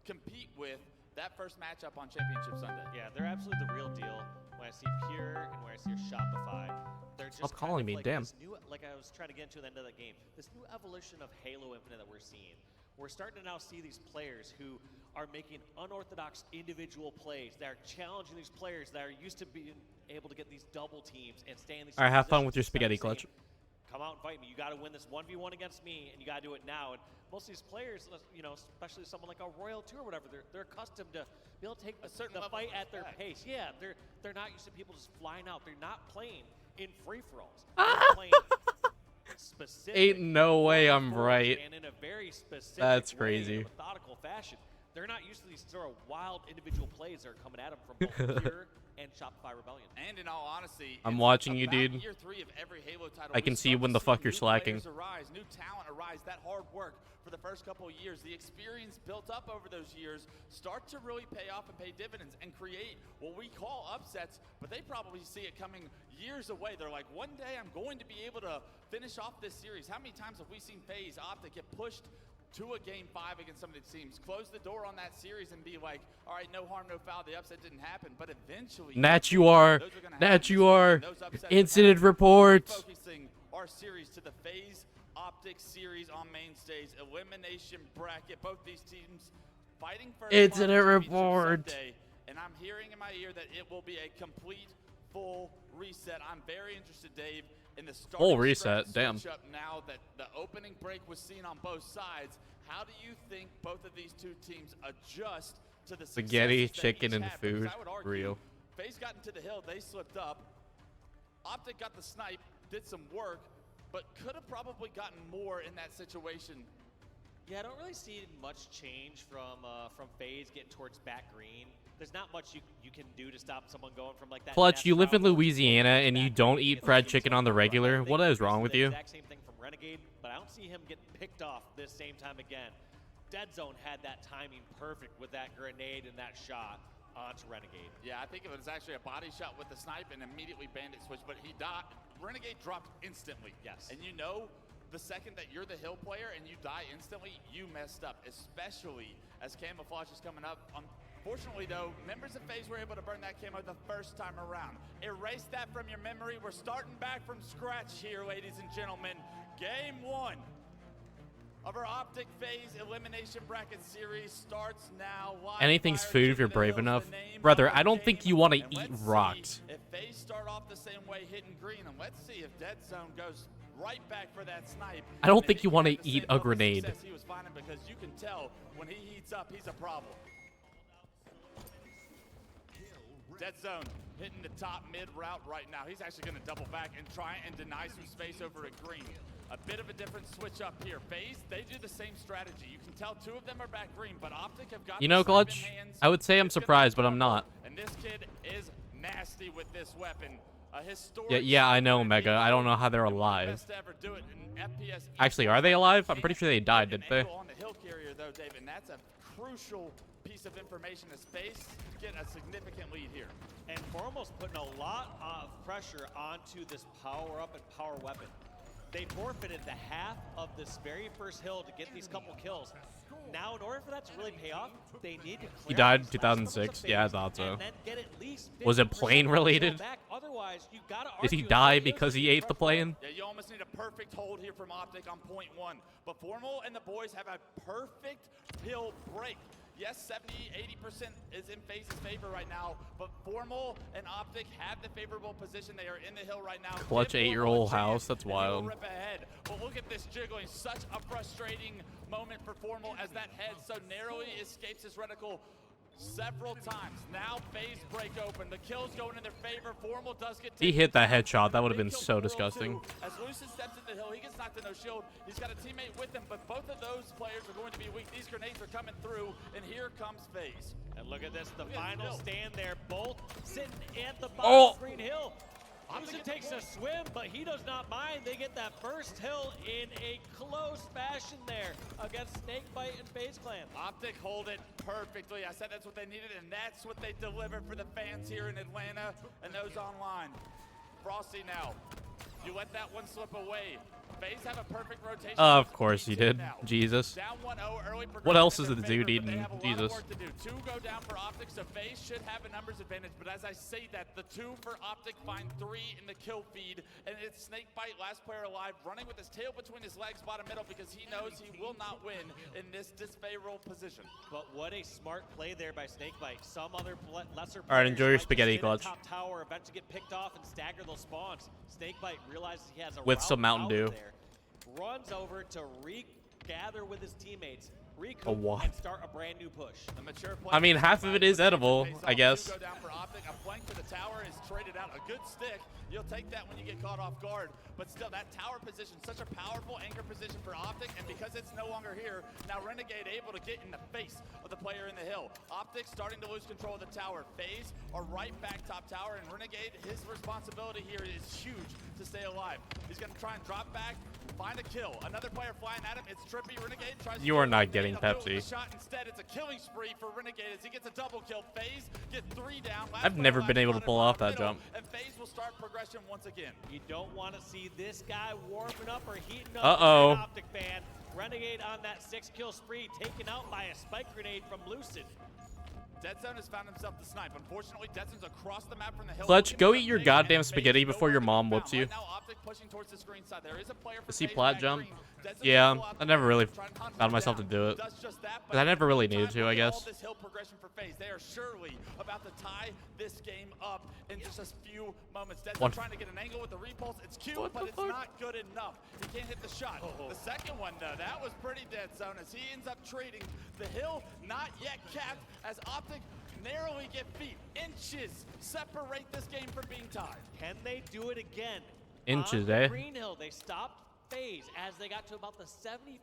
compete with that first matchup on Championship Sunday. Yeah, they're absolutely the real deal. When I see Pure and when I see Shopify, they're just Stop calling me, like damn. This new, like I was trying to get into at the end of the game, this new evolution of Halo Infinite that we're seeing. We're starting to now see these players who are making unorthodox individual plays. They're challenging these players that are used to being able to get these double teams and stay in these. All right, have fun with your positions. spaghetti Instead of clutch. saying, come out and fight me. You got to win this 1v1 against me, and you got to do it now. And most of these players, you know, especially someone like a Royal 2 or whatever, they're accustomed to be able to take the fight at their pace. Yeah, they're not used to people just flying out. They're not playing in free-for-alls. They're playing specific. Ain't no way I'm right. And in a very specific That's way, crazy. in a methodical fashion. They're not used to these sort of wild individual plays that are coming at them from both Pure and Shopify Rebellion. And in all honesty, I'm it's watching you, about dude. Year 3 of every Halo title, I we can see start when to the fuck see you're new slacking. players arise, new talent arise, that hard work for the first couple of years, the experience built up over those years start to really pay off and pay dividends and create what we call upsets, but they probably see it coming years away. They're like, one day I'm going to be able to finish off this series. How many times have we seen FaZe Optic get pushed to a game 5 against some of these teams, close the door on that series and be like, all right, no harm, no foul, the upset didn't happen, but eventually Nat, you are. those gonna Nat, happen. you are. Those upsets Incident happen. report. Focusing our series to the FaZe Optic series on main stage, elimination bracket, both these teams fighting for Incident championship report. Sunday, and I'm hearing in my ear that it will be a complete, full reset. I'm very interested, Dave, in the starting Full reset, damn. switch up now that the opening break was seen on both sides. How do you think both of these two teams adjust to the Spaghetti, successes that chicken, each and had? Because food. I would argue, Real. FaZe got into the hill, they slipped up. Optic got the snipe, did some work, but could have probably gotten more in that situation. Yeah, I don't really see much change from FaZe getting towards back green. There's not much you can do to stop someone going from like that. Clutch, you live in natural Louisiana and you don't eat fried chicken on the regular. What is wrong with the you? Exact same thing from Renegade, but I don't see him getting picked off this same time again. Dead Zone had that timing perfect with that grenade and that shot onto Renegade. Yeah, I think it was actually a body shot with the snipe and immediately Bandit switched, but he died. Renegade dropped instantly. Yes. And you know, the second that you're the hill player and you die instantly, you messed up, especially as Camouflage is coming up on Fortunately, though, members of FaZe were able to burn that camo the first time around. Erase that from your memory. We're starting back from scratch here, ladies and gentlemen. Game 1 of our Optic FaZe Elimination Bracket Series starts now. Anything's food if you're brave enough. Brother, I don't think you want to eat rocks. If FaZe start off the same way, hitting green, and let's see if Dead Zone goes right back for that snipe. I don't think you want to eat a grenade. He was finding, because you can tell when he heats up, he's a problem. Dead Zone hitting the top mid route right now. He's actually going to double back and try and deny some space over at green. A bit of a different switch up here. FaZe, they do the same strategy. You can tell two of them are back green, but Optic have got You know, Clutch, I would say I'm surprised, but I'm not. And this kid is nasty with this weapon. A historic Yeah, I know, Omega. I don't know how they're alive. Actually, are they alive? I'm pretty sure they died, didn't they? On the hill carrier, though, David, and that's a crucial piece of information as FaZe get a significant lead here. And Foremost putting a lot of pressure onto this power-up and power weapon. They forfeited the half of this very first hill to get these couple kills. Now, in order for that to really pay off, they need to clear He died in out as fast as 2006. FaZe Yeah, I thought so. and then get at least Was it 50% plane related? back. Otherwise, you gotta Did he argue die that because he ate the plane? Yeah, you almost need a perfect hold here from Optic on point 1. But Formal and the boys have a perfect hill break. Yes, 70-80% is in FaZe's favor right now, but Formal and Optic have the favorable position. They are in the hill right now. Clutch 8-year-old house. That's wild. Rip ahead. But look at this jiggling. Such a frustrating moment for Formal as that head so narrowly escapes his reticle several times. Now FaZe break open. The kills going in their favor. Formal does get He hit that headshot. That would have been so disgusting. As Lucid steps in the hill, he gets knocked to no shield. He's got a teammate with him, but both of those players are going to be weak. These grenades are coming through, and here comes FaZe. And look at this, the Look at final this stand there, both sitting at the bottom Oh. of Green Hill. Lucid takes a swim, but he does not mind. They get that first hill in a close fashion there against Snakebite and FaZe Clan. Optic hold it perfectly. I said that's what they needed, and that's what they delivered for the fans here in Atlanta and those online. Frosty now. You let that one slip away. FaZe have a perfect rotation. Of course he did. Jesus. Down 1-0, early What else is progression the in their dude favor, but they eating? have a lot of Jesus. work to do. Two go down for Optic, so FaZe should have a numbers advantage. But as I say that, the two for Optic find 3 in the kill feed, and it's Snakebite, last player alive, running with his tail between his legs, bottom middle, because he knows he will not win in this disfavorable position. But what a smart play there by Snakebite. Some other lesser All right, players enjoy your might just spaghetti, sit at Clutch. top tower, eventually get picked off and stagger those spawns. Snakebite realizes he has a With route some Mountain out Dew. there. Runs over to regather with his teammates, recoup, A what? and start a brand new push. The mature I mean, half of it is edible, I guess. Two go down for Optic. A flank to the tower is traded out. A good stick. You'll take that when you get caught off guard. But still, that tower position, such a powerful anchor position for Optic. And because it's no longer here, now Renegade able to get in the face of the player in the hill. Optic starting to lose control of the tower. FaZe are right back top tower. And Renegade, his responsibility here is huge to stay alive. He's going to try and drop back, find a kill. Another player flying at him. It's Trippy. Renegade tries to You are not Renegade getting a little bit Pepsi. of shot instead. It's a killing spree for Renegade as he gets a double kill. FaZe get 3 down. Last I've player never alive been able to spotted pull off bottom that middle, jump. And FaZe will start progression once again. You don't want to see this guy warming up or heating up. Uh-oh. An Optic fan. Renegade on that 6-kill spree, taken out by a spike grenade from Lucid. Dead Zone has found himself the snipe. Unfortunately, Dead Zone's across the map from the hill. Clutch, go Looking eat for your the goddamn and spaghetti FaZe before nowhere your to be mom found. whoops you. Right now, Optic pushing towards the screen side. There is a player for Does he FaZe plat back jump? green. Dead Zone's Yeah, gonna pull out I the never flank, really try and hunt found him myself to down. do it. Does just that, But I never really time needed to, I all guess. This hill progression for FaZe. They are surely about to tie this game up in just a few moments. Dead Zone One. trying to get an angle with the repulse. It's cute, What but the it's fuck? not good enough. He can't hit the shot. The second one, though, that was pretty Dead Zone as he ends up trading the hill, not yet capped, as Optic narrowly get feet. Inches separate this game from being tied. Can they do it again? Inches, On the eh? Green Hill, they stopped FaZe as they got to about the 75%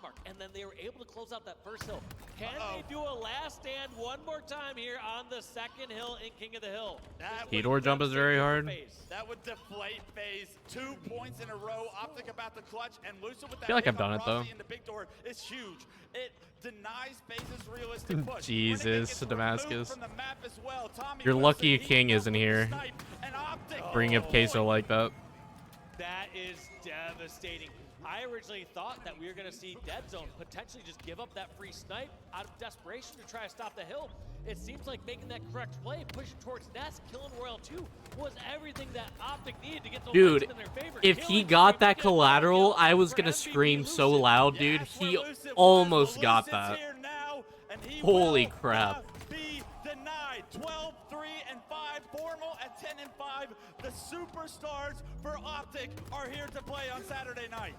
mark, and then they were able to close out that first hill. Can they do a last stand one more time here on the second hill in King of the Hill? Heator jump is very hard. That would deflate FaZe. 2 points in a row. Optic about to clutch, and Lucid with that feel like pick I've done on it, though. Frosty in the big door is huge. It denies FaZe's realistic push. Jesus, Renegade gets Damascus. removed from the map as well. Tommy You're Wilson, lucky a he king comes isn't with the here. snipe, and Optic Bring up queso like that. That is devastating. I originally thought that we were going to see Dead Zone potentially just give up that free snipe out of desperation to try to stop the hill. It seems like making that correct play, pushing towards Nest, killing Royal 2 was everything that Optic needed to get those Dude, in their favor. if he got that collateral, I was gonna scream so loud, dude. He almost got that. Holy crap. Be denied. 12, 3, and 5. Formal at 10 and 5. The superstars for Optic are here to play on Saturday night.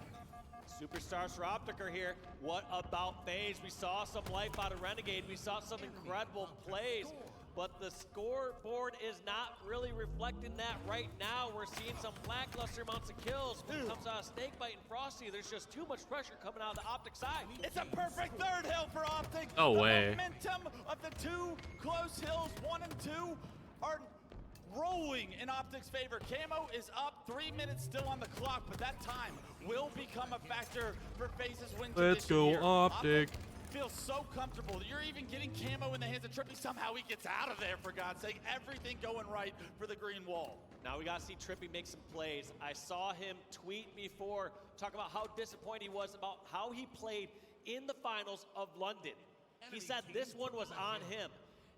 Superstars for Optic are here. What about FaZe? We saw some life out of Renegade. We saw some incredible plays, but the scoreboard is not really reflecting that right now. We're seeing some lackluster amounts of kills. When it comes out of Snakebite and Frosty, there's just too much pressure coming out of the Optic side. It's a perfect third hill for Optic. No the way. Momentum of the two close hills, 1 and 2, are rolling in Optic's favor. Camo is up, 3 minutes still on the clock, but that time will become a factor for FaZe's win. Let's go, here. Optic. Feels so comfortable. You're even getting Camo in the hands of Trippy. Somehow he gets out of there, for God's sake. Everything going right for the green wall. Now we gotta see Trippy make some plays. I saw him tweet before, talk about how disappointed he was about how he played in the finals of London. He said this one was on him.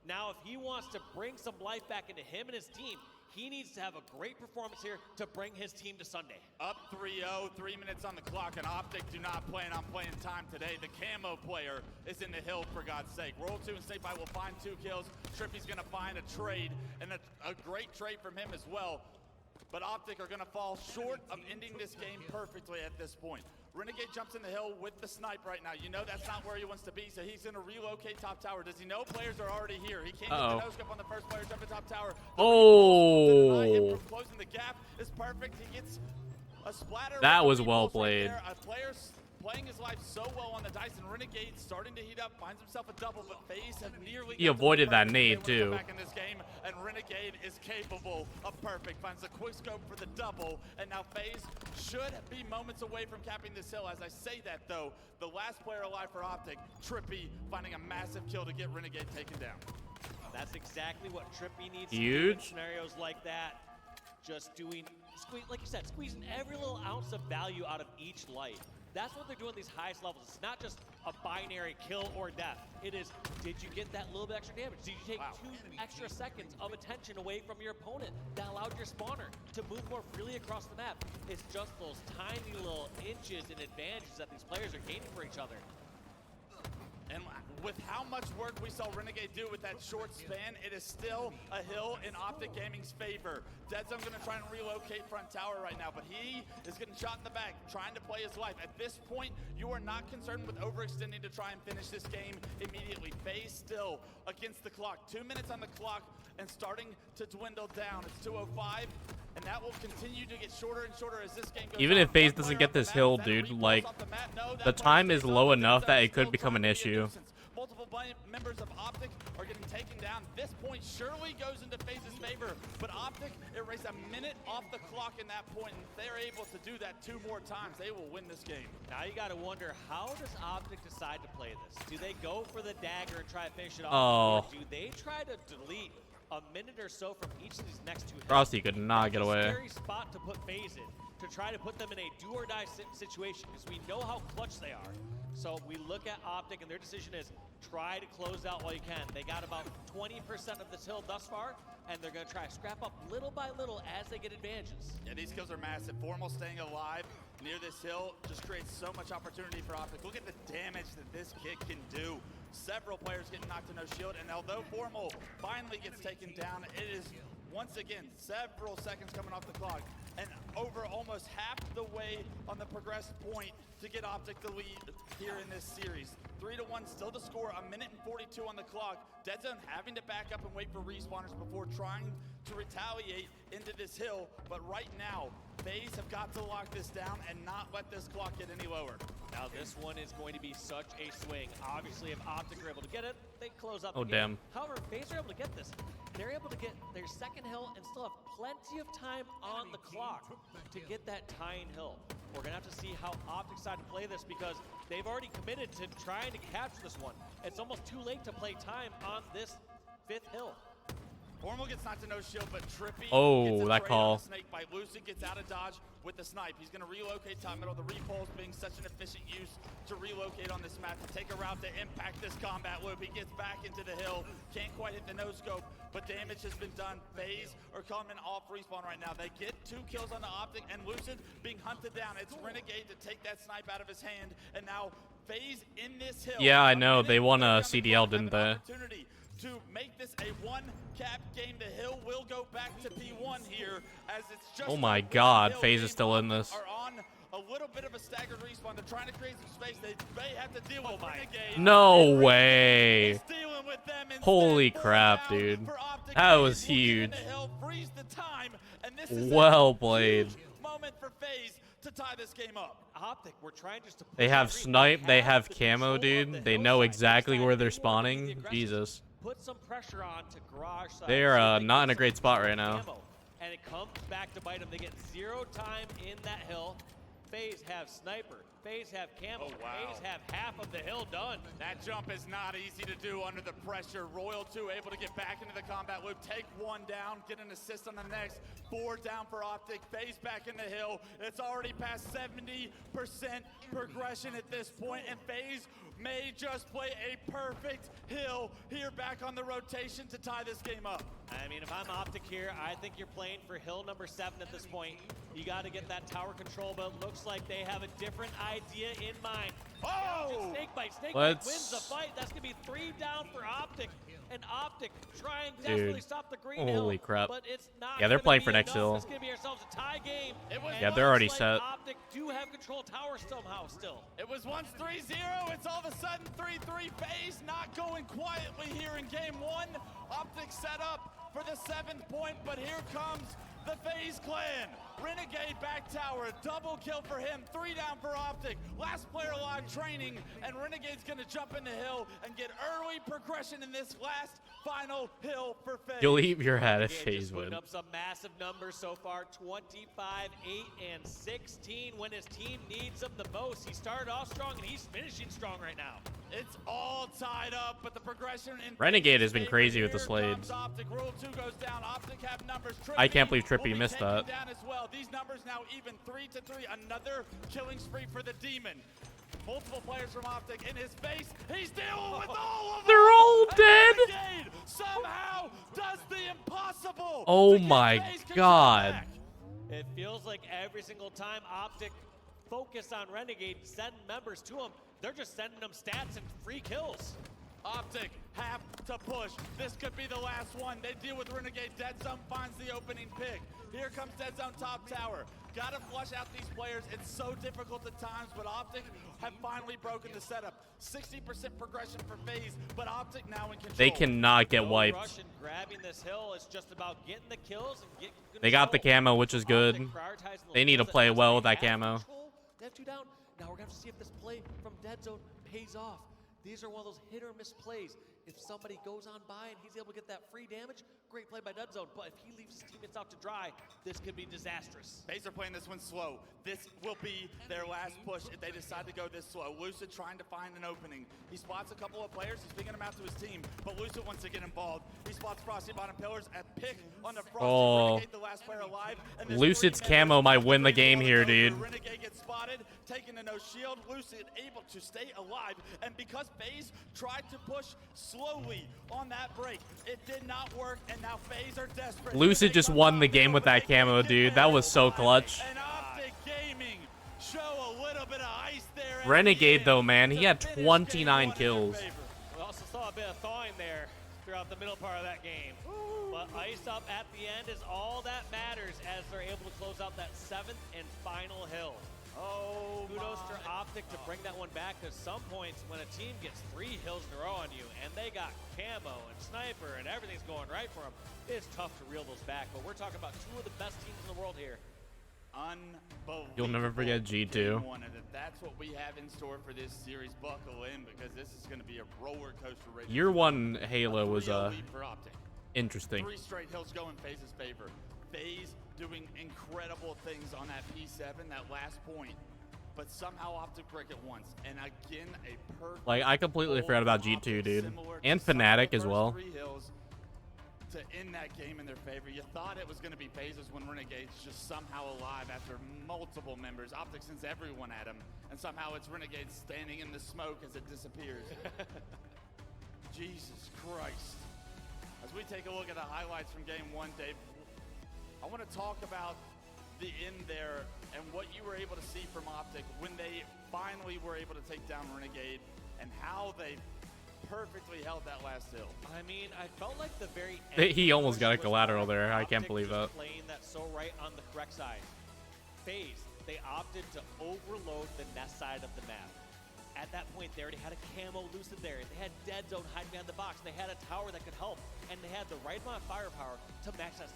Now, if he wants to bring some life back into him and his team, he needs to have a great performance here to bring his team to Sunday. Up 3-0, 3 minutes on the clock, and Optic do not plan on playing time today. The Camo player is in the hill, for God's sake. Roll 2 and Snakebite will find 2 kills. Trippy's gonna find a trade, and a great trade from him as well. But Optic are gonna fall short of ending this game perfectly at this point. Renegade jumps in the hill with the snipe right now. You know that's not where he wants to be, so he's going to relocate top tower. Does he know players are already here? He can't get the no-scope on the first player jumping top tower. Oh! Closing the gap is perfect. He gets a splatter. That was well played. A player playing his life so well on the dice, and Renegade starting to heat up, finds himself a double, but FaZe have nearly... He avoided that nade, too. Back in this game, and Renegade is capable of perfect. Finds the quick scope for the double, and now FaZe should be moments away from capping this hill. As I say that, though, the last player alive for Optic, Trippy, finding a massive kill to get Renegade taken down. That's exactly what Trippy needs Huge. to do in scenarios like that. Just doing, like you said, squeezing every little ounce of value out of each life. That's what they're doing these highest levels. It's not just a binary kill or death. It is, did you get that little bit extra damage? Did you take 2 extra seconds of attention away from your opponent that allowed your spawner to move more freely across the map? It's just those tiny little inches and advantages that these players are gaining for each other. And with how much work we saw Renegade do with that short span, it is still a hill in Optic Gaming's favor. Deadzone's going to try and relocate front tower right now, but he is getting shot in the back, trying to play his life. At this point, you are not concerned with overextending to try and finish this game immediately. FaZe still against the clock. 2 minutes on the clock and starting to dwindle down. It's 2:05. And that will continue to get shorter and shorter as this game goes Even on. if FaZe doesn't get this hill, dude, like, the time is low enough that it could become an issue. Multiple members of Optic are getting taken down. This point surely goes into FaZe's favor, but Optic erase a minute off the clock in that point, and if they're able to do that 2 more times, they will win this game. Now you gotta wonder, how does Optic decide to play this? Do they go for the dagger and try to finish it off? Oh. Or do they try to delete a minute or so from each of these next 2 hills? Frosty could not get away. Scary spot to put FaZe in, to try to put them in a do-or-die situation, because we know how clutch they are. So we look at Optic, and their decision is try to close out while you can. They got about 20% of this hill thus far, and they're going to try to scrap up little by little as they get advantages. Yeah, these kills are massive. Formal staying alive near this hill just creates so much opportunity for Optic. Look at the damage that this kid can do. Several players getting knocked to no shield, and although Formal finally gets taken down, it is once again several seconds coming off the clock, and over almost half the way on the progressed point to get Optic the lead here in this series. 3-1 still to score, 1 minute and 42 on the clock. Deadzone having to back up and wait for respawners before trying to retaliate into this hill, but right now, FaZe have got to lock this down and not let this clock get any lower. Now this one is going to be such a swing. Obviously, if Optic are able to get it, they close up Oh, the game. damn. However, FaZe are able to get this. They're able to get their second hill and still have plenty of time on the clock to get that tying hill. We're going to have to see how Optic decide to play this, because they've already committed to trying to capture this one. It's almost too late to play time on this 5th hill. Formal gets knocked to no shield, but Trippy Oh, gets a that trade call. on the snake bite. Lucid gets out of dodge with the snipe. He's going to relocate top middle. The repulse being such an efficient use to relocate on this map, to take a route to impact this combat loop. He gets back into the hill. Can't quite hit the no-scope, but damage has been done. FaZe are coming off respawn right now. They get 2 kills on the Optic, and Lucid being hunted down. It's Renegade to take that snipe out of his hand, and now FaZe in this hill. Yeah, I know. They won a CDL, didn't they? To make this a 1-cap game. The hill will go back to P1 here, as it's just Oh my God, FaZe is still in this. are on a little bit of a staggered respawn. They're trying to create some space. They may have to deal with Renegade. No way. Holy crap, dude. That was huge. Well played. Moment for FaZe to tie this game up. Optic, we're trying just to They have snipe, they have camo, dude. They know exactly where they're spawning. Jesus. put some pressure on to garage side. They're not in a great spot right now. And it comes back to bite them. They get 0 time in that hill. FaZe have sniper. FaZe have camo. FaZe have half of the hill done. That jump is not easy to do under the pressure. Royal 2 able to get back into the combat loop, take 1 down, get an assist on the next. 4 down for Optic. FaZe back in the hill. It's already past 70% progression at this point, and FaZe may just play a perfect hill here back on the rotation to tie this game up. I mean, if I'm Optic here, I think you're playing for hill number 7 at this point. You got to get that tower control, but it looks like they have a different idea in mind. Oh! Snake bite wins the fight. That's going to be 3 down for Optic. And Optic trying desperately to stop the green hill. Holy crap. But it's not Yeah, they're playing for enough. next hill. It's going to be ourselves a tie game. Yeah, they're already like set. Optic do have control tower somehow still. It was once 3-0. It's all of a sudden 3-3. FaZe not going quietly here in game 1. Optic set up for the 7th point, but here comes the FaZe clan. Renegade back tower, double kill for him, 3 down for Optic. Last player alive training, and Renegade's gonna jump in the hill and get early progression in this last final hill for FaZe. You'll eat your hat if Renegade FaZe just putting win. up some massive numbers so far, 25, 8, and 16 when his team needs him the most. He started off strong, and he's finishing strong right now. It's all tied up, but the progression in Renegade has been crazy with the Slades. Optic. Rule 2 goes down. Optic have numbers. I can't believe will Trippy be missed taken that. down as well. These numbers now even 3-3. Another killing spree for the Demon. Multiple players from Optic in his face. He's dealing with all of them. They're all dead. Renegade somehow does the impossible. Oh to get my FaZe control God. back. It feels like every single time Optic focus on Renegade, send members to him, they're just sending them stats and free kills. Optic have to push. This could be the last one. They deal with Renegade. Dead Zone finds the opening pick. Here comes Dead Zone top tower. Gotta flush out these players. It's so difficult at times, but Optic have finally broken the setup. 60% progression for FaZe, but Optic now in control. They cannot get No wiped. rush and grabbing this hill. It's just about getting the kills and getting control. They got the camo, which is good. Optic prioritizing those They need to kills that play has well to with that have camo. control. They have 2 down. Now we're gonna have to see if this play from Dead Zone pays off. These are one of those hit or miss plays. If somebody goes on by and he's able to get that free damage, great play by Dead Zone. But if he leaves his teammates out to dry, this could be disastrous. FaZe are playing this one slow. This will be their last push if they decide to go this slow. Lucid trying to find an opening. He spots a couple of players. He's picking them out to his team, but Lucid wants to get involved. He spots Frosty bottom pillars at pick on the Frosty. Oh. Renegade, the last player alive. And there's Lucid's 3 members camo might of win the the game Royal here, Two. dude. Renegade gets spotted, taking a no shield. Lucid able to stay alive, and because FaZe tried to push slowly on that break, it did not work, and now FaZe are desperate. Lucid just won the game with that camo, dude. That was so clutch. And Optic Gaming show a little bit of ice there. Renegade, though, man, he had 29 kills. We also saw a bit of thawing there throughout the middle part of that game. But ice up at the end is all that matters as they're able to close out that 7th and final hill. Oh, kudos to Optic to bring that one back, because some points when a team gets 3 hills in a row on you and they got camo and sniper and everything's going right for them, it's tough to reel those back. But we're talking about 2 of the best teams in the world here. Unbelievable. You'll never forget G2. Game 1, and if that's what we have in store for this series, buckle in, because this is going to be a roller coaster race. Year 1 Halo was for Optic. interesting. 3 straight hills go in FaZe's favor. FaZe doing incredible things on that P7, that last point. But somehow Optic break it once. And again, a perfect. Like, I completely forgot about G2, dude. And Fnatic as well. 3 hills. to end that game in their favor. You thought it was going to be phases when Renegade's just somehow alive after multiple members. Optic sends everyone at him, and somehow it's Renegade standing in the smoke as it disappears. Jesus Christ. As we take a look at the highlights from game one, Dave, I want to talk about the end there and what you were able to see from Optic when they finally were able to take down Renegade and how they perfectly held that last hill. I mean, I felt like the very end He almost got a was collateral there. I Optic can't believe just that. playing that so right on the correct side. FaZe, they opted to overload the nest side of the map. At that point, they already had a camo Lucid there. They had Dead Zone hiding behind the box. They had a tower that could help, and they had the right amount of firepower to match that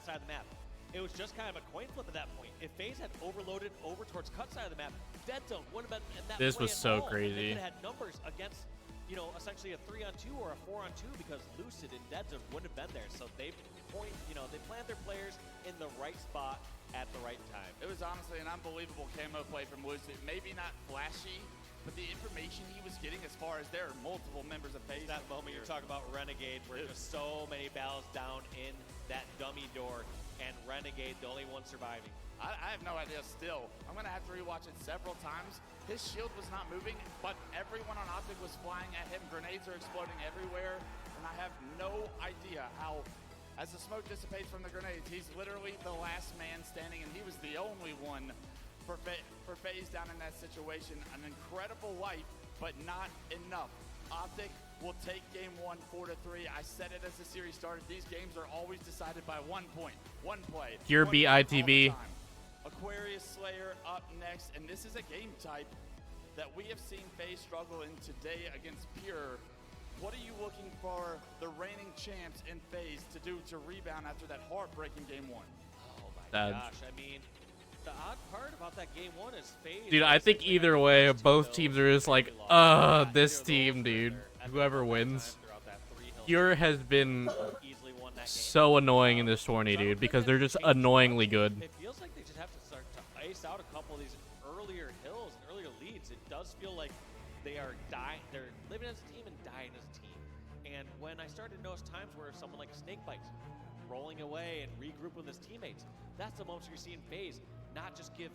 side of the map. It was just kind of a coin flip at that point. If FaZe had overloaded over towards cut side of the map, Dead Zone wouldn't have been in that This play was at so all. crazy. They could have had numbers against, you know, essentially a 3-on-2 or a 4-on-2 because Lucid and Dead Zone wouldn't have been there. So they they planned their players in the right spot at the right time. It was honestly an unbelievable camo play from Lucid. Maybe not flashy, but the information he was getting as far as there are multiple members of FaZe. That moment you're talking about Renegade where there's so many battles down in that dummy door and Renegade the only one surviving. I have no idea still. I'm going to have to rewatch it several times. His shield was not moving, but everyone on Optic was flying at him. Grenades are exploding everywhere, and I have no idea how, as the smoke dissipates from the grenades, he's literally the last man standing, and he was the only one for FaZe down in that situation. An incredible life, but not enough. Optic will take game one 4-3. I said it as the series started. These games are always decided by 1 point, one play. Pure one beat game all the ITV. time. Aquarius Slayer up next, and this is a game type that we have seen FaZe struggle in today against Pure. What are you looking for the reigning champs in FaZe to do to rebound after that heartbreaking game one? Oh my Sad. gosh, I mean, the odd part about that game one is FaZe. Dude, I think either way, both teams are just like, this team, dude. Whoever wins. Pure has been so annoying in this tourney, dude, because they're just annoyingly good. It feels like they just have to start to ice out a couple of these earlier hills and earlier leads. It does feel like they are dying. They're living as a team and dying as a team. And when I started to notice times where someone like Snakebite rolling away and regrouping with his teammates, that's the moments you're seeing FaZe not just give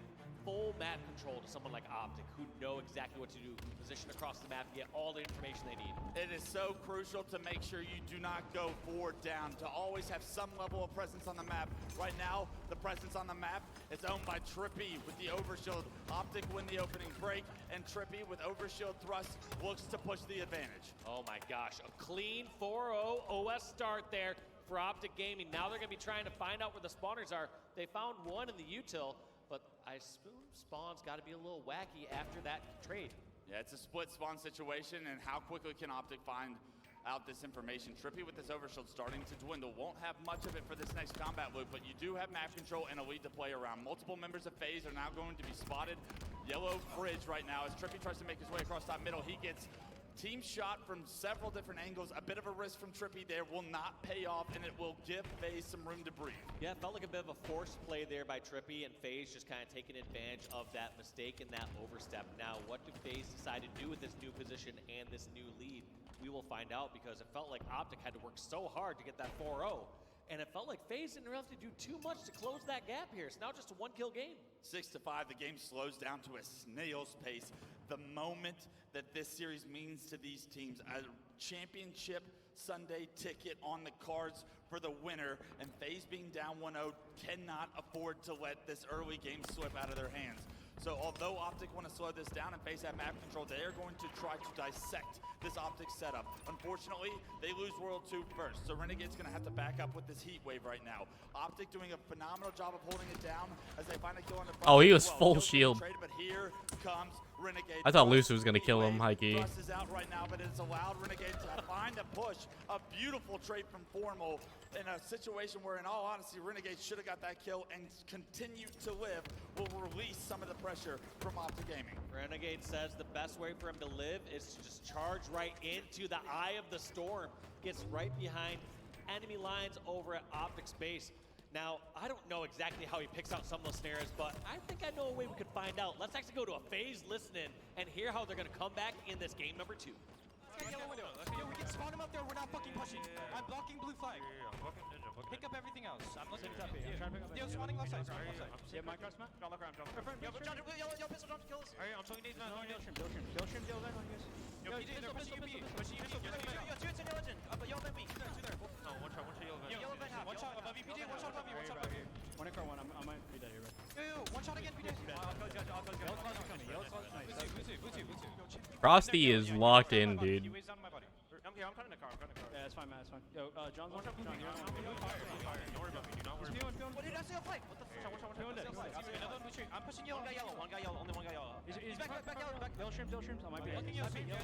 full map control to someone like Optic, who know exactly what to do, who position across the map and get all the information they need. It is so crucial to make sure you do not go forward down, to always have some level of presence on the map. Right now, the presence on the map is owned by Trippy with the overshield. Optic win the opening break, and Trippy with overshield thrust looks to push the advantage. Oh my gosh, a clean 4-0 OS start there for Optic Gaming. Now they're going to be trying to find out where the spawners are. They found one in the util, but I assume spawn's got to be a little wacky after that trade. Yeah, it's a split spawn situation, and how quickly can Optic find out this information? Trippy with his overshield starting to dwindle. Won't have much of it for this next combat loop, but you do have map control and a lead to play around. Multiple members of FaZe are now going to be spotted. Yellow bridge right now as Trippy tries to make his way across top middle. He gets team shot from several different angles. A bit of a risk from Trippy there will not pay off, and it will give FaZe some room to breathe. Yeah, it felt like a bit of a forced play there by Trippy, and FaZe just kind of taking advantage of that mistake and that overstep. Now, what do FaZe decide to do with this new position and this new lead? We will find out, because it felt like Optic had to work so hard to get that 4-0. And it felt like FaZe didn't really have to do too much to close that gap here. It's now just a one-kill game. 6-5, the game slows down to a snail's pace. The moment that this series means to these teams, a championship Sunday ticket on the cards for the winner, and FaZe being down 1-0 cannot afford to let this early game slip out of their hands. So although Optic want to slow this down and FaZe have map control, they are going to try to dissect this Optic setup. Unfortunately, they lose World 2 first, so Renegade's going to have to back up with this heat wave right now. Optic doing a phenomenal job of holding it down as they find a kill on the front. Oh, he was well, full shield. Trade, but here comes Renegade. I thought Lucy was going to kill him, Hikey. Thrust is out right now, but it's allowed Renegade to find a push. A beautiful trade from Formal in a situation where, in all honesty, Renegade should have got that kill and continue to live. Will release some of the pressure from Optic Gaming. Renegade says the best way for him to live is to just charge right into the eye of the storm. Gets right behind enemy lines over at Optic Space. Now, I don't know exactly how he picks out some of those snares, but I think I know a way we could find out. Let's actually go to a FaZe listen-in and hear how they're going to come back in this game number 2. Let's get Spawn him up there. We're not fucking pushing. I'm blocking blue flag. Pick up everything else. I'm listening to you. I'm trying to pick up. Yo, spawning left side. Spawning left side. Yeah, my cross, man. Don't look around. Don't look around. Yo, pistol jump to kill us. Alright, I'm talking to these man. Kill stream, deal then, I guess. Yo, PJ, they're pushing UP. Pushing UP. Yo, two hits in yellow gen. Yellow vent me. Two there. No, one shot yellow vent. Yellow vent half. One shot above you, PJ. One shot above you. One shot above you. One car one. I might be dead here, bro. Yo, one shot again, PJ. Yellow cloud's coming. Yellow cloud's nice. Frosty is locked in, dude. I'm cutting the car. Yeah, it's fine, man. It's fine. Yo, John's one shot. John, you're on fire. Don't worry about me. Do not worry. What did I say? Fight. What the fuck? Another blue tree. I'm pushing yellow. One guy yellow. Only one guy yellow. He's back yellow. Yellow streams. I might be dead.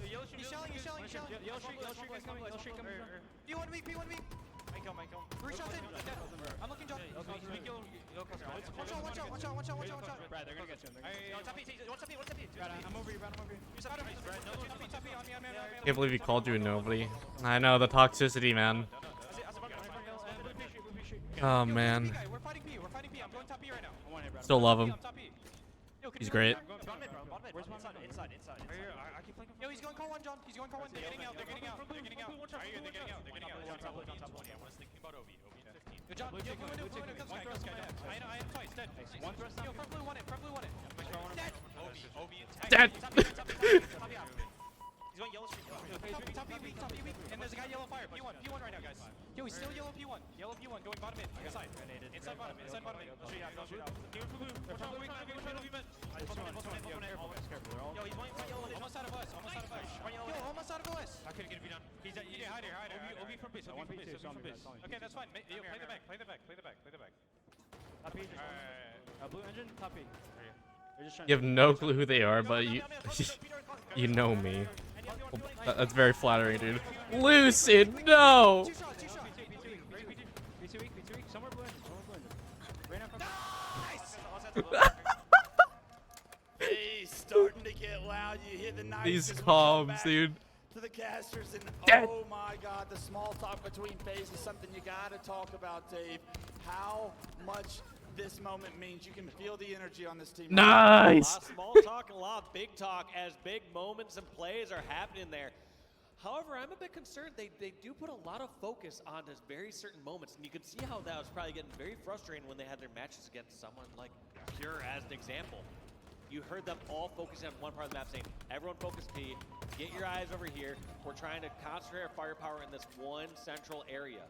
Yellow stream. He's shelling. Yellow stream is coming. Yellow stream coming. P1 me. Mine kill. Three shots in. I'm looking, John. One shot. Brad, they're gonna get you. Brad, I'm over you. Can't believe he called you a nobody. I know the toxicity, man. Oh man. We're fighting P. I'm going top P right now. Still love him. He's great. Inside. Yo, he's going call one, John. He's going call one. They're getting out. Good job. Yo, blue window comes back. I am twice. Dead. One thrust. Yo, front blue won it. Dead. Dead. He's going yellow street. Top P weak. And there's a guy yellow fire. P1 right now, guys. Yo, he's still yellow P1. Yellow P1 going bottom mid. Inside bottom mid. I'll show you how. Yo, he's going yellow. Almost out of us. Yo, almost out of us. I couldn't get a beat on. He's hide here. OB from base. Okay, that's fine. Yo, play the back. Top P. Blue engine. Top P. You have no clue who they are, but you know me. That's very flattering, dude. Lucid, no! Two shots. B2 weak. Somewhere blue engine. Nice! Hey, starting to get loud. You hear the knives. These as we comms, come back dude. To the casters and Dead. oh my God, the small talk between FaZe is something you gotta talk about, Dave. How much this moment means. You can feel the energy on this team. Nice. A lot of small talk, a lot of big talk as big moments and plays are happening there. However, I'm a bit concerned. They do put a lot of focus on those very certain moments, and you can see how that was probably getting very frustrating when they had their matches against someone like Pure as an example. You heard them all focusing on one part of the map saying, everyone focus P, get your eyes over here. We're trying to concentrate our firepower in this one central area.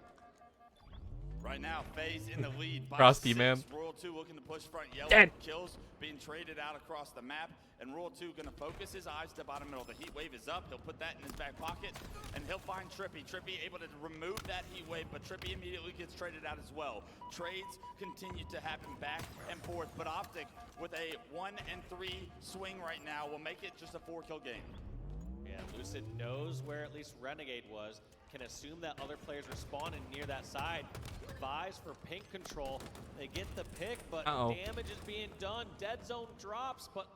Right now, FaZe in the lead. By Frosty, 6. man. Royal 2 looking to push front. Yellow Dead. kills being traded out across the map. And Royal 2 going to focus his eyes to bottom middle. The heat wave is up. He'll put that in his back pocket. And he'll find Trippy. Trippy able to remove that heat wave, but Trippy immediately gets traded out as well. Trades continue to happen back and forth. But Optic with a 1-3 swing right now will make it just a 4-kill game. Yeah, Lucid knows where at least Renegade was, can assume that other players are spawning near that side. Buys for pink control. They get the pick, but damage is being done. Dead zone drops, but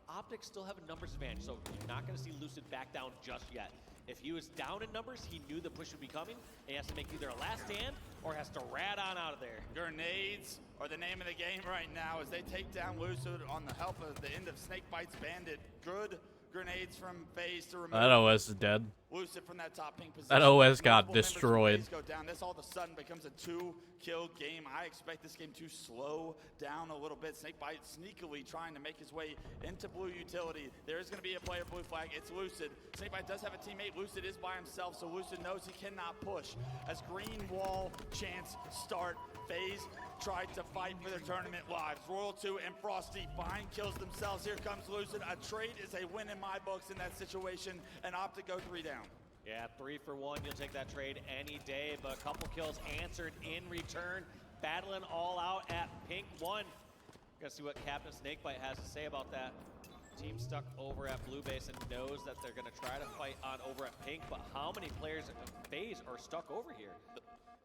Optic still have a numbers advantage, so you're not going to see Lucid back down just yet. If he was down in numbers, he knew the push would be coming, and he has to make either a last stand or has to rat on out of there. Grenades are the name of the game right now as they take down Lucid on the help of the end of Snakebite's Bandit. Good grenades from FaZe to remove. That OS is dead. Lucid from that top pink position. That OS got Multiple members of destroyed. FaZe go down. This all of a sudden becomes a 2-kill game. I expect this game to slow down a little bit. Snakebite sneakily trying to make his way into blue utility. There is going to be a player blue flag. It's Lucid. Snakebite does have a teammate. Lucid is by himself, so Lucid knows he cannot push. As green wall chants start, FaZe tried to fight for their tournament lives. Royal 2 and Frosty find kills themselves. Here comes Lucid. A trade is a win in my books in that situation, and Optic go 3 down. Yeah, 3 for 1. You'll take that trade any day, but a couple kills answered in return. Battling all out at Pink 1. Gonna see what Captain Snakebite has to say about that. Team stuck over at Blue Base and knows that they're gonna try to fight on over at Pink, but how many players at FaZe are stuck over here?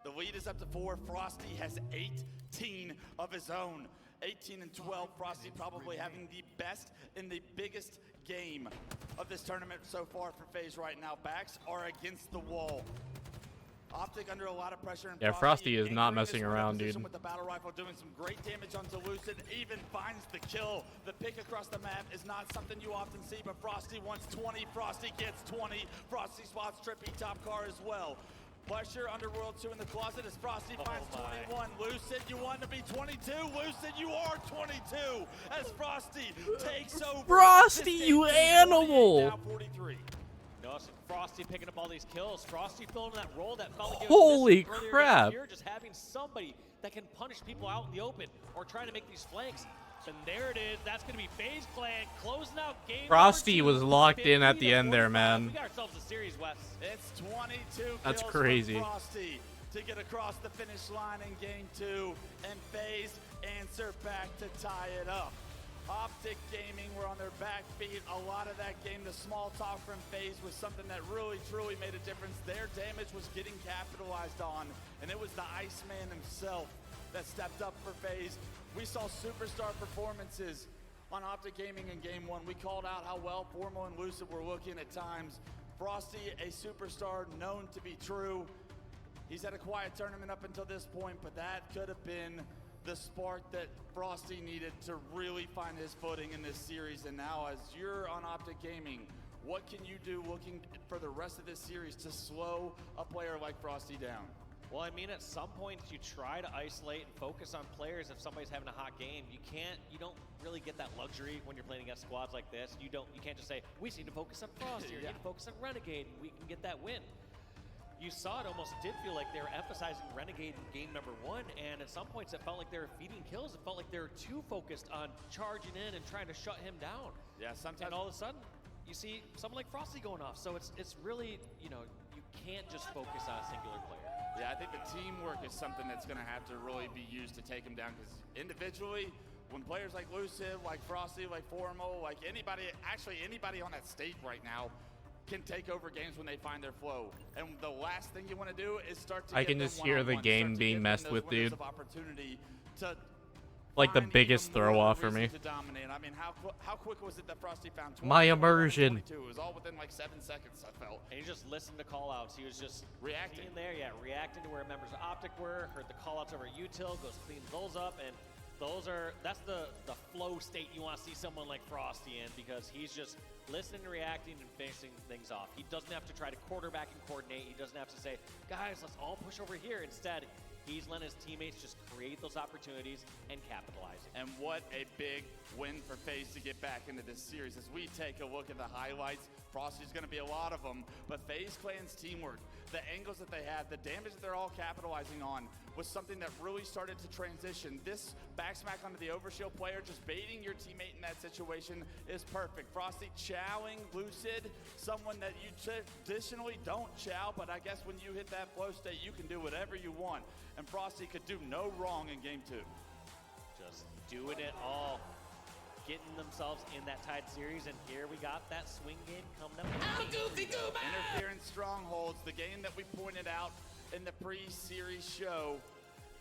The lead is up to 4. Frosty has 18 of his own. 18 and 12. Frosty probably having the best and the biggest game of this tournament so far for FaZe right now. Backs are against the wall. Optic under a lot of pressure. And Yeah, Frosty is not anchoring messing this around, position dude. With the battle rifle doing some great damage onto Lucid, even finds the kill. The pick across the map is not something you often see, but Frosty wants 20. Frosty gets 20. Frosty spots Trippy top car as well. Pressure Underworld 2 in the closet as Frosty finds 21. Lucid, you want to be 22? Lucid, you are 22 as Frosty takes over. Frosty, you animal! Now 43. Notice Frosty picking up all these kills. Frosty filling that role that felt like it was Holy missing earlier crap. this year, just having somebody that can punish people out in the open or trying to make these flanks. And there it is. That's going to be FaZe Clan closing out game Frosty number 2, was locked in at the 50 to end there, 45. man. We got ourselves a series, Wes. It's 22 That's kills crazy. for Frosty to get across the finish line in game 2, and FaZe answer back to tie it up. Optic Gaming were on their back feet a lot of that game. The small talk from FaZe was something that really, truly made a difference. Their damage was getting capitalized on, and it was the Iceman himself that stepped up for FaZe. We saw superstar performances on Optic Gaming in game 1. We called out how well Formal and Lucid were looking at times. Frosty, a superstar known to be true. He's had a quiet tournament up until this point, but that could have been the spark that Frosty needed to really find his footing in this series. And now as you're on Optic Gaming, what can you do looking for the rest of this series to slow a player like Frosty down? Well, I mean, at some point you try to isolate and focus on players if somebody's having a hot game. You don't really get that luxury when you're playing against squads like this. You can't just say, we need to focus on Frosty or we need to focus on Renegade and we can get that win. You saw it almost did feel like they were emphasizing Renegade in game number 1, and at some points it felt like they were feeding kills. It felt like they were too focused on charging in and trying to shut him down. Yeah, sometimes. And all of a sudden, you see someone like Frosty going off. So it's really, you can't just focus on a singular player. Yeah, I think the teamwork is something that's going to have to really be used to take him down, because individually, when players like Lucid, like Frosty, like Formal, like anybody on that stage right now can take over games when they find their flow. And the last thing you want to do is start to I can just hear the game being messed with, dude. Opportunity to Like the biggest throw off for me. to dominate. I mean, how quick was it that Frosty found 20? My immersion. 22? It was all within like 7 seconds, I felt. And he just listened to call-outs. He was just reacting being there, reacting to where members of Optic were, heard the call-outs over Util, goes clean those up, and that's the flow state you want to see someone like Frosty in, because he's just listening, reacting, and finishing things off. He doesn't have to try to quarterback and coordinate. He doesn't have to say, guys, let's all push over here. Instead, he's letting his teammates just create those opportunities and capitalize. And what a big win for FaZe to get back into this series. As we take a look at the highlights, Frosty's going to be a lot of them, but FaZe Clan's teamwork, the angles that they had, the damage that they're all capitalizing on, was something that really started to transition. This backsmack onto the overshield player, just baiting your teammate in that situation, is perfect. Frosty chowing Lucid, someone that you traditionally don't chow, but I guess when you hit that flow state, you can do whatever you want. And Frosty could do no wrong in game 2. Just doing it all, getting themselves in that tied series, and here we got that swing game coming up. Interference Strongholds, the game that we pointed out in the pre-series show,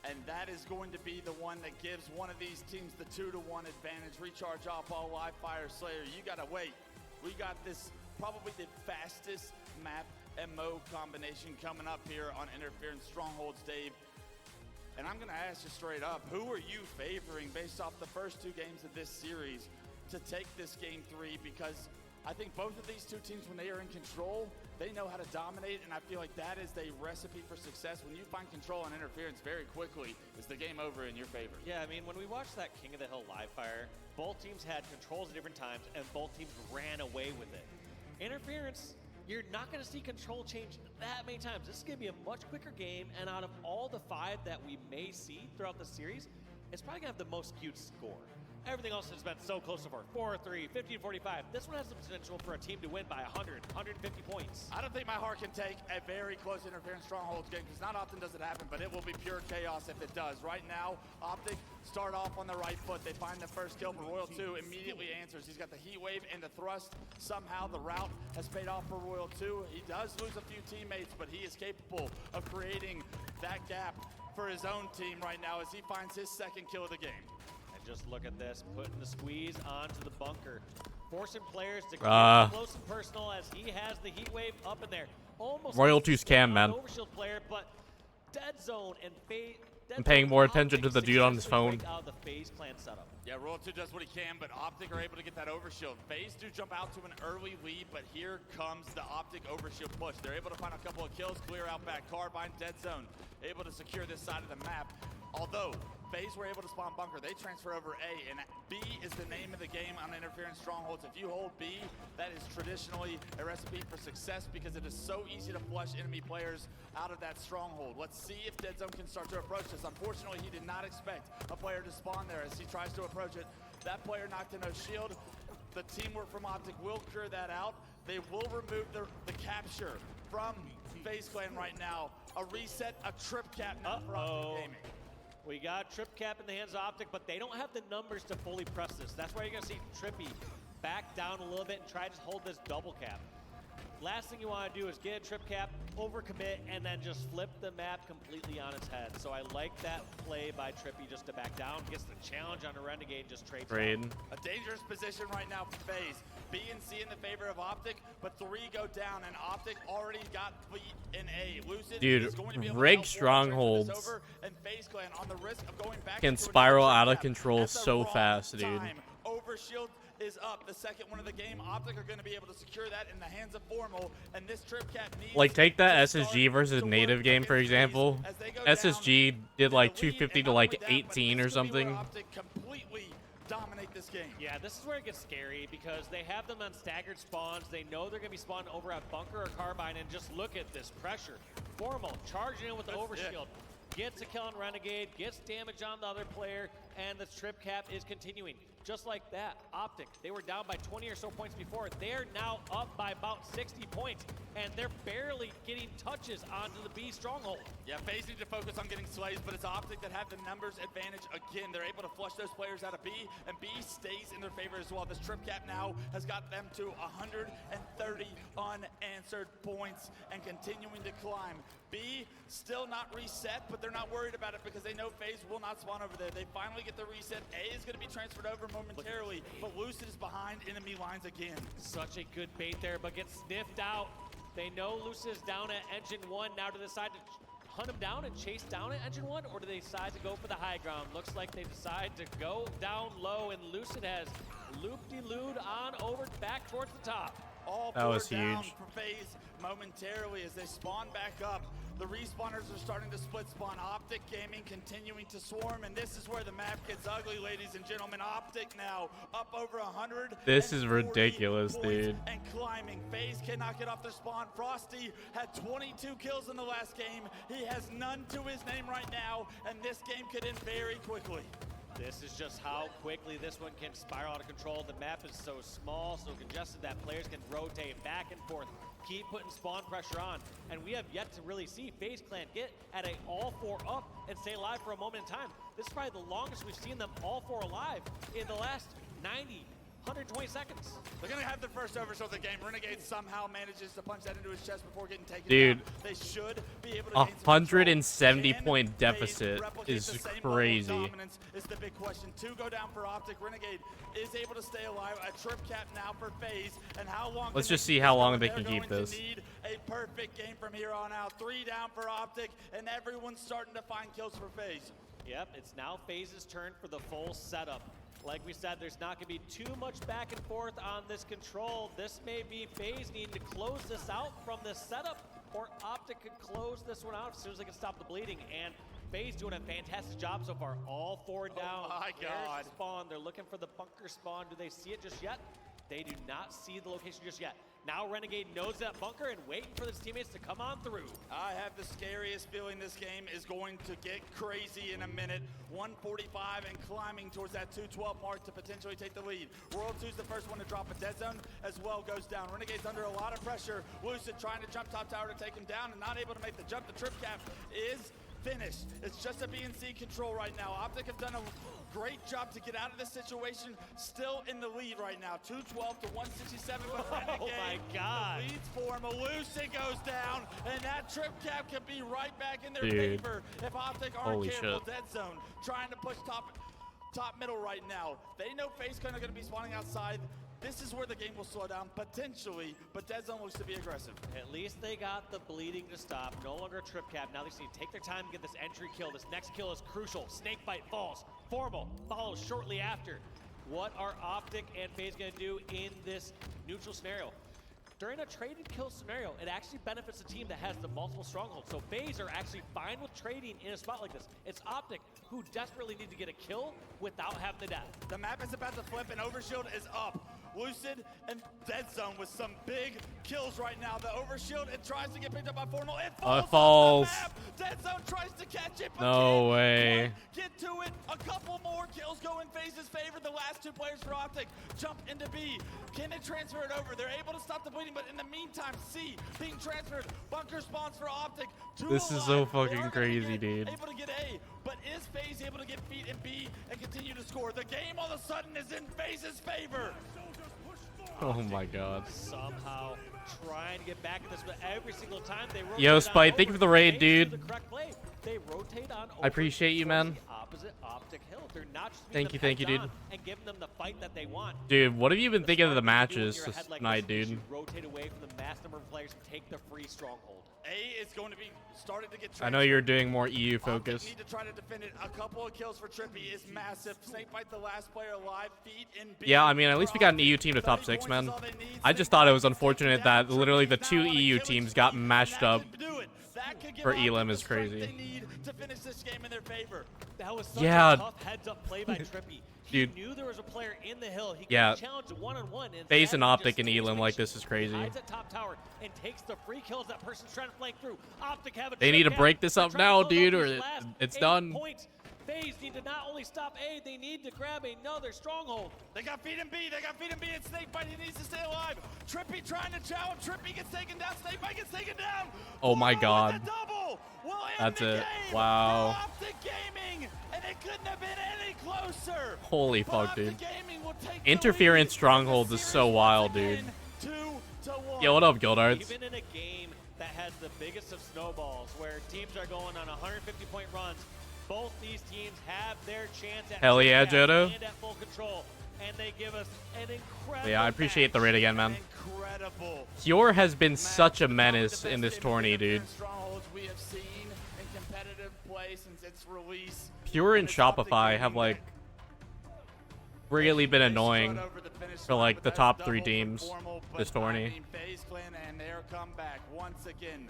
and that is going to be the one that gives one of these teams the 2-1 advantage. Recharge off all live fire Slayer. You gotta wait. We got this, probably the fastest map MO combination coming up here on Interference Strongholds, Dave. And I'm gonna ask you straight up, who are you favoring based off the first 2 games of this series to take this game 3? Because I think both of these 2 teams, when they are in control, they know how to dominate, and I feel like that is a recipe for success. When you find control and interference very quickly, is the game over in your favor. Yeah, I mean, when we watched that King of the Hill live fire, both teams had controls at different times, and both teams ran away with it. Interference, you're not going to see control change that many times. This is going to be a much quicker game, and out of all the 5 that we may see throughout the series, it's probably going to have the most skewed score. Everything else has been so close so far. 4-3, 15-45. This one has the potential for a team to win by 100, 150 points. I don't think my heart can take a very close Interference Strongholds game, because not often does it happen, but it will be pure chaos if it does. Right now, Optic start off on the right foot. They find the first kill, but Royal 2 immediately answers. He's got the heat wave and the thrust. Somehow the route has paid off for Royal 2. He does lose a few teammates, but he is capable of creating that gap for his own team right now as he finds his second kill of the game. Just look at this, putting the squeeze onto the bunker, forcing players to get close and personal as he has the heat wave up in there. almost Royalty's cam, man. Overshield player, but Dead Zone and I'm paying more attention to the dude on his phone. out of the FaZe clan setup. Yeah, Royalty does what he can, but Optic are able to get that overshield. FaZe do jump out to an early lead, but here comes the Optic overshield push. They're able to find a couple of kills, clear out back. Carbine, Dead Zone, able to secure this side of the map. Although FaZe were able to spawn bunker, they transfer over A, and B is the name of the game on interference strongholds. If you hold B, that is traditionally a recipe for success because it is so easy to flush enemy players out of that stronghold. Let's see if Dead Zone can start to approach this. Unfortunately, he did not expect a player to spawn there as he tries to approach it. That player knocked in no shield. The teamwork from Optic will cure that out. They will remove the capture from FaZe Clan right now. A reset, a trip cap now for Optic Gaming. We got Trip Cap in the hands of Optic, but they don't have the numbers to fully press this. That's why you're going to see Trippy back down a little bit and try to hold this double cap. Last thing you want to do is get a Trip Cap, overcommit, and then just flip the map completely on its head. So I like that play by Trippy just to back down, gets the challenge on a Renegade, and just trades Trade. A dangerous position right now for FaZe. B and C in the favor of Optic, but 3 go down, and Optic already got fleet in A. Lucid Dude, is going to be able to rig help strongholds over, and FaZe Clan on the risk of going back can into spiral another out of trap control at the so wrong fast, dude. time. Overshield is up, the second one of the game. Optic are going to be able to secure that in the hands of Formal, and this trip cap needs Like, take that SSG versus native game, for example. SSG did like 250 to like 18 or something. Optic completely dominate this game. Yeah, this is where it gets scary because they have them on staggered spawns. They know they're going to be spawned over at Bunker or Carbine, and just look at this pressure. Formal charging in with the overshield. Gets a kill on Renegade, gets damage on the other player, and the trip cap is continuing. Just like that, Optic, they were down by 20 or so points before. They're now up by about 60 points, and they're barely getting touches onto the B stronghold. Yeah, FaZe need to focus on getting slays, but it's Optic that have the numbers advantage again. They're able to flush those players out of B, and B stays in their favor as well. This trip cap now has got them to 130 unanswered points and continuing to climb. B still not reset, but they're not worried about it because they know FaZe will not spawn over there. They finally get the reset. A is going to be transferred over momentarily, but Lucid is behind enemy lines again. Such a good bait there, but gets sniffed out. They know Lucid is down at Engine 1. Now do they decide to hunt him down and chase down at Engine 1, or do they decide to go for the high ground? Looks like they decide to go down low, and Lucid has loop-de-looed on over back towards the top. All that was down huge. For FaZe momentarily as they spawn back up. The respawners are starting to split spawn. Optic Gaming continuing to swarm, and this is where the map gets ugly, ladies and gentlemen. Optic now up over 100. This is ridiculous, dude. And climbing. FaZe cannot get off their spawn. Frosty had 22 kills in the last game. He has none to his name right now, and this game could end very quickly. This is just how quickly this one can spiral out of control. The map is so small, so congested that players can rotate back and forth, keep putting spawn pressure on, and we have yet to really see FaZe Clan get at a all 4 up and stay alive for a moment in time. This is probably the longest we've seen them all 4 alive in the last 90, 120 seconds. They're going to have their first overshield of the game. Renegade somehow manages to punch that into his chest before getting taken Dude, down. They should be able to 170 point deficit is crazy. Dominance is the big question. 2 go down for Optic. Renegade is able to stay alive. A trip cap now for FaZe. And how long? Let's just see how long they can keep this. Need a perfect game from here on out. 3 down for Optic, and everyone's starting to find kills for FaZe. Yep, it's now FaZe's turn for the full setup. Like we said, there's not going to be too much back and forth on this control. This may be FaZe needing to close this out from this setup, or Optic could close this one out as soon as they can stop the bleeding. And FaZe doing a fantastic job so far. All 4 down. Oh my God. There's the spawn. They're looking for the bunker spawn. Do they see it just yet? They do not see the location just yet. Now Renegade knows that bunker and waiting for his teammates to come on through. I have the scariest feeling this game is going to get crazy in a minute. 145 and climbing towards that 212 mark to potentially take the lead. World 2's the first one to drop a dead zone as well goes down. Renegade's under a lot of pressure. Lucid trying to jump top tower to take him down and not able to make the jump. The trip cap is finished. It's just a BNC control right now. Optic have done a great job to get out of this situation. Still in the lead right now. 212 to 167. But Renegade, oh my God. the leads for Lucid goes down, and that trip cap could be right back in their Dude. favor if Optic aren't Holy careful. shit. Dead zone trying to push top middle right now. They know FaZe Clan are going to be spawning outside. this is where the game will slow down potentially, but Dead Zone looks to be aggressive. At least they got the bleeding to stop. No longer a trip cap. Now they just need to take their time to get this entry kill. This next kill is crucial. Snakebite falls. Formal follows shortly after. What are Optic and FaZe going to do in this neutral scenario? During a traded kill scenario, it actually benefits the team that has the multiple strongholds. So FaZe are actually fine with trading in a spot like this. It's Optic who desperately need to get a kill without having the death. The map is about to flip and Overshield is up. Lucid and Dead Zone with some big kills right now. The Overshield, it tries to get picked up by Formal. It falls. It falls. Off the map. Dead Zone tries to catch it, but No can't way. quite get to it. A couple more kills go in FaZe's favor. The last two players for Optic jump into B. Can they transfer it over? They're able to stop the bleeding, but in the meantime, C being transferred. Bunker spawns for Optic. This is so fucking crazy, dude. Able to get A, but is FaZe able to get feet in B and continue to score? The game all of a sudden is in FaZe's favor. Oh my god. Somehow trying to get back in this, but every single time they rotate. Yo, Spite, thank you for the raid, the dude. correct play. They rotate on I appreciate you, man. the opposite Optic hill. They're not just Thank you, dude. and giving them the fight that they want. Dude, what have you been thinking of the matches When you're ahead like tonight, this, dude? you rotate away from the mass number of players and take the free stronghold. A is going to be started to get I know you're doing more EU focus. Need to try to defend it. A couple of kills for Trippy is massive. Snakebite, the last player alive. Feet in B. Yeah, I mean, at least we got an EU team to top 6, man. I just thought it was unfortunate that literally the two EU teams got mashed up for Elim is crazy. To finish this game in their favor. That was such Yeah. a tough heads-up play by Trippy. Dude. He knew there was a player in the hill. He Yeah. could challenge one-on-one. FaZe and Optic and Elim, like, this is crazy. Hides at top tower and takes the free kills that person's trying to flank through. Optic have a They need to trip break down. this They're up trying to now, close dude, out or these last it's 8 done. Points. FaZe need to not only stop A, they need to grab another stronghold. They got feet in B. They got feet in B. It's Snakebite. He needs to stay alive. Trippy trying to challenge. Trippy gets taken down. Snakebite gets taken down. Oh my god. Double. That's it. Wow. Optic Gaming, and it couldn't have been any closer. Holy fuck, dude. Gaming will take Interference strongholds is so wild, dude. 2-1. Yo, what up, Gildarts? Even in a game that has the biggest of snowballs, where teams are going on 150-point runs, both these teams have their chance at Hell yeah, Jodo. and at full control, and they give us an incredible. Yeah, I appreciate the raid again, man. Incredible. Pure has been such a menace in this tourney, dude. Strongholds we have seen in competitive play since its release. Pure and Shopify have, like, really been annoying for, like, the top 3 teams this tourney. FaZe Clan and their comeback once again.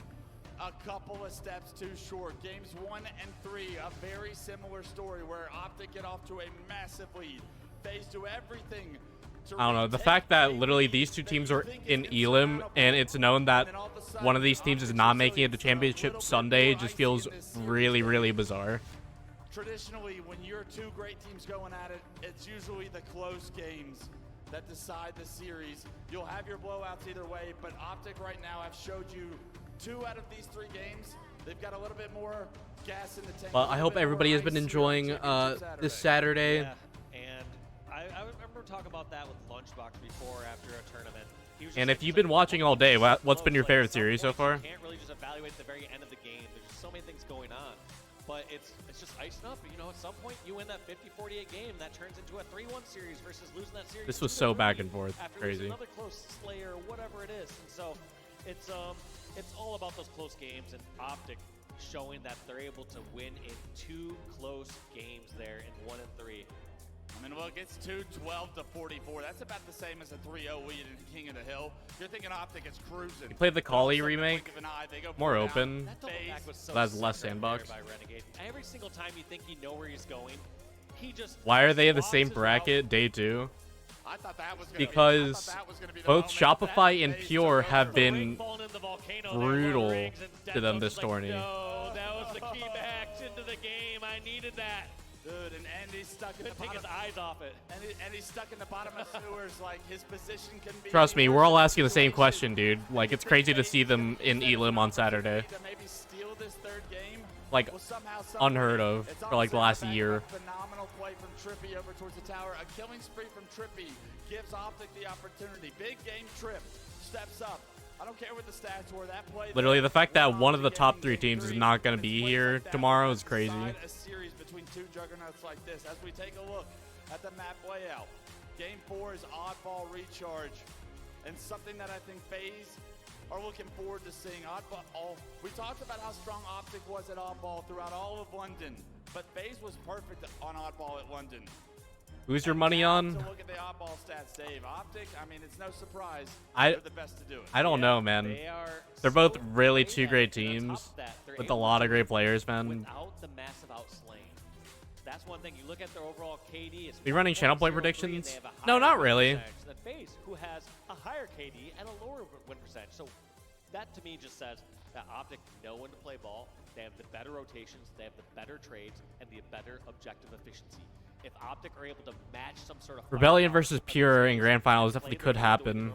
A couple of steps too short. Games 1 and 3, a very similar story where Optic get off to a massive lead. FaZe do everything. I don't know. The fact that literally these two teams are in Elim and it's known that one of these teams is not making it to Championship Sunday just feels really, really bizarre. Traditionally, when you're two great teams going at it, it's usually the close games that decide the series. You'll have your blowouts either way, but Optic right now have showed you 2 out of these 3 games. They've got a little bit more gas in the tank. Well, I hope everybody has been enjoying this Saturday. Yeah, and I remember talking about that with Lunchbox before after a tournament. He was just And saying if you've it's been like, watching all day, what's been your like, favorite at some series so point, far? You can't really just evaluate the very end of the game. There's just so many things going on. But it's just icing up. You know, at some point you win that 50-48 game, that turns into a 3-1 series versus losing that series. This was 2-3 so back and forth. after Crazy. losing another close slayer or whatever it is. And so it's all about those close games, and Optic showing that they're able to win in 2 close games there in 1 and 3. I mean, look, it's 2-12-44. That's about the same as a 3-0 lead in King of the Hill. You're thinking Optic is cruising. You played the Kali remake, more for it open, That double back was so that's less smart sandbox. there by Renegade. Every single time you think you know where he's going, he just Why are they in the swabs same his bracket day 2? I thought that was Because both Shopify and Pure have been brutal to them this tourney. No, that was the key back into the game. I needed that. Dude, and Andy's stuck in the Couldn't take bottom. his eyes off it. And he's stuck in the bottom of sewers. Like, his position can be... Trust me, we're all asking the same question, dude. Like, it's crazy to see them in Elim on Saturday. To maybe steal this 3rd game. Like, Well, somehow, unheard of it's for, like, the last back year. of phenomenal play from Trippy over towards the tower. A killing spree from Trippy gives Optic the opportunity. Big game Trip steps up. I don't care what the stats were. That play Literally, the fact that one of the top 3 teams is not going to be here tomorrow is crazy. A series between 2 juggernauts like this. As we take a look at the map layout, Game 4 is oddball recharge, and something that I think FaZe are looking forward to seeing. Oddball, we talked about how strong Optic was at oddball throughout all of London, but FaZe was perfect on oddball at London. Who's your money on? So look at the oddball stats, Dave. Optic, I mean, it's no surprise they're the best to do it. I don't know, man. They're both really two great teams with a lot of great players, man. Without the massive outslaying. That's one thing. You look at their overall KD. We running channel point predictions? No, not really. Than FaZe, who has a higher KD and a lower win percentage. So that to me just says that Optic know when to play ball. They have the better rotations, they have the better trades, and the better objective efficiency. If Optic are able to match some sort of Rebellion versus Pure in grand finals definitely could happen.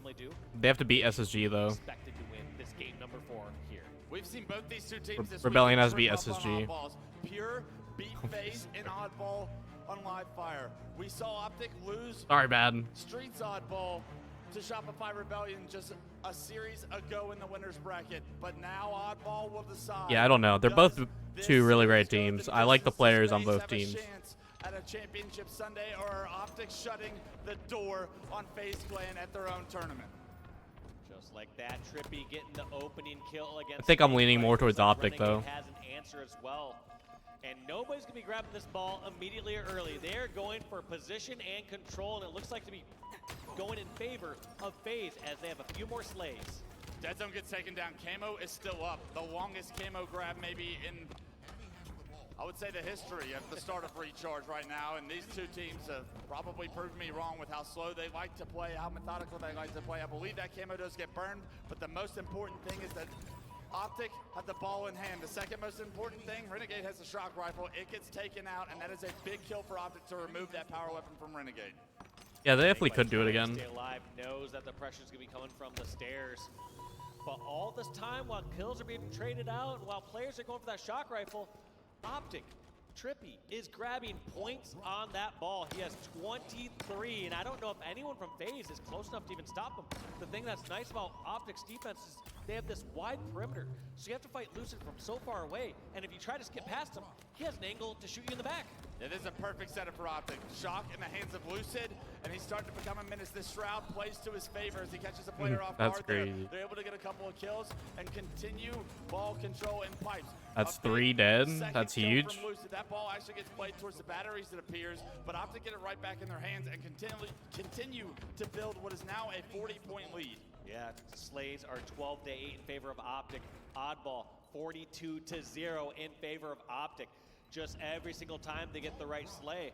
They have to beat SSG though. Expected to win this game number 4 here. We've seen both these two teams this Rebellion week has to beat trip up SSG. on oddballs. Pure beat FaZe in oddball on live fire. We saw Optic lose Sorry, bad. Streets oddball to Shopify Rebellion just a series ago in the winners bracket, but now oddball will decide. Yeah, I don't know. They're both two really great teams. I like the players on both teams. At a championship Sunday, or are Optic shutting the door on FaZe Clan at their own tournament? Just like that, Trippy getting the opening kill against. I think I'm leaning more towards Optic though. Has an answer as well, and nobody's gonna be grabbing this ball immediately or early. They're going for position and control, and it looks like to be going in favor of FaZe as they have a few more slays. Dead Zone gets taken down. Camo is still up. The longest Camo grab maybe in, I would say, the history of the start of recharge right now, and these two teams have probably proved me wrong with how slow they like to play, how methodical they like to play. I believe that Camo does get burned, but the most important thing is that Optic had the ball in hand. The second most important thing, Renegade has a shock rifle. It gets taken out, and that is a big kill for Optic to remove that power weapon from Renegade. Yeah, they definitely could do it again. Stay alive, knows that the pressure is going to be coming from the stairs. But all this time, while kills are being traded out, and while players are going for that shock rifle, Optic, Trippy, is grabbing points on that ball. He has 23, and I don't know if anyone from FaZe is close enough to even stop him. The thing that's nice about Optic's defense is they have this wide perimeter, so you have to fight Lucid from so far away, and if you try to skip past him, he has an angle to shoot you in the back. It is a perfect setup for Optic. Shock in the hands of Lucid, and he's starting to become a menace. This Shroud plays to his favor as he catches a player off guard. That's crazy. They're able to get a couple of kills and continue ball control in pipes. That's 3 dead. That's huge. From Lucid. That ball actually gets played towards the batteries, it appears, but Optic get it right back in their hands and continue to build what is now a 40-point lead. Yeah, slays are 12-8 in favor of Optic. Oddball 42-0 in favor of Optic. Just every single time they get the right slay,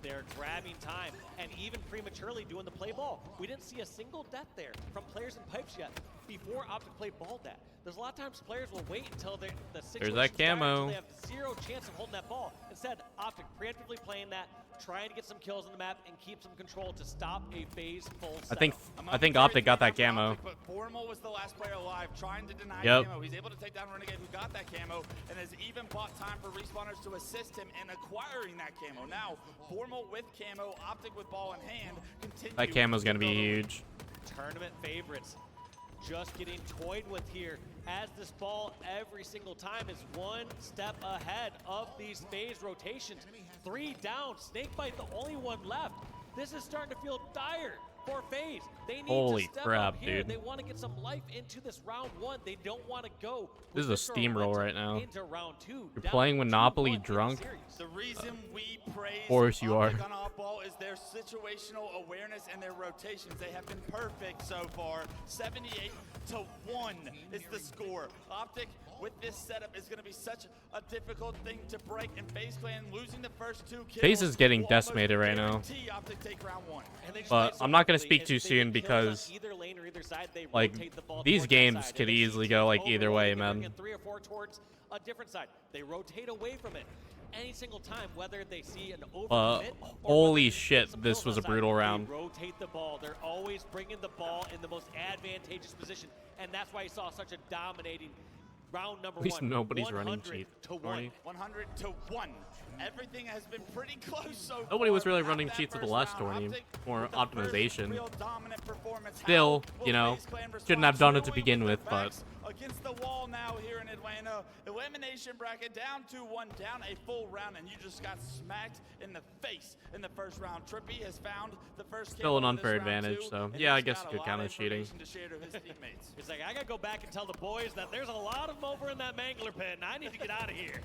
they're grabbing time and even prematurely doing the play ball. We didn't see a single death there from players in pipes yet before Optic played ball that. There's a lot of times players will wait until the situation There's that camo. until they have zero chance of holding that ball. Instead, Optic preemptively playing that, trying to get some kills on the map and keep some control to stop a FaZe full setup. I think Optic got that camo. But Formal was the last player alive, trying to deny Yep. camo. He's able to take down Renegade, who got that camo, and has even bought time for respawners to assist him in acquiring that camo. Now, Formal with camo, Optic with ball in hand, continue. That camo's gonna be huge. Tournament favorites just getting toyed with here, as this ball every single time is one step ahead of these FaZe rotations. 3 down, Snakebite the only one left. This is starting to feel dire for FaZe. They need Holy to step crap, up here. dude. They want to get some life into this round 1. They don't want to go. This is a steamroll right now. Into round 2. You're playing Monopoly drunk. The reason we praise Of course you are. Optic on off-ball is their situational awareness and their rotations. They have been perfect so far. 78-1 is the score. Optic with this setup is going to be such a difficult thing to break, and FaZe Clan losing the first 2 kills. FaZe is getting will decimated almost right now. guarantee Optic take round 1. But I'm not gonna speak too soon because like these games could easily go like either way, man. 3 or 4 towards a different side. They rotate away from it any single time, whether they see an overcommit or Holy shit, this was a brutal round. They rotate the ball. They're always bringing the ball in the most advantageous position, and that's why you saw such a dominating round number 1. At least nobody's running cheat. 100-1. Everything has been pretty close so far. Nobody was really running At cheats at the first last round. tourney, Optic or with the first optimization. real dominant performance. Still, How you know, will FaZe Clan shouldn't have done it to respond? begin Zeroing with, but the against the wall now here in Atlanta. Elimination bracket down 2-1, down a full round, and you just got smacked in the face in the first round. Trippy has found the first Still an kill in this unfair round advantage, too, so and yeah, I he's guess got you a could lot count of as cheating. information to share to his teammates. It's like, I gotta go back and tell the boys that there's a lot of them over in that Mangler pit, and I need to get out of here.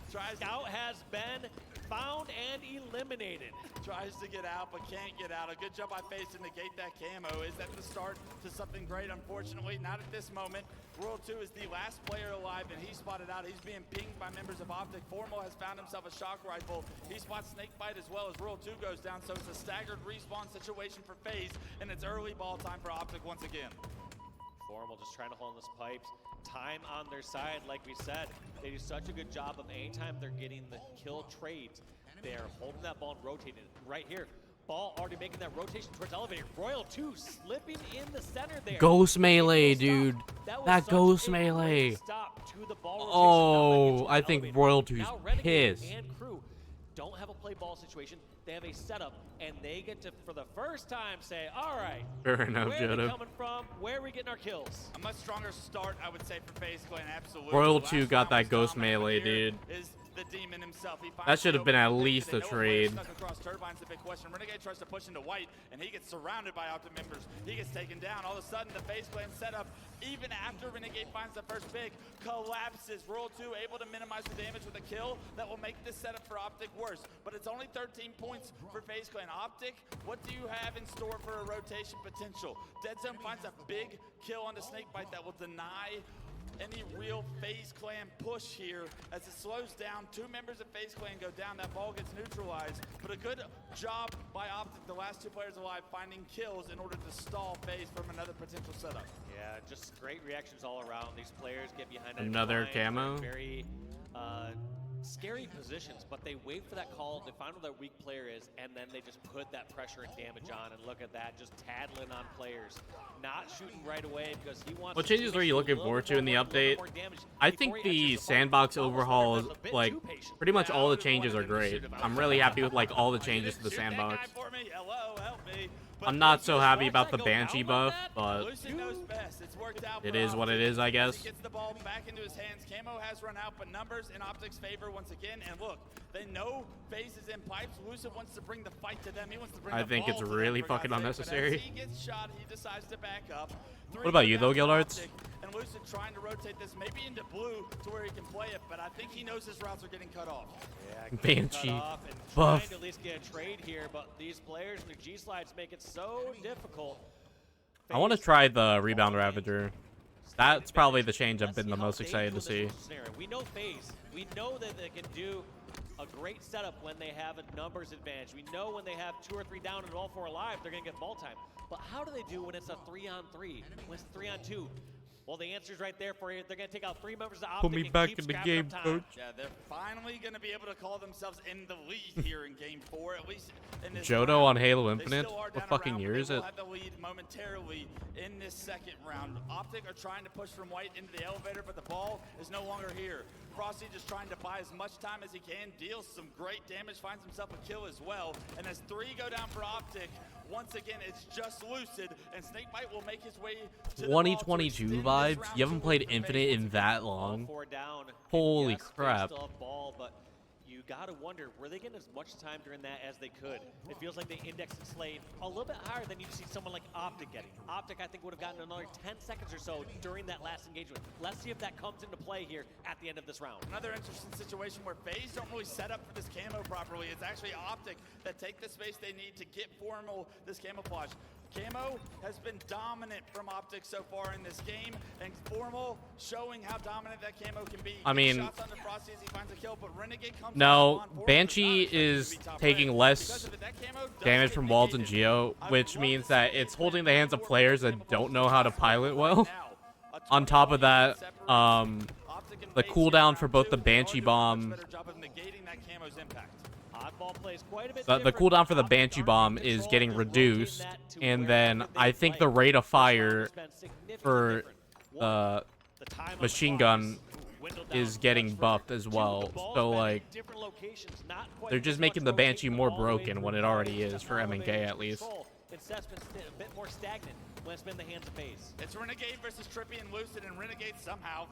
Scout has been found and eliminated. Tries to get out, but can't get out. A good job by FaZe to negate that camo. Is that the start to something great? Unfortunately, not at this moment. World 2 is the last player alive, and he's spotted out. He's being pinged by members of Optic. Formal has found himself a shock rifle. He spots Snakebite as well as World 2 goes down, so it's a staggered respawn situation for FaZe, and it's early ball time for Optic once again. Formal just trying to hold on this pipes. Time on their side, like we said. They do such a good job of anytime they're getting the kill trades, they're holding that ball and rotating it. Right here, ball already making that rotation towards elevator. Royal 2 slipping in the center there. Ghost melee, dude. That ghost melee. Oh, I think Royal 2's pissed. And crew don't have a play ball situation. They have a setup, and they get to, for the first time, say, all right, Fair enough, where are we Jodo. coming from? Where are we getting our kills? A much stronger start, I would say, for FaZe Clan, absolutely. Royal 2 got that ghost melee, dude. Is the demon himself. He That should have been at least a trade. Across Turbine's the big question. Renegade tries to push into White, and he gets surrounded by Optic members. He gets taken down. All of a sudden, the FaZe Clan setup, even after Renegade finds the first pick, collapses. Royal 2 able to minimize the damage with a kill that will make this setup for Optic worse. But it's only 13 points for FaZe Clan. Optic, what do you have in store for a rotation potential? Dead Zone finds a big kill on the Snakebite that will deny any real FaZe Clan push here. As it slows down, 2 members of FaZe Clan go down, that ball gets neutralized. But a good job by Optic, the last 2 players alive, finding kills in order to stall FaZe from another potential setup. Yeah, just great reactions all around. These players get behind Another camo. camo. Very scary positions, but they wait for that call, they find where their weak player is, and then they just put that pressure and damage on. And look at that, just tattling on players, not shooting right away because he wants. What changes are you looking forward to in the update? I think the sandbox overhaul is like pretty much all the changes are great. I'm really happy with like all the changes to the sandbox. I'm not so happy about the Banshee buff, but it is what it is, I guess. Gets the ball back into his hands. Camo has run out, but numbers in Optic's favor once again. And look, they know FaZe is in pipes. Elusive wants to bring the fight to them. He wants to bring I think it's really fucking unnecessary. As he gets shot, he decides to back up. What about you though, Gildarts? And Lucid trying to rotate this maybe into blue to where he can play it, but I think he knows his routes are getting cut off. Yeah, Banshee buff. buff. To at least get a trade here, but these players and their G slides make it so difficult. I want to try the Rebound Ravager. That's probably the change I've been the most excited to see. We know FaZe. We know that they can do a great setup when they have a numbers advantage. We know when they have 2 or 3 down and all 4 alive, they're going to get ball time. But how do they do when it's a 3-on-3? When it's 3-on-2? Well, the answer's right there for you. They're going to take out 3 members of Optic. Put me and back keep in the scrapping game, up time. coach. Yeah, they're finally going to be able to call themselves in the lead here in Game 4, at least in this Jodo round. on Halo They Infinite? still are What down a fucking round, year but is they will it? have the lead momentarily in this second round. Optic are trying to push from White into the elevator, but the ball is no longer here. Frosty just trying to buy as much time as he can, deals some great damage, finds himself a kill as well. And as 3 go down for Optic, once again, it's just Lucid, and Snakebite will make his way to the ball to 2022 extend this vibes? round You haven't to played win for Infinite FaZe. in that long? 4 down. Holy Yes, they crap. still have ball, but you got to wonder, were they getting as much time during that as they could? It feels like they indexed Slave a little bit higher than you'd see someone like Optic getting. Optic, I think, would have gotten another 10 seconds or so during that last engagement. Let's see if that comes into play here at the end of this round. Another interesting situation where FaZe don't really set up for this camo properly. It's actually Optic that take the space they need to get Formal this camouflage. Camo has been dominant from Optic so far in this game, and Formal showing how dominant that camo can be. I mean, shots onto Frosty as he finds a kill, but Renegade comes no, on. Formal Banshee does not expect is to be top taking ranked. less Because of it, that camo does damage get from Walls and negated. Geo, which means that it's holding the hands of players that don't know how to pilot well. On top of that, the cooldown for both the Banshee bomb, the cooldown for the Banshee bomb is getting reduced, and then I think the rate of fire for machine gun is getting buffed as well. So like, they're just making the Banshee more broken when it already is for M&K at least. Instead, it's been a bit more stagnant when it's been in the hands of FaZe. It's Renegade versus Trippy and Lucid, and Renegade somehow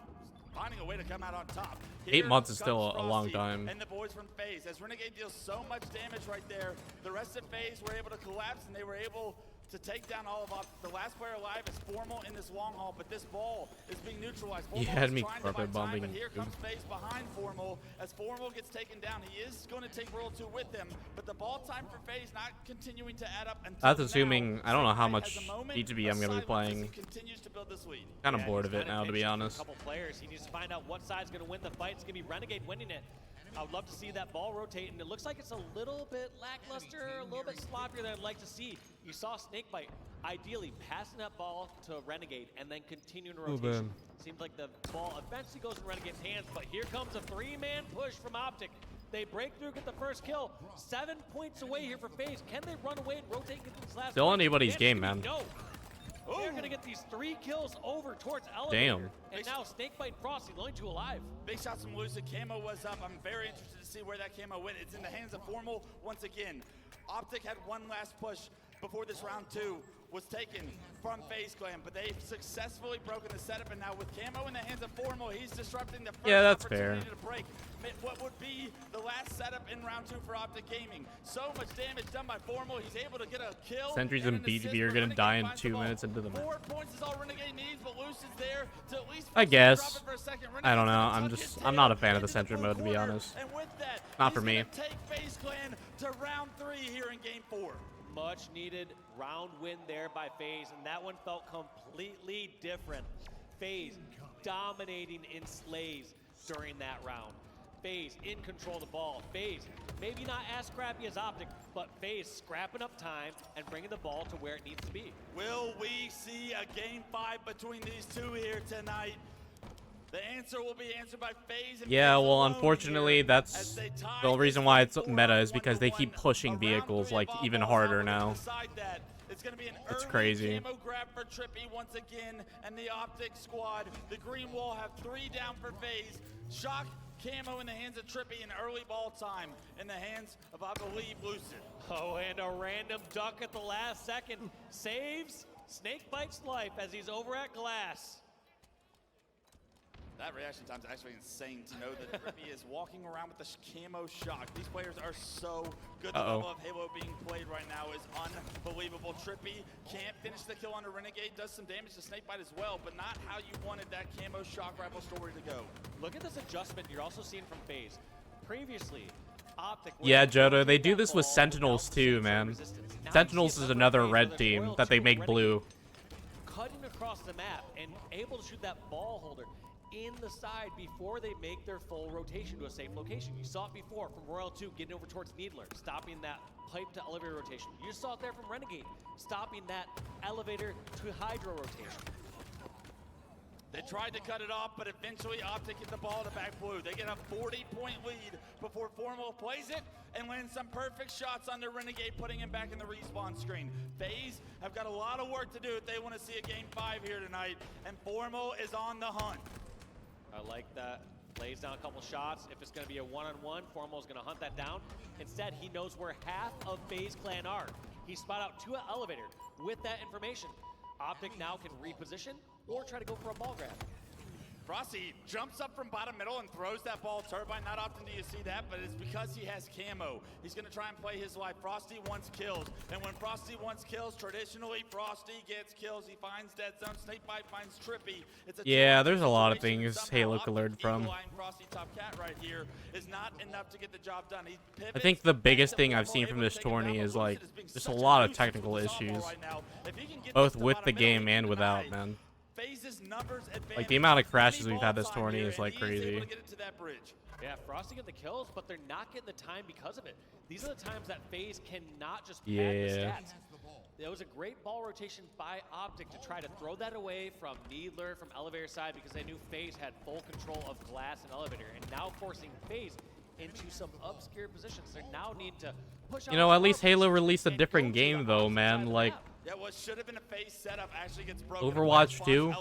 finding a way to come out on top. 8 months is still a long time. And the boys from FaZe, as Renegade deals so much damage right there, the rest of FaZe were able to collapse, and they were able to take down all of Optic. The last player alive is Formal in this long haul, but this ball is being neutralized. He Formal had is me trying to carpet buy time, bombing. but here comes FaZe behind Formal. As Formal gets taken down, he is going to take World 2 with him, but the ball time for FaZe not continuing to add up until That's assuming now. I don't know how Snake much has a moment B2B I'm of going to be silence as playing. he continues to build this lead. Kind of bored of it now, to be honest. A couple players. He needs to find out what side's going to win the fight. It's going to be Renegade winning it. I would love to see that ball rotate, and it looks like it's a little bit lackluster, a little bit sloppier than I'd like to see. You saw Snakebite ideally passing that ball to Renegade and then continuing rotation. Seems like the ball eventually goes in Renegade's hands, but here comes a 3-man push from Optic. They break through, get the first kill. 7 points away here for FaZe. Can they run away and rotate and get this last Still point? anybody's game, man. No. They're going to get these 3 kills over towards Elevator. Damn. And now Snakebite and Frosty, the only 2 alive. Big shots from Lucid. Camo was up. I'm very interested to see where that Camo went. It's in the hands of Formal once again. Optic had one last push before this round 2 was taken from FaZe Clan, but they've successfully broken the setup, and now with Camo in the hands of Formal, he's disrupting the first that's opportunity fair. to break what would be the last setup in round 2 for Optic Gaming. So much damage done by Formal. He's able to get a kill. Sentries and BGB are going to die in 2 minutes into the match. 4 points is all Renegade needs, but Lucid's there to at least I guess. drop it for a second. I don't know. I'm not a fan of the Sentry mode, to be honest. And with that, Not for me. take FaZe Clan to round 3 here in game 4. Much needed round win there by FaZe, and that one felt completely different. FaZe dominating in slays during that round. FaZe in control of the ball. FaZe maybe not as scrappy as Optic, but FaZe scrapping up time and bringing the ball to where it needs to be. Will we see a game 5 between these two here tonight? The answer will be answered by FaZe. Yeah, well, unfortunately, that's the reason why it's meta is because they keep pushing vehicles like even harder now. It's crazy. Camo grab for Trippy once again, and the Optic squad. The green wall have 3 down for FaZe. Shock Camo in the hands of Trippy, and early ball time in the hands of, I believe, Lucid. Oh, and a random duck at the last second saves Snakebite's life as he's over at glass. That reaction time is actually insane to know that Trippy is walking around with the Camo Shock. These players are so good. The level of Halo being played right now is unbelievable. Trippy can't finish the kill on a Renegade, does some damage to Snakebite as well, but not how you wanted that Camo Shock rifle story to go. Look at this adjustment you're also seeing from FaZe. Previously, Optic... Yeah, Jodo, they do this with Sentinels too, man. Sentinels is another red team that they make blue. Cutting across the map and able to shoot that ball holder in the side before they make their full rotation to a safe location. You saw it before from Royal 2 getting over towards Needler, stopping that pipe to elevator rotation. You saw it there from Renegade, stopping that elevator to Hydro rotation. They tried to cut it off, but eventually Optic get the ball to back blue. They get a 40-point lead before Formal plays it and lands some perfect shots on the Renegade, putting him back in the respawn screen. FaZe have got a lot of work to do if they want to see a game 5 here tonight, and Formal is on the hunt. I like that. Lays down a couple shots. If it's going to be a one-on-one, Formal's going to hunt that down. Instead, he knows where half of FaZe Clan are. He spot out 2 at elevator with that information. Optic now can reposition or try to go for a ball grab. Frosty jumps up from bottom middle and throws that ball turbine. Not often do you see that, but it's because he has Camo. He's going to try and play his life. Frosty wants kills, and when Frosty wants kills, traditionally Frosty gets kills. He finds dead zone. Snakebite finds Trippy. It's Yeah, there's a lot of things Halo could learn from. Frosty top cat right here is not enough to get the job done. He I think the biggest thing I've seen from this tourney is like just a lot of technical issues, both with the game and without, man. Like the amount of crashes we've had this tourney is like crazy. Yeah, Frosty getting the kills, but they're not getting the time because of it. These are the times that FaZe cannot just pad the stats. There was a great ball rotation by Optic to try to throw that away from Needler, from elevator side, because they knew FaZe had full control of glass and elevator, and now forcing FaZe into some obscure positions. They now need to push out. You know, at least Halo released a different game though, man. Like Yeah, what should have been a phase setup actually gets broken. Overwatch 2,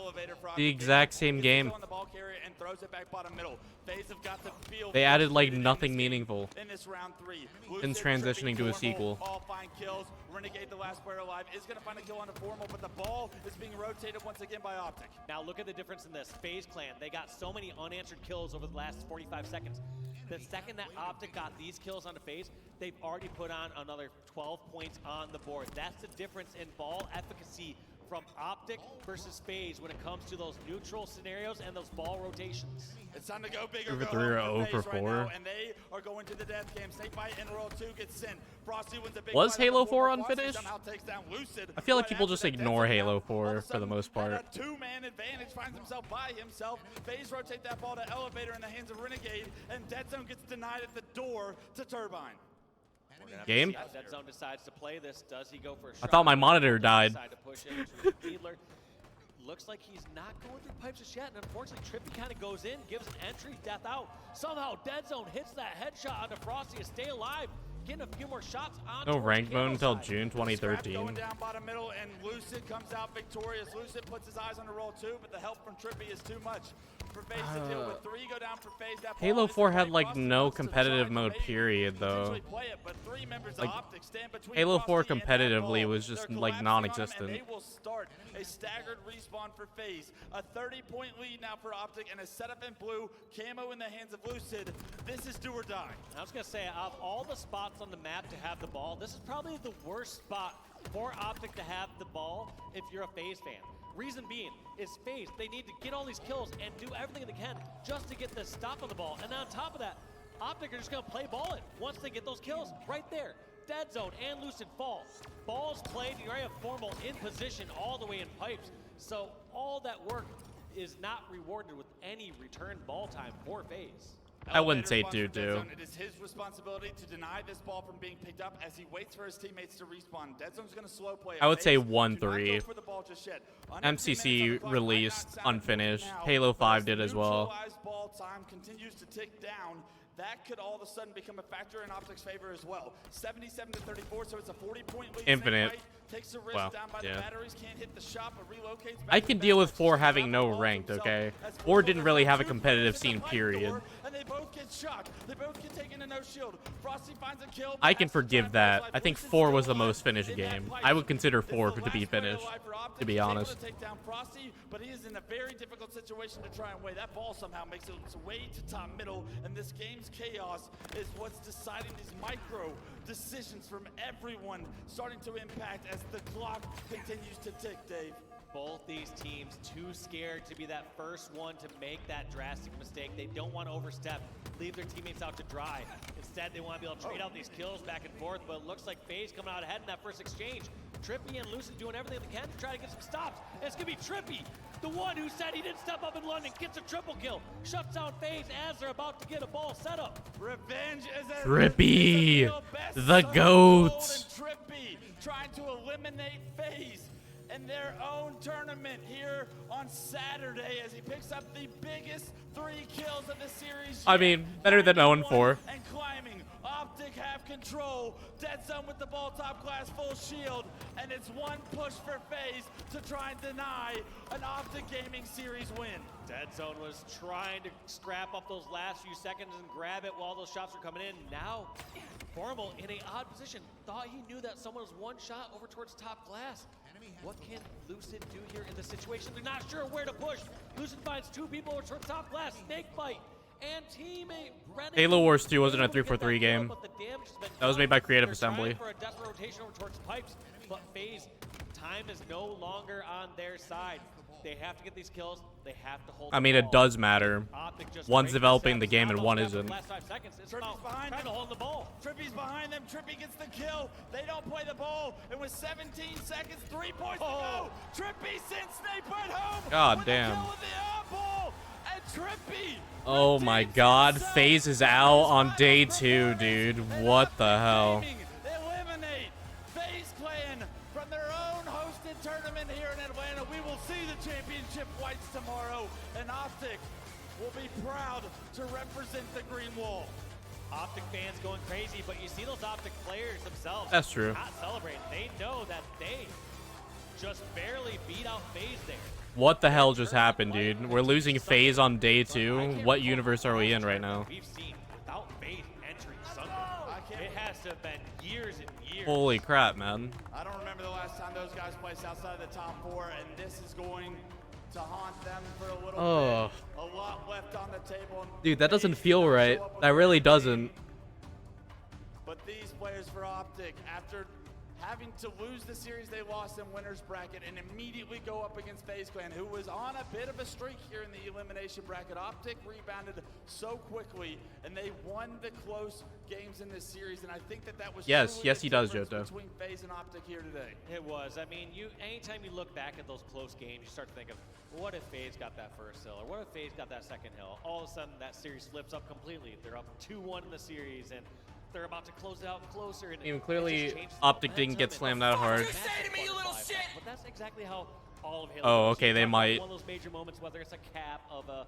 the exact same game. On the ball carrier and throws it back bottom middle. FaZe have got the field. They added like nothing meaningful in this round 3. in transitioning to a sequel. All find kills. Renegade, the last player alive, is going to find a kill on a Formal, but the ball is being rotated once again by Optic. Now look at the difference in this. FaZe Clan, they got so many unanswered kills over the last 45 seconds. The second that Optic got these kills onto FaZe, they've already put on another 12 points on the board. That's the difference in ball efficacy from Optic versus FaZe when it comes to those neutral scenarios and those ball rotations. It's time to go big 2 for 3 or 0 for 4. Right now, and they are going to the death game. Snakebite and Royal 2 gets sent. Frosty wins a big Was Halo 4 on unfinished? Lucid. I feel like people just ignore Halo 4 for the most part. A two-man advantage, finds himself by himself. FaZe rotate that ball to Elevator in the hands of Renegade, and Dead Zone gets denied at the door to Turbine. Game? Dead Zone decides to play this. Does he go for a shot? I thought my monitor died. Decide to push into Fiedler. Looks like he's not going through pipes just yet, and unfortunately, Trippy kind of goes in, gives an entry, death out. Somehow, Dead Zone hits that headshot onto Frosty to stay alive, getting a few more shots on. No ranked mode until June Going 2013. down bottom middle, and Lucid comes out victorious. Lucid puts his eyes on the roll too, but the help from Trippy is too much for FaZe to deal with. 3 go down for FaZe. That Halo ball 4 is had right like across no the competitive side mode to maybe period though. potentially play it, but 3 members Like of Optic stand between Halo 4 Frosty and that competitively ball. was just They're like collapsing on him, non-existent. and they will start a staggered respawn for FaZe. A 30-point lead now for Optic, and a setup in blue, camo in the hands of Lucid. This is do or die. I was going to say, of all the spots on the map to have the ball, this is probably the worst spot for Optic to have the ball if you're a FaZe fan. Reason being is FaZe, they need to get all these kills and do everything they can just to get the stop on the ball. And on top of that, Optic are just going to play ball it once they get those kills right there. Dead Zone and Lucid fall. Balls played, you already have Formal in position all the way in pipes. So all that work is not rewarded with any return ball time for FaZe. I wouldn't say 2-2. It is his responsibility to deny this ball from being picked up as he waits for his teammates to respawn. Dead Zone's going to slow play. I would say 1-3. MCC clock, released unfinished. Halo 5 did as well. Neutralized ball time continues to tick down. That could all of a sudden become a factor in Optic's favor as well. 77-34, so it's a 40-point lead. Infinite. Snakebite takes a risk Well, down by yeah. the batteries, can't hit the shot, but relocates back I to can the deal with batteries. 4 having no ranked, okay? 4 didn't really have a competitive scene, period. And they both get shot. They both get taken to no shield. Frosty finds a kill. I can forgive that. I think 4 was the most finished game. I would consider 4 to be finished, to be honest. Take down Frosty, but he is in a very difficult situation to try and weigh. That ball somehow makes its way to top middle, and this game's chaos is what's deciding these micro decisions from everyone starting to impact as the clock continues to tick, Dave. Both these teams too scared to be that first one to make that drastic mistake. They don't want to overstep, leave their teammates out to dry. Instead, they want to be able to trade out these kills back and forth, but it looks like FaZe coming out ahead in that first exchange. Trippy and Lucid doing everything they can to try to get some stops. And it's going to be Trippy, the one who said he didn't step up in London, gets a triple kill, shuts down FaZe as they're about to get a ball set up. Revenge is a Trippy, is the GOAT. Trippy trying to eliminate FaZe in their own tournament here on Saturday as he picks up the biggest 3 kills of the series. I mean, better than 0-4. And climbing. Optic have control. Dead Zone with the ball top class full shield. And it's one push for FaZe to try and deny an Optic Gaming series win. Dead Zone was trying to scrap up those last few seconds and grab it while those shots were coming in. Now, Formal in an odd position. Thought he knew that someone was one shot over towards top glass. What can Lucid do here in this situation? They're not sure where to push. Lucid finds 2 people over towards top glass. Snakebite and teammate Renegade. Halo Wars 2 wasn't a 3-for-3 game. That was made by Creative Assembly. For a desperate rotation over towards pipes, but FaZe, time is no longer on their side. They have to get these kills. They have to hold. I mean, it does matter. One's developing the game and one isn't. Last 5 seconds. It's Trippy's behind trying to hold the ball. Trippy's behind them. Trippy gets the kill. They don't play the ball. And with 17 seconds, 3 points to go. Trippy sends Snakebite home. God with damn. The kill with the eyeball. And Trippy. Oh my god, FaZe is out on day 2, dude. What the hell? Eliminate FaZe Clan from their own hosted tournament here in Atlanta. We will see the championship whites tomorrow, and Optic will be proud to represent the Green Wall. Optic fans going crazy, but you see those Optic players themselves. That's true. Not celebrating. They know that they just barely beat out FaZe there. What the hell just happened, dude? We're losing FaZe on day 2. What universe are we in right now? We've seen without FaZe entering Sunday. It has to have been years and years. Holy crap, man. I don't remember the last time those guys placed outside of the top 4, and this is going to haunt them for a little Oh. bit. A lot left on the table. Dude, that doesn't feel right. That really doesn't. But these players for Optic, after having to lose the series they lost in winners bracket and immediately go up against FaZe Clan, who was on a bit of a streak here in the elimination bracket. Optic rebounded so quickly, and they won the close games in this series, and I think that was Yes, truly yes, the he does, difference Johto. between FaZe and Optic here today. It was. I mean, anytime you look back at those close games, you start to think of, what if FaZe got that first hill, or what if FaZe got that second hill? All of a sudden, that series flips up completely. They're up 2-1 in the series, and they're about to close it out closer. And Even clearly, Optic didn't get slammed that hard. But that's exactly how all of Halo Oh, works. okay, You they talk about might. one of those major moments, whether it's a cap of a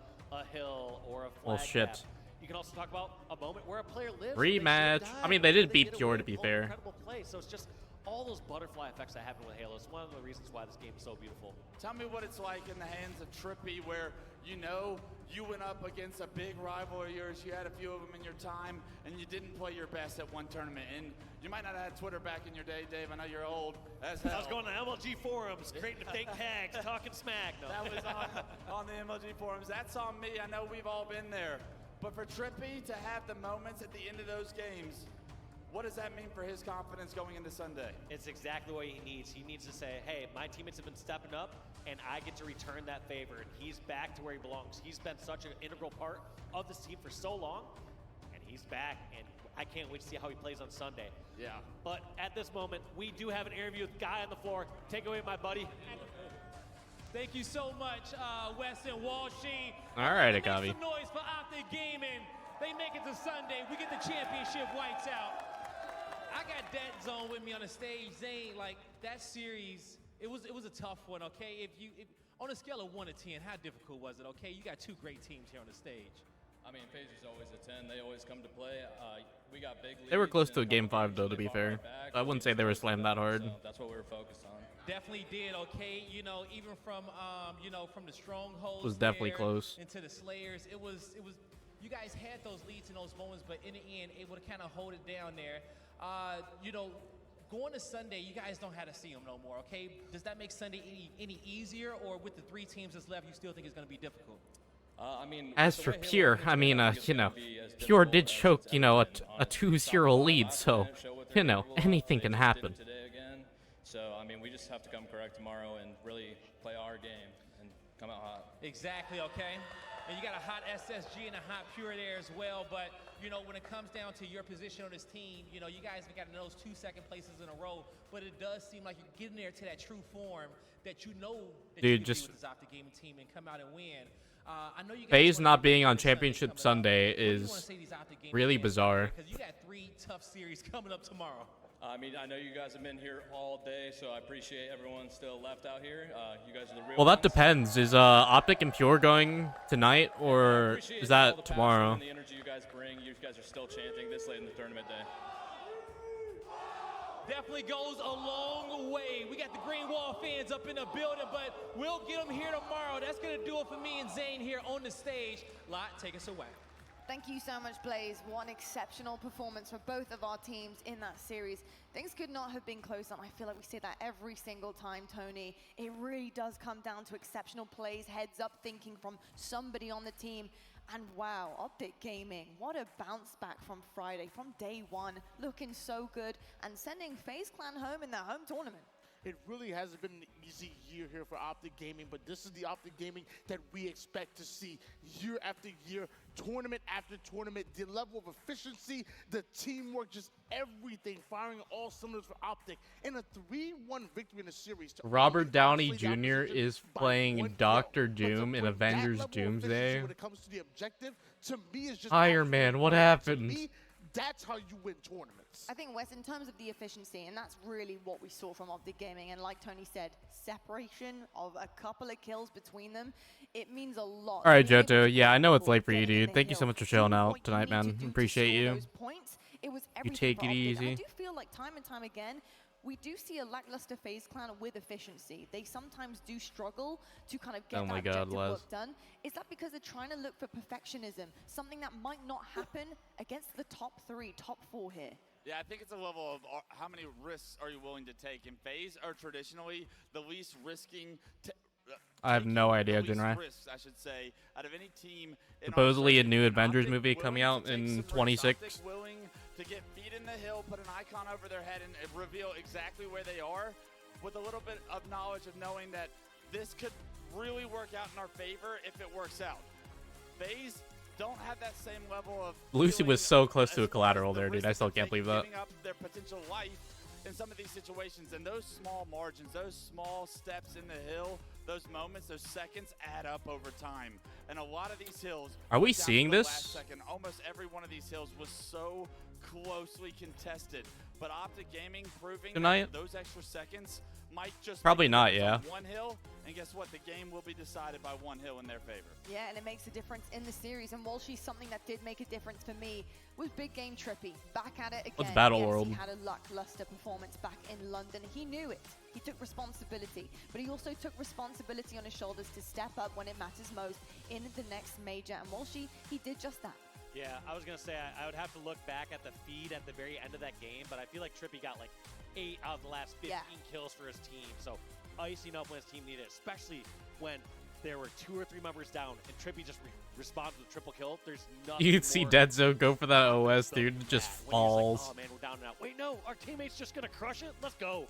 hill or a Well, flag shit. cap. You can also talk about a moment where a player lives. Rematch. I mean, they did beat Pure, to be fair. Incredible play. So it's just all those butterfly effects that happen with Halo. It's one of the reasons why this game is so beautiful. Tell me what it's like in the hands of Trippy, where you went up against a big rival of yours. You had a few of them in your time, and you didn't play your best at one tournament. And you might not have had Twitter back in your day, Dave. I know you're old as hell. I was going to MLG forums, creating fake tags, talking smack. No. That was on the MLG forums. That's on me. I know we've all been there. But for Trippy to have the moments at the end of those games, what does that mean for his confidence going into Sunday? It's exactly what he needs. He needs to say, hey, my teammates have been stepping up, and I get to return that favor. And he's back to where he belongs. He's been such an integral part of this team for so long, and he's back. And I can't wait to see how he plays on Sunday. Yeah. But at this moment, we do have an interview with Guy on the floor. Take it away, my buddy. Thank you so much, Weston Walshy. All right, Make Agavi. some noise for Optic Gaming. They make it to Sunday. We get the championship whites out. I got Dead Zone with me on the stage. Zane, like that series, it was a tough one. Okay, if on a scale of 1 to 10, how difficult was it? Okay, you got two great teams here on the stage. I mean, FaZe is always a 10. They always come to play. We got big leads. They were close to a game 5, though, to be fair. I wouldn't say they were slammed that hard. So that's what we were focused on. Definitely did, okay? Even from from the strongholds Was definitely there close. into the Slayers, it was you guys had those leads in those moments, but in the end, able to kind of hold it down there. Going to Sunday, you guys don't have to see them no more, okay? Does that make Sunday any easier, or with the 3 teams that's left, you still think it's going to be difficult? I mean, As for Pure, I mean, Pure did choke, a 2-0 lead, so, anything can happen. Today again. So, I mean, we just have to come correct tomorrow and really play our game and come out hot. Exactly, okay? And you got a hot SSG and a hot Pure there as well, but, when it comes down to your position on this team, you guys have gotten those 2 second places in a row, but it does seem like you're getting there to that true form that that Dude, you can just be with this Optic Gaming team and come out and win. I know you guys FaZe wanna not get being to on the Sunday Championship coming up. Sunday What do you wanna is say to these Optic Gaming really fans bizarre. Because you got 3 tough series coming up tomorrow. I mean, I know you guys have been here all day, so I appreciate everyone still left out here. You guys are the real Well, that ones. depends. Is Optic and Pure going tonight, or Appreciate is all that the passion tomorrow? and the energy you guys bring. You guys are still chanting this late in the tournament day. Definitely goes a long way. We got the Green Wall fans up in the building, but we'll get them here tomorrow. That's going to do it for me and Zane here on the stage. Lot, take us away. Thank you so much, Blaze. What an exceptional performance for both of our teams in that series. Things could not have been closer, and I feel like we say that every single time, Tony. It really does come down to exceptional plays, heads-up thinking from somebody on the team. And wow, Optic Gaming, what a bounce back from Friday, from day one, looking so good, and sending FaZe Clan home in their home tournament. It really hasn't been an easy year here for Optic Gaming, but this is the Optic Gaming that we expect to see year after year, tournament after tournament. The level of efficiency, the teamwork, just everything, firing all cylinders for Optic. In a 3-1 victory in the series. Robert Downey Jr. is playing Dr. Doom in Avengers Doomsday. When it comes to the objective, to me is just Iron Man, what happened? To me, that's how you win tournaments. I think, Wes, in terms of the efficiency, and that's really what we saw from Optic Gaming, and like Tony said, separation of a couple of kills between them, it means a lot. All right, Johto. Yeah, I know it's late for you, dude. Thank you so much for chilling out tonight, man. Appreciate you. It was You take it I easy. do feel like time and time again, we do see a lackluster FaZe clan with efficiency. They sometimes do struggle to kind of get Oh my that God, objective Les. work done. Is that because they're trying to look for perfectionism, something that might not happen against the top 3, top 4 here? Yeah, I think it's a level of how many risks are you willing to take. And FaZe are traditionally the least risking. I have no idea, the least Jinrai. risks, I should say, out of any team. In our Supposedly a circuit. new And Avengers Optic movie coming willing out to take in some risks. 26. Optic willing to get feet in the hill, put an icon over their head, and reveal exactly where they are, with a little bit of knowledge of knowing that this could really work out in our favor if it works out. FaZe don't have that same level of Lucy was so close to a as far as collateral the there, dude. risk I still that they're can't believe that. giving up their potential life in some of these situations, and those small margins, those small steps in the hill, those moments, those seconds add up over time. And a lot of these hills, Are we down to seeing the this? last second, almost every one of these hills was so closely contested. But Optic Gaming proving Tonight? that those extra seconds might just Probably make a not, difference yeah. on one hill, and guess what? The game will be decided by one hill in their favor. Yeah, and it makes a difference in the series. And Walshy, something that did make a difference for me was Big Game Trippy. Back at it again. What's Battle Yes, World? He had a lackluster performance back in London. He knew it. He took responsibility. But he also took responsibility on his shoulders to step up when it matters most in the next major. And Walshy, he did just that. Yeah, I was going to say I would have to look back at the feed at the very end of that game, but I feel like Trippy got like 8 out of the last 15 kills for his team. So icing up when his team needed it, especially when there were 2 or 3 members down and Trippy just responded with a triple kill. There's nothing You can see more Deadzo go for that OS, dude. It just when he's like, falls. oh man, we're down and out. Wait, no, our teammate's just going to crush it. Let's go.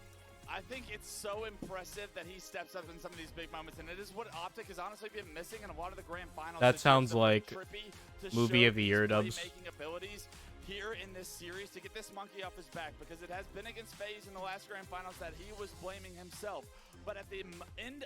I think it's so impressive that he steps up in some of these big moments, and it is what Optic has honestly been missing in a lot of the grand finals. That It's sounds just the like Trippy to movie show of the these year, Dubs. playmaking abilities here in this series to get this monkey off his back, because it has been against FaZe in the last grand finals that he was blaming himself. But at the end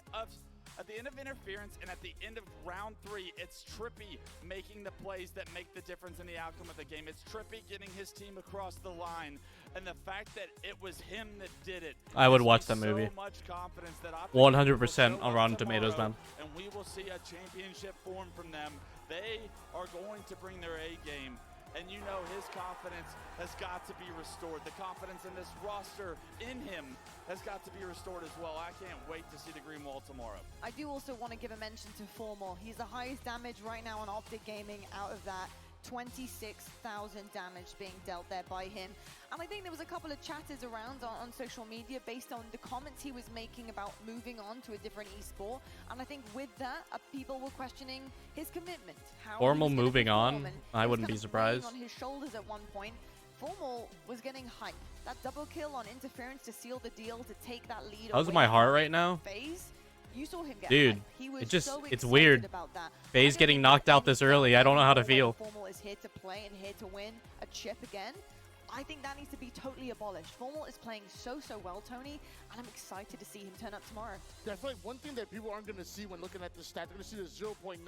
of interference and at the end of round 3, it's Trippy making the plays that make the difference in the outcome of the game. It's Trippy getting his team across the line, and the fact that it was him that did it. I would gives watch me that movie. So much confidence that Optic 100% will on show Rotten up Tomatoes, tomorrow, man. and we will see a championship form from them. They are going to bring their A game. And you know his confidence has got to be restored. The confidence in this roster, in him, has got to be restored as well. I can't wait to see the Green Wall tomorrow. I do also want to give a mention to Formal. He's the highest damage right now on Optic Gaming out of that. 26,000 damage being dealt there by him. And I think there was a couple of chatters around on social media based on the comments he was making about moving on to a different esport. And I think with that, people were questioning his commitment. How he Formal was gonna moving perform, on? and I it was wouldn't kind be of weighing surprised. on his shoulders at one point. Formal was getting hype. That double kill on interference to seal the deal, to take that lead. How's away my from heart right now? FaZe. You saw him get Dude, hype. He was it just, so it's excited weird. about that. FaZe getting knocked out this early. I don't know how to feel. Formal is here to play and here to win a chip again. I think that needs to be totally abolished. Formal is playing so well, Tony, and I'm excited to see him turn up tomorrow. Yeah, I feel like one thing that people aren't going to see when looking at the stats, they're going to see the 0.99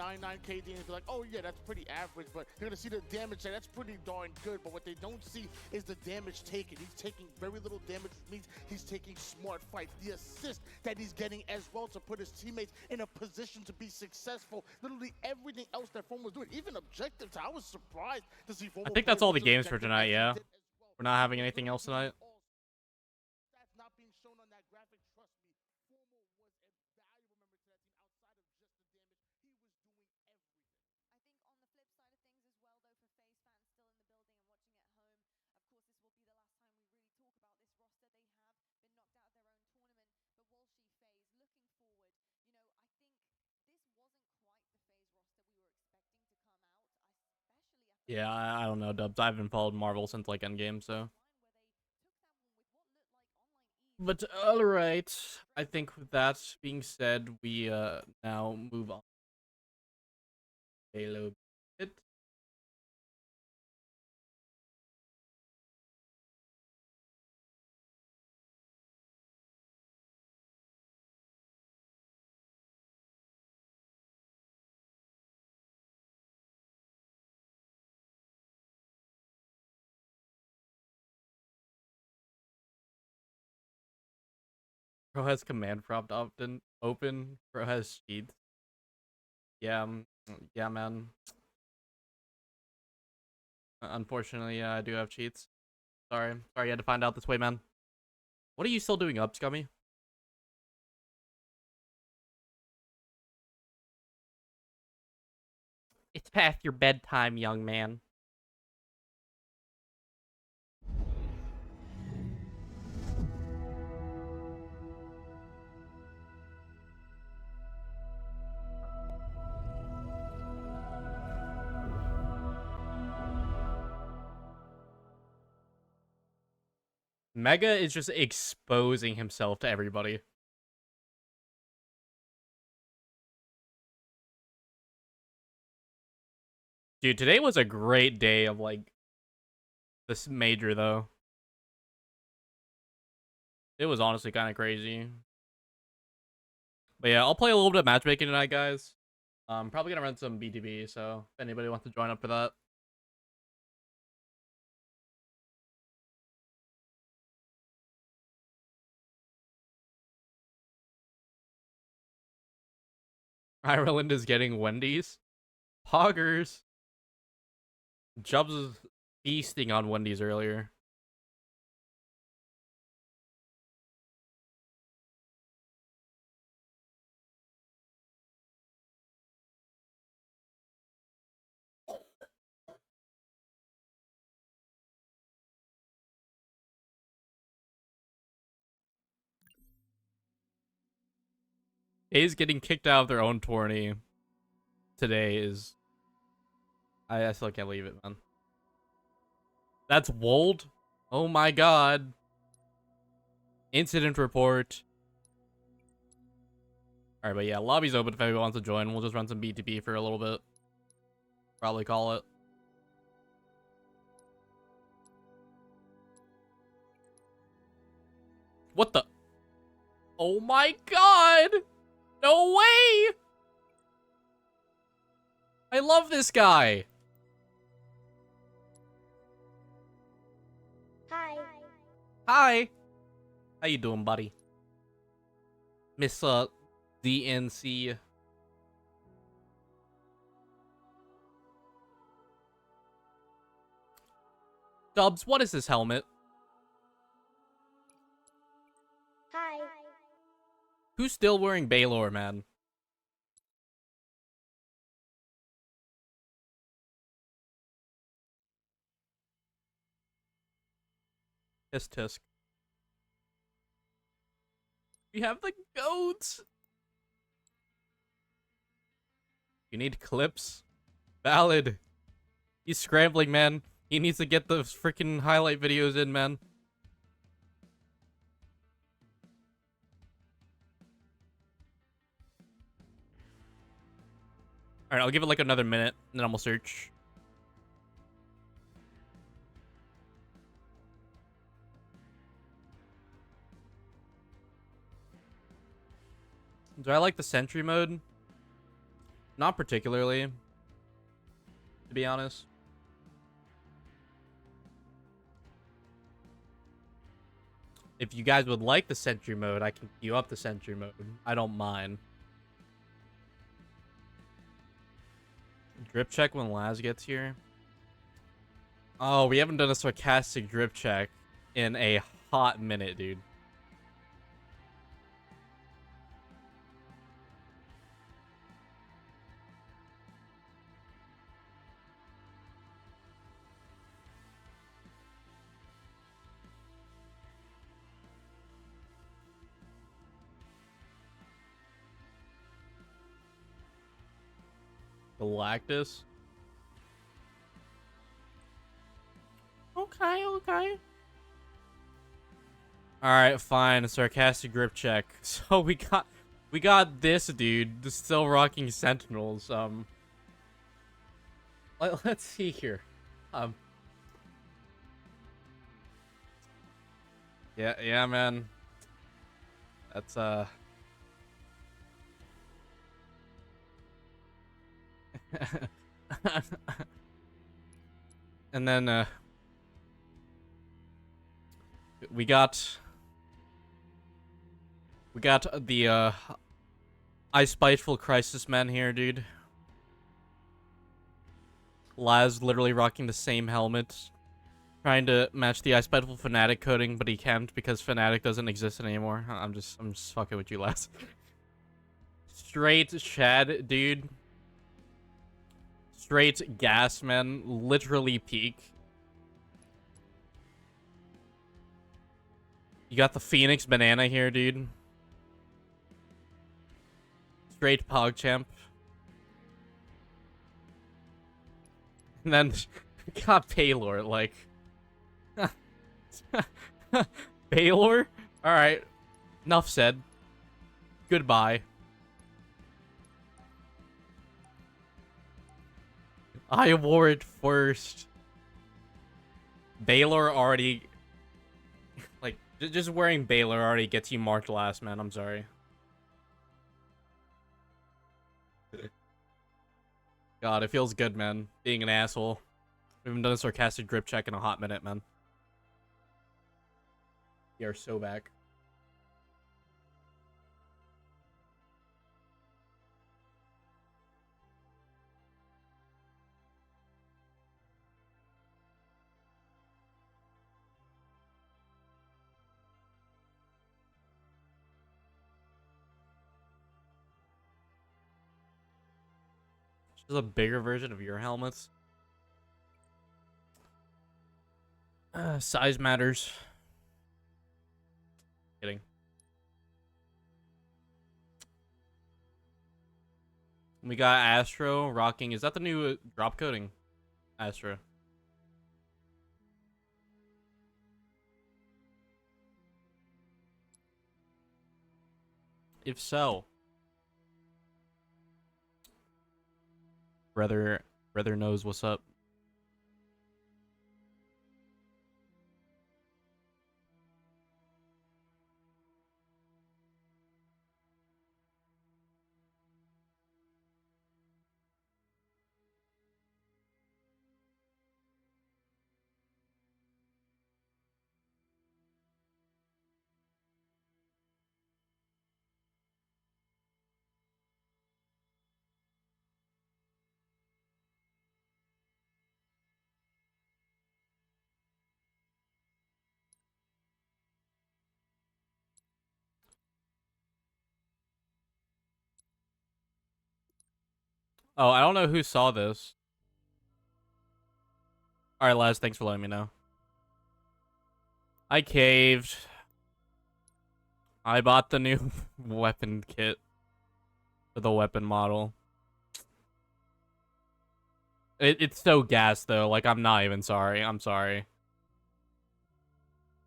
KD and be like, oh yeah, that's pretty average, but they're going to see the damage, and that's pretty darn good, but what they don't see is the damage taken. He's taking very little damage, which means he's taking smart fights. The assist that he's getting as well to put his teammates in a position to be successful. Literally everything else that Formal was doing, even objective, I was surprised to see Formal. I think that's all the games for tonight, yeah. We're not having anything else tonight. That's not being shown on that graphic. Trust me, Formal was a valuable member to that team outside of just the damage. He was doing everything. I think on the flip side of things as well, though, for FaZe fans still in the building and watching at home, of course, this will be the last time we really talk about this roster. They have been knocked out of their own tournament, but Walshy, FaZe, looking forward, you know, I think this wasn't quite the FaZe roster we were expecting to come out, especially after... Yeah, I don't know, Dubs. I haven't followed Marvel since like Endgame, so. But alright, I think with that being said, we now move on. Halo bit. Pro has command prompt open. Pro has cheats. Yeah, yeah, man. Unfortunately, I do have cheats. Sorry, you had to find out this way, man. What are you still doing up, Scummy? It's past your bedtime, young man. Mega is just exposing himself to everybody. Dude, today was a great day of, like, this major, though. It was honestly kind of crazy. But yeah, I'll play a little bit of matchmaking tonight, guys. I'm probably gonna run some BTB, so if anybody wants to join up for that. Ireland is getting Wendy's. Poggers. Jubs was feasting on Wendy's earlier. A's getting kicked out of their own tourney today is... I still can't believe it, man. That's Wold? Oh my god. Incident report. Alright, but yeah, lobby's open if anyone wants to join. We'll just run some BTB for a little bit. Probably call it. What the? Oh my god! No way! I love this guy. Hi. Hi. How you doing, buddy? Miss DNC. Dubs, what is this helmet? Hi. Who's still wearing Baylor, man? Tisk tisk. We have the goats. You need clips? Valid. He's scrambling, man. He needs to get those freaking highlight videos in, man. Alright, I'll give it like another minute, and then I'm gonna search. Do I like the sentry mode? Not particularly, to be honest. If you guys would like the sentry mode, I can queue up the sentry mode. I don't mind. Drip check when Laz gets here. Oh, we haven't done a sarcastic drip check in a hot minute, dude. Galactus. Okay, okay. Alright, fine. Sarcastic grip check. So we got this dude still rocking Sentinels. Let's see here. Yeah, man. That's and then we got the I Spiteful Crisis Man here, dude. Laz literally rocking the same helmet. Trying to match the I Spiteful Fnatic coding, but he can't because Fnatic doesn't exist anymore. I'm just fucking with you, lads. Straight Shad, dude. Straight gas, man. Literally peak. You got the Phoenix banana here, dude. Straight PogChamp. And then got Baylor, like... Baylor? Alright. Enough said. Goodbye. I wore it first. Baylor already... Like, just wearing Baylor already gets you marked last, man. I'm sorry. God, it feels good, man. Being an asshole. We haven't done a sarcastic grip check in a hot minute, man. You're so back. Just a bigger version of your helmets. Size matters. Kidding. We got Astro rocking. Is that the new drop coding? Astro. If so, brother knows what's up. Oh, I don't know who saw this. Alright, lads, thanks for letting me know. I caved. I bought the new weapon kit for the weapon model. It's so gas, though. Like, I'm not even sorry. I'm sorry.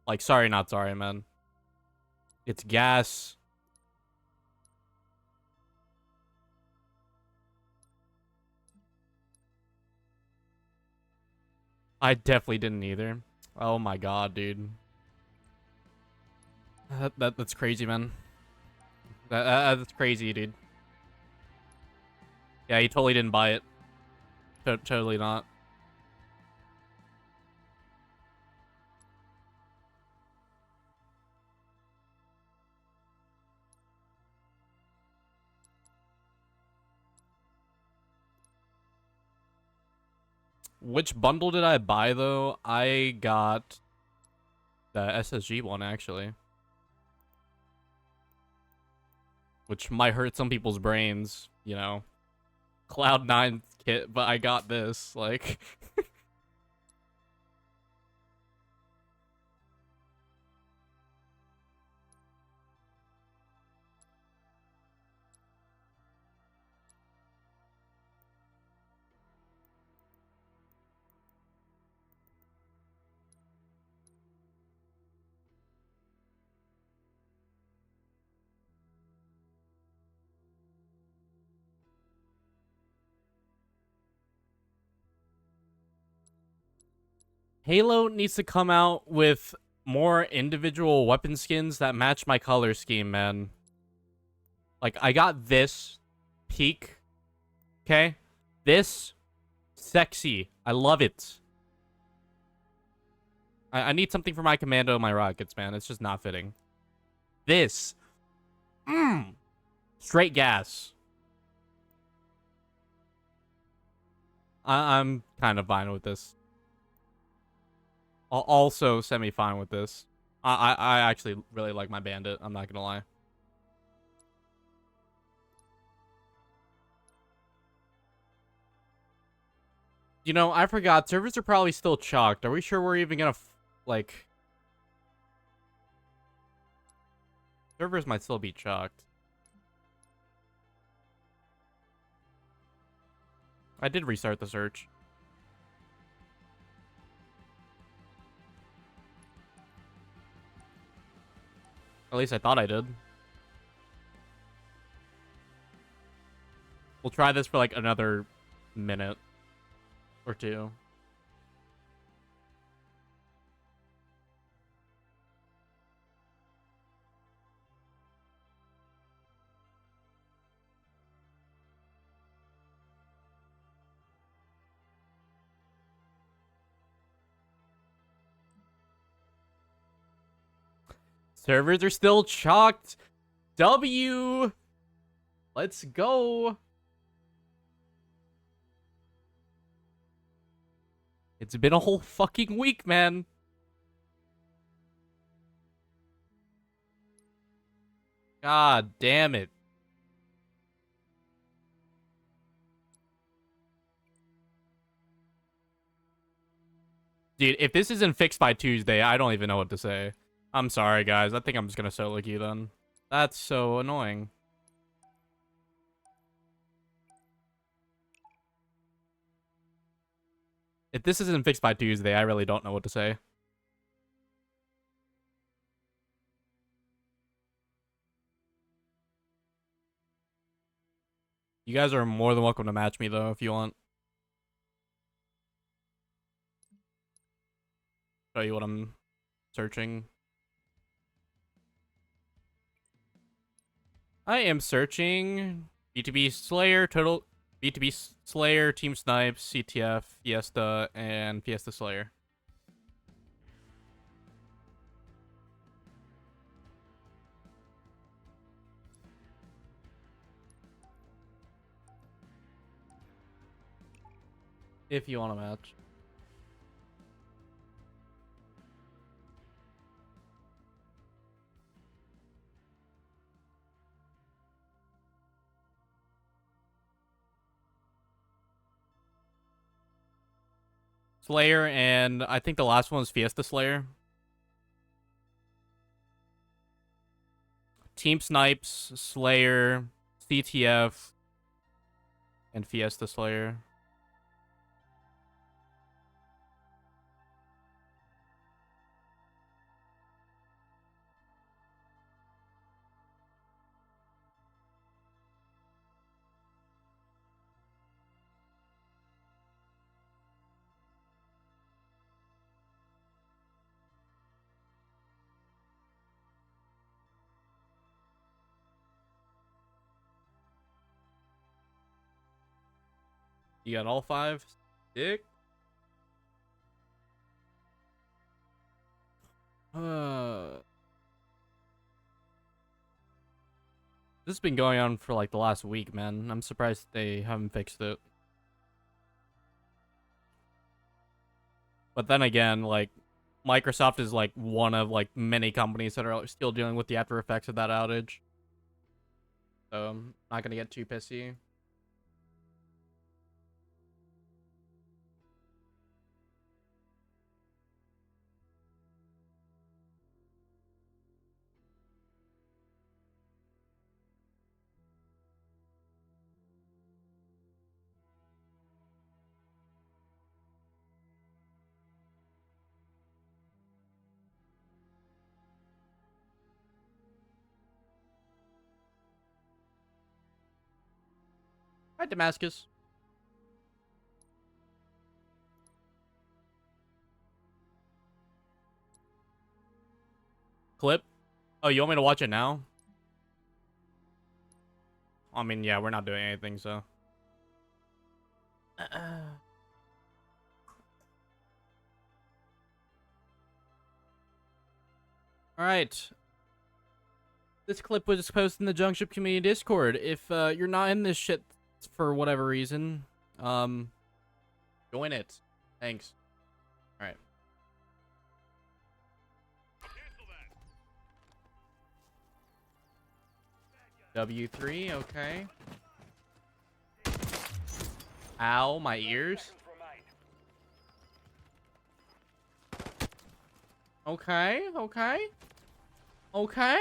Like, sorry, not sorry, man. It's gas. I definitely didn't either. Oh my god, dude. That's crazy, man. That's crazy, dude. Yeah, he totally didn't buy it. Totally not. Which bundle did I buy, though? I got the SSG one, actually. Which might hurt some people's brains, you know. Cloud9 kit, but I got this, like... Halo needs to come out with more individual weapon skins that match my color scheme, man. Like, I got this peak. Okay? This sexy. I love it. I need something for my commando and my rockets, man. It's just not fitting. This. Straight gas. I'm kind of fine with this. Also semi-fine with this. I actually really like my Bandit, I'm not gonna lie. You know, I forgot. Servers are probably still chalked. Are we sure we're even gonna, like... Servers might still be chalked. I did restart the search. At least I thought I did. We'll try this for like another minute or two. Servers are still chalked. W. Let's go. It's been a whole fucking week, man. God damn it. Dude, if this isn't fixed by Tuesday, I don't even know what to say. I'm sorry, guys. I think I'm just gonna solo queue then. That's so annoying. If this isn't fixed by Tuesday, I really don't know what to say. You guys are more than welcome to match me, though, if you want. Show you what I'm searching. I am searching B2B Slayer, Total B2B Slayer, Team Snipes, CTF, Fiesta, and Fiesta Slayer. If you want to match. Slayer, and I think the last one was Fiesta Slayer. Team Snipes, Slayer, CTF, and Fiesta Slayer. You got all 5? Dick. This has been going on for like the last week, man. I'm surprised they haven't fixed it. But then again, like, Microsoft is like one of like many companies that are still dealing with the after effects of that outage. So I'm not gonna get too pissy. Hi, Damascus. Clip? Oh, you want me to watch it now? I mean, yeah, we're not doing anything, so. Alright. This clip was posted in the Junkship Community Discord. If you're not in this shit for whatever reason, join it. Thanks. Alright. W3, okay. Ow, my ears. Okay, okay. Okay.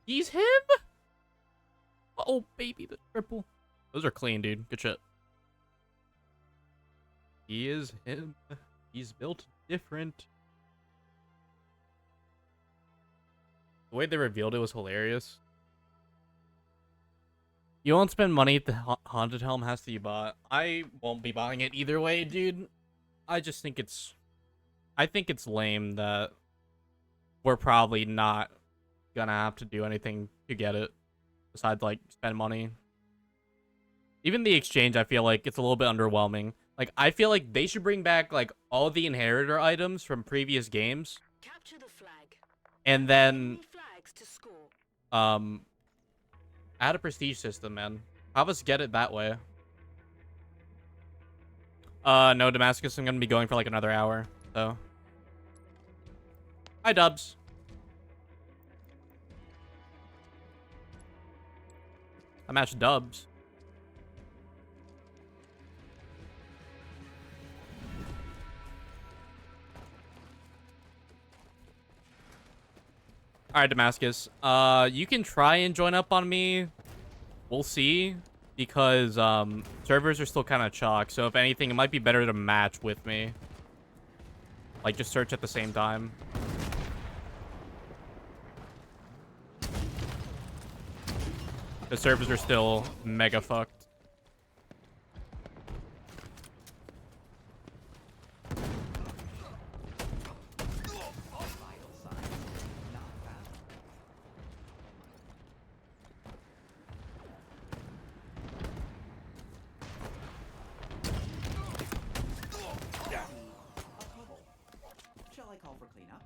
He's him? Oh, baby, the triple. Those are clean, dude. Good shit. He is him. He's built different. The way they revealed it was hilarious. You won't spend money if the Haunted Helm has to be bought. I won't be buying it either way, dude. I just think it's... I think it's lame that we're probably not gonna have to do anything to get it. Besides, like, spend money. Even the exchange, I feel like it's a little bit underwhelming. Like, I feel like they should bring back, like, all the Inheritor items from previous games. Capture the flag. And then... Flags to score. Add a prestige system, man. Have us get it that way. No, Damascus, I'm gonna be going for, like, another hour, so... Hi, Dubs. I matched Dubs. Alright, Damascus. You can try and join up on me. We'll see. Because, servers are still kind of chalk. So, if anything, it might be better to match with me. Like, just search at the same time. The servers are still mega fucked. Shall I call for cleanup?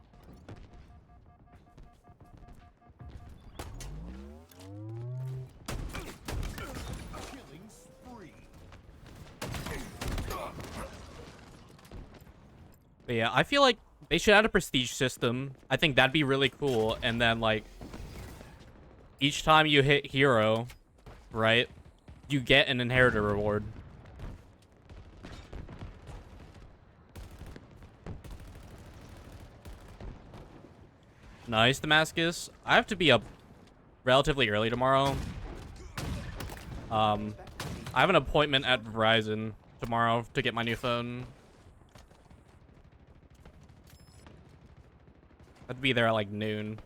Killing spree. But yeah, I feel like they should add a prestige system. I think that'd be really cool. And then, like, each time you hit hero, right, you get an Inheritor reward. Nice, Damascus. I have to be up relatively early tomorrow. I have an appointment at Verizon tomorrow to get my new phone. I have to be there at, like, noon.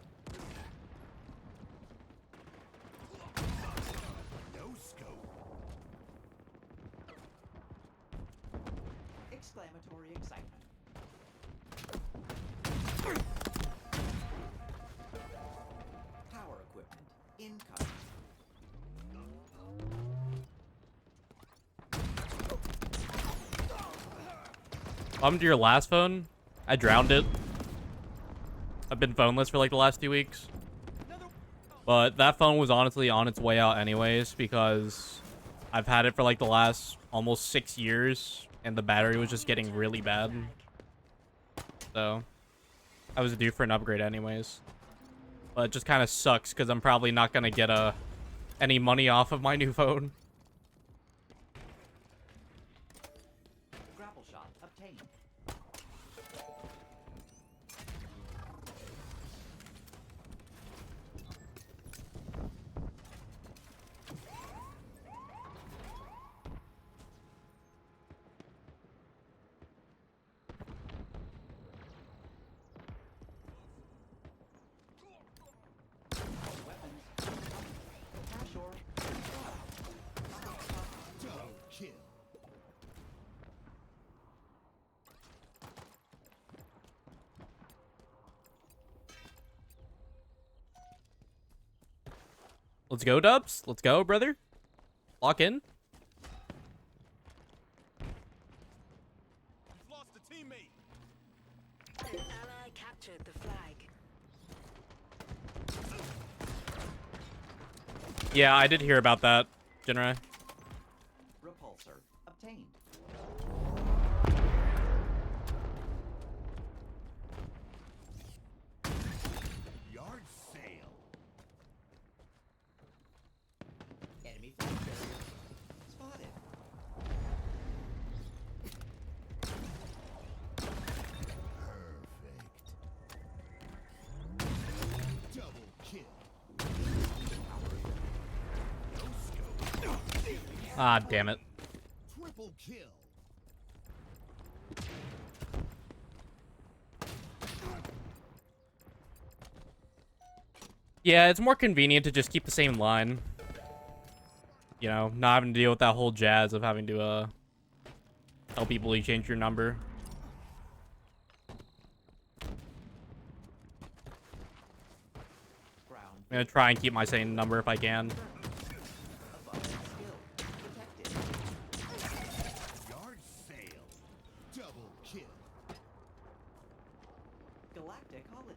No scope. Exclamatory excitement. Power equipment incoming. Welcome to your last phone. I drowned it. I've been phoneless for like the last 2 weeks. But that phone was honestly on its way out anyways because I've had it for like the last almost 6 years and the battery was just getting really bad. So I was due for an upgrade anyways. But it just kind of sucks because I'm probably not going to get any money off of my new phone. Grapple shot obtained. Kill. Let's go, Dubs. Let's go, brother. Lock in. You've lost a teammate. An ally captured the flag. Yeah, I did hear about that, Jinrai. Repulsor obtained. Yard sale. Ah, damn it. Triple kill. Yeah, it's more convenient to just keep the same line. You know, not having to deal with that whole jazz of having to tell people you change your number. I'm gonna try and keep my same number if I can. Yard sale. Double kill. Galactic holiday.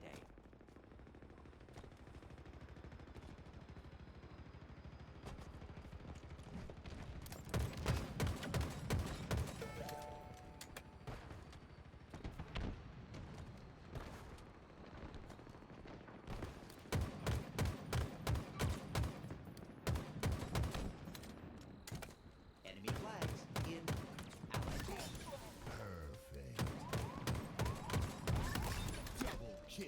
Enemy flags in allocation. Perfect. Double kill.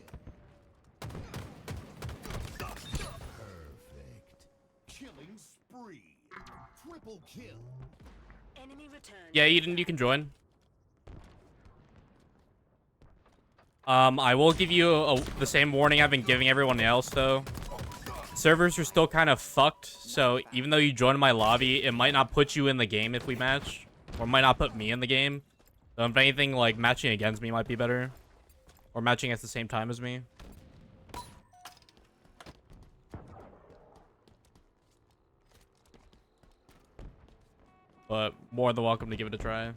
Perfect. Killing spree. Triple kill. Enemy return. Yeah, Eden, you can join. I will give you the same warning I've been giving everyone else, though. Servers are still kind of fucked, so even though you join my lobby, it might not put you in the game if we match. Or might not put me in the game. So if anything, like, matching against me might be better. Or matching at the same time as me. But more than welcome to give it a try.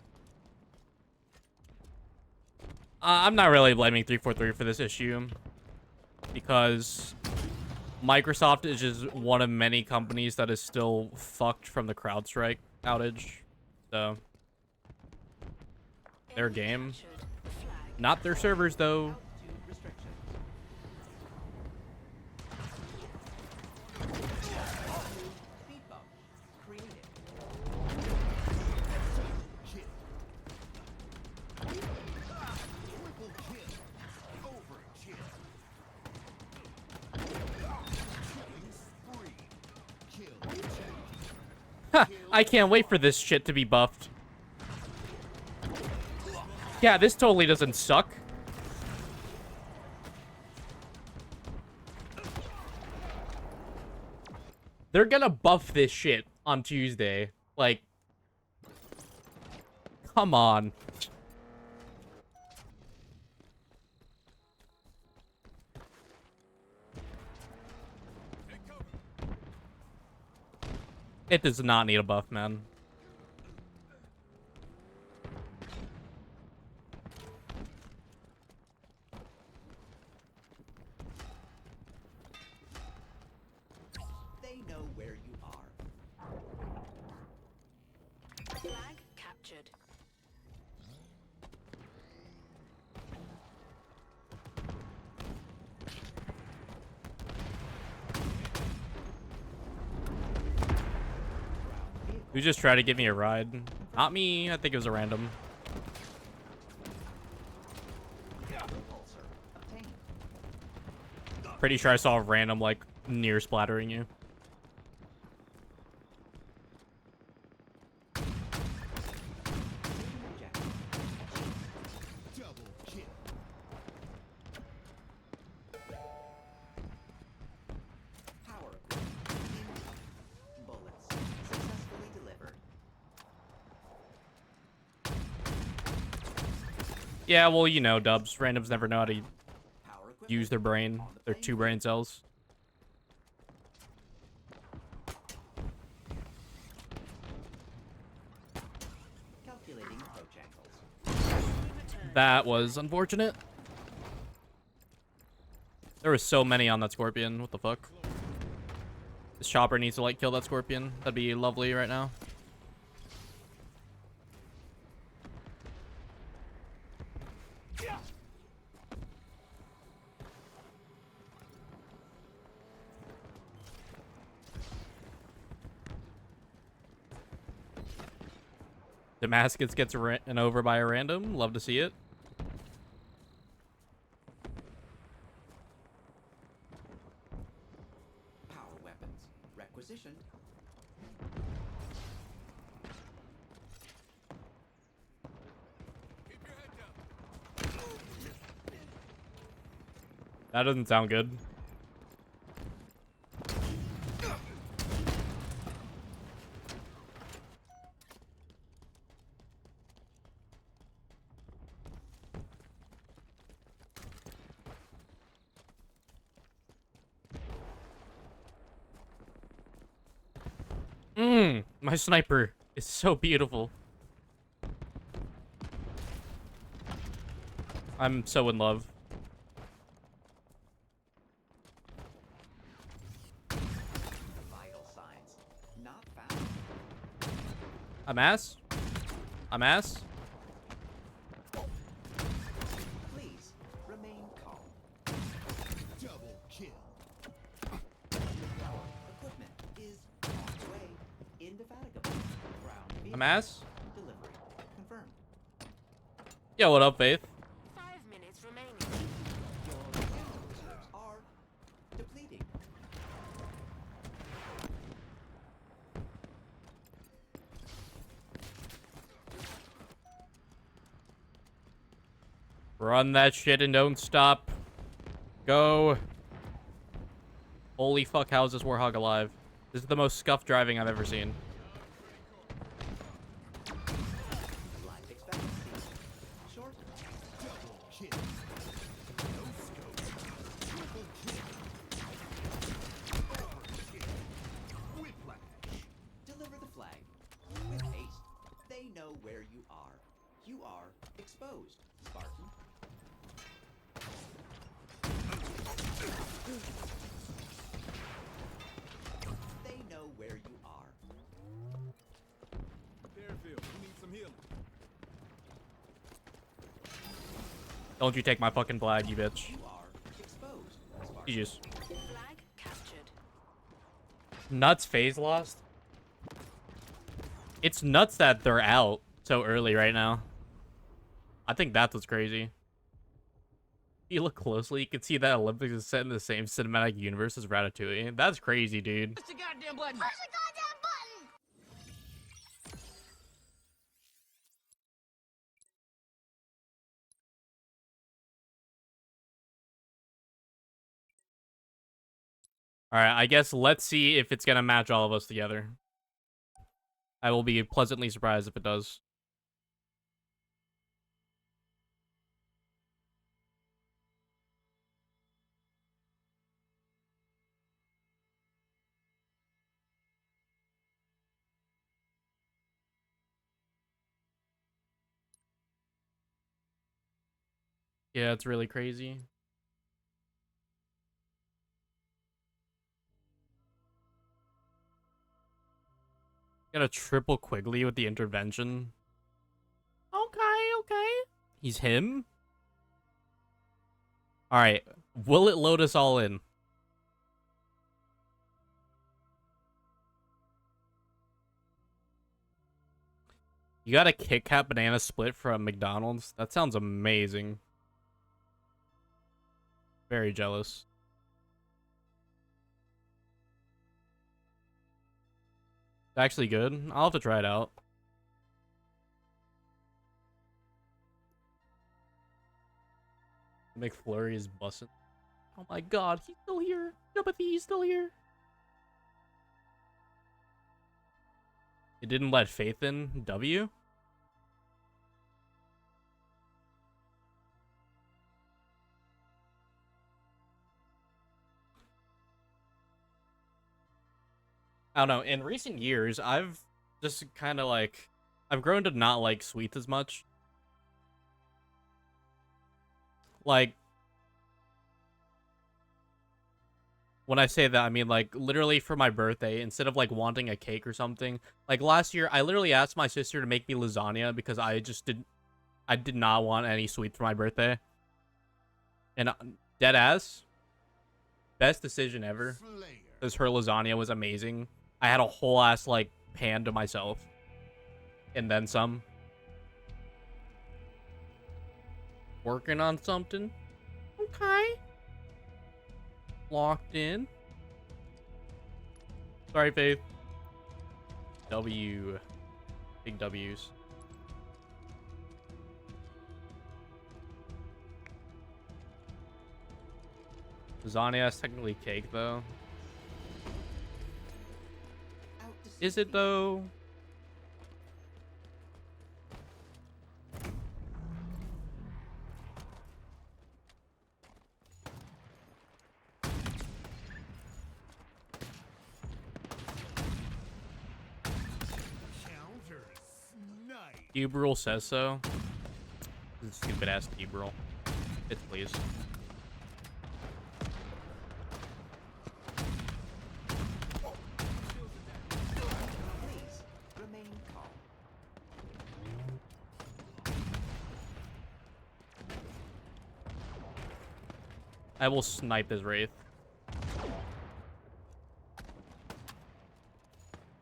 I'm not really blaming 343 for this issue. Because Microsoft is just one of many companies that is still fucked from the CrowdStrike outage. So, their game. Not their servers, though. Ha! I can't wait for this shit to be buffed. Yeah, this totally doesn't suck. They're gonna buff this shit on Tuesday. Like, come on. It does not need a buff, man. They know where you are. Flag captured. Who just tried to give me a ride? Not me. I think it was a random. Pretty sure I saw a random, like, near splattering you. Double kill. Power equipment. Bullets successfully delivered. Yeah, well, you know, Dubs. Randoms never know how to use their brain. Their 2 brain cells. Calculating approach angles. That was unfortunate. There were so many on that Scorpion. What the fuck? This chopper needs to, like, kill that Scorpion. That'd be lovely right now. Damascus gets ran over by a random. Love to see it. Power weapons requisitioned. That doesn't sound good. My sniper is so beautiful. I'm so in love. Vital signs not found. I'm ass. I'm ass. Please remain calm. Double kill. Our equipment is on its way. Indefatigable. Ground I'm ass. delivery confirmed. Yo, what up, Faith? 5 minutes remaining. Your ammo reserves are depleting. Run that shit and don't stop. Go. Holy fuck, how is this Warhog alive? This is the most scuffed driving I've ever seen. Life expectancy short. Double kill. No scope. Triple kill. Overkill. Whiplash. Deliver the flag with haste. They know where you are. You are exposed, Spartan. They know where you are. Fairfield, you need some healing. Don't you take my fucking flag, you bitch. You are exposed, Spartan. GG's. Flag captured. Nuts phase lost? It's nuts that they're out so early right now. I think that's what's crazy. If you look closely, you can see that Olympics is set in the same cinematic universe as Ratatouille. That's crazy, dude. Push the goddamn button. Push the goddamn button. Alright, I guess let's see if it's gonna match all of us together. I will be pleasantly surprised if it does. Yeah, it's really crazy. Got a triple Quigley with the intervention. Okay, okay. He's him? Alright, will it load us all in? You got a Kit Kat banana split from McDonald's? That sounds amazing. Very jealous. It's actually good. I'll have to try it out. McFlurry is bussin'. Oh my god, he's still here. Jumapathy, he's still here. It didn't let Faith in. W? I don't know. In recent years, I've just kind of like... I've grown to not like sweets as much. Like... When I say that, I mean, like, literally for my birthday, instead of, like, wanting a cake or something, like, last year, I literally asked my sister to make me lasagna because I did not want any sweets for my birthday. And, dead ass, best decision ever, because her lasagna was amazing. I had a whole ass, like, pan to myself. And then some. Working on something. Okay. Locked in. Sorry, Faith. W. Big W's. Lasagna is technically cake, though. Is it, though? Cube rule says so. This is stupid ass cube rule. It's please. Please remain calm. I will snipe this Wraith.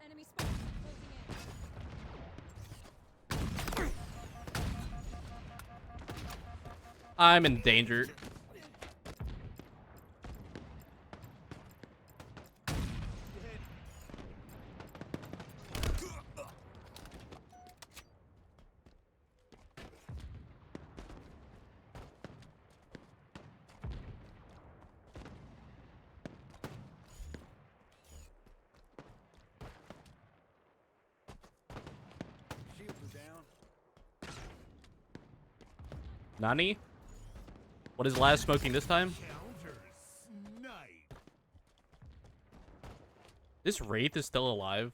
Enemy spotted. Closing in. I'm in danger. Shields are down. Nani? What is last smoking this time? This Wraith is still alive.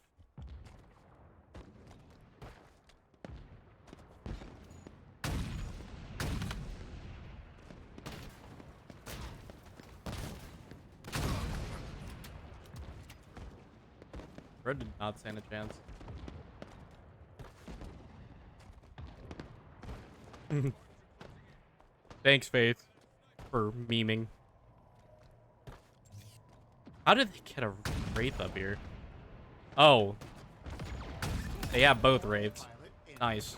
Red did not stand a chance. Thanks, Faith, for memeing. How did they get a Wraith up here? Oh. They have both Wraiths. Nice.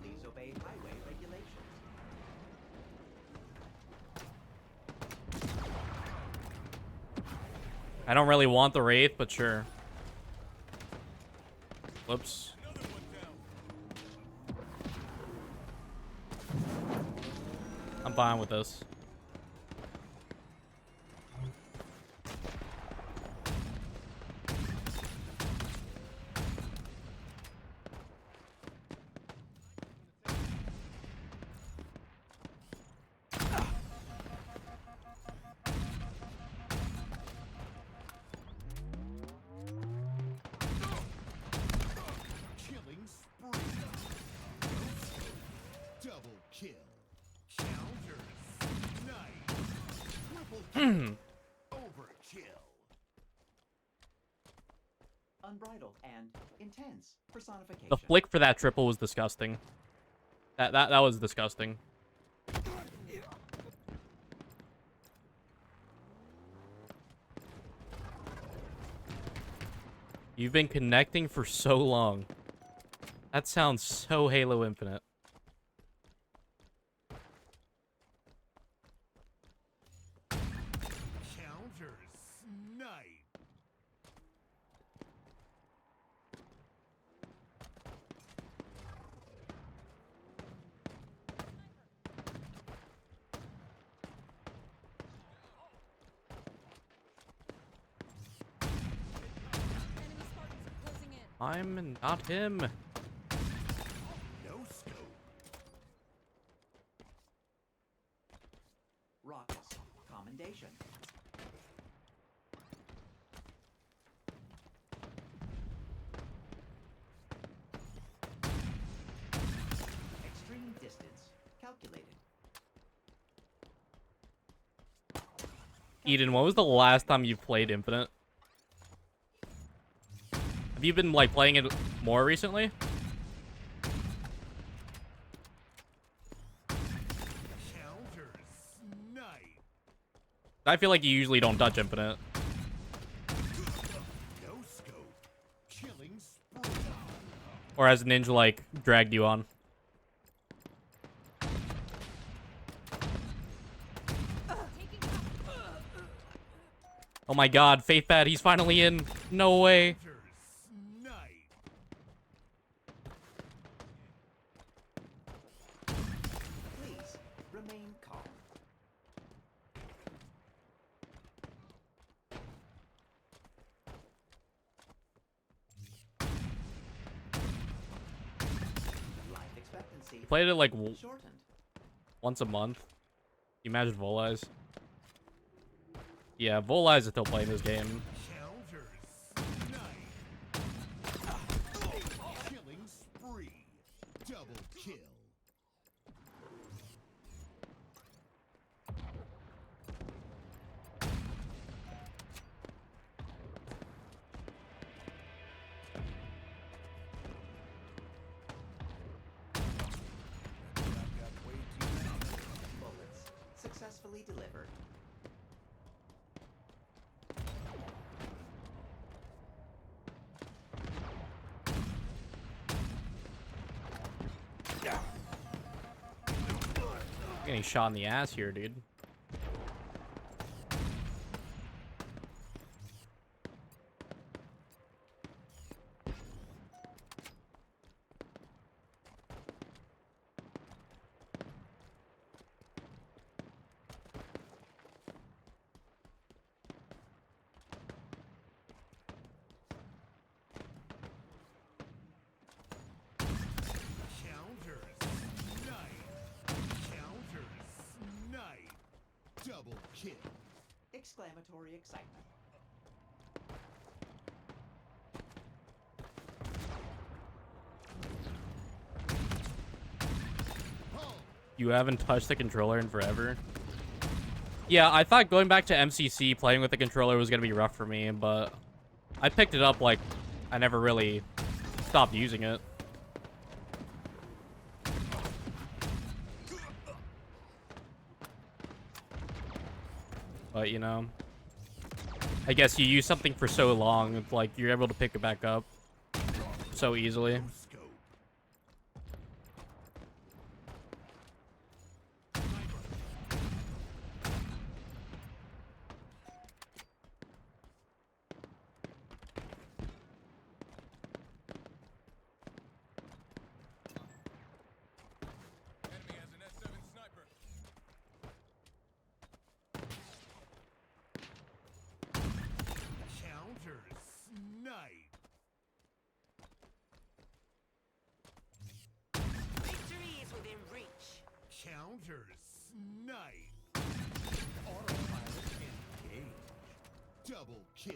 Please obey highway regulations. I don't really want the Wraith, but sure. Whoops. I'm fine with this. Killing spree. Double kill. Counter snipe. Triple kill. Overkill. Unbridled and intense personification. The flick for that triple was disgusting. That was disgusting. You've been connecting for so long. That sounds so Halo Infinite. Counter snipe. I'm not him. No scope. Raucous commendation. Extreme distance calculated. Eden, when was the last time you played Infinite? Have you been, like, playing it more recently? Counter snipe. I feel like you usually don't touch Infinite. No scope. Killing spree. Or has Ninja, like, dragged you on? Oh my god, Faith Bad, he's finally in. No way. Please played it like Shortened. once a month. You imagine Voleyes? Yeah, Voleyes is still playing this game. Counters. Night. Killing spree. Double kill. Bullets successfully delivered. Getting shot in the ass here, dude. Counters. Night. Counters. Night. Double kill. Exclamatory excitement. You haven't touched the controller in forever. Yeah, I thought going back to MCC playing with the controller was gonna be rough for me, but I picked it up like I never really stopped using it. But you know, I guess you use something for so long, it's like you're able to pick it back up so easily. Counters. Night. Victory is within reach. Counters. Night. Autopilot engaged. Double kill.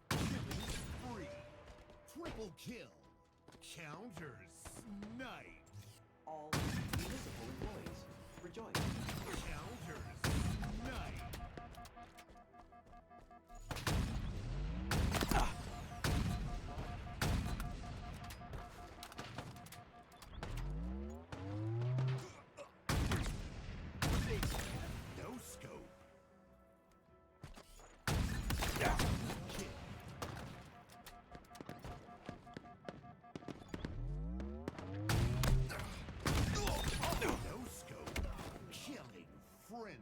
Killing spree. Triple kill. Counters. Night. All municipal employees rejoice. Counters. Night. No scope. Kill. No scope. Killing frenzy.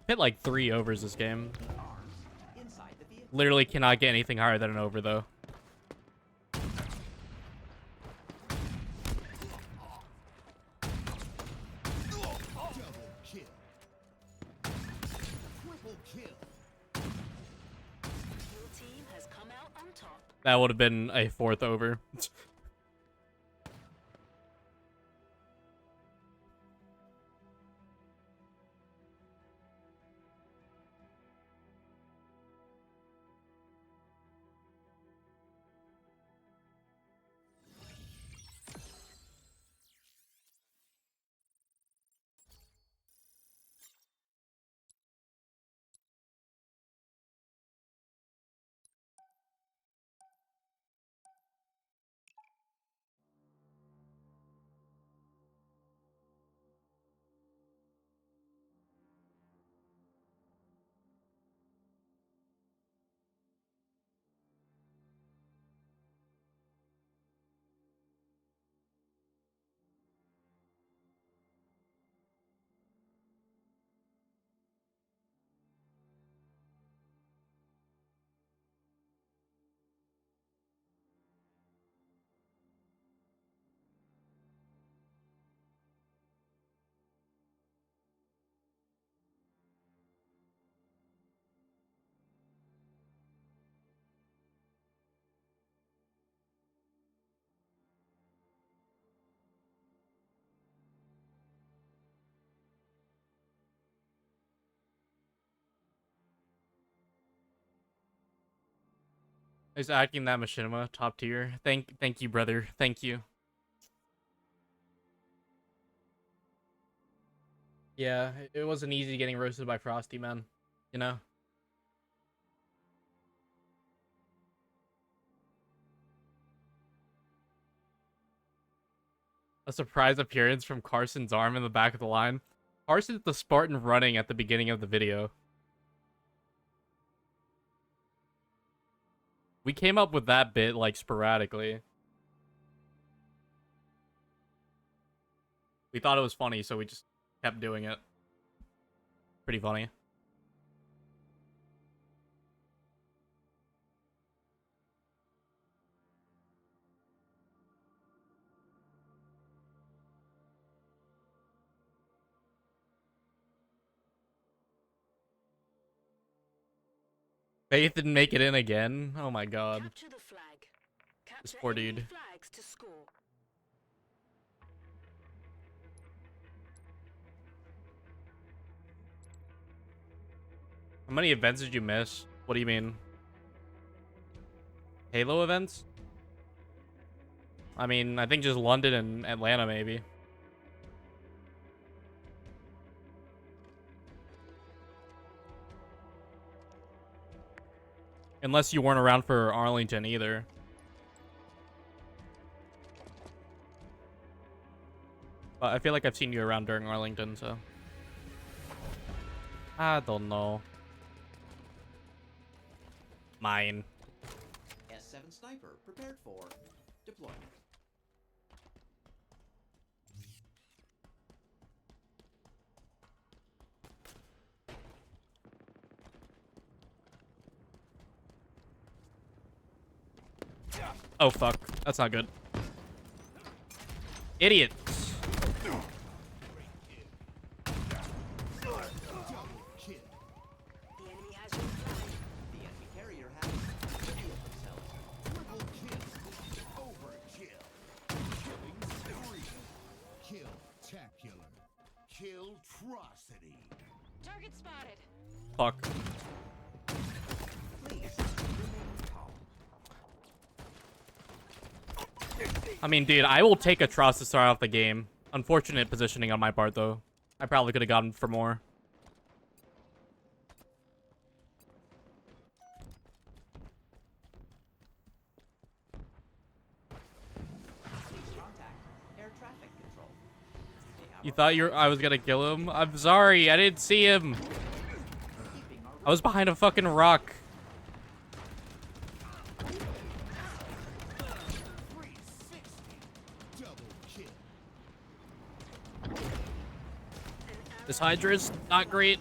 Hit like 3 overs this game. Inside the vehicle. Literally cannot get anything higher than an over though. Double kill. Triple kill. Your team has come out on top. That would have been a 4th over. Is acting that machinima top tier. Thank you, brother. Thank you. Yeah, it wasn't easy getting roasted by Frosty, man. You know? A surprise appearance from Carson's arm in the back of the line. Carson's the Spartan running at the beginning of the video. We came up with that bit, like, sporadically. We thought it was funny, so we just kept doing it. Pretty funny. Faith didn't make it in again? Oh my god. Capture the flag. This Capture poor enemy dude. flags to score. How many events did you miss? What do you mean? Halo events? I mean, I think just London and Atlanta, maybe. Unless you weren't around for Arlington either. But I feel like I've seen you around during Arlington, so. I don't know. Mine. S7 sniper prepared for deployment. Oh fuck. That's not good. Idiots. The enemy has your flag. The enemy carrier has revealed themselves. Triple kill. Overkill. Killing spree. Kill-tacular. Kill-trocity. Target spotted. Fuck. Please remain calm. I mean, dude, I will take a trust to start off the game. Unfortunate positioning on my part, though. I probably could have gotten for more. Contact. Air traffic control. You thought I was gonna kill him? I'm sorry, I didn't see him. I was behind a fucking rock. This Hydra's not great.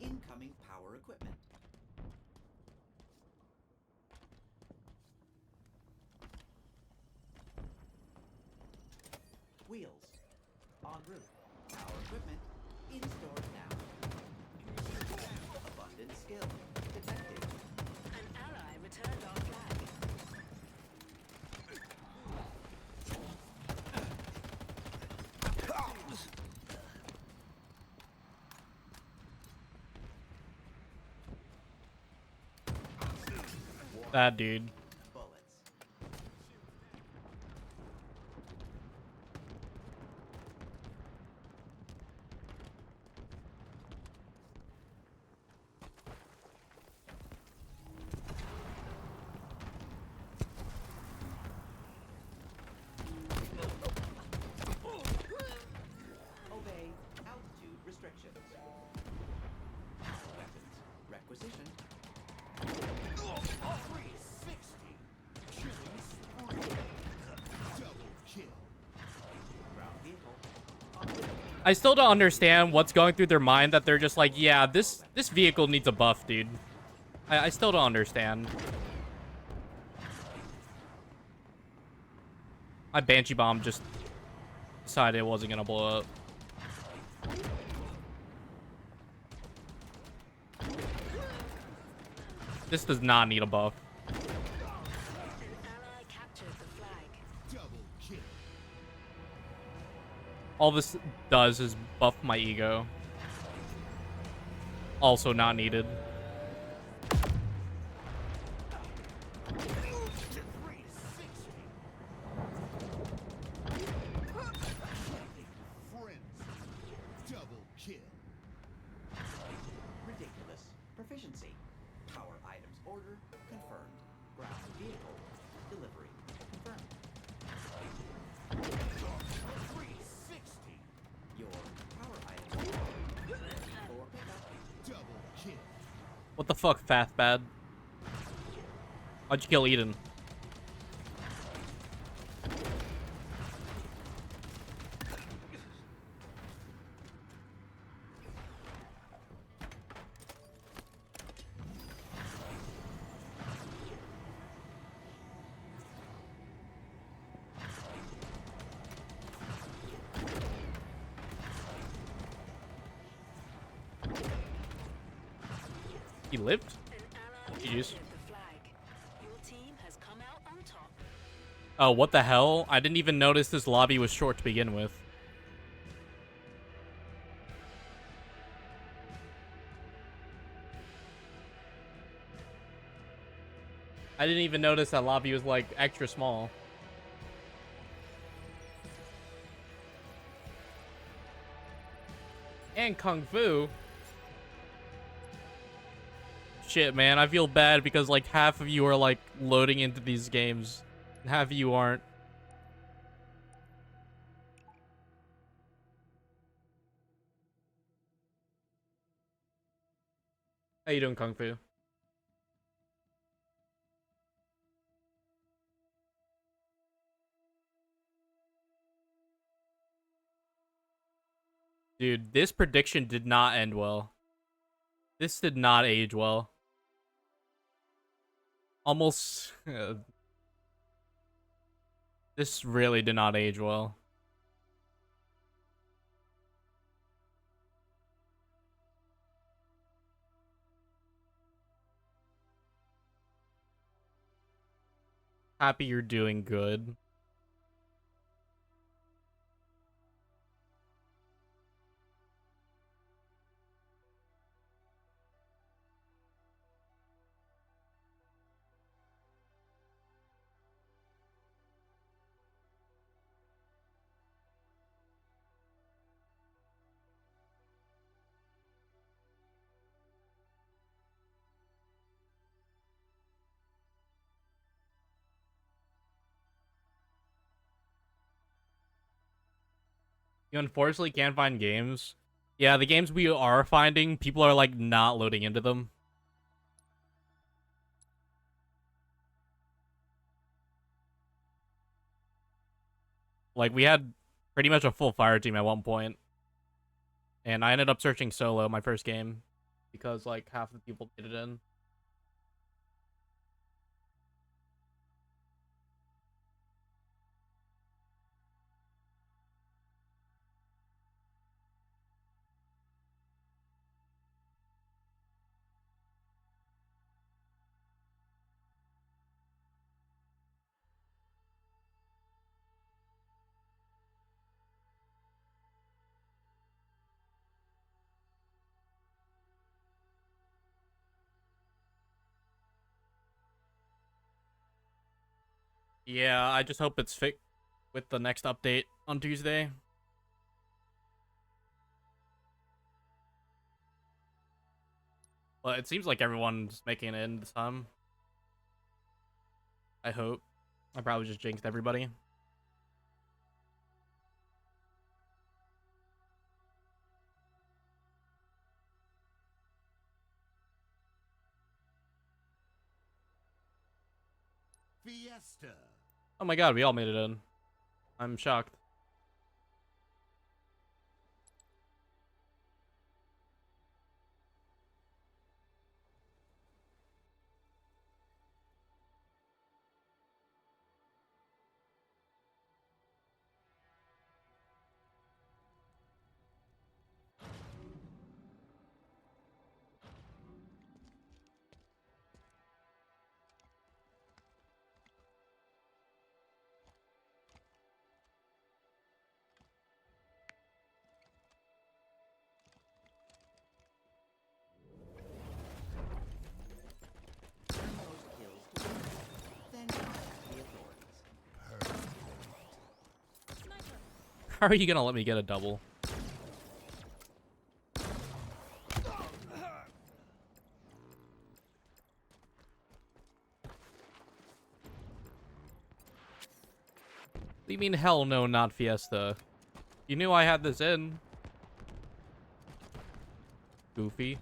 Incoming power equipment. Wheels. En route. Power equipment. In storage now. Abundant skill. Detected. An ally returned our flag. That dude. Bullets. Obey altitude restrictions. Weapons. Requisition. 360. Killing spree. Double kill. Ground vehicle. I still don't understand what's going through their mind that they're just like, yeah, this vehicle needs a buff, dude. I still don't understand. My Banshee bomb just decided it wasn't gonna blow up. This does not need a buff. Double kill. All this does is buff my ego. Also not needed. Double kill. Ridiculous. Proficiency. Power items order confirmed. Ground vehicle delivery confirmed. 360. Your power items are ready for pickup. Double kill. What the fuck, Fathbad? How'd you kill Eden? He lived? Jeez. Oh, what the hell? I didn't even notice this lobby was short to begin with. I didn't even notice that lobby was, like, extra small. And Kung Fu. Shit, man, I feel bad because, like, half of you are, like, loading into these games. And half of you aren't. How you doing, Kung Fu? Dude, this prediction did not end well. This did not age well. Almost... this really did not age well. Happy you're doing good. You unfortunately can't find games. Yeah, the games we are finding, people are, like, not loading into them. Like, we had pretty much a full fire team at one point. And I ended up searching solo my first game. Because, like, half the people did it in. Yeah, I just hope it's fixed with the next update on Tuesday. But it seems like everyone's making it in this time. I hope. I probably just jinxed everybody. Fiesta. Oh my god, we all made it in. I'm shocked. How are you gonna let me get a double? What do you mean, hell no, not Fiesta? You knew I had this in. Goofy.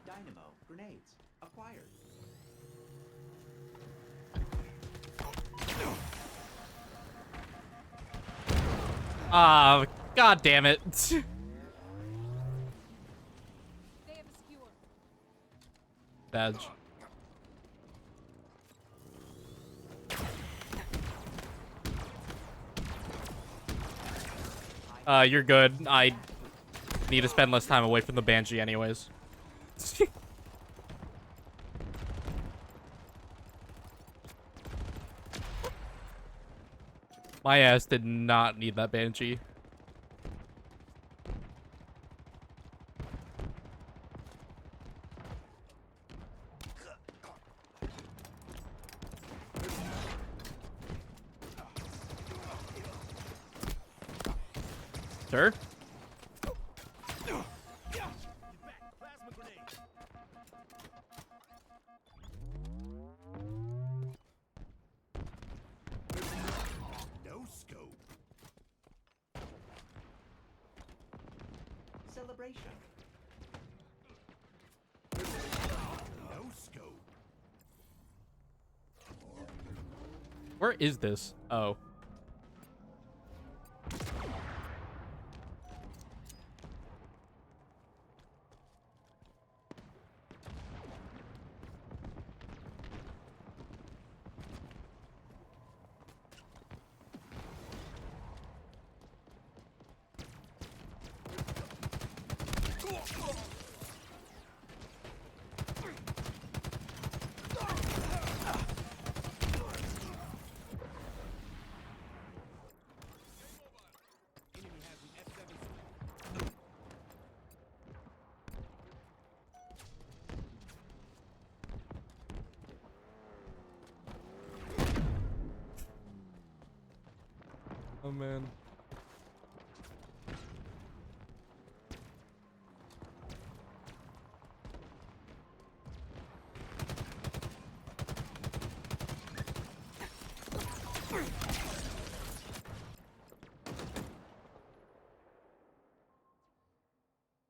Dynamo grenades acquired. Ah, god damn it. They have a skewer. Badge. You're good. I need to spend less time away from the Banshee anyways. My ass did not need that Banshee. Sir? No scope. Celebration. No scope. Where is this? Oh. Oh man.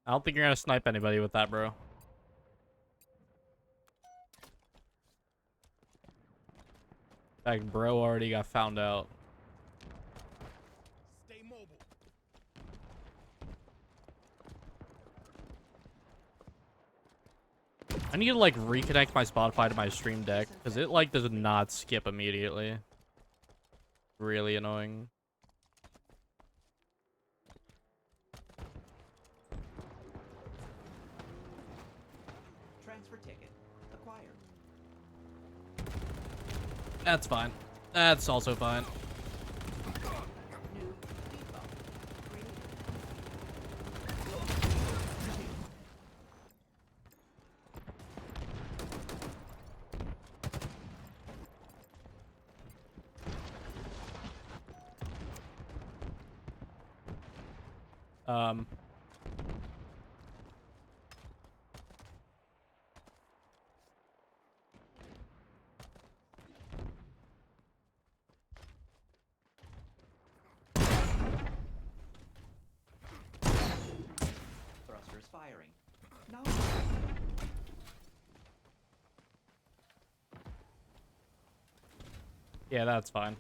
I don't think you're gonna snipe anybody with that, bro. In fact, bro already got found out. Stay mobile. I need to like reconnect my Spotify to my stream deck because it like does not skip immediately. Really annoying. Transfer ticket acquired. That's fine. That's also fine. New depot created. Um. Thrusters firing. No. Yeah, that's fine.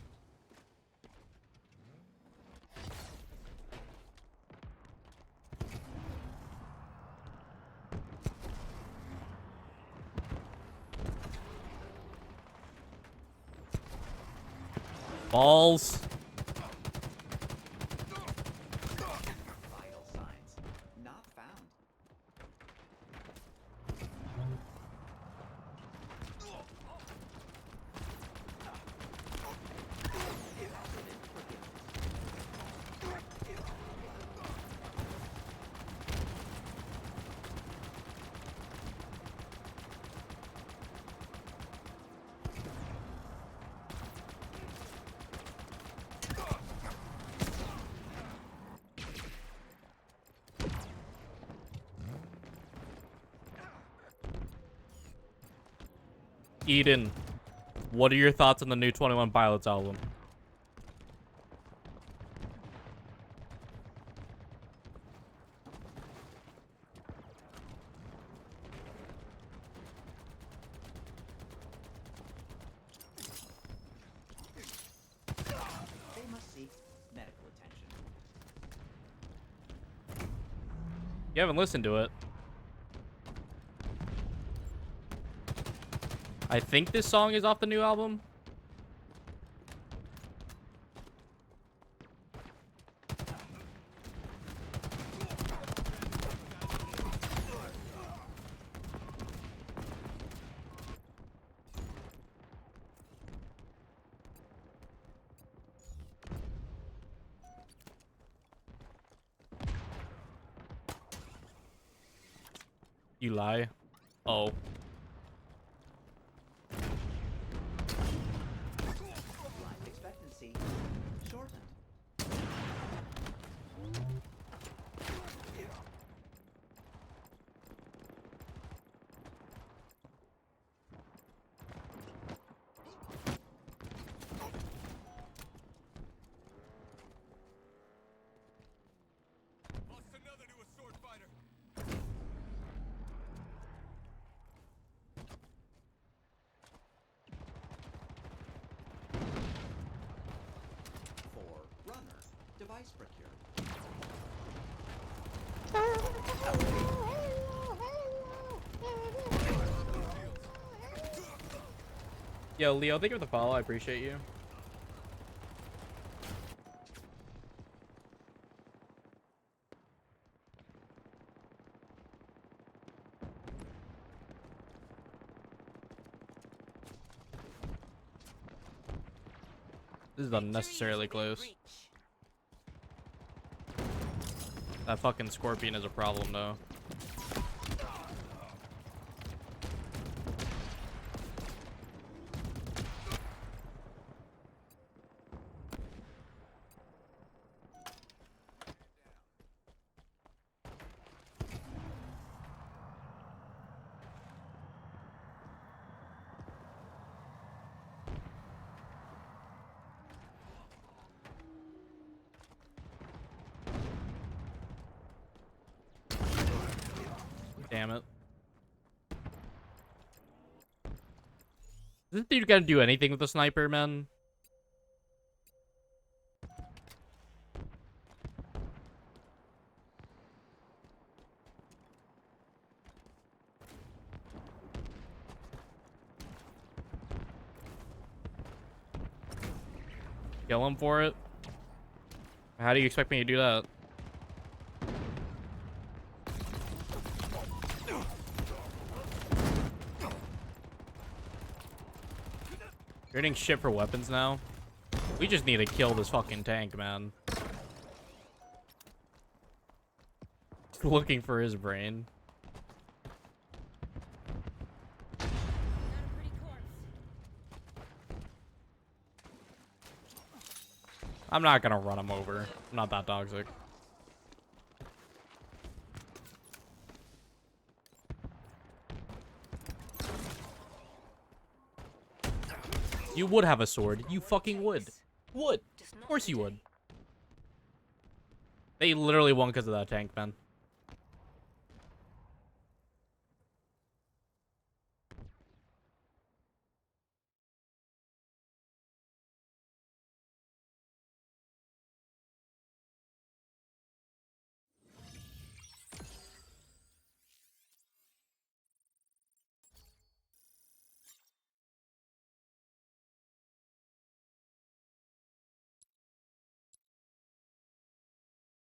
Balls. Vital signs not found. Eden, what are your thoughts on the new 21 Pilots album? They must seek medical attention. You haven't listened to it. I think this song is off the new album. You lie. Oh. Life expectancy shortened. For runner, device procure. Yo, Leo, thank you for the follow. I appreciate you. This is unnecessarily close. That fucking scorpion is a problem, though. Damn it. Is this dude gonna do anything with the sniper, man? Kill him for it? How do you expect me to do that? You're getting shit for weapons now? We just need to kill this fucking tank, man. Looking for his brain. I'm not gonna run him over. I'm not that toxic. You would have a sword. You fucking would. Would. Of course you would. They literally won because of that tank, man.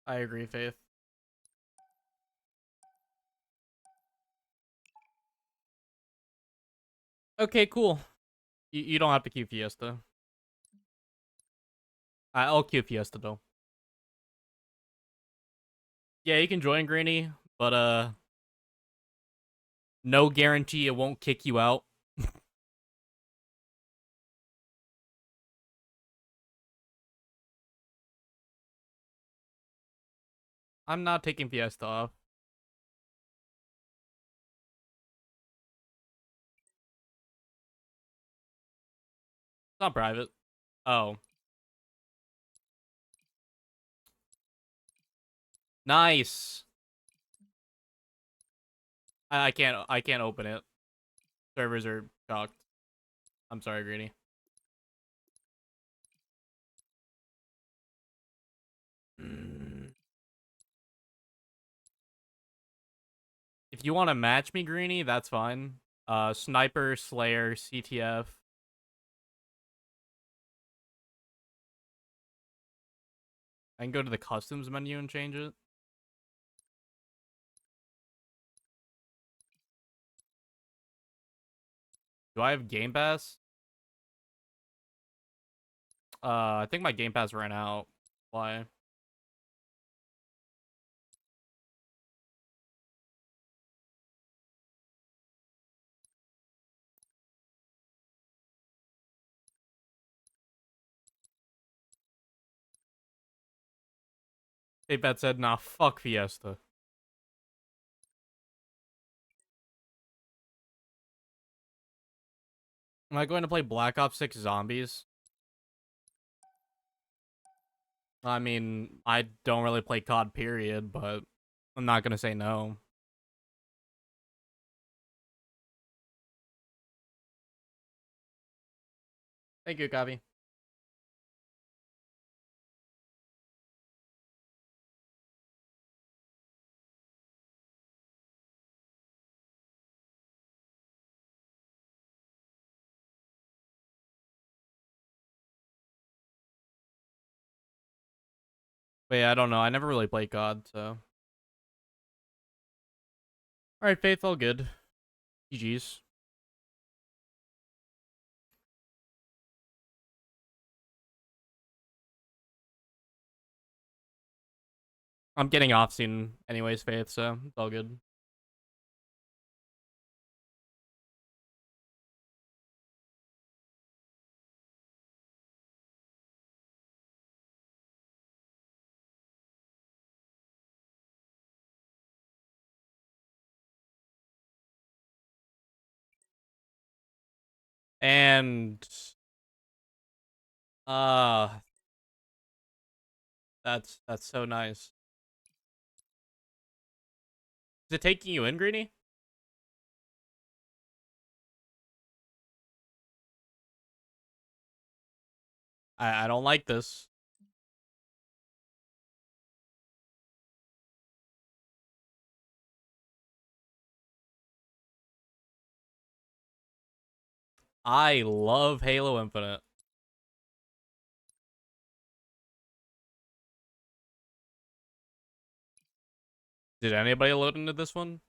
I agree, Faith. Okay, cool. You don't have to queue Fiesta. I'll queue Fiesta though. Yeah, you can join Greeny, but no guarantee it won't kick you out. I'm not taking Fiesta off. It's not private. Oh. Nice. I can't open it. Servers are shocked. I'm sorry, Greeny. If you want to match me, Greeny, that's fine. Sniper, Slayer, CTF. I can go to the customs menu and change it. Do I have Game Pass? I think my Game Pass ran out. Why? Hey, Bet said, nah, fuck Fiesta. Am I going to play Black Ops 6 Zombies? I mean, I don't really play COD, period, but I'm not going to say no. Thank you, Gabi. But yeah, I don't know. I never really played COD, so. Alright, Faith, all good. GG's. I'm getting off soon anyways, Faith, so it's all good. And uh that's so nice. Is it taking you in, Greeny? I don't like this. I love Halo Infinite. Did anybody load into this one?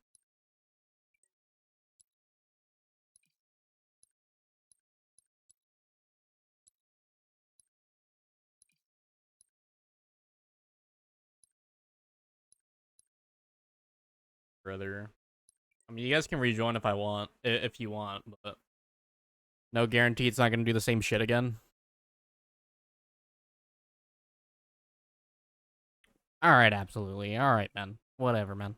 Brother. I mean, you guys can rejoin if if you want, but no guarantee it's not going to do the same shit again. All right, absolutely. All right, man. Whatever, man.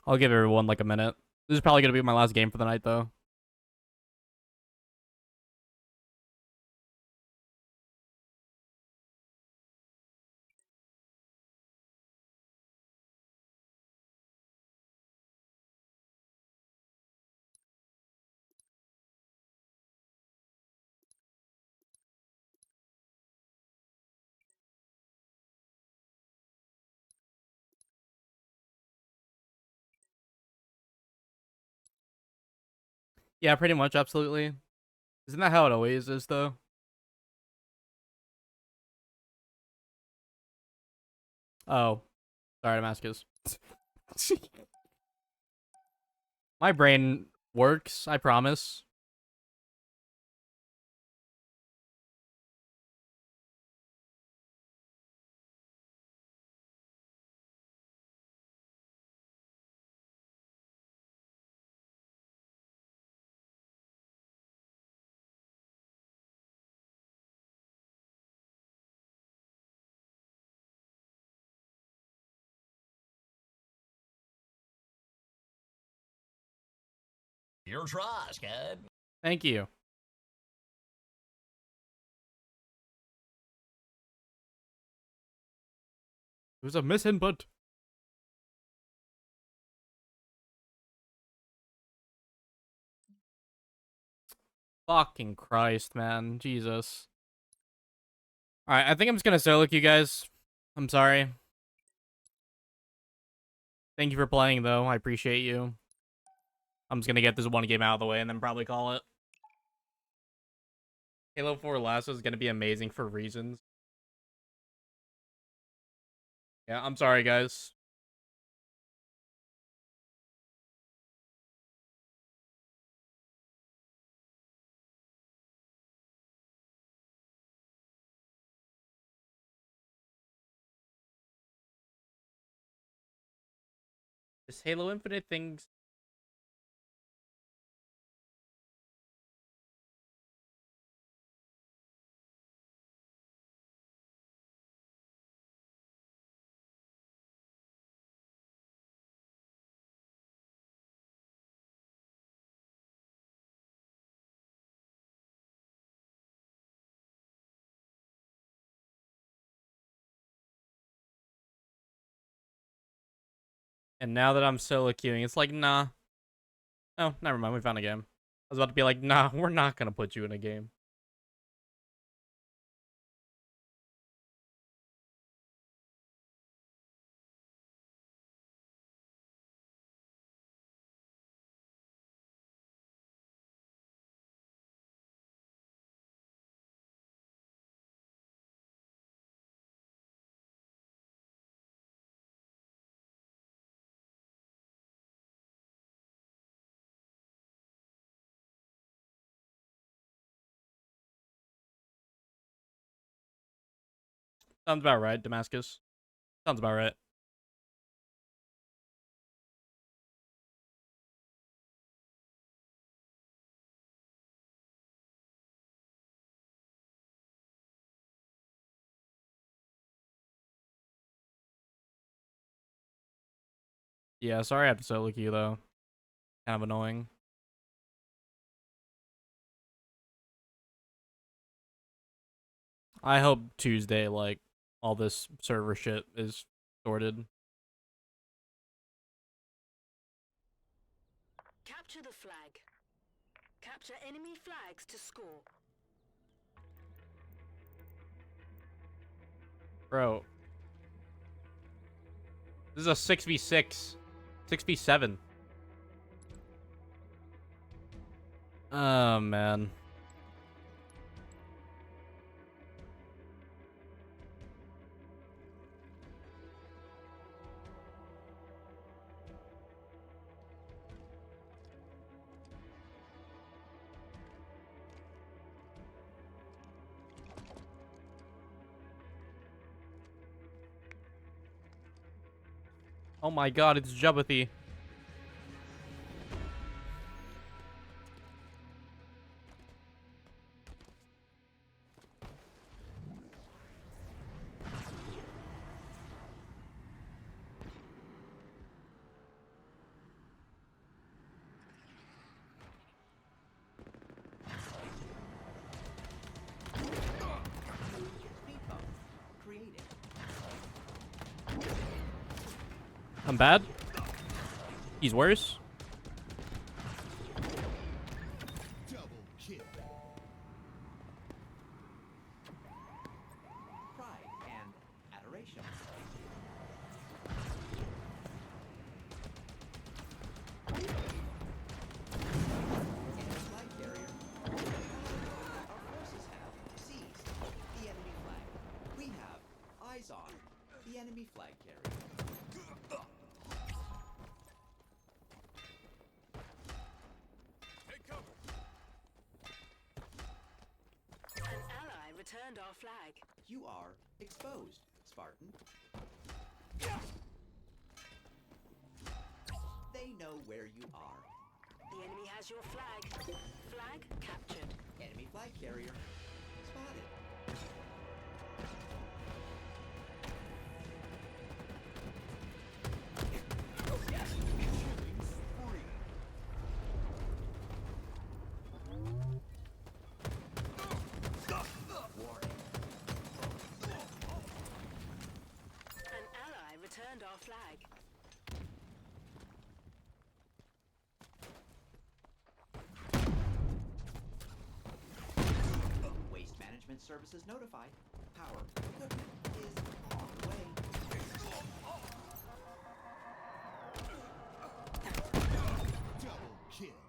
I'll give everyone like a minute. This is probably going to be my last game for the night, though. Yeah, pretty much, absolutely. Isn't that how it always is, though? Oh. Sorry, Damascus. My brain works, I promise. Your trash, kid. Thank you. It was a misinput. Fucking Christ, man. Jesus. Alright, I think I'm just gonna solo you guys. I'm sorry. Thank you for playing, though. I appreciate you. I'm just gonna get this one game out of the way and then probably call it. Halo 4 Lasso is gonna be amazing for reasons. Yeah, I'm sorry, guys. This Halo Infinite thing's... And now that I'm solo queuing, it's like, nah. Oh, never mind. We found a game. I was about to be like, nah, we're not gonna put you in a game. Sounds about right, Damascus. Sounds about right. Yeah, sorry I have to solo queue, though. Kind of annoying. I hope Tuesday, like, all this server shit is sorted. Capture the flag. Capture enemy flags to score. Bro. This is a 6v6. 6v7. Oh, man. Oh my god, it's Jubbathy. I'm bad. He's worse. Double kill. Pride and adoration. In the flag carrier. enemy flag carrier. Take cover. An ally returned our flag. You are exposed, Spartan. They know where you are. The enemy has your flag. Flag captured. Enemy flag carrier spotted. An ally returned our flag. Waste management services notified. Power equipment is on the way. Double kill.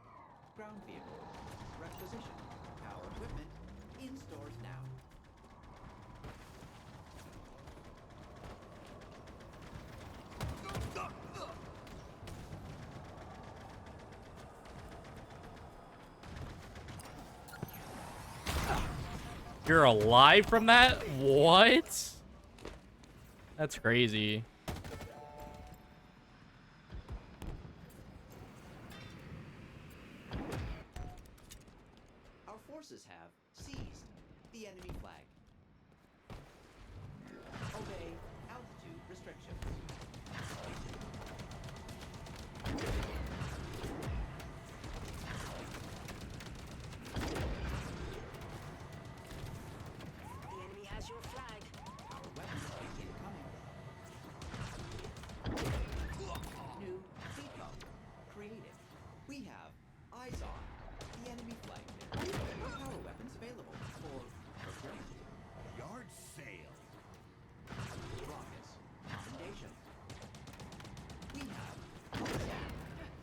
Ground vehicle requisition. Power equipment in stores now. You're alive from that? What? That's crazy. Our forces have seized the enemy flag. Obey altitude restrictions. The enemy has your flag. Our weapons incoming. New depot created. We have eyes on the enemy flag. Power weapons available for procurement. Yard sale. Rockets. Commendation. We have eyes on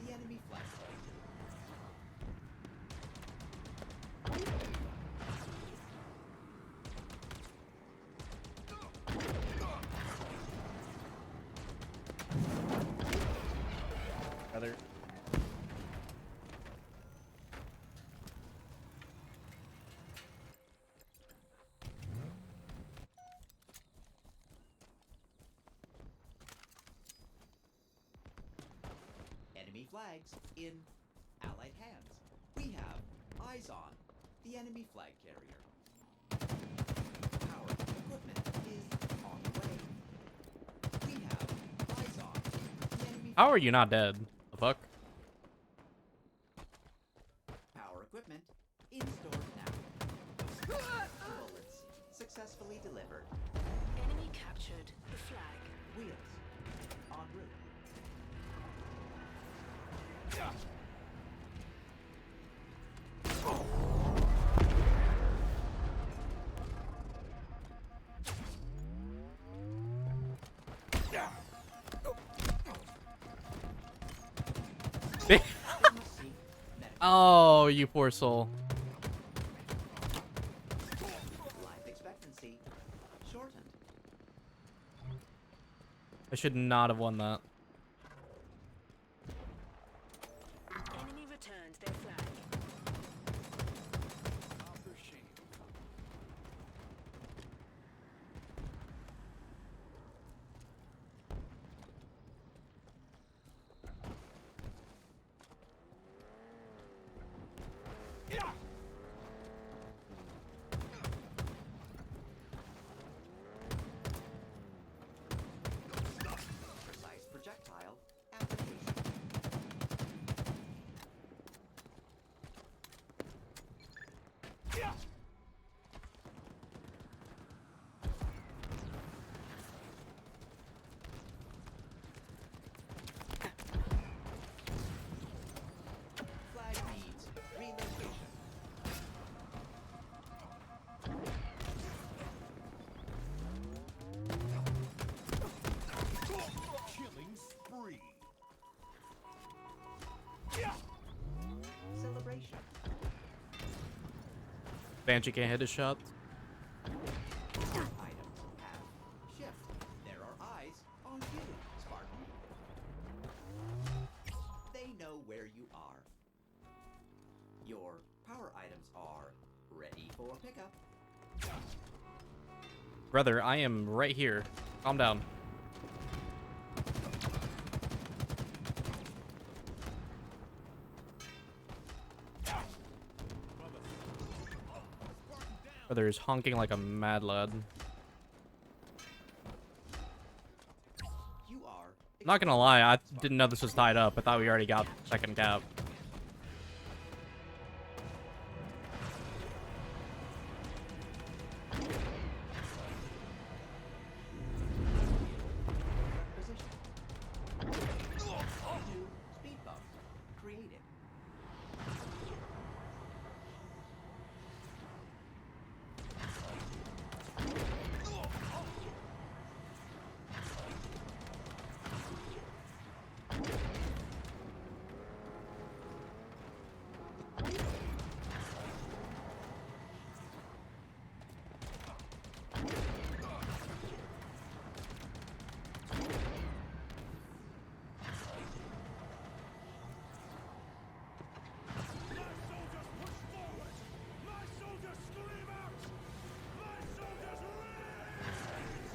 the enemy flag. Brother. Enemy flags in Allied hands. We have eyes on the enemy flag carrier. Power equipment is on the way. We have eyes on the enemy. How are you not dead? The fuck? Power equipment in stores now. Bullets successfully delivered. Enemy captured the flag. Wheels en route. Oh, you poor soul. Life expectancy shortened. I should not have won that. Enemy returned their flag. Precise projectile application. Flag needs relocation. Killing spree. Celebration. Banshee can't hit his shot. Items have shift. There are eyes pickup. Brother, I am right here. Calm down. Brother is honking like a mad lad. You are Not gonna lie, I didn't know this was tied up. I thought we already got second cap. New speed bump created.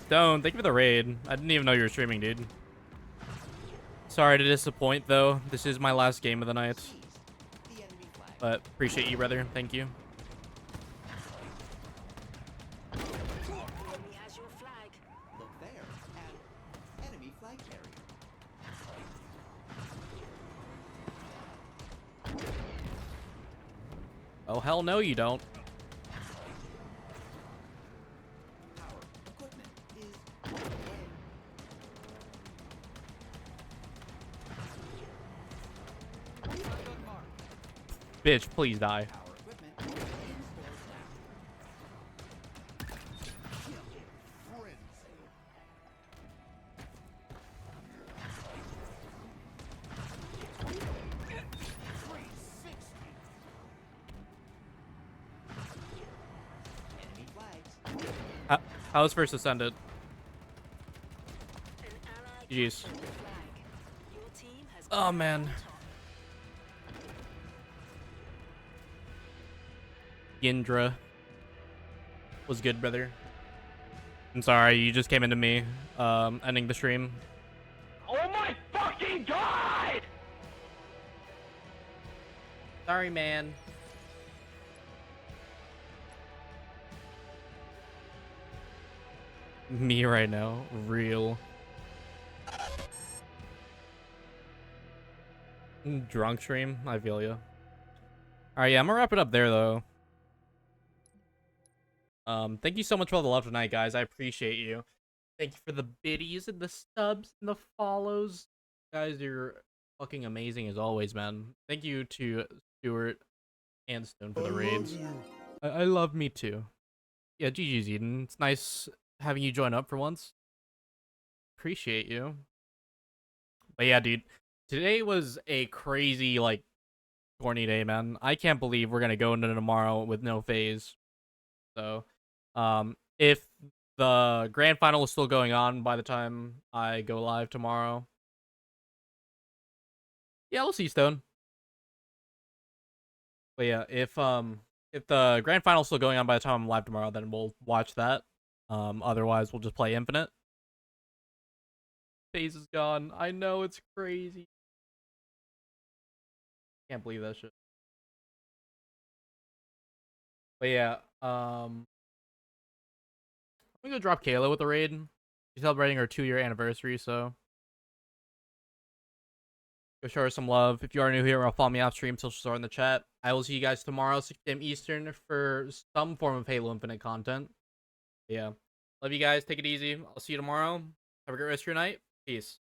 Stone, thank you for the raid. I didn't even know you were streaming, dude. Sorry to disappoint, though. This is my last game of the night. But appreciate you, brother. Thank you. Enemy has your flag. Look there. And enemy flag carrier. Oh, hell no, you don't. Bitch, please die. House first ascended. Jeez. Oh man. Yindra was good, brother. I'm sorry, you just came into me, ending the stream. Oh my fucking god! Sorry, man. Me right now, real. Drunk stream, I feel you. Alright, yeah, I'm gonna wrap it up there, though. Thank you so much for all the love tonight, guys. I appreciate you. Thank you for the biddies and the subs and the follows. Guys, you're fucking amazing as always, man. Thank you to Stuart and Stone for the raids. I love me too. Yeah, GG's Eden. It's nice having you join up for once. Appreciate you. But yeah, dude, today was a crazy, like, corny day, man. I can't believe we're gonna go into tomorrow with no phase. So, if the grand final is still going on by the time I go live tomorrow, yeah, we'll see, Stone. But yeah, if the grand final is still going on by the time I'm live tomorrow, then we'll watch that. Otherwise, we'll just play Infinite. Phase is gone. I know, it's crazy. Can't believe that shit. But yeah, I'm gonna go drop Kayla with the raid. She's celebrating her 2-year anniversary, so go show her some love. If you are new here, I'll follow me off stream. Socials are in the chat. I will see you guys tomorrow, 6 p.m. Eastern, for some form of Halo Infinite content. Yeah, love you guys. Take it easy. I'll see you tomorrow. Have a great rest of your night. Peace.